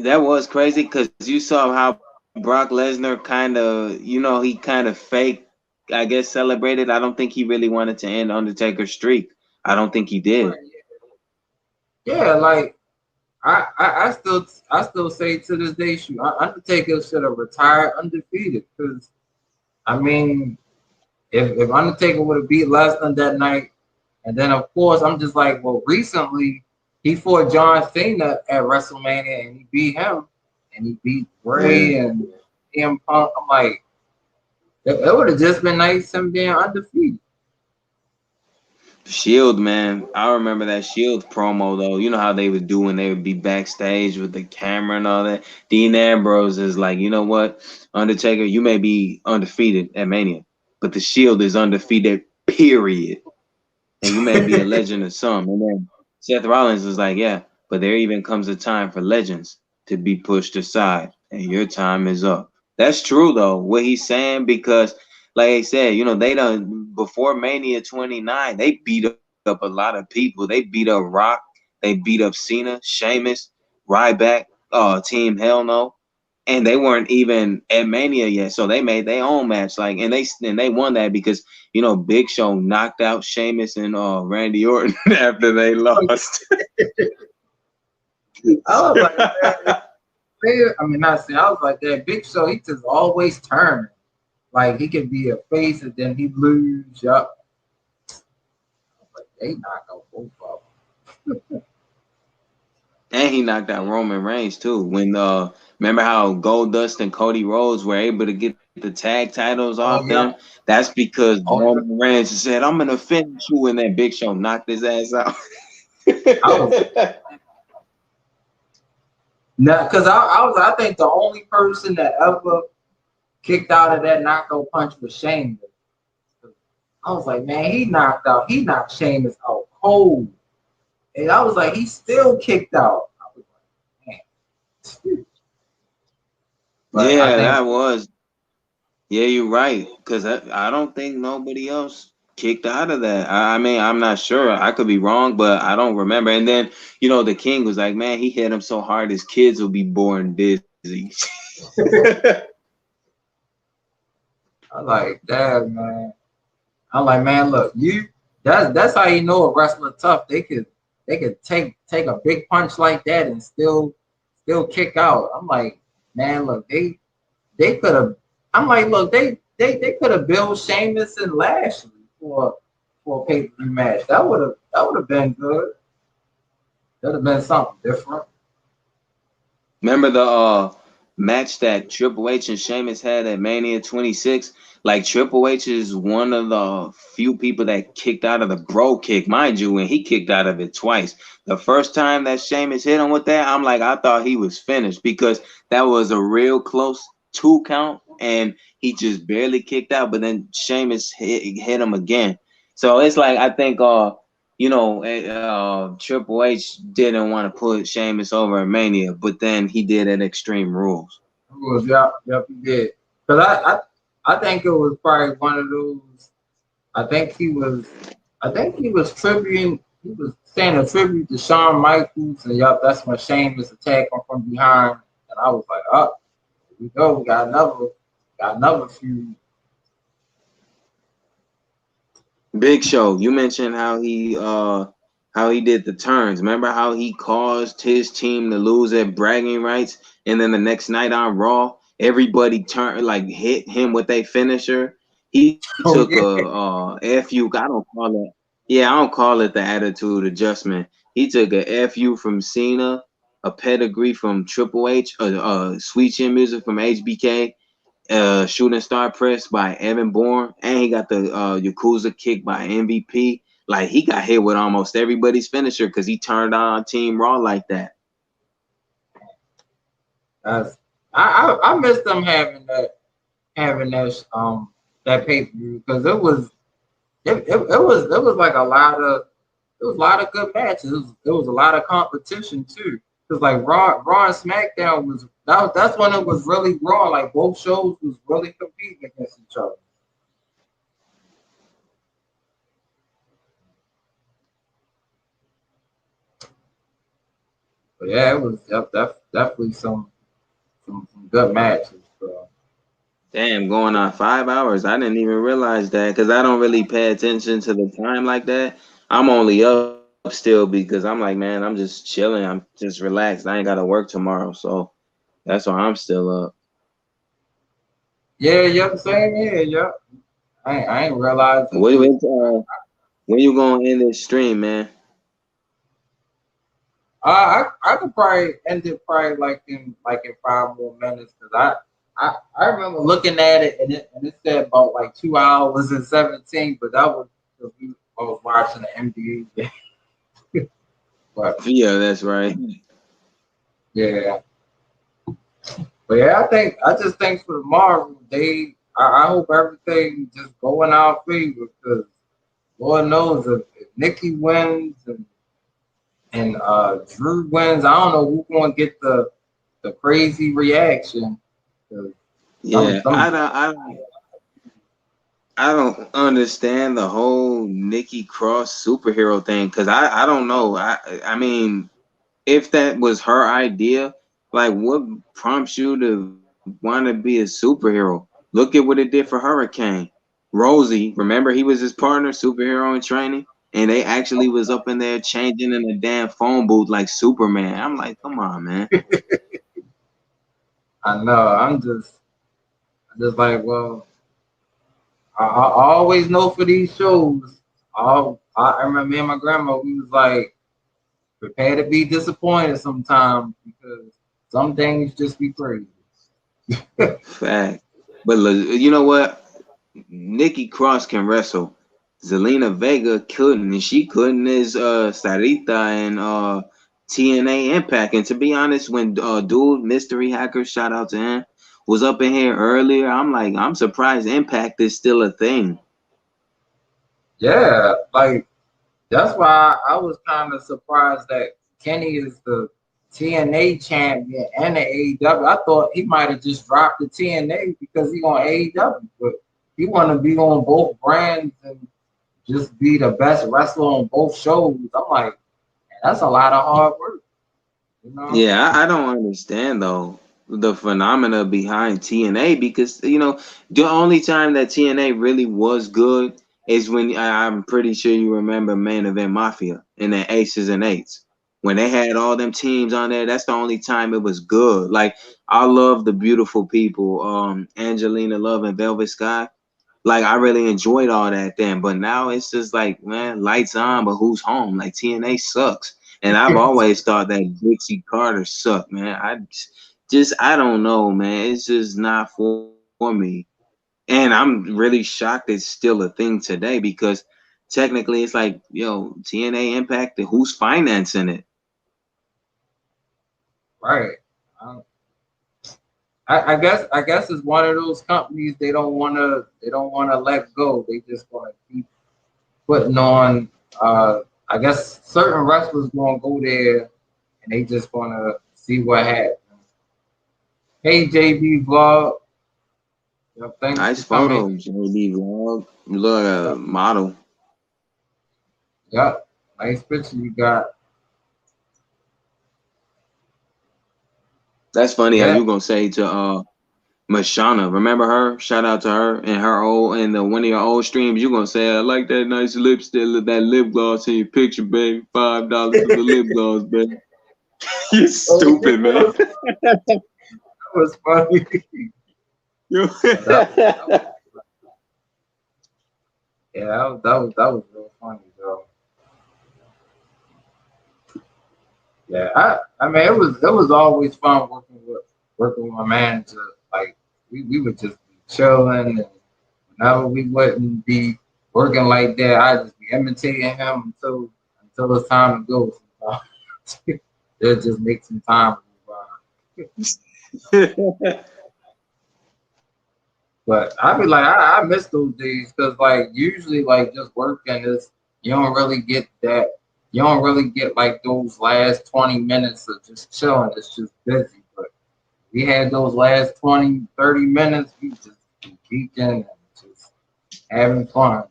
That was crazy because you saw how Brock Lesnar kind of, he kind of fake, I guess, celebrated. I don't think he really wanted to end Undertaker's streak. I don't think he did. yeah, like I still say to this day, shoot, Undertaker should have retired undefeated because I mean, if Undertaker would have beat Lesnar that night, and then of course I'm just like, well, recently he fought John Cena at WrestleMania and he beat him, and he beat Yeah. Bray and CM Punk. I'm like, it would have just been nice him being undefeated. Shield, man. I remember that Shield promo though. You know how they would do when they would be backstage with the camera and all that. Dean Ambrose is like, you know what, Undertaker, you may be undefeated at Mania, but the Shield is undefeated, period. And you may be a legend or some. And then Seth Rollins was like, yeah, but there even comes a time for legends to be pushed aside, and your time is up. That's true though, what he's saying, because like I said, they done before Mania 29, they beat up a lot of people. They beat up Rock, they beat up Cena, Sheamus, Ryback, Team Hell No, and they weren't even at Mania yet, so they made their own match. Like, and they won that because Big Show knocked out Sheamus and Randy Orton after they lost. I was like, I mean, not saying I was like that. Big Show, he just always turn. Like he could be a face and then he lose. Yup. Like they knock out both of them. And he knocked out Roman Reigns too. When remember how Goldust and Cody Rhodes were able to get the tag titles off Oh them? yeah. That's because Oh yeah. Roman Reigns said, "I'm gonna finish you," and then Big Show knocked his ass out. I was because I think the only person that ever kicked out of that knockout punch was Sheamus. I was like, man, he knocked Sheamus out cold. And I was like, he still kicked out. I was like, man. But I Yeah, think that was. Yeah, you're right. Because I don't think nobody else kicked out of that. I mean, I'm not sure. I could be wrong, but I don't remember. And then, the king was like, man, he hit him so hard his kids will be born dizzy. I like that, man. I'm like, man, look, that's how you know a wrestler tough. They could take a big punch like that and still kick out. I'm like, man, look, they could have. I'm like, look, they could have built Sheamus and Lashley for a pay-per-view match. That would have been good. That'd have been something different. Remember the match that Triple H and Sheamus had at Mania 26? Like, Triple H is one of the few people that kicked out of the bro kick, mind you, and he kicked out of it twice. The first time that Sheamus hit him with that, I'm like, I thought he was finished because that was a real close 2 count, and he just barely kicked out. But then Sheamus hit him again. So it's like, I think Triple H didn't want to put Sheamus over at Mania, but then he did at Extreme Rules. Yep, he did. Cause I think it was probably one of those. I think he was tributing. He was saying a tribute to Shawn Michaels, and yup, that's when Sheamus attacked him from behind, and I was like, oh, here we go, we got another feud. Big Show, you mentioned how he did the turns. Remember how he caused his team to lose at bragging rights, and then the next night on Raw, everybody turned like hit him with a finisher. He took Oh a yeah, FU. I don't call it. Yeah, I don't call it the attitude adjustment. He took a FU from Cena, a pedigree from Triple H, Sweet Chin Music from HBK, shooting star press by Evan Bourne, and he got the Yakuza kick by MVP. Like, he got hit with almost everybody's finisher because he turned on Team Raw like that. that's, I miss them having that pay per view because it was like a lot of good matches. It was a lot of competition too. Cause like Raw and SmackDown that's when it was really Raw. Like both shows was really competing against each other. But yeah, it was definitely some good matches. So. Damn, going on 5 hours. I didn't even realize that because I don't really pay attention to the time like that. I'm only up still because I'm like, man, I'm just chilling. I'm just relaxed. I ain't got to work tomorrow. So that's why I'm still up. Yeah, yep, same here, yep. I ain't realized it What, was. when you going to end this stream, man? I could probably end it probably like in 5 more minutes because I remember looking at it and it said about like 2 hours and 17, but that was because I was watching the NBA game. But Yeah, that's right. yeah, but yeah, I just think for tomorrow I hope everything just go in our favor because Lord knows if Nikki wins and Drew wins, I don't know who's gonna get the crazy reaction. Yeah, Some I don't understand the whole Nikki Cross superhero thing because I don't know. I mean, if that was her idea, like what prompts you to want to be a superhero? Look at what it did for Hurricane. Rosie, remember he was his partner, superhero in training, and they actually was up in there changing in a damn phone booth like Superman. I'm like, come on, man. I know. I'm just like, well, I always know for these shows. I remember me and my grandma. We was like, prepare to be disappointed sometimes because some things just be crazy. Fact. But you know what? Nikki Cross can wrestle. Zelina Vega couldn't, and she couldn't as Sarita and TNA Impact. And to be honest, when dude Mystery Hacker, shout out to him, was up in here earlier, I'm like, I'm surprised Impact is still a thing. Yeah, like that's why I was kind of surprised that Kenny is the TNA champion and the AEW. I thought he might have just dropped the TNA because he on AEW, but he want to be on both brands and just be the best wrestler on both shows. I'm like, man, that's a lot of hard work, you know? Yeah, I don't understand though the phenomena behind TNA because the only time that TNA really was good is when I'm pretty sure you remember Main Event Mafia and the Aces and Eights when they had all them teams on there. That's the only time it was good. Like I love the beautiful people, Angelina Love and Velvet Sky. Like I really enjoyed all that then, but now it's just like, man, lights on, but who's home? Like TNA sucks. And I've always thought that Dixie Carter sucked, man. I don't know, man. It's just not for me. And I'm really shocked it's still a thing today because technically it's like, TNA Impact, who's financing it? Right. Um, I guess it's one of those companies they don't wanna let go. They just wanna keep putting on. I guess certain wrestlers gonna go there and they just wanna see what happens. Hey JB Vlog, thanks for Nice coming. photo, JB Vlog. Look, model. Yep, nice picture you got. That's funny how Yeah. you gonna say to Mashana, remember her? Shout out to her and her old and the one of your old streams. You gonna say I like that nice lipstick, that lip gloss in your picture, baby. $5 for the lip gloss, baby. You Oh, yeah, stupid man. that was funny. You- Yeah, that was real funny though. Yeah, I mean it was always fun working with my manager. Like we would just be chilling and whenever we wouldn't be working like that, I'd just be imitating him until it's time to go. Sometimes it just makes some time move by. But I be like I miss those days because like usually like just working is you don't really get that you don't really get like those last 20 minutes of just chilling. It's just busy. But we had those last 20, 30 minutes, we just be geeking and just having fun.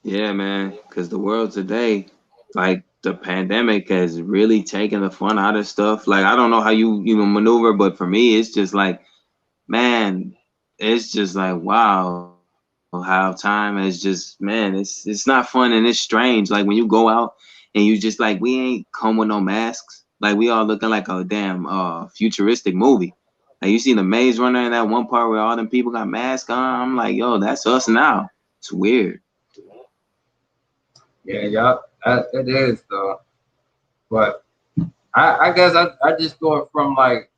Yeah, man. Because the world today, like the pandemic has really taken the fun out of stuff. Like I don't know how you know maneuver, but for me, it's just like, man, it's just like wow, how time is just man, it's not fun and it's strange. Like when you go out and you just like we ain't come with no masks. Like we all looking like a damn futuristic movie. Like you see the Maze Runner in that one part where all them people got masks on. I'm like, yo, that's us now. It's weird. Yeah, it is though. But I guess I just thought from like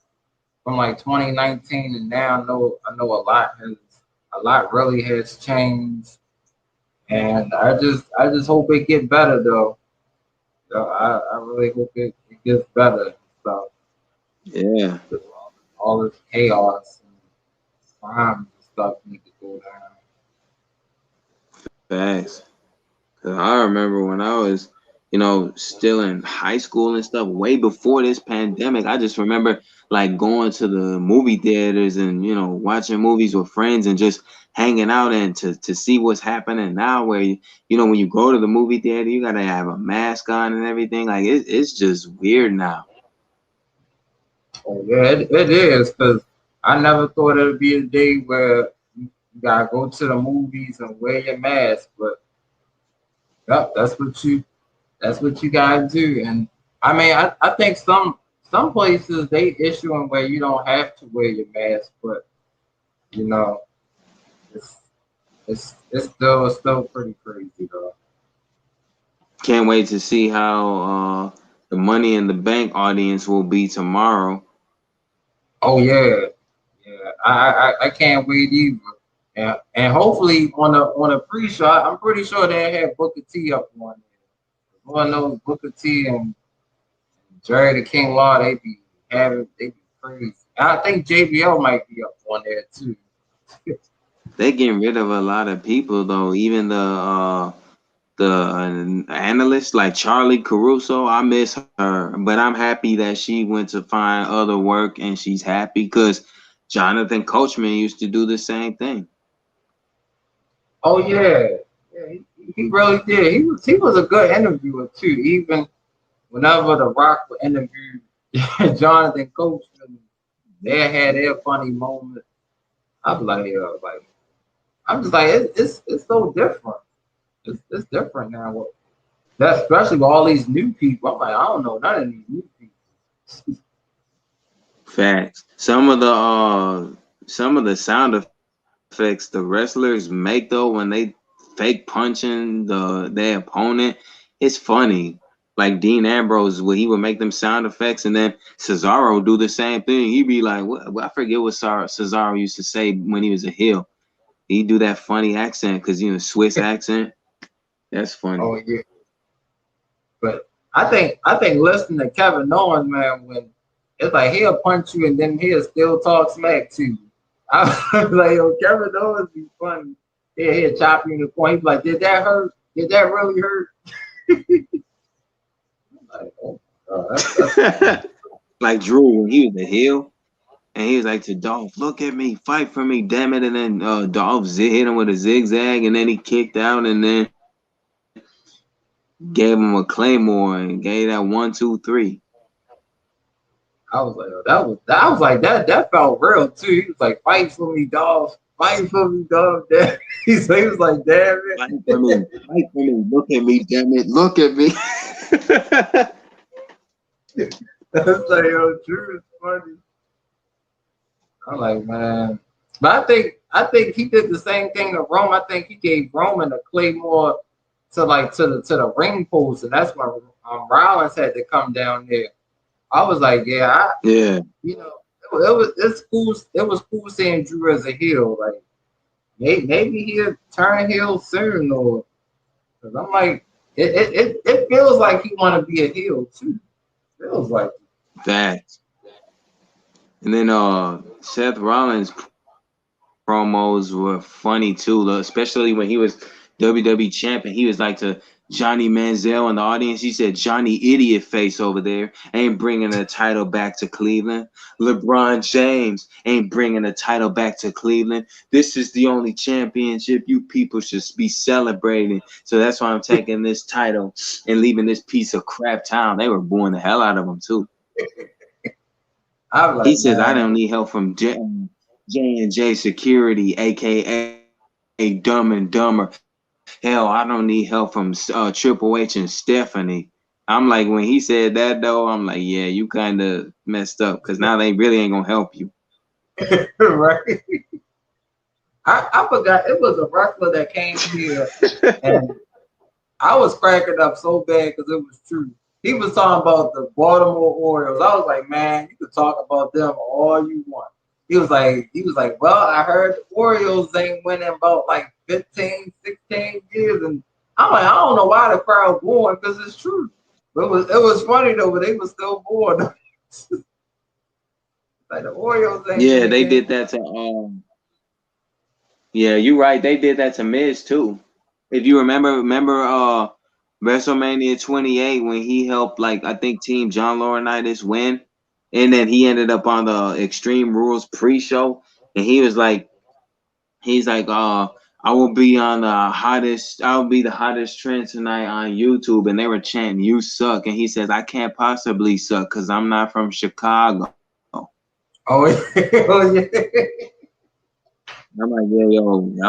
2019 and now I know a lot really has changed, and I just hope it get better though. So I really hope it gets better. So Yeah, all this chaos and crime and stuff need to go down. facts. 'Cause I remember when I was, still in high school and stuff, way before this pandemic. I just remember like going to the movie theaters and watching movies with friends and just hanging out and to see what's happening now. Where when you go to the movie theater, you gotta have a mask on and everything. Like it's just weird now. Oh yeah, it is because I never thought it would be a day where you gotta go to the movies and wear your mask, but yep, that's what you gotta do. And I mean, I think some places they issuing where you don't have to wear your mask, but you know, it's it's still pretty crazy though. Can't wait to see how the Money in the Bank audience will be tomorrow. Oh yeah, yeah. I can't wait either. And hopefully on a pre-show, I'm pretty sure they had Booker T up on there. Lord knows Booker T and Jerry the King Law, they be crazy. And I think JBL might be up on there too. They getting rid of a lot of people though. Even the analyst like Charlie Caruso, I miss her, but I'm happy that she went to find other work and she's happy because Jonathan Coachman used to do the same thing. Oh yeah, yeah, he really did. He was a good interviewer too. Even whenever The Rock would interview Jonathan Coachman, they had their funny moment. I'm like I'm just like it's so different. It's different now. That especially with all these new people. I'm like I don't know none of these new people. Facts. Some of the sound effects the wrestlers make though when they fake punching their opponent, it's funny. Like Dean Ambrose, where he would make them sound effects, and then Cesaro do the same thing. He'd be like, "What? I forget what Cesaro used to say when he was a heel. He'd do that funny accent because Swiss accent. That's funny. Oh yeah, but I think listening to Kevin Owens, man, when it's like he'll punch you and then he'll still talk smack to you. I was like, yo, Kevin Owens be funny. Yeah, he'll chop you in the corner. He's like, did that hurt? Did that really hurt? Like, oh, that's Like Drew when he was a heel. And he was like to Dolph, look at me, fight for me, damn it. And then Dolph hit him with a zigzag, and then he kicked out, and then gave him a claymore and gave that 1, 2, 3. I was like, I was like that felt real too. He was like, fight for me, dog. Fight for me, dog. He was like, damn it. Fight for me, look at me, damn it, look at me. That's like, yo, Drew is funny. I'm like, man. But I think he did the same thing to Rome. I think he gave Roman a claymore to the ring post, and that's when Rollins had to come down there. I was like, yeah, Yeah. it was cool seeing Drew as a heel. Like maybe he'll turn heel soon, or because I'm like, it feels like he want to be a heel too. Feels like That. And then Seth Rollins promos were funny too, especially when he was WWE champion. He was like to Johnny Manziel in the audience. He said, Johnny Idiot Face over there ain't bringing a title back to Cleveland. LeBron James ain't bringing a title back to Cleveland. This is the only championship you people should be celebrating. So that's why I'm taking this title and leaving this piece of crap town. They were booing the hell out of him, too. I'm like, He says, man. I don't need help from J&J Security, a.k.a. Dumb and Dumber. Hell, I don't need help from Triple H and Stephanie. I'm like, when he said that, though, I'm like, yeah, you kind of messed up because now they really ain't going to help you. Right? I forgot it was a wrestler that came here and I was cracking up so bad because it was true. He was talking about the Baltimore Orioles. I was like, man, you can talk about them all you want. He was like, well, I heard the Orioles ain't winning about like 15, 16 years. And I'm like, I don't know why the crowd going because it's true. But it was funny though, but they were still bored. Like the Orioles ain't Yeah, they winning. did that to yeah, you're right. They did that to Miz too. If you remember WrestleMania 28 when he helped, like, I think Team John Laurinaitis win, and then he ended up on the Extreme Rules pre-show, and he's like, I will be the hottest trend tonight on YouTube, and they were chanting, "You suck," and he says, "I can't possibly suck because I'm not from Chicago." Oh, yeah. I'm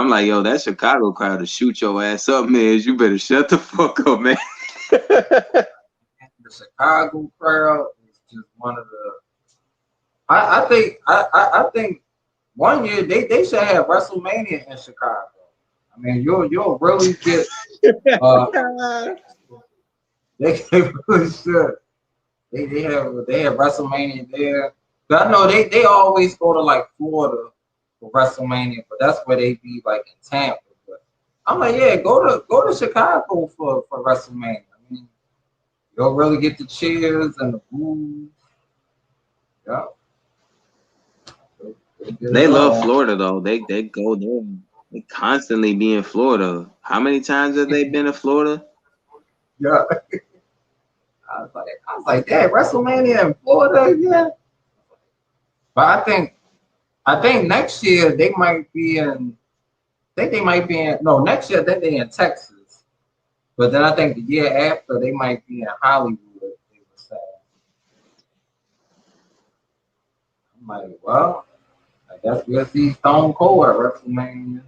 like, yo, that Chicago crowd to shoot your ass up, man. You better shut the fuck up, man. The Chicago crowd is just one of the. I think one year they should have WrestleMania in Chicago. I mean, you'll really get. They really should. They have WrestleMania there. But I know they always go to like Florida for WrestleMania, but that's where they be like in Tampa. But I'm like, yeah, go to Chicago for WrestleMania. I mean, you'll really get the cheers and the boos. Yeah. They love Florida though. They go there. They constantly be in Florida. How many times have they been to Florida? Yeah. I was like, yeah, WrestleMania in Florida, yeah. But I think next year they might be in. I think they might be in. No, next year then they in Texas. But then I think the year after they might be in Hollywood. They were saying. I'm like, well, I guess we'll see Stone Cold at WrestleMania.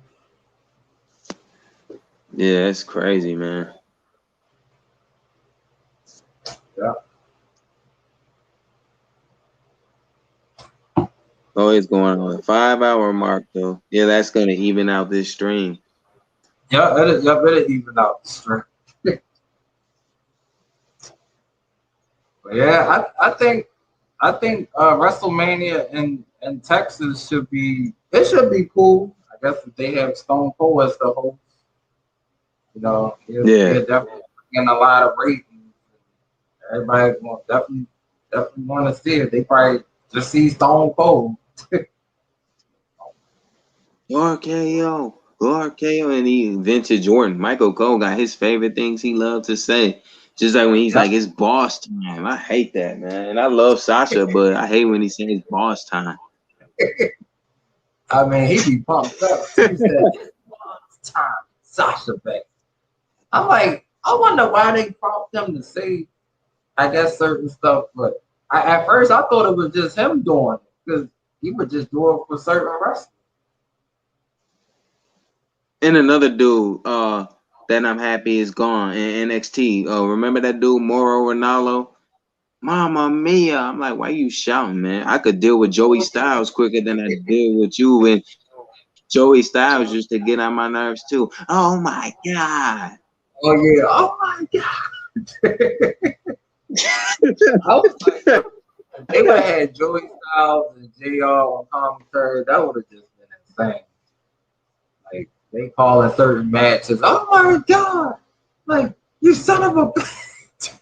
Yeah, that's crazy, man. Yeah. Oh, it's going on a 5-hour mark though. Yeah, that's gonna even out this stream. Yeah, better even out the strength. But yeah, I think WrestleMania in Texas should be cool. I guess if they have Stone Cold as the host, you know, he'll definitely getting a lot of ratings. Everybody will definitely want to see it. They probably just see Stone Cold. RKO, and he vintage Jordan. Michael Cole got his favorite things he loved to say. Just like when he's like, it's boss time. I hate that, man. And I love Sasha, but I hate when he says it's boss time. I mean, he be pumped up. He said, boss time, Sasha Banks. I'm like, I wonder why they prompt him to say, I guess, certain stuff. But at first, I thought it was just him doing it because he would just do it for certain wrestlers. And another dude that I'm happy is gone in NXT. Remember that dude, Mauro Ranallo? Mama Mia. I'm like, why you shouting, man? I could deal with Joey Styles quicker than I deal with you. And Joey Styles used to get on my nerves too. Oh my God. Oh yeah. Oh my God. I was like, if they would have had Joey Styles and JR on commentary, that would have just been insane. Like they calling certain matches, oh my God, like you son of a bitch.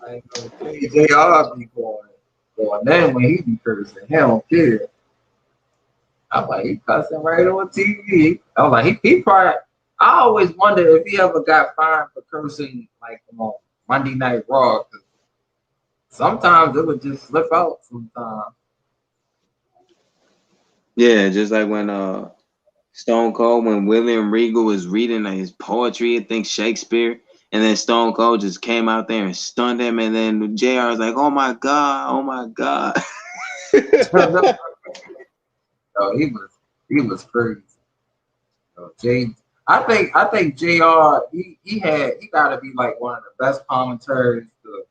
I know JR be going then when he be cursing, he don't care. I'm like, he cussing right on TV. I was like, he probably. I always wonder if he ever got fined for cursing like on Monday Night Raw. 'Cause sometimes it would just slip out. Sometimes. Yeah, just like when Stone Cold, when William Regal was reading his poetry, I think Shakespeare, and then Stone Cold just came out there and stunned him, and then JR was like, "Oh my god, oh my god." No, he was crazy. So I think JR he got to be like one of the best commentaries to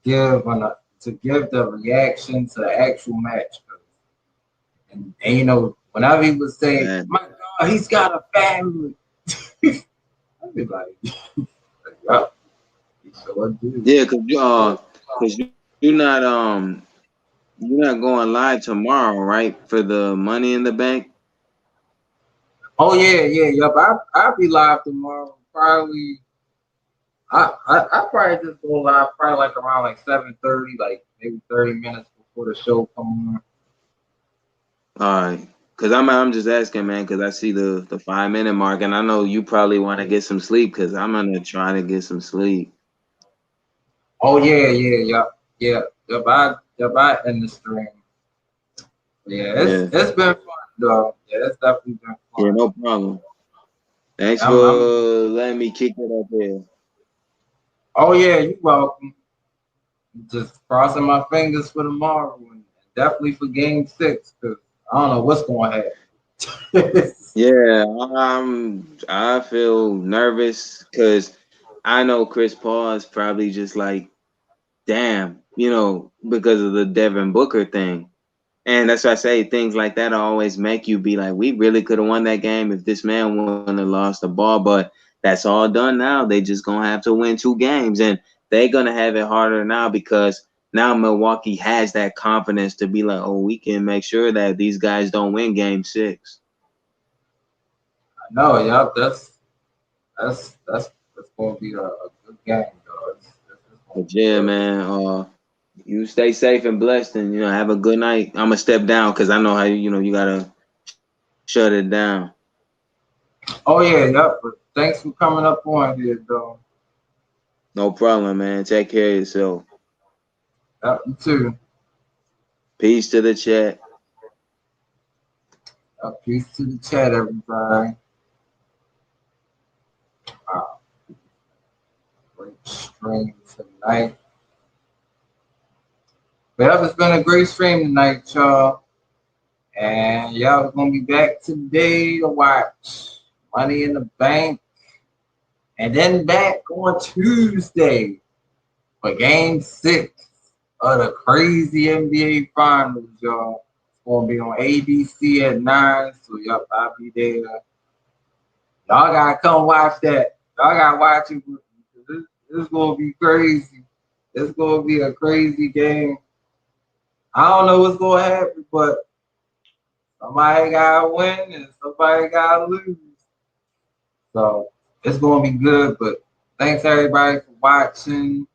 give the reaction to the actual match. And you know, whenever he would say, Man. "My God, he's got a family," I'd be like, "Yeah, he sure do." Yeah, cause you're not going live tomorrow, right? For the Money in the Bank. Oh yeah. But I'll be live tomorrow. Probably. I probably just go live probably like around like 7:30, like maybe 30 minutes before the show come on. All right, cause I'm just asking, man, cause I see the 5 minute mark, and I know you probably want to get some sleep, cause I'm gonna try to get some sleep. Oh yeah. I in the stream. Yeah, Yeah, it's been fun though. Yeah, it's definitely been yeah, fun. no problem. Thanks for I'm letting me kick it up here. oh yeah, you're welcome. Just crossing my fingers for tomorrow and definitely for game 6 because I don't know what's going to happen. Yeah, I feel nervous because I know Chris Paul is probably just like, damn, because of the Devin Booker thing. And that's why I say things like that always make you be like, we really could have won that game if this man wouldn't have lost the ball. But that's all done now. They just gonna have to win 2 games, and they're gonna have it harder now because now Milwaukee has that confidence to be like, oh, we can make sure that these guys don't win game 6. No, yeah, that's going to be a good game, though. It's going But to be yeah, good. man, you stay safe and blessed, and have a good night. I'm gonna step down because I know how you gotta shut it down. Oh yeah. But thanks for coming up on here, though. No problem, man. Take care of yourself. Yep, you too. Peace to the chat. Peace to the chat, everybody. Wow, great stream tonight. But it's been a great stream tonight, y'all. And y'all are gonna be back today to watch Money in the Bank. And then back on Tuesday for game 6 of the crazy NBA finals, y'all. It's gonna be on ABC at 9. So y'all, I'll be there. Y'all gotta come watch that. Y'all gotta watch it with me. This is gonna be crazy. It's gonna be a crazy game. I don't know what's gonna happen, but somebody gotta win and somebody gotta lose. So it's gonna be good. But thanks everybody for watching.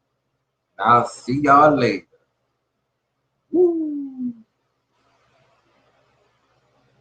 I'll see y'all later. Woo.